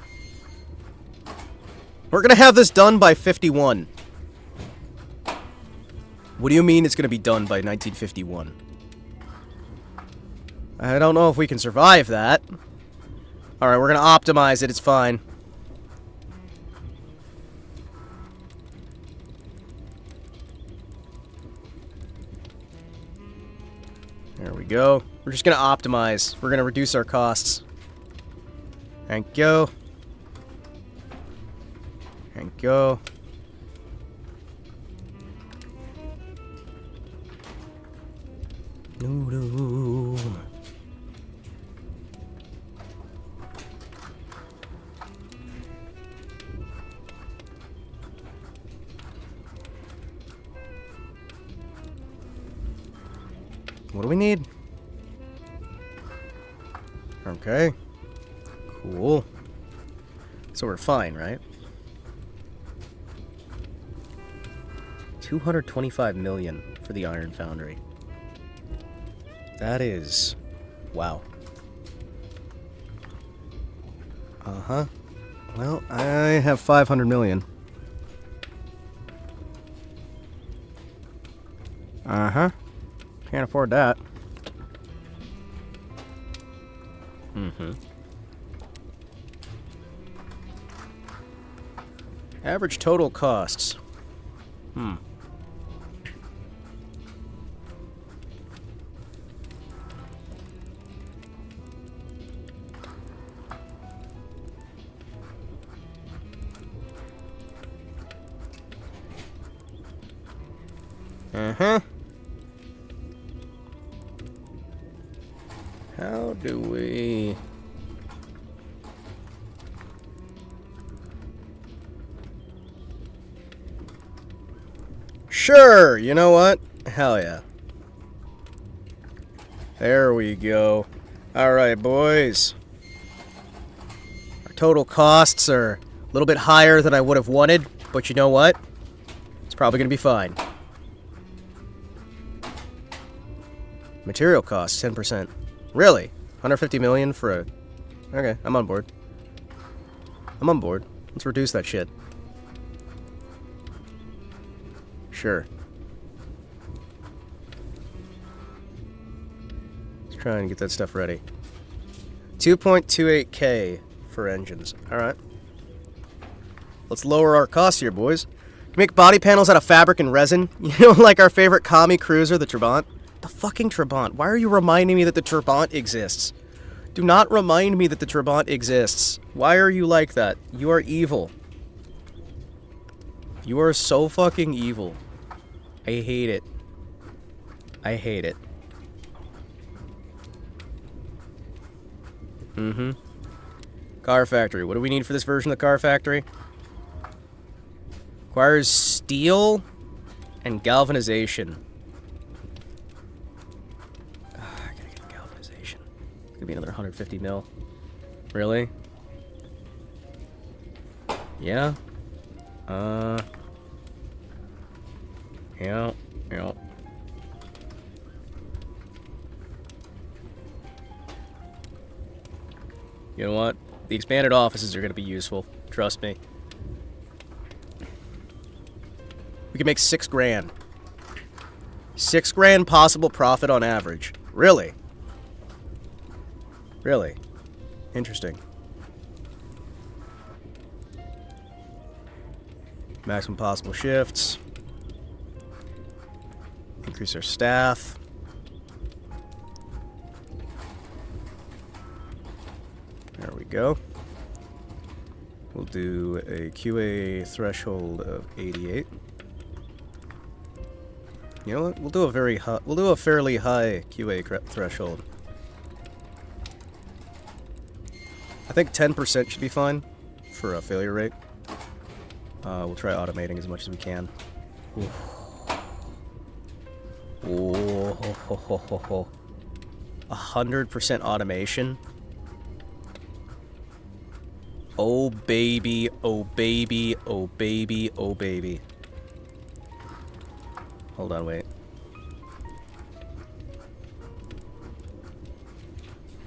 We're gonna have this done by 51. What do you mean it's gonna be done by 1951? I don't know if we can survive that. Alright, we're gonna optimize it, it's fine. There we go. We're just gonna optimize. We're gonna reduce our costs. And go. And go. No. What do we need? Okay. Cool. So we're fine, right? 225 million for the Iron Foundry. That is... wow. Uh-huh. Well, I have 500 million. Uh-huh. Can't afford that. Mm-hmm. Average total costs. Uh-huh. How do we... Sure, you know what? Hell yeah. There we go. Alright, boys. Our total costs are a little bit higher than I would have wanted, but you know what? It's probably going to be fine. Material costs, 10%. Really? 150 million for a... Okay, I'm on board. I'm on board. Let's reduce that shit. Sure. Let's try and get that stuff ready. 2.28k for engines. Alright. Let's lower our costs here, boys. Make body panels out of fabric and resin. You know, like our favorite commie cruiser, the Trabant. The fucking Trabant. Why are you reminding me that the Trabant exists? Do not remind me that the Trabant exists. Why are you like that? You are evil. You are so fucking evil. I hate it. I hate it. Mm-hmm. Car factory. What do we need for this version of the car factory? Requires steel and galvanization. I gotta get galvanization. It's gonna be another 150 mil. Really? Yeah? Yeah. You know what? The expanded offices are gonna be useful. Trust me. We can make 6 grand. 6 grand possible profit on average. Really? Really? Interesting. Maximum possible shifts. Increase our staff. There we go. We'll do a QA threshold of 88. You know what? We'll do a fairly high QA threshold. I think 10% should be fine for a failure rate. We'll try automating as much as we can. Ooh. 100% automation. Oh baby, oh baby, oh baby, oh baby. Hold on, wait.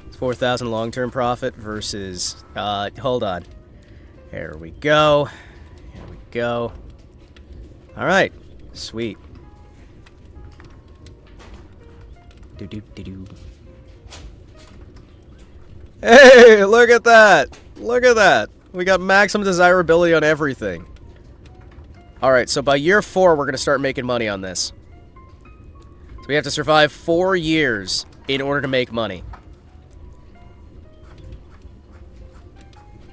It's 4,000 long-term profit versus, hold on. Here we go. Here we go. Alright. Sweet. Do-do-do-do. Hey, look at that! Look at that! We got maximum desirability on everything. Alright, so by year 4, we're going to start making money on this. So we have to survive 4 years in order to make money.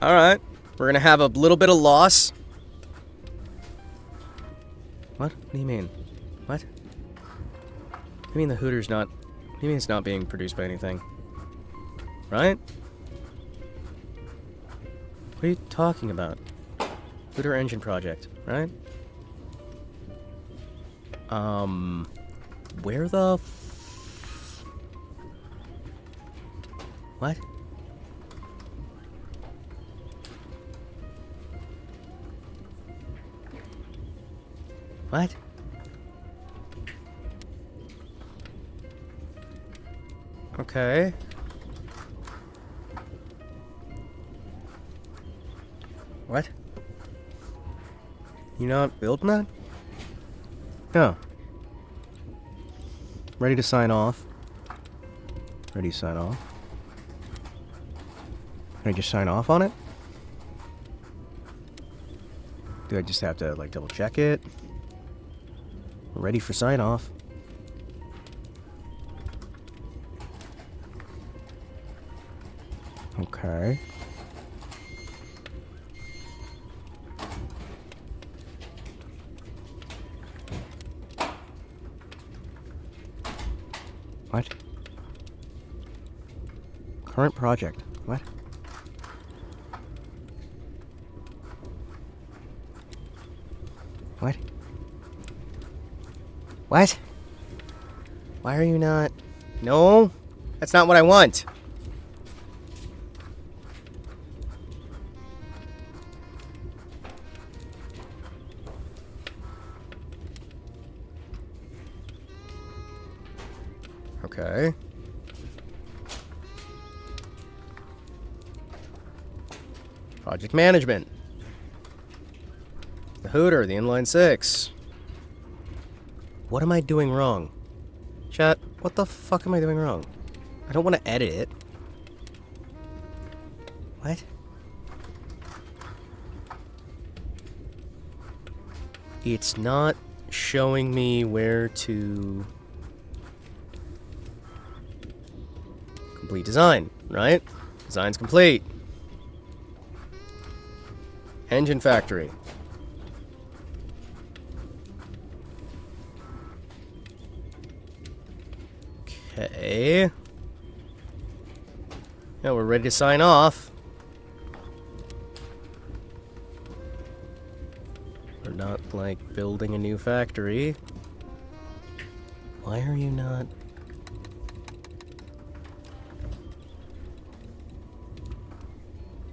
Alright. We're going to have a little bit of loss. What? What do you mean? What? I mean the Hooter's not... What do you mean it's not being produced by anything? Right? What are you talking about? Hooter engine project, right? Where the what? What? Okay. What? You not building that? No. Ready to sign off. Ready to sign off. Can I just sign off on it? Do I just have to, like, double check it? We're ready for sign off. Okay. What? Current project. What? What? What? Why are you not... No? That's not what I want. Okay. Project management. The Hooter, the inline 6. What am I doing wrong? Chat, what the fuck am I doing wrong? I don't want to edit it. What? It's not showing me where to... Complete design, right? Design's complete. Engine factory. Okay. Yeah, we're ready to sign off. We're not, like, building a new factory. Why are you not...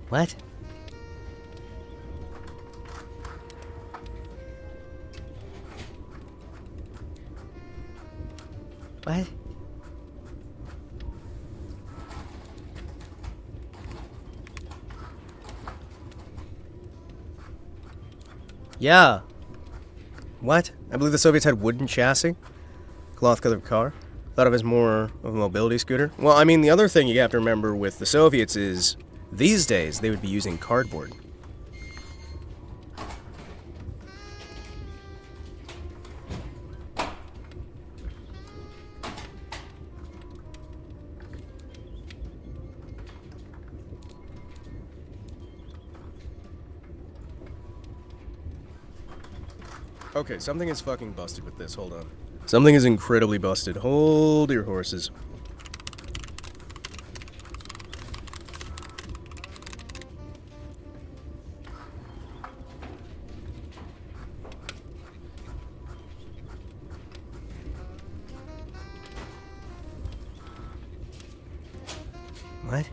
What? What? Yeah. What? I believe the Soviets had wooden chassis. Cloth-colored car. Thought of it as more of a mobility scooter. Well, I mean, the other thing you have to remember with the Soviets is... These days, they would be using cardboard. Okay, something is fucking busted with this. Hold on. Something is incredibly busted. Hold your horses. What?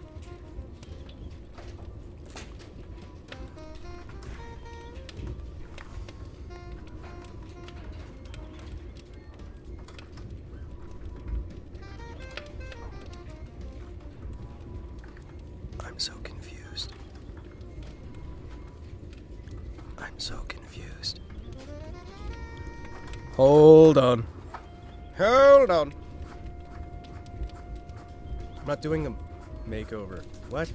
I'm so confused. I'm so confused. Hold on. Hold on. I'm not doing a makeover. What?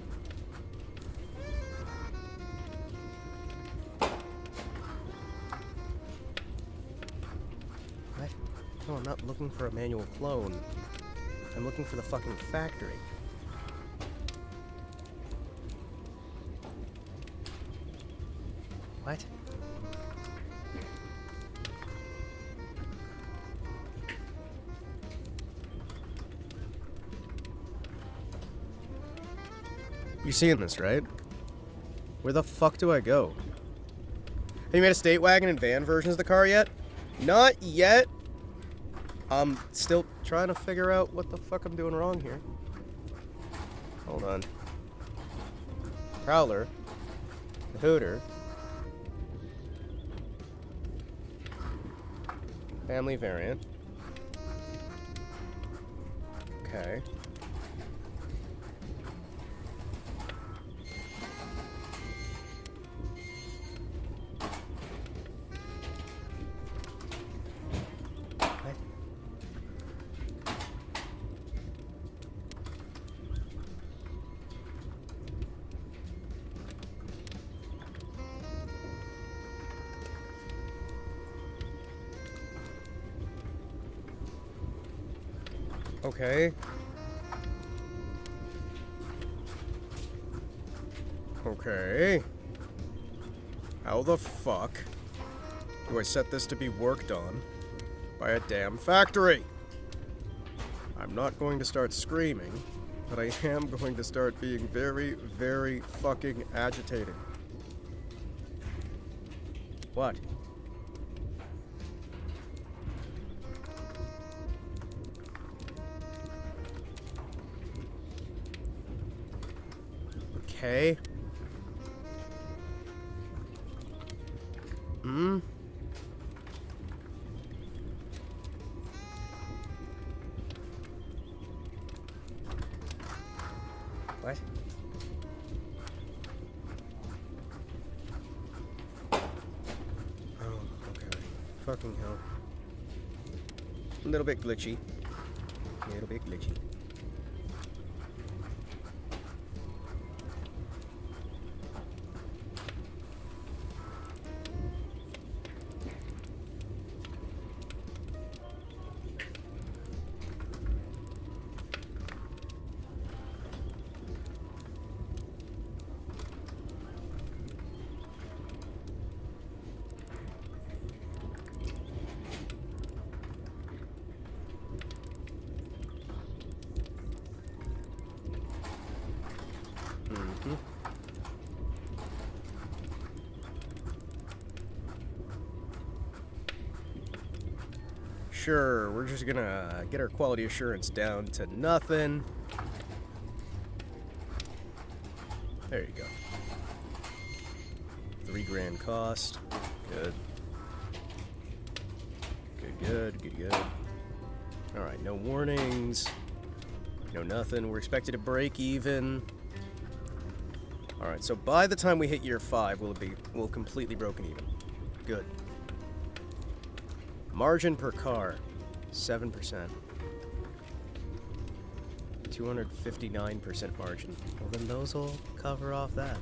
What? No, I'm not looking for a manual clone. I'm looking for the fucking factory. What? You seeing this, right? Where the fuck do I go? Have you made a state wagon and van versions of the car yet? Not yet. I'm still trying to figure out what the fuck I'm doing wrong here. Hold on. Prowler. The Hooter. Family variant. Okay. What? Okay. Okay. How the fuck do I set this to be worked on by a damn factory? I'm not going to start screaming, but I am going to start being very, very fucking agitated. What? Okay. What? Oh, okay. Fucking hell. A little bit glitchy. A little bit glitchy. Sure, we're just gonna get our quality assurance down to nothing. There you go. $3,000 cost. Good. Good. Alright, no warnings. No nothing. We're expected to break even. Alright, so by the time we hit year 5, we'll completely broken even. Good. Margin per car, 7%. 259% margin. Well, then those will cover off that.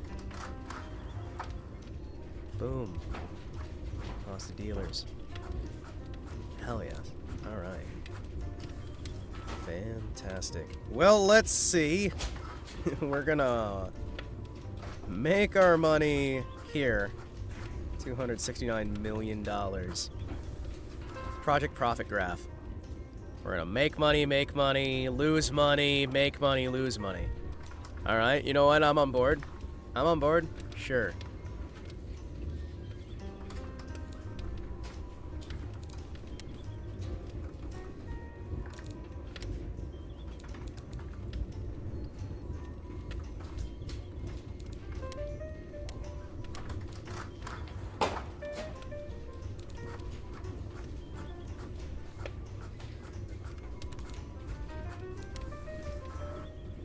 Boom. Cost the dealers. Hell yes. Alright. Fantastic. Well, let's see. We're gonna make our money here. $269 million. Project profit graph. We're gonna make money, lose money, make money, lose money. Alright, you know what? I'm on board. I'm on board? Sure.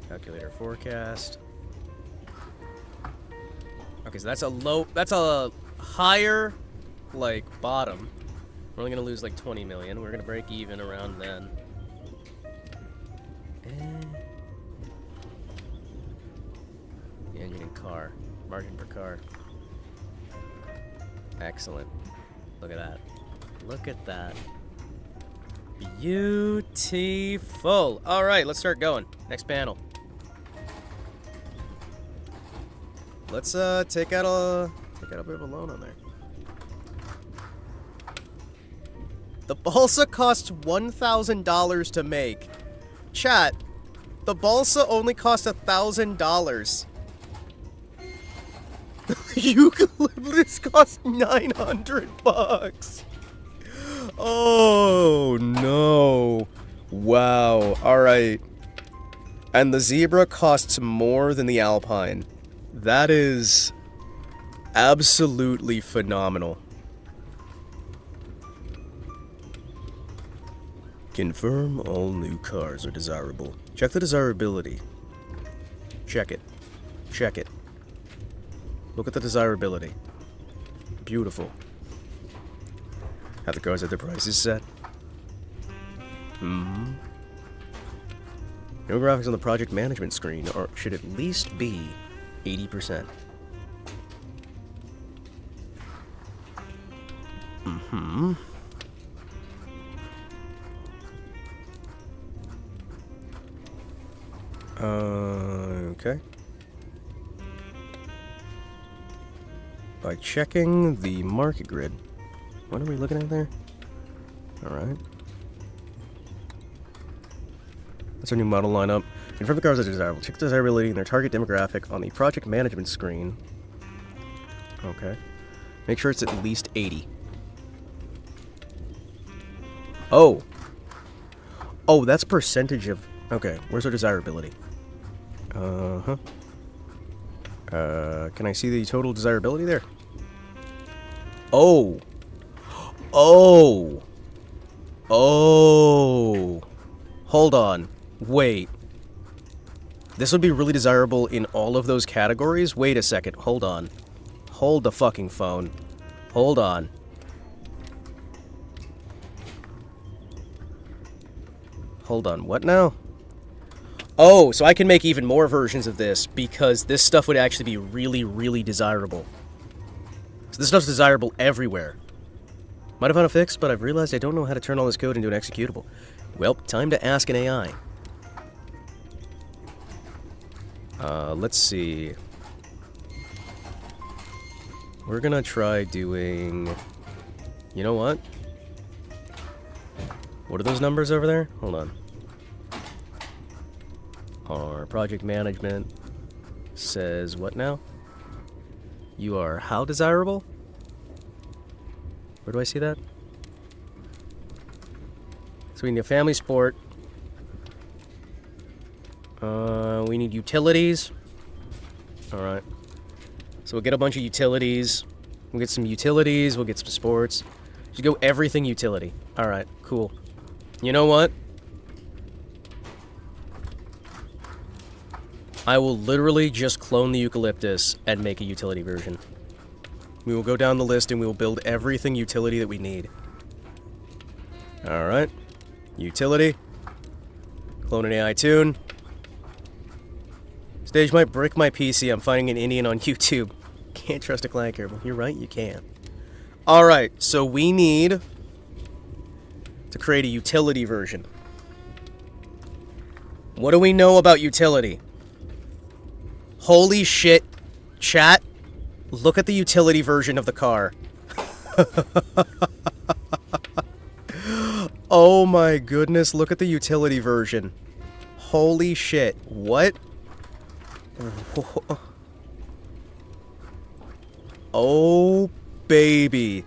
Calculator forecast. Okay, so that's a higher, like, bottom. We're only gonna lose like 20 million. We're gonna break even around then. Engine and car. Margin per car. Excellent. Look at that. Look at that. Beautiful. Alright, let's start going. Next panel. Let's take out a bit of a loan on there. The balsa costs $1,000 to make. Chat, the balsa only cost $1,000. Eucalyptus costs $900. Oh no! Wow. All right. And the zebra costs more than the alpine. That is absolutely phenomenal. Confirm all new cars are desirable. Check the desirability. Check it. Check it. Look at the desirability. Beautiful. Have the cars at their prices set? No graphics on the project management screen, or should at least be 80%. Okay. By checking the market grid. What are we looking at there? Alright. That's our new model lineup. Confirm the cars are desirable. Check the desirability and their target demographic on the project management screen. Okay. Make sure it's at least 80. Oh! Oh, that's percentage of... Okay, where's our desirability? Can I see the total desirability there? Oh! Oh! Oh! Hold on. Wait. This would be really desirable in all of those categories? Wait a second. Hold on. Hold the fucking phone. Hold on. Hold on. What now? Oh, so I can make even more versions of this because this stuff would actually be really, really desirable. So this stuff's desirable everywhere. Might have found a fix, but I've realized I don't know how to turn all this code into an executable. Well, time to ask an AI. Let's see. We're gonna try doing... You know what? What are those numbers over there? Hold on. Our project management says what now? You are how desirable? Where do I see that? So we need a family sport. We need utilities. Alright. So we'll get a bunch of utilities. We'll get some utilities, we'll get some sports. Just go everything utility. Alright, cool. You know what? I will literally just clone the eucalyptus and make a utility version. We will go down the list and we will build everything utility that we need. Alright. Utility. Clone an AI tune. Stage might brick my PC. I'm finding an Indian on YouTube. Can't trust a client care. Well, you're right, you can't. Alright, so we need to create a utility version. What do we know about utility? Holy shit, chat. Look at the utility version of the car. Oh my goodness, look at the utility version. Holy shit, what? Oh, baby.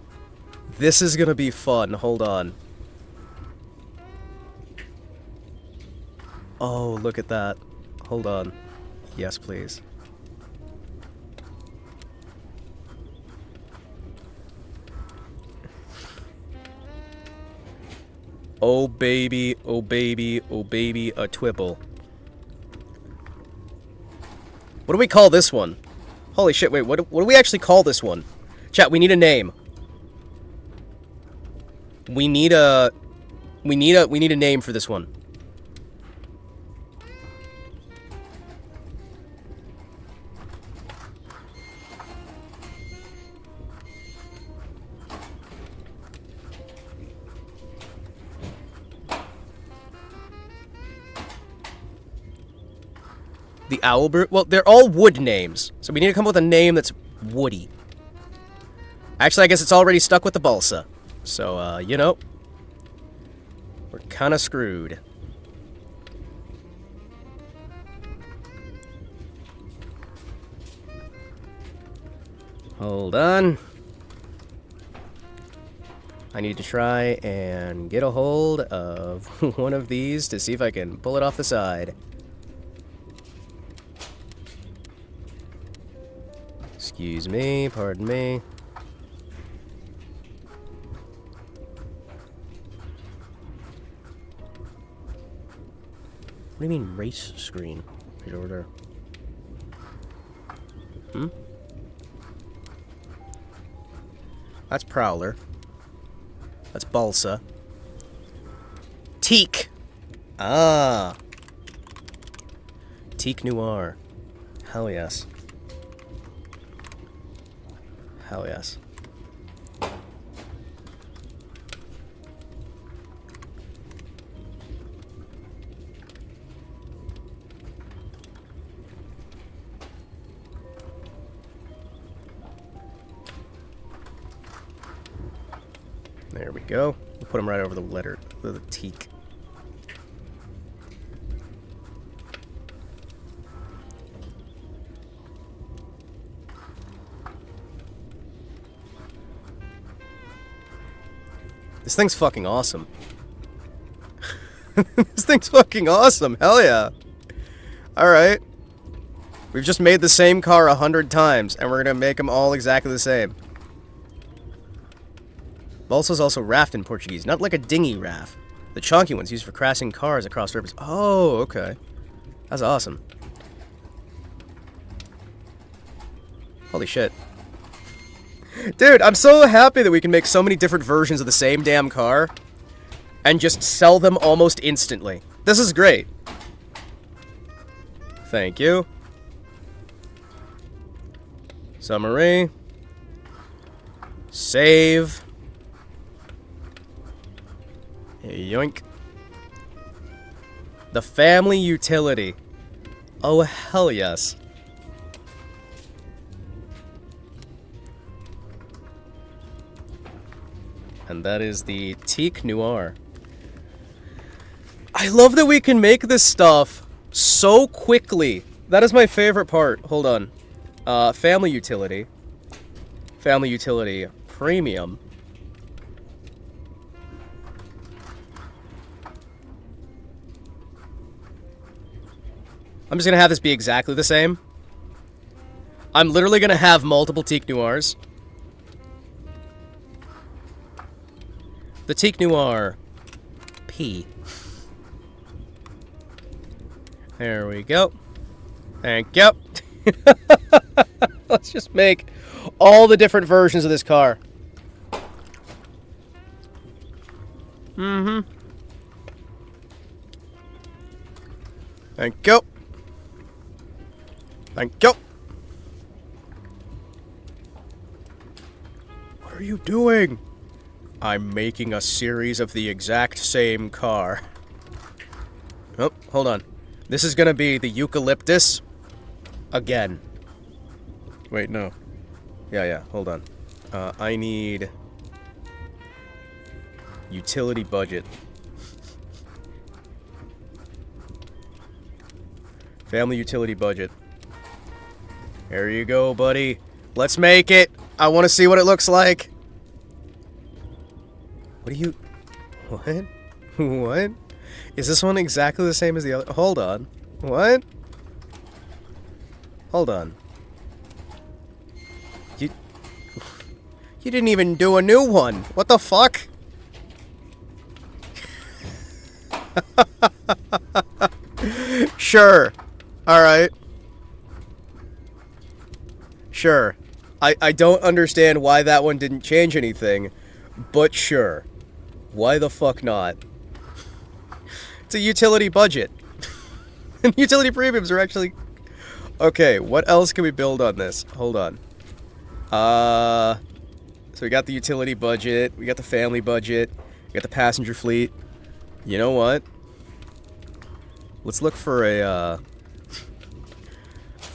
This is gonna be fun, hold on. Oh, look at that. Hold on. Yes, please. Oh baby, oh baby, oh baby, a twibble. What do we call this one? Holy shit, wait, what do we actually call this one? Chat, we need a name. We need a name for this one. The Owlbird? Well, they're all wood names. So we need to come up with a name that's woody. Actually, I guess it's already stuck with the balsa. So, you know, we're kind of screwed. Hold on. I need to try and get a hold of one of these to see if I can pull it off the side. Excuse me, pardon me. What do you mean, race screen? Right over there. Hmm? That's Prowler. That's Balsa. Teak! Ah! Teak Noir. Hell yes. Hell yes. There we go. We'll put them right over the letter, the teak. This thing's fucking awesome. This thing's fucking awesome. Hell yeah. Alright. We've just made the same car 100 times, and we're gonna make them all exactly the same. Balsa's also raft in Portuguese, not like a dinghy raft. The chonky ones used for crossing cars across rivers. Oh, okay. That's awesome. Holy shit. Dude, I'm so happy that we can make so many different versions of the same damn car and just sell them almost instantly. This is great. Thank you. Summary. Save. Yoink. The family utility. Oh, hell yes. And that is the Teak Noir. I love that we can make this stuff so quickly. That is my favorite part. Hold on. Family utility. Family utility premium. I'm just gonna have this be exactly the same. I'm literally gonna have multiple Teak Noirs. The Teak Noir P. There we go. Thank you. Let's just make all the different versions of this car. Mm-hmm. Thank you. Thank you. What are you doing? I'm making a series of the exact same car. Oh, hold on. This is gonna be the eucalyptus again. Wait, no. Yeah, hold on. I need utility budget. Family utility budget. There you go, buddy. Let's make it. I want to see what it looks like. What are you... What? What? Is this one exactly the same as the other? Hold on. What? Hold on. You didn't even do a new one. What the fuck? Sure. Alright. Sure. I don't understand why that one didn't change anything, but sure. Why the fuck not? It's a utility budget. And utility premiums are actually... Okay, what else can we build on this? Hold on. So we got the utility budget, we got the family budget, we got the passenger fleet. You know what? Let's look for a,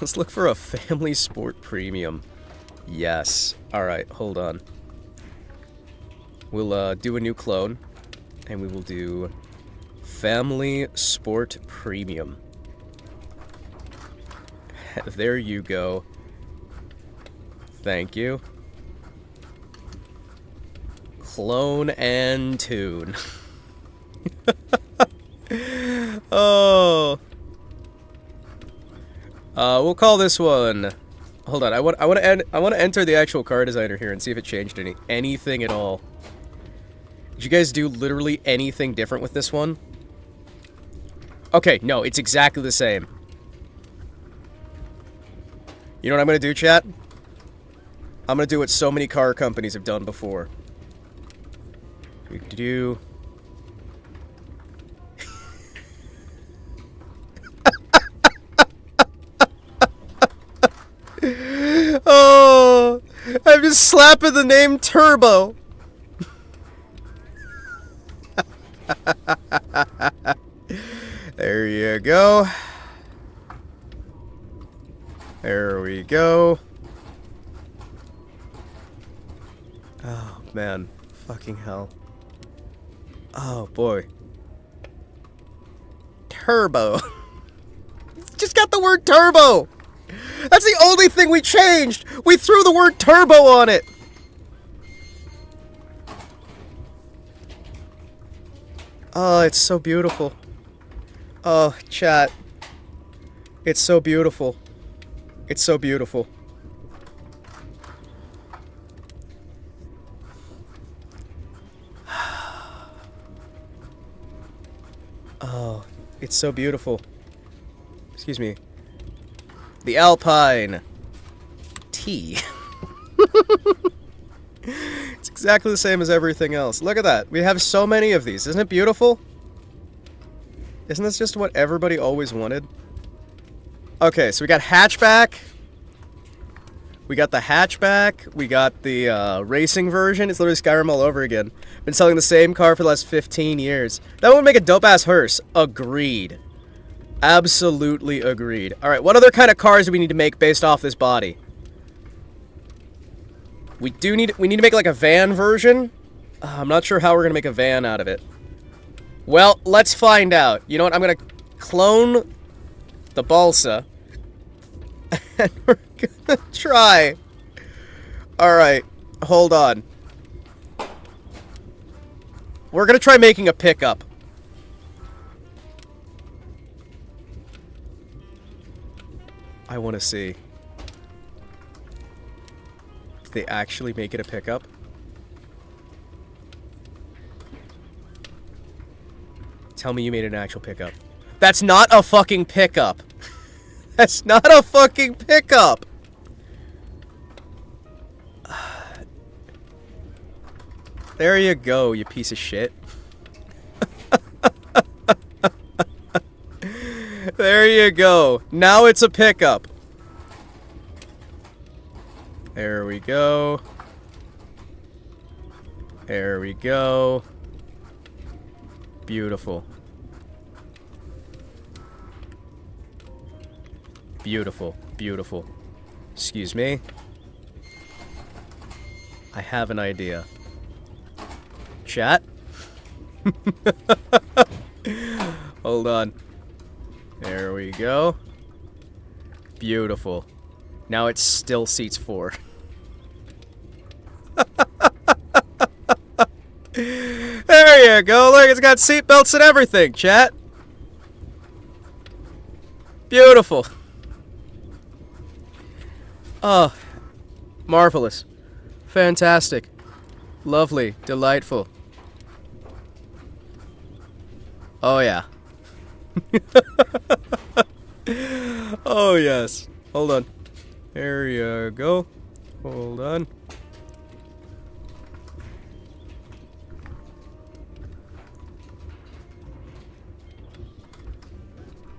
let's look for a family sport premium. Yes. Alright, hold on. We'll, do a new clone, and we will do family sport premium. There you go. Thank you. Clone and tune. Oh. We'll call this one. Hold on. I want to enter the actual car designer here and see if it changed anything at all. Did you guys do literally anything different with this one? Okay, no, it's exactly the same. You know what I'm gonna do, chat? I'm gonna do what so many car companies have done before. Do. Oh, I'm just slapping the name Turbo. There you go. There we go. Oh, man. Fucking hell. Oh, boy. Turbo. It's just got the word turbo. That's the only thing we changed. We threw the word turbo on it. Oh, it's so beautiful. Oh, chat. It's so beautiful. It's so beautiful. Oh, it's so beautiful. Excuse me. The Alpine T. It's exactly the same as everything else. Look at that. We have so many of these. Isn't it beautiful? Isn't this just what everybody always wanted? Okay, so we got hatchback. We got the hatchback. We got the racing version. It's literally Skyrim all over again. Been selling the same car for the last 15 years. That would make a dope-ass hearse. Agreed. Absolutely agreed. Alright, what other kind of cars do we need to make based off this body? We need to make like a van version. I'm not sure how we're gonna make a van out of it. Well, let's find out. You know what? I'm gonna clone the balsa. And we're gonna try. Alright, hold on. We're gonna try making a pickup. I want to see. Did they actually make it a pickup? Tell me you made an actual pickup. That's not a fucking pickup. That's not a fucking pickup. There you go, you piece of shit. There you go. Now it's a pickup. There we go. There we go. Beautiful. Beautiful. Beautiful. Excuse me. I have an idea. Chat? Hold on. There we go. Beautiful. Now it still seats 4. There you go. Look, it's got seat belts and everything, chat. Beautiful. Oh, marvelous. Fantastic. Lovely. Delightful. Oh, yeah. Oh, yes. Hold on. There you go. Hold on.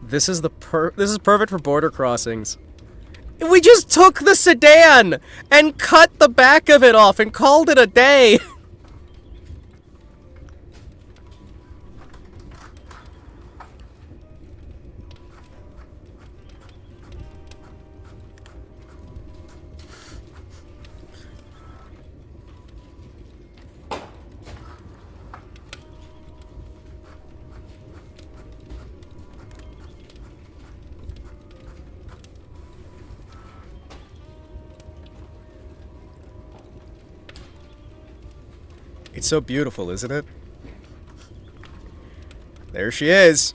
This is perfect for border crossings. We just took the sedan and cut the back of it off and called it a day. It's so beautiful, isn't it? There she is.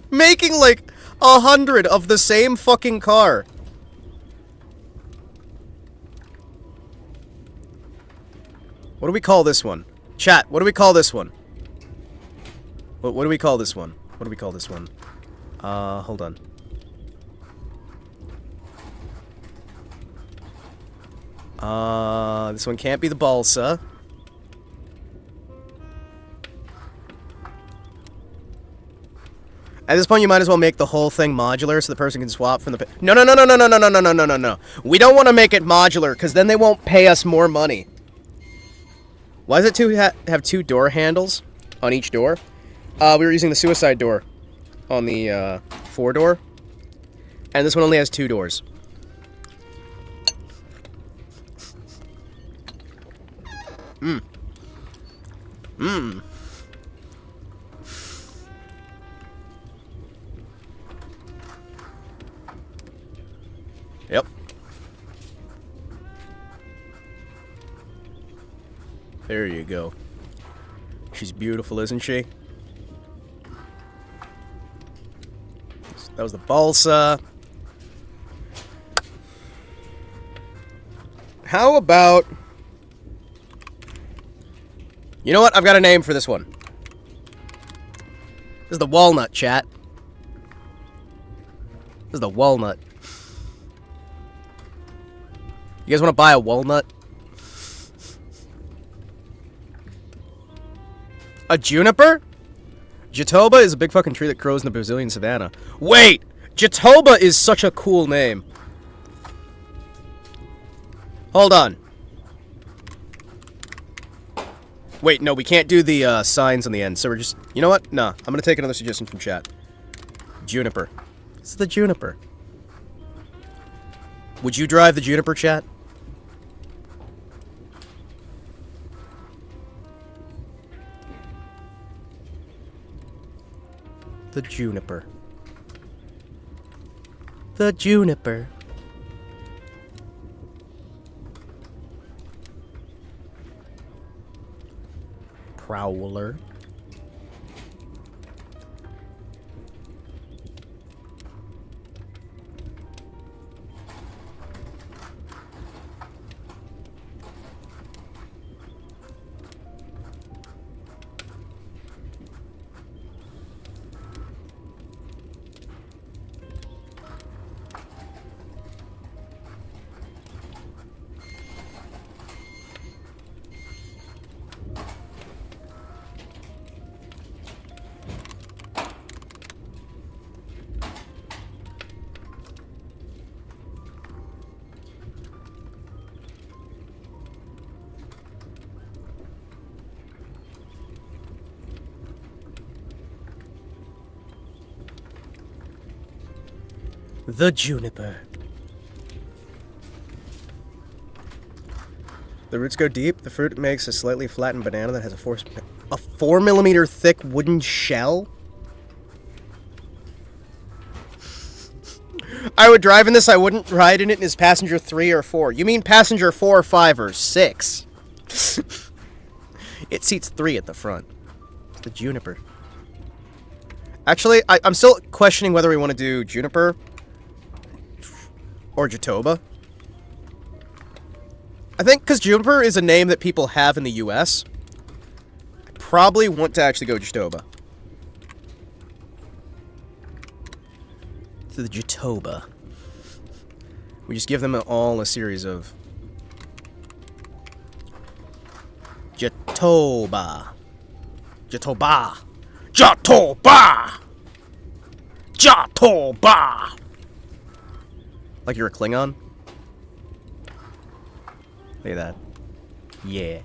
Making like 100 of the same fucking car. What do we call this one? Chat, what do we call this one? What do we call this one? What do we call this one? Hold on. This one can't be the balsa. At this point, you might as well make the whole thing modular so the person can swap from the... No. We don't want to make it modular, because then they won't pay us more money. Why does it have two door handles on each door? We were using the suicide door on the 4-door. And this one only has 2 doors. Yep. There you go. She's beautiful, isn't she? That was the balsa. How about... You know what? I've got a name for this one. This is the walnut, chat. This is the walnut. You guys want to buy a walnut? A juniper? Jatoba is a big fucking tree that grows in the Brazilian savannah. Wait! Jatoba is such a cool name. Hold on. Wait, no, we can't do the signs on the end, so we're just... You know what? Nah, I'm gonna take another suggestion from chat. Juniper. It's the juniper. Would you drive the juniper, chat? The juniper. The juniper. Prowler. The juniper. The roots go deep. The fruit makes a slightly flattened banana that has a 4mm thick wooden shell. I would drive in this. I wouldn't ride in it as passenger 3 or 4. You mean passenger 4, 5, or 6? It seats 3 at the front. The juniper. Actually, I'm still questioning whether we want to do juniper or Jatoba. I think because juniper is a name that people have in the US, I probably want to actually go Jatoba. To the Jatoba. We just give them all a series of Jatoba. Jatoba. Jatoba! Jatoba! Like you're a Klingon? Look at that. Yeah.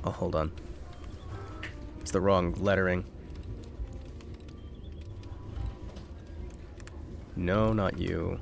Oh, hold on. It's the wrong lettering. No, not you.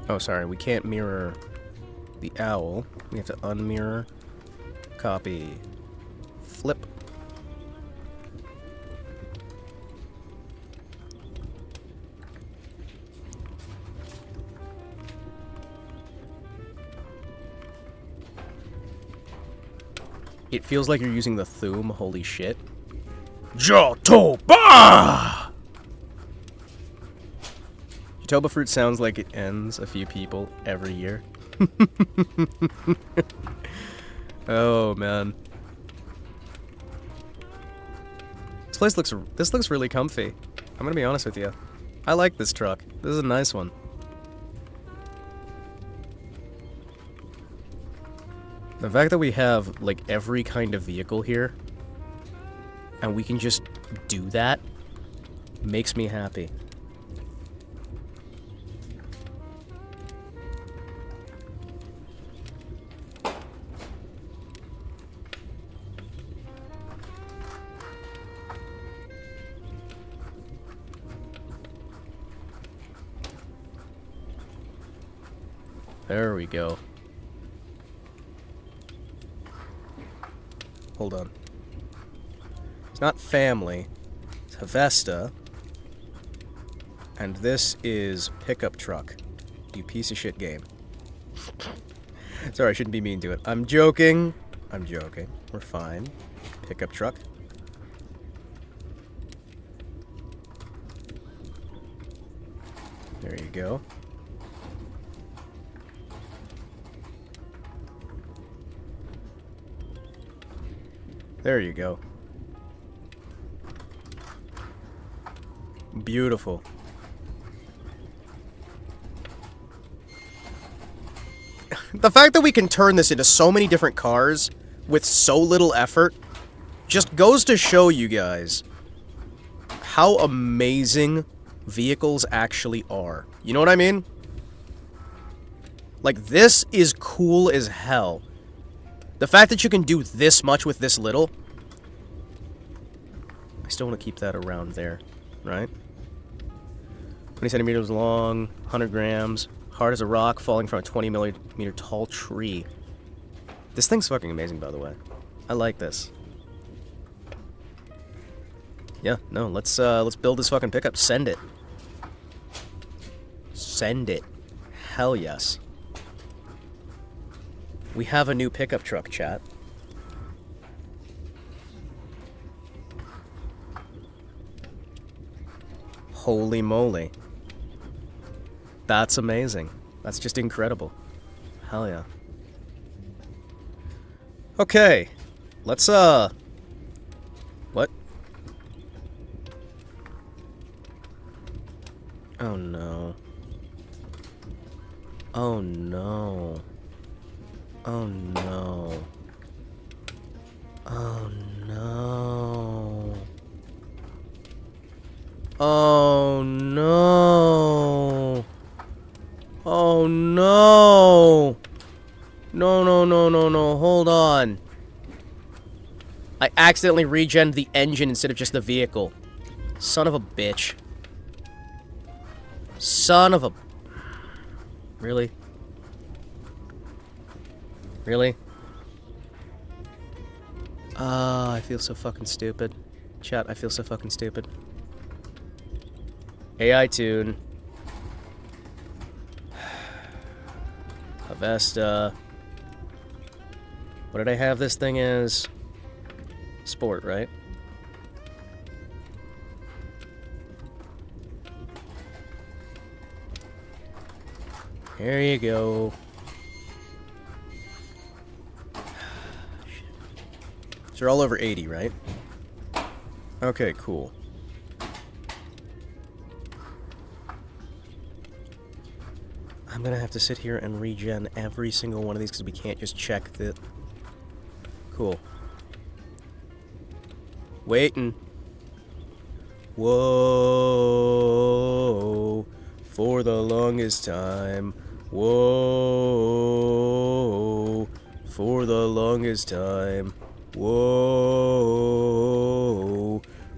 Oh, sorry, we can't mirror the owl. We have to unmirror, copy, flip. It feels like you're using the Thum, holy shit. Jotoba! Jotoba fruit sounds like it ends a few people every year. Oh, man. This looks really comfy. I'm gonna be honest with you. I like this truck. This is a nice one. The fact that we have, like, every kind of vehicle here, and we can just do that, makes me happy. There we go. Hold on. It's not family. It's Havesta. And this is pickup truck. You piece of shit game. Sorry, I shouldn't be mean to it. I'm joking. I'm joking. We're fine. Pickup truck. There you go. There you go. Beautiful. The fact that we can turn this into so many different cars with so little effort just goes to show you guys how amazing vehicles actually are. You know what I mean? Like, this is cool as hell. The fact that you can do this much with this little... I still want to keep that around there, right? 20 centimeters long, 100 grams, hard as a rock, falling from a 20 millimeter tall tree. This thing's fucking amazing, by the way. I like this. Yeah, no, let's build this fucking pickup. Send it. Send it. Hell yes. We have a new pickup truck, chat. Holy moly. That's amazing. That's just incredible. Hell yeah. Okay. Let's, what? Oh no. Oh no. Oh no. Oh no. Oh no. Oh no. No, no, no, no, no. Hold on. I accidentally regened the engine instead of just the vehicle. Son of a bitch. Son of a... Really? Really? I feel so fucking stupid. Chat, I feel so fucking stupid. AI tune. Avesta. What did I have this thing as? Sport, right? There you go. So you're all over 80, right? Okay, cool. I'm gonna have to sit here and regen every single one of these because we can't just check the... Cool. Waiting. Whoa. For the longest time. Whoa. For the longest time. Whoa.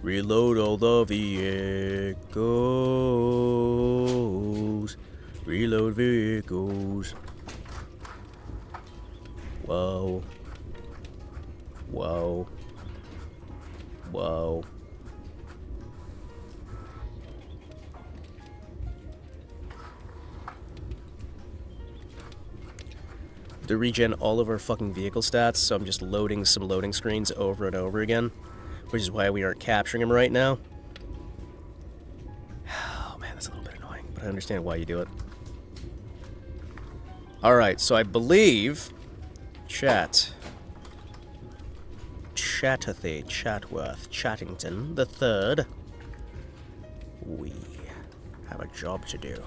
Reload all the vehicles. Reload vehicles. Whoa. Whoa. Whoa. To regen all of our fucking vehicle stats, so I'm just loading some loading screens over and over again, which is why we aren't capturing them right now. Oh man, that's a little bit annoying, but I understand why you do it. Alright, so I believe... Chatworth, Chattington the Third. We have a job to do.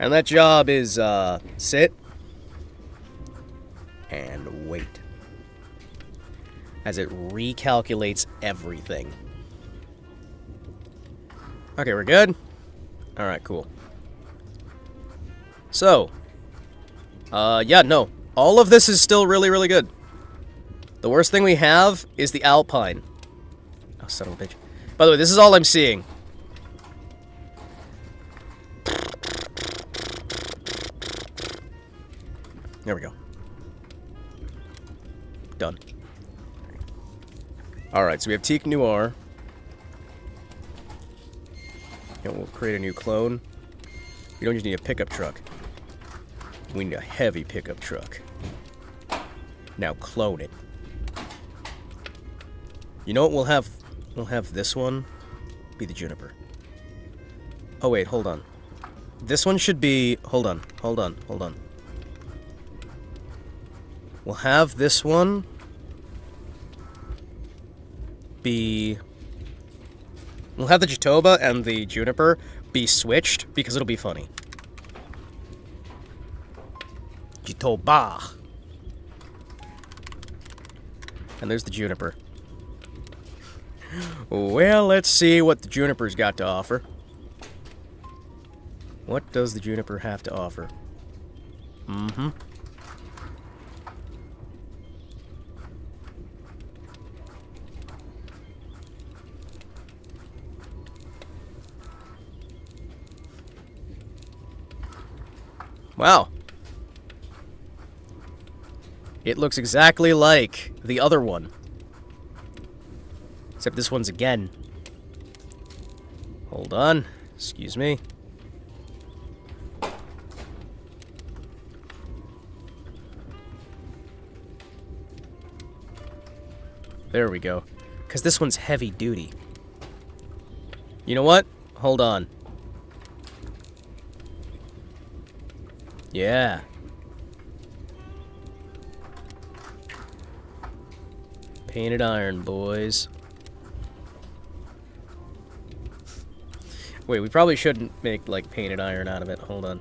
And that job is, sit and wait. As it recalculates everything. Okay, we're good? Alright, cool. So, yeah, no. All of this is still really, really good. The worst thing we have is the Alpine. Oh, son of a bitch. By the way, this is all I'm seeing. There we go. Done. Alright, so we have Teak Noir. And we'll create a new clone. We don't just need a pickup truck. We need a heavy pickup truck. Now clone it. You know what we'll have? We'll have this one be the Juniper. Oh wait, hold on. This one should be... Hold on. We'll have this one be... We'll have the Jitoba and the Juniper be switched because it'll be funny. Jitoba. And there's the Juniper. Well, let's see what the Juniper's got to offer. What does the Juniper have to offer? Mm-hmm. Wow. It looks exactly like the other one. Except this one's again. Hold on. Excuse me. There we go. Because this one's heavy duty. You know what? Hold on. Yeah. Painted iron, boys. Wait, we probably shouldn't make, like, painted iron out of it. Hold on.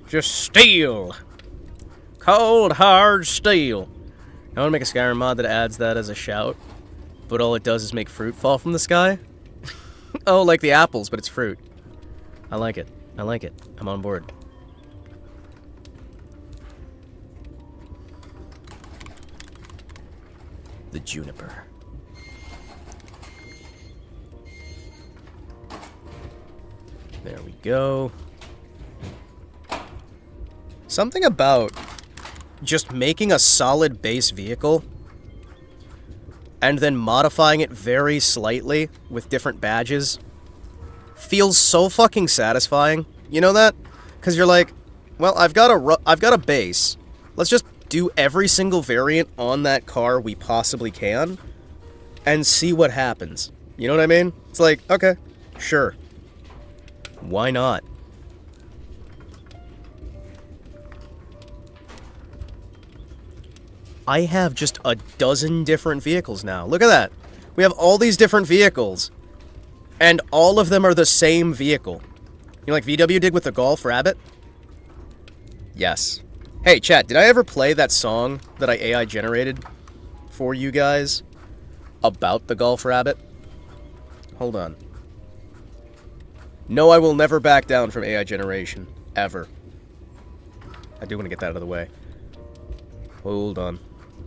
Just steel! Cold, hard steel! I want to make a Skyrim mod that adds that as a shout, but all it does is make fruit fall from the sky. Oh, like the apples, but it's fruit. I like it. I like it. I'm on board. The Juniper. There we go. Something about just making a solid base vehicle and then modifying it very slightly with different badges feels so fucking satisfying. You know that? Because you're like, well, I've got a base. Let's just do every single variant on that car we possibly can and see what happens. You know what I mean? It's like, okay, sure. Why not? I have just a dozen different vehicles now. Look at that. We have all these different vehicles. And all of them are the same vehicle. You know, like VW did with the Golf Rabbit? Yes. Hey, chat, did I ever play that song that I AI generated for you guys about the Golf Rabbit? Hold on. No, I will never back down from AI generation. Ever. I do want to get that out of the way. Hold on.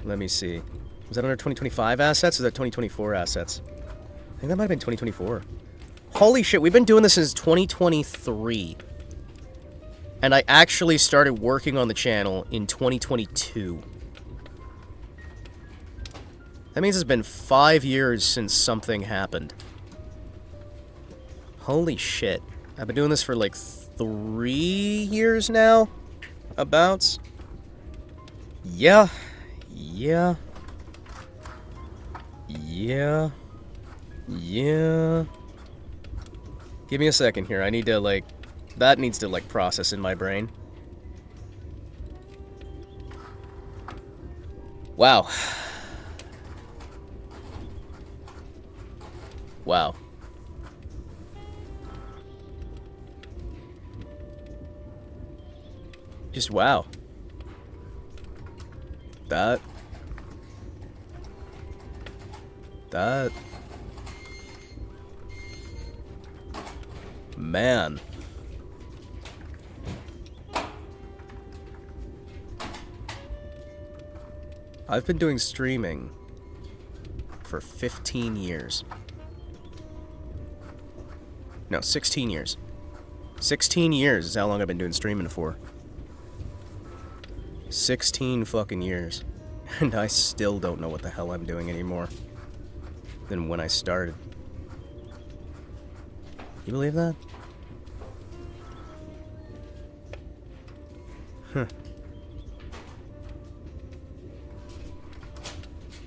Let me see. Was that under 2025 assets or was that 2024 assets? I think that might have been 2024. Holy shit, we've been doing this since 2023. And I actually started working on the channel in 2022. That means it's been 5 years since something happened. Holy shit. I've been doing this for like 3 years now? Abouts? Yeah. Yeah. Yeah. Yeah. Give me a second here. I need to, like... That needs to, like, process in my brain. Wow. Wow. Just wow. That. Man. I've been doing streaming for 15 years. No, 16 years. 16 years is how long I've been doing streaming for. 16 fucking years. And I still don't know what the hell I'm doing anymore than when I started. You believe that? Huh.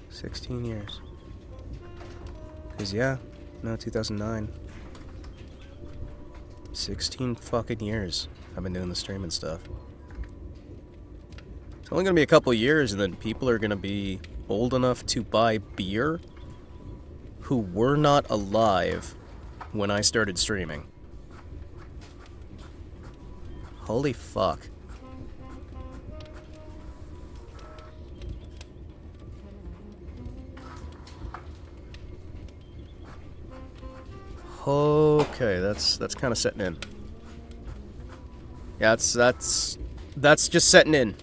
16 years. 'Cause yeah, no, 2009. 16 fucking years I've been doing the streaming stuff. It's only gonna be a couple years and then people are gonna be old enough to buy beer who were not alive when I started streaming. Holy fuck. Okay, that's kind of setting in. Yeah, that's just setting in.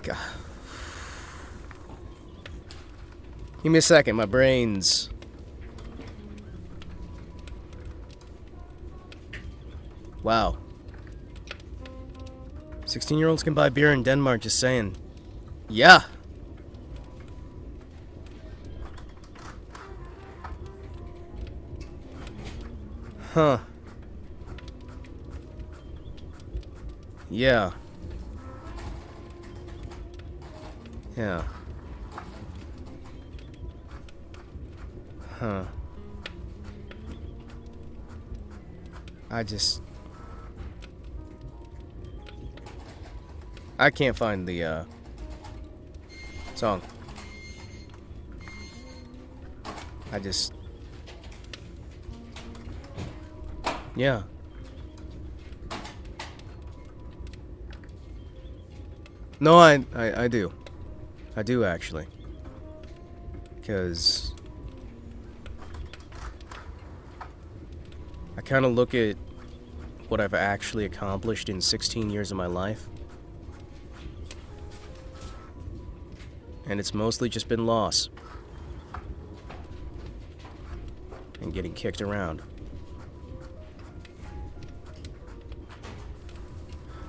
God. Give me a second, my brain's... Wow. 16-year-olds can buy beer in Denmark, just saying. Yeah. Huh. Yeah. Yeah. Huh. I can't find the, song. Yeah. No, I do. I do, actually. Because... I kind of look at what I've actually accomplished in 16 years of my life. And it's mostly just been loss. And getting kicked around.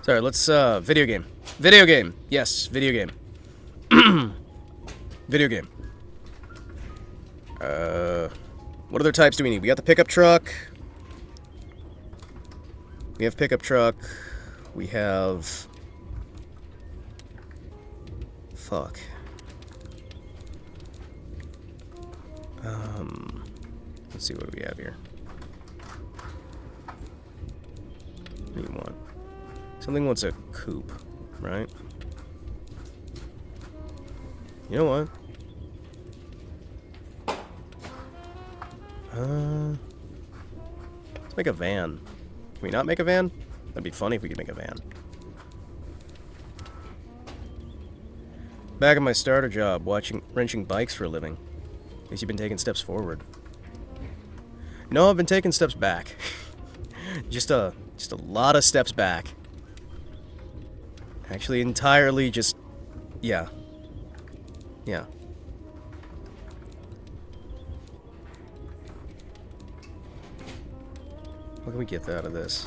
Sorry, let's, video game. Video game! Yes, video game. Video game. What other types do we need? We got the pickup truck. We have pickup truck. We have... Fuck. Let's see what we have here. What do you want? Something wants a coupe, right? You know what? Let's make a van. Can we not make a van? That'd be funny if we could make a van. Back at my starter job, wrenching bikes for a living. At least you've been taking steps forward. No, I've been taking steps back. just a lot of steps back. Actually, entirely just... Yeah. Yeah. What can we get out of this?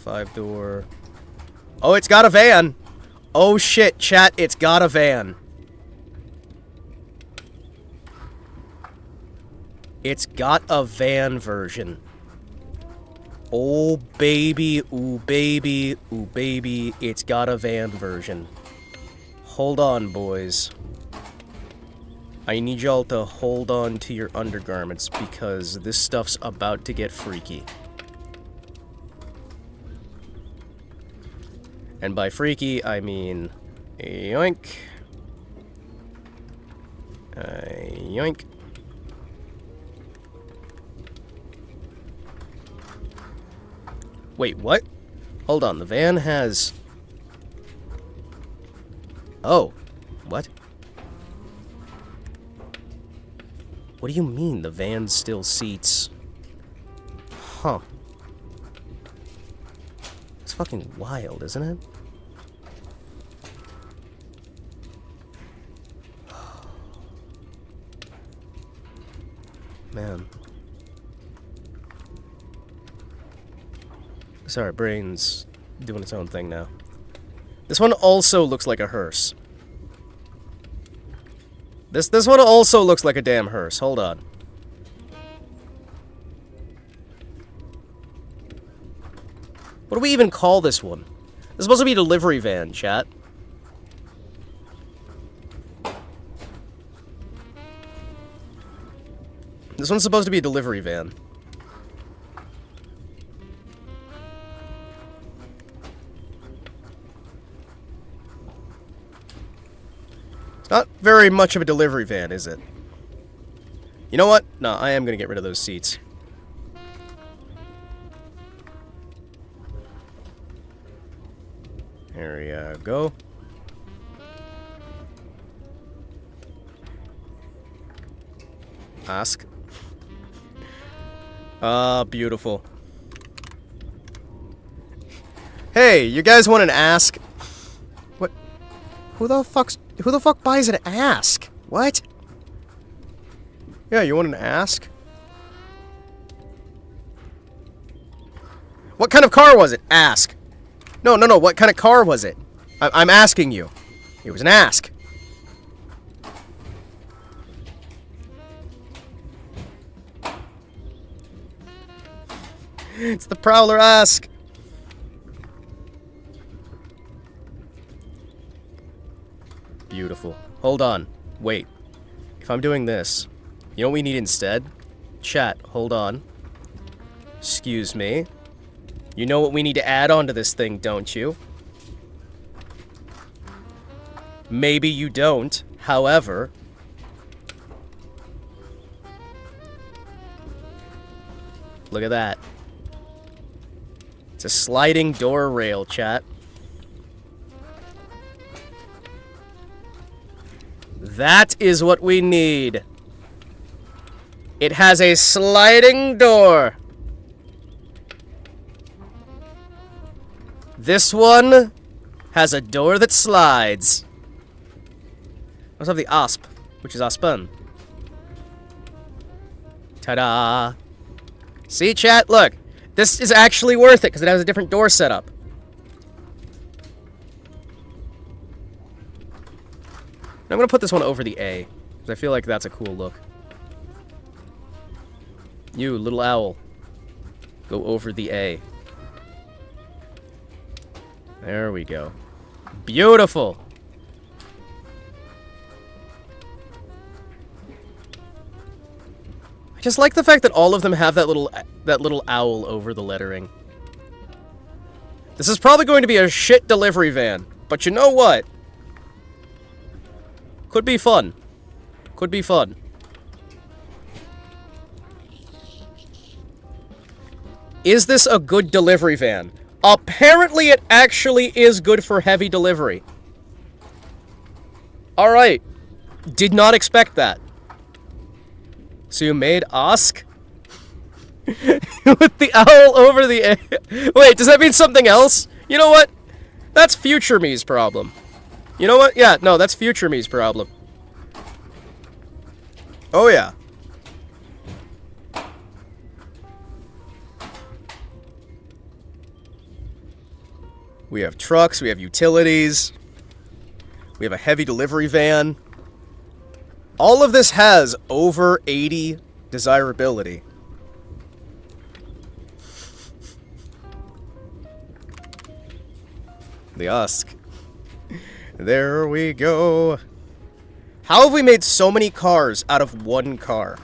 5-door. Oh, it's got a van! Oh shit, chat, it's got a van. It's got a van version. Oh baby, ooh baby, it's got a van version. Hold on, boys. I need y'all to hold on to your undergarments because this stuff's about to get freaky. And by freaky, I mean... yoink. Yoink. Wait, what? Hold on, the van has... Oh. What? What do you mean the van still seats? Huh. It's fucking wild, isn't it? Man. Sorry, brain's doing its own thing now. This one also looks like a hearse. This one also looks like a damn hearse. Hold on. What do we even call this one? This is supposed to be a delivery van, chat. This one's supposed to be a delivery van. It's not very much of a delivery van, is it? You know what? No, I am gonna get rid of those seats. There we go. Ask. Ah, beautiful. Hey, you guys want an ask? What? Who the fuck buys an ask? What? Yeah, you want an ask? What kind of car was it? Ask. No, what kind of car was it? I'm asking you. It was an ask. It's the Prowler ask. Beautiful. Hold on. Wait. If I'm doing this, you know what we need instead? Chat, hold on. Excuse me. You know what we need to add onto this thing, don't you? Maybe you don't. However... Look at that. It's a sliding door rail, chat. That is what we need. It has a sliding door. This one has a door that slides. I also have the Asp, which is Aspen. Ta-da! See, chat? Look. This is actually worth it, because it has a different door setup. I'm going to put this one over the A, because I feel like that's a cool look. You, little owl. Go over the A. There we go. Beautiful! I just like the fact that all of them have that little owl over the lettering. This is probably going to be a shit delivery van, but you know what? Could be fun. Could be fun. Is this a good delivery van? Apparently it actually is good for heavy delivery. Alright. Did not expect that. So you made Ask? With the owl over the A. Wait, does that mean something else? You know what? That's future me's problem. You know what? Yeah, no, that's future me's problem. Oh, yeah. We have trucks, we have utilities, we have a heavy delivery van. All of this has over 80 desirability. The Usk. There we go. How have we made so many cars out of one car?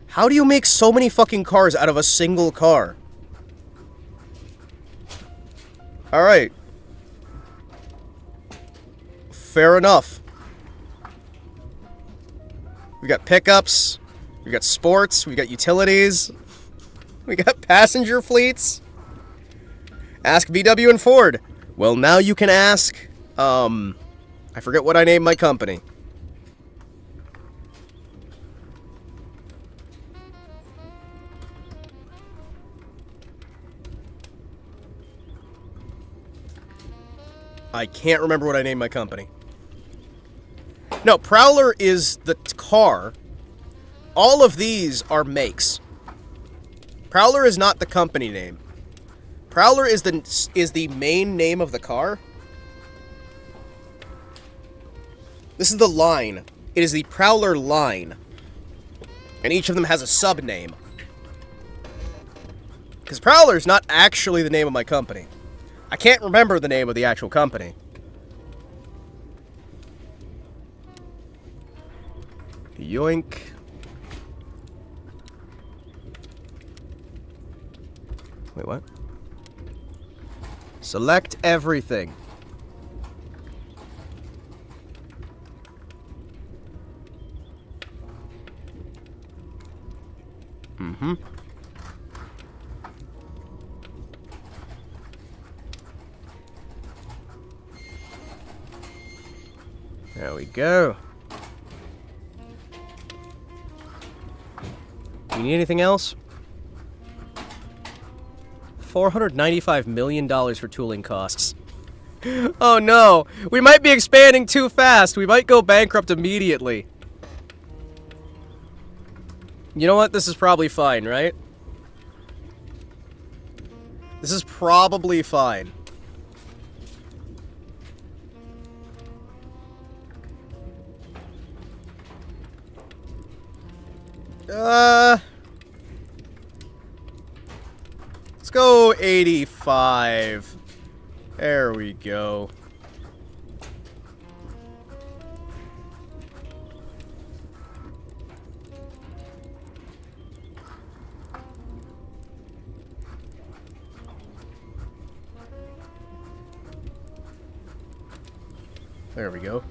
How do you make so many fucking cars out of a single car? Alright. Fair enough. We got pickups, we got sports, we got utilities, we got passenger fleets. Ask VW and Ford. Well, now you can ask, I forget what I named my company. I can't remember what I named my company. No, Prowler is the car. All of these are makes. Prowler is not the company name. Prowler is the main name of the car. This is the line. It is the Prowler line. And each of them has a sub-name. Because Prowler is not actually the name of my company. I can't remember the name of the actual company. Yoink. Wait, what? Select everything. Mm-hmm. There we go. You need anything else? $495 million for tooling costs. Oh no! We might be expanding too fast! We might go bankrupt immediately. You know what? This is probably fine, right? This is probably fine. Let's go 85. There we go. There we go.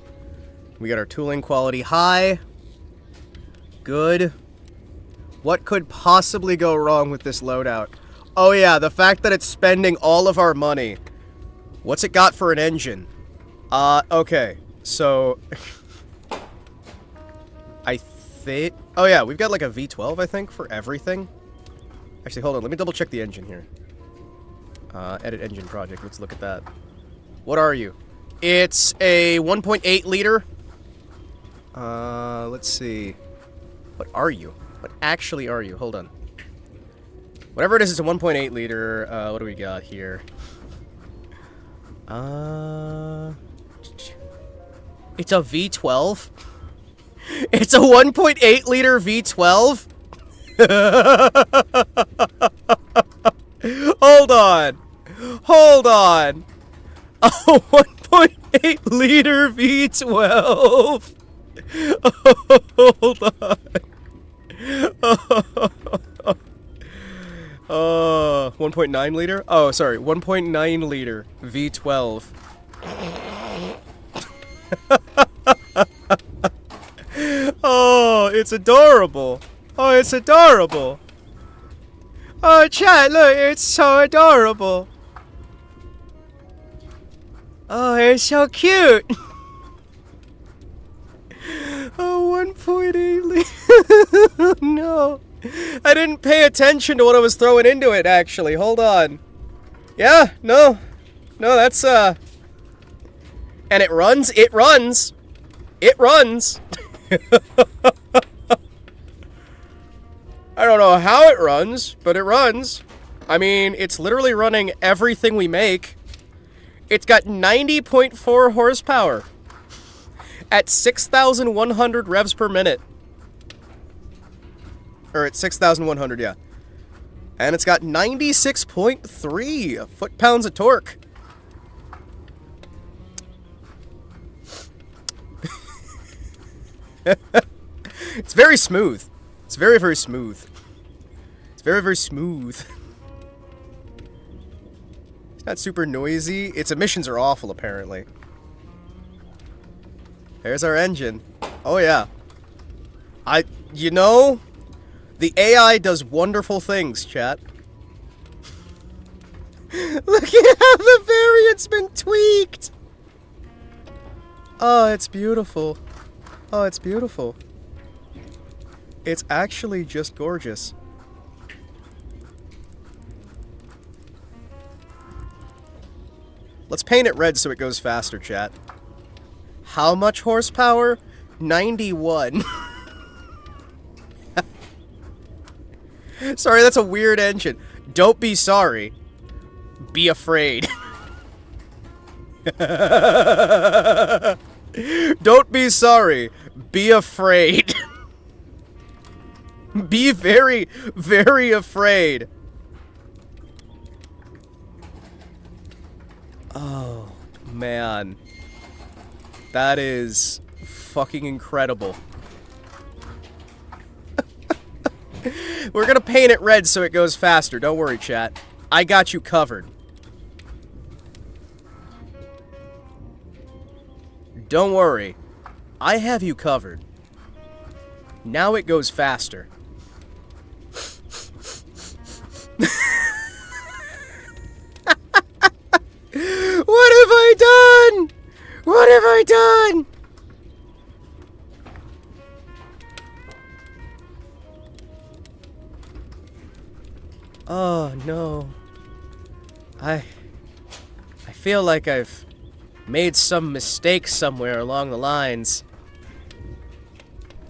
We got our tooling quality high. Good. What could possibly go wrong with this loadout? Oh yeah, the fact that it's spending all of our money. What's it got for an engine? Okay. So... I think... Oh yeah, we've got like a V12, I think, for everything. Actually, hold on. Let me double check the engine here. Edit engine project. Let's look at that. What are you? It's a 1.8 liter. Let's see. What are you? What actually are you? Hold on. Whatever it is, it's a 1.8 liter. What do we got here? It's a V12. It's a 1.8 liter V12. Hold on. Hold on. A 1.8 liter V12. Hold on. 1.9 liter? Oh, sorry. 1.9 liter V12. Oh, it's adorable. Oh, it's adorable. Oh, chat, look, it's so adorable. Oh, it's so cute. Oh, 1.8 liter. No. I didn't pay attention to what I was throwing into it, actually. Hold on. Yeah, no. No, that's, And it runs. It runs. It runs. I don't know how it runs, but it runs. I mean, it's literally running everything we make. It's got 90.4 horsepower at 6,100 revs per minute. Or at 6,100, yeah. And it's got 96.3 foot-pounds of torque. It's very smooth. It's very, very smooth. It's very, very smooth. It's not super noisy. Its emissions are awful, apparently. There's our engine. Oh, yeah. You know, the AI does wonderful things, chat. Look at how the variant's been tweaked! Oh, it's beautiful. Oh, it's beautiful. It's actually just gorgeous. Let's paint it red so it goes faster, chat. How much horsepower? 91. Sorry, that's a weird engine. Don't be sorry. Be afraid. Don't be sorry. Be afraid. Be very, very afraid. Oh, man. That is fucking incredible. We're gonna paint it red so it goes faster. Don't worry, chat. I got you covered. Don't worry. I have you covered. Now it goes faster. What have I done? What have I done? Oh, no. I feel like I've made some mistake somewhere along the lines.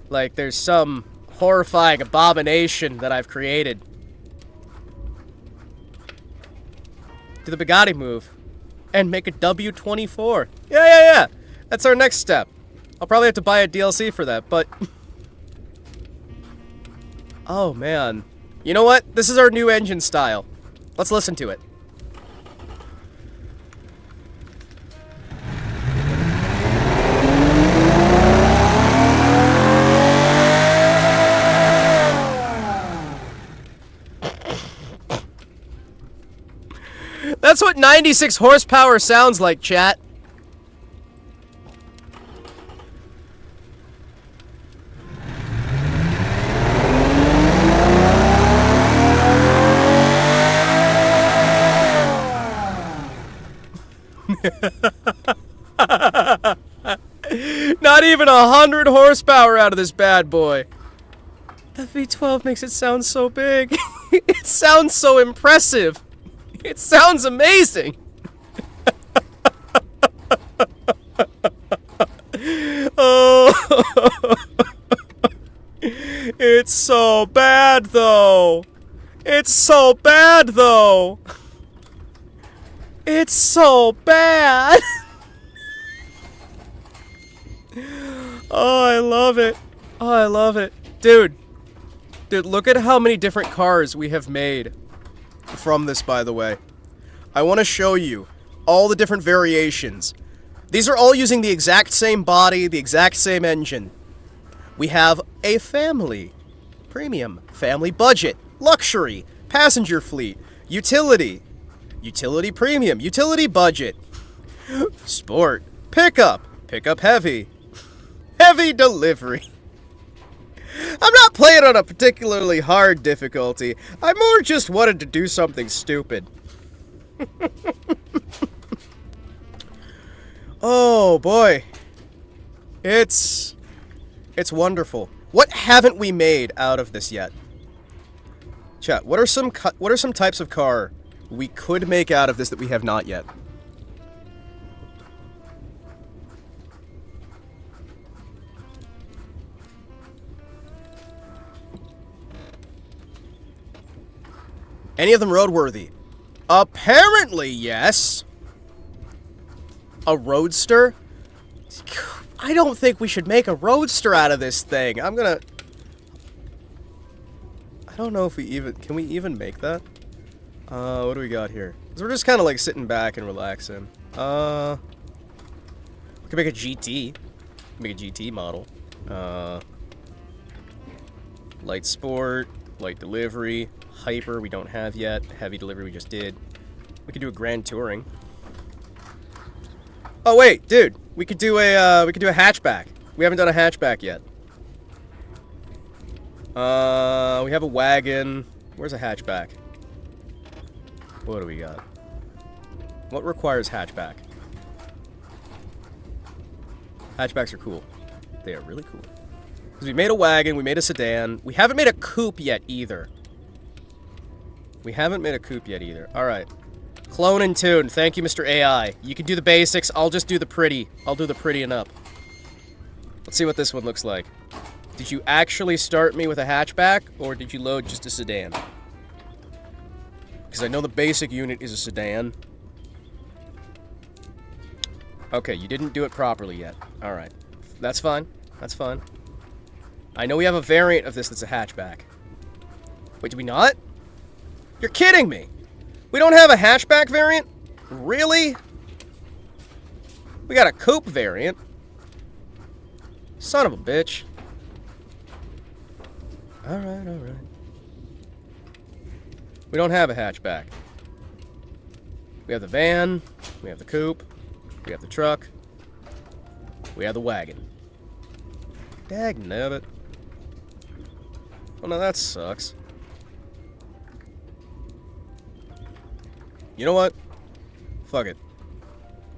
Like there's some horrifying abomination that I've created. Do the Bugatti move. And make a W24. Yeah. That's our next step. I'll probably have to buy a DLC for that, but... Oh, man. You know what? This is our new engine style. Let's listen to it. That's what 96 horsepower sounds like, chat. Not even 100 horsepower out of this bad boy. The V12 makes it sound so big. It sounds so impressive. It sounds amazing. It's so bad, though. It's so bad, though. It's so bad. Oh, I love it. Oh, I love it. Dude, look at how many different cars we have made from this, by the way. I want to show you all the different variations. These are all using the exact same body, the exact same engine. We have a family, premium, family budget, luxury, passenger fleet, utility, utility premium, utility budget, sport, pickup heavy, heavy delivery. I'm not playing on a particularly hard difficulty. I more just wanted to do something stupid. Oh boy. It's wonderful. What haven't we made out of this yet? Chat, what are some types of car we could make out of this that we have not yet? Any of them roadworthy? Apparently, yes. A roadster? I don't think we should make a roadster out of this thing. I don't know if we even... Can we even make that? What do we got here? So we're just kind of like sitting back and relaxing. We can make a GT. Make a GT model. Light sport, light delivery, hyper we don't have yet, heavy delivery we just did. We could do a grand touring. Oh wait, dude, we could do a hatchback. We haven't done a hatchback yet. We have a wagon. Where's a hatchback? What do we got? What requires hatchback? Hatchbacks are cool. They are really cool. Because we made a wagon, we made a sedan. We haven't made a coupe yet either. Alright. Clone and tune. Thank you, Mr. AI. You can do the basics. I'll just do the pretty. I'll do the prettying up. Let's see what this one looks like. Did you actually start me with a hatchback, or did you load just a sedan? Because I know the basic unit is a sedan. Okay, you didn't do it properly yet. Alright. That's fine. That's fine. I know we have a variant of this that's a hatchback. Wait, do we not? You're kidding me! We don't have a hatchback variant? Really? We got a coupe variant. Son of a bitch. Alright, alright. We don't have a hatchback. We have the van, we have the coupe, we have the truck, we have the wagon. Dagnabbit. Oh no, that sucks. You know what? Fuck it.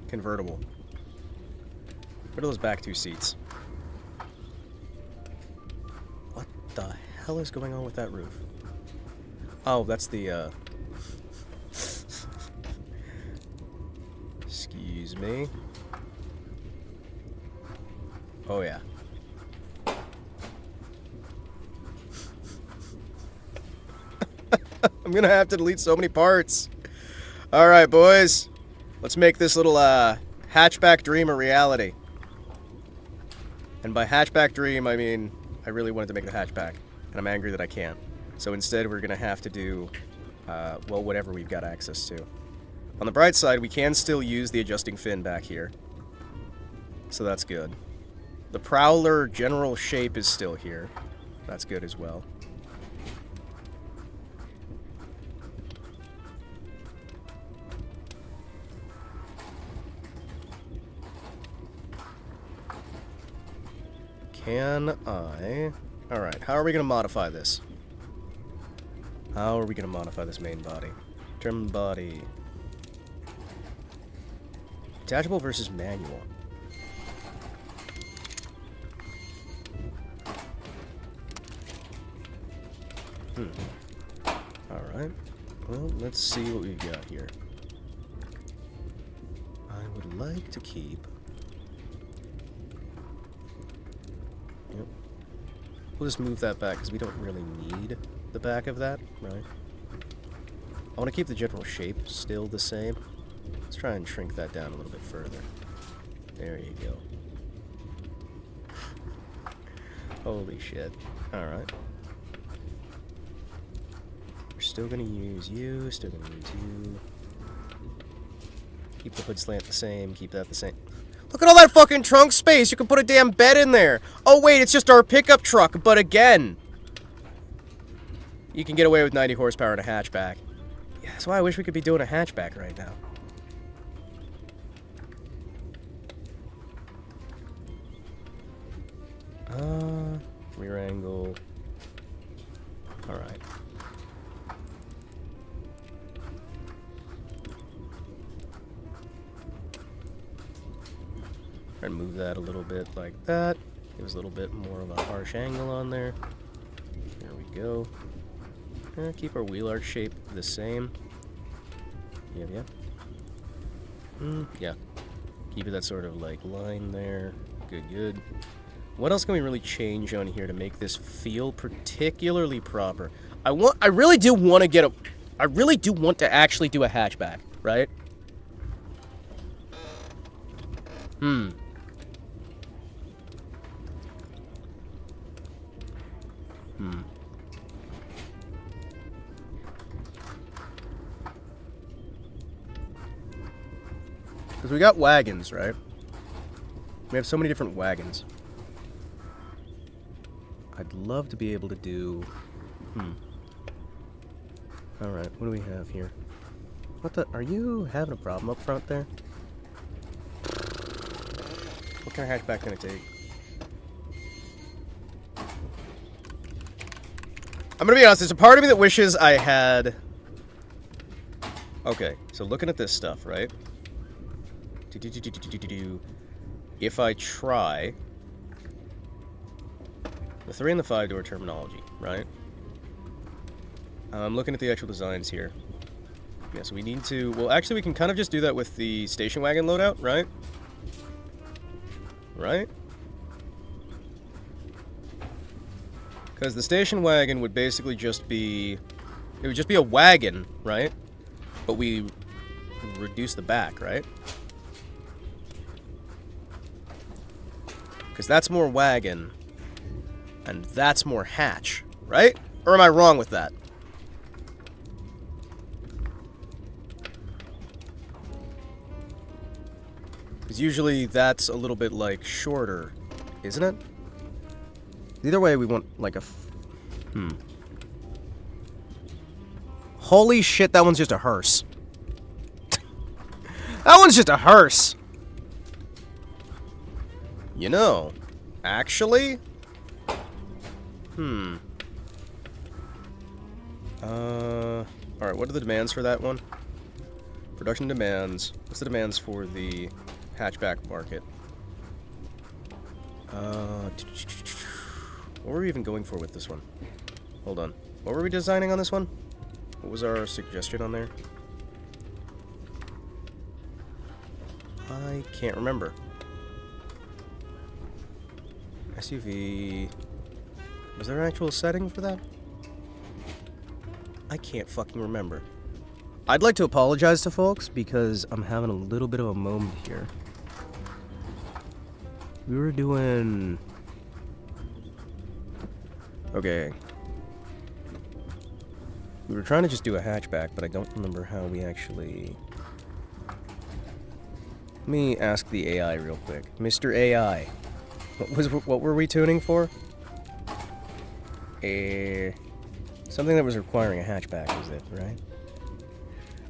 Convertible. What are those back two seats? What the hell is going on with that roof? Oh, that's the, Excuse me. Oh, yeah. I'm gonna have to delete so many parts. Alright, boys. Let's make this little, hatchback dream a reality. And by hatchback dream, I mean, I really wanted to make the hatchback. And I'm angry that I can't. So instead, we're gonna have to do, well, whatever we've got access to. On the bright side, we can still use the adjusting fin back here. So that's good. The Prowler general shape is still here. That's good as well. Can I... Alright, how are we going to modify this? How are we going to modify this main body? Trim body. Detachable versus manual. Alright. Well, let's see what we've got here. I would like to keep... Yep. We'll just move that back, because we don't really need the back of that, right? I want to keep the general shape still the same. Let's try and shrink that down a little bit further. There you go. Holy shit. Alright. We're still gonna use you, still gonna use you. Keep the hood slant the same, keep that the same. Look at all that fucking trunk space! You can put a damn bed in there! Oh wait, it's just our pickup truck, but again! You can get away with 90 horsepower in a hatchback. Yeah, that's why I wish we could be doing a hatchback right now. Rear angle. Alright. Try and move that a little bit like that. Give us a little bit more of a harsh angle on there. There we go. Keep our wheel arch shape the same. Yeah. Yeah. Keep it that sort of like line there. Good. What else can we really change on here to make this feel particularly proper? I really do want to get a... I really do want to actually do a hatchback, right? Because we got wagons, right? We have so many different wagons. I'd love to be able to do... Alright, what do we have here? What the... Are you having a problem up front there? What kind of hatchback can I take? I'm gonna be honest, there's a part of me that wishes I had... Okay, so looking at this stuff, right? If I try... The 3 and the 5 door terminology, right? I'm looking at the actual designs here. Yeah, so we need to... Well, actually, we can kind of just do that with the station wagon loadout, right? Right? Because the station wagon would basically just be... It would just be a wagon, right? But we reduce the back, right? Because that's more wagon... And that's more hatch, right? Or am I wrong with that? Because usually that's a little bit, like, shorter, isn't it? Either way, we want, like, a... Holy shit, that one's just a hearse. That one's just a hearse! You know, actually... Alright, what are the demands for that one? Production demands. What's the demands for the hatchback market? What were we even going for with this one? Hold on. What were we designing on this one? What was our suggestion on there? I can't remember. SUV... Was there an actual setting for that? I can't fucking remember. I'd like to apologize to folks because I'm having a little bit of a moment here. We were doing... Okay. We were trying to just do a hatchback, but I don't remember how we actually... Let me ask the AI real quick. Mr. AI, what were we tuning for? Something that was requiring a hatchback, was it, right?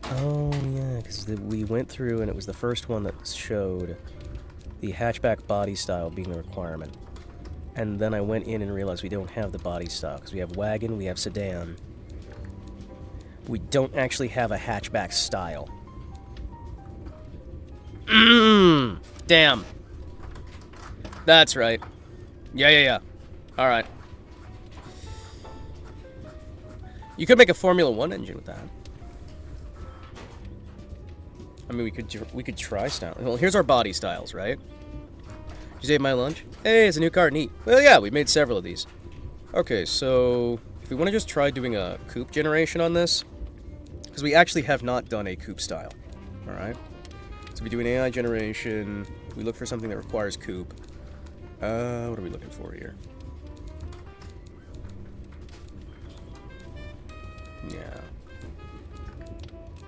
Oh, yeah, because we went through and it was the first one that showed the hatchback body style being the requirement. And then I went in and realized we don't have the body style, because we have wagon, we have sedan. We don't actually have a hatchback style. Damn. That's right. Yeah. Alright. You could make a Formula 1 engine with that. I mean, we could try style. Well, here's our body styles, right? Did you save my lunch? Hey, it's a new car, neat. Well, yeah, we made several of these. Okay, so if we want to just try doing a coupe generation on this, because we actually have not done a coupe style, alright? So we do an AI generation, we look for something that requires coupe. What are we looking for here? Yeah.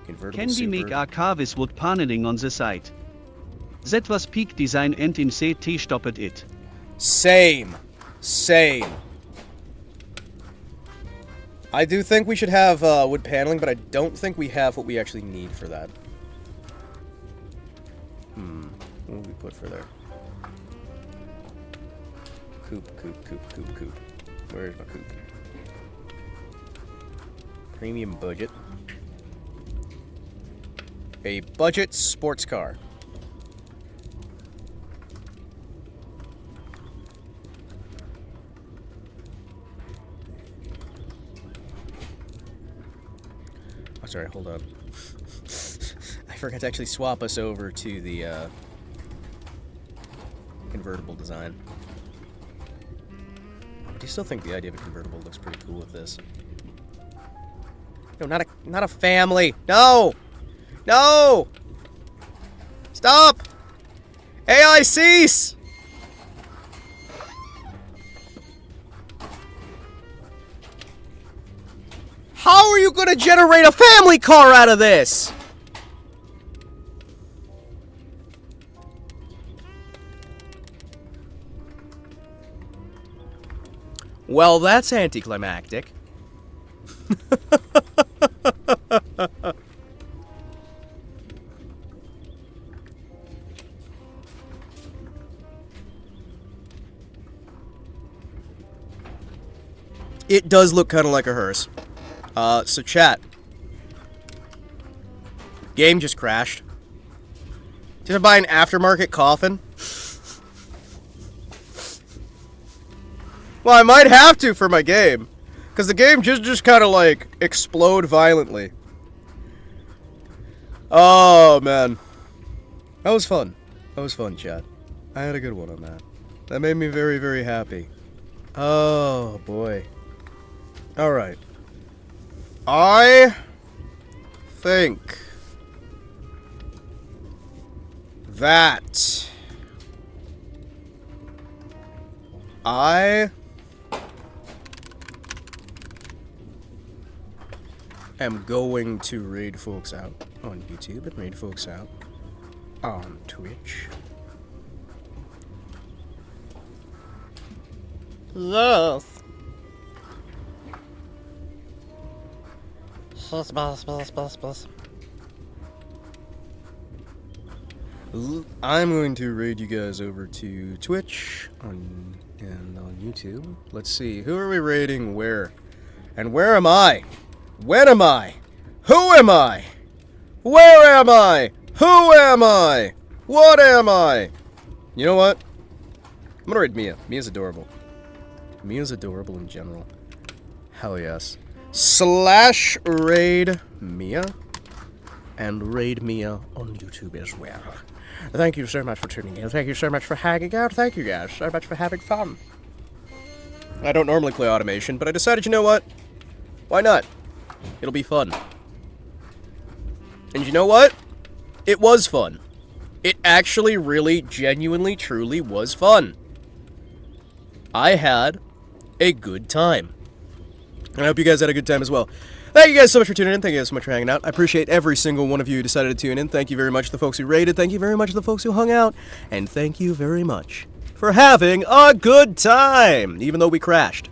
Convertible Can we super. make archives with paneling on the side? That was peak design and im CT stopped it. Same. I do think we should have wood paneling, but I don't think we have what we actually need for that. What would we put for there? Coupe. Where's my coupe? Premium budget. A budget sports car. Oh, sorry, hold on. I forgot to actually swap us over to the convertible design. I do still think the idea of a convertible looks pretty cool with this. No, not a family. No! No! Stop! AI cease! How are you gonna generate a family car out of this? Well, that's anticlimactic. It does look kind of like a hearse. So chat. Game just crashed. Did I buy an aftermarket coffin? Well, I might have to for my game. Because the game just kind of like explode violently. Oh, man. That was fun. That was fun, chat. I had a good one on that. That made me very, very happy. Oh, boy. Alright. I think that I am going to raid folks out on YouTube and raid folks out on Twitch. Yes. I'm going to raid you guys over to Twitch and on YouTube. Let's see, who are we raiding where? And where am I? When am I? Who am I? Where am I? Who am I? What am I? You know what? I'm gonna raid Mia. Mia's adorable. Mia's adorable in general. Hell yes. / raid Mia. And raid Mia on YouTube as well. Thank you so much for tuning in. Thank you so much for hanging out. Thank you guys so much for having fun. I don't normally play automation, but I decided, you know what? Why not? It'll be fun. And you know what? It was fun. It actually really, genuinely, truly was fun. I had a good time. And I hope you guys had a good time as well. Thank you guys so much for tuning in. Thank you guys so much for hanging out. I appreciate every single one of you who decided to tune in. Thank you very much to the folks who rated. Thank you very much to the folks who hung out. And thank you very much for having a good time, even though we crashed.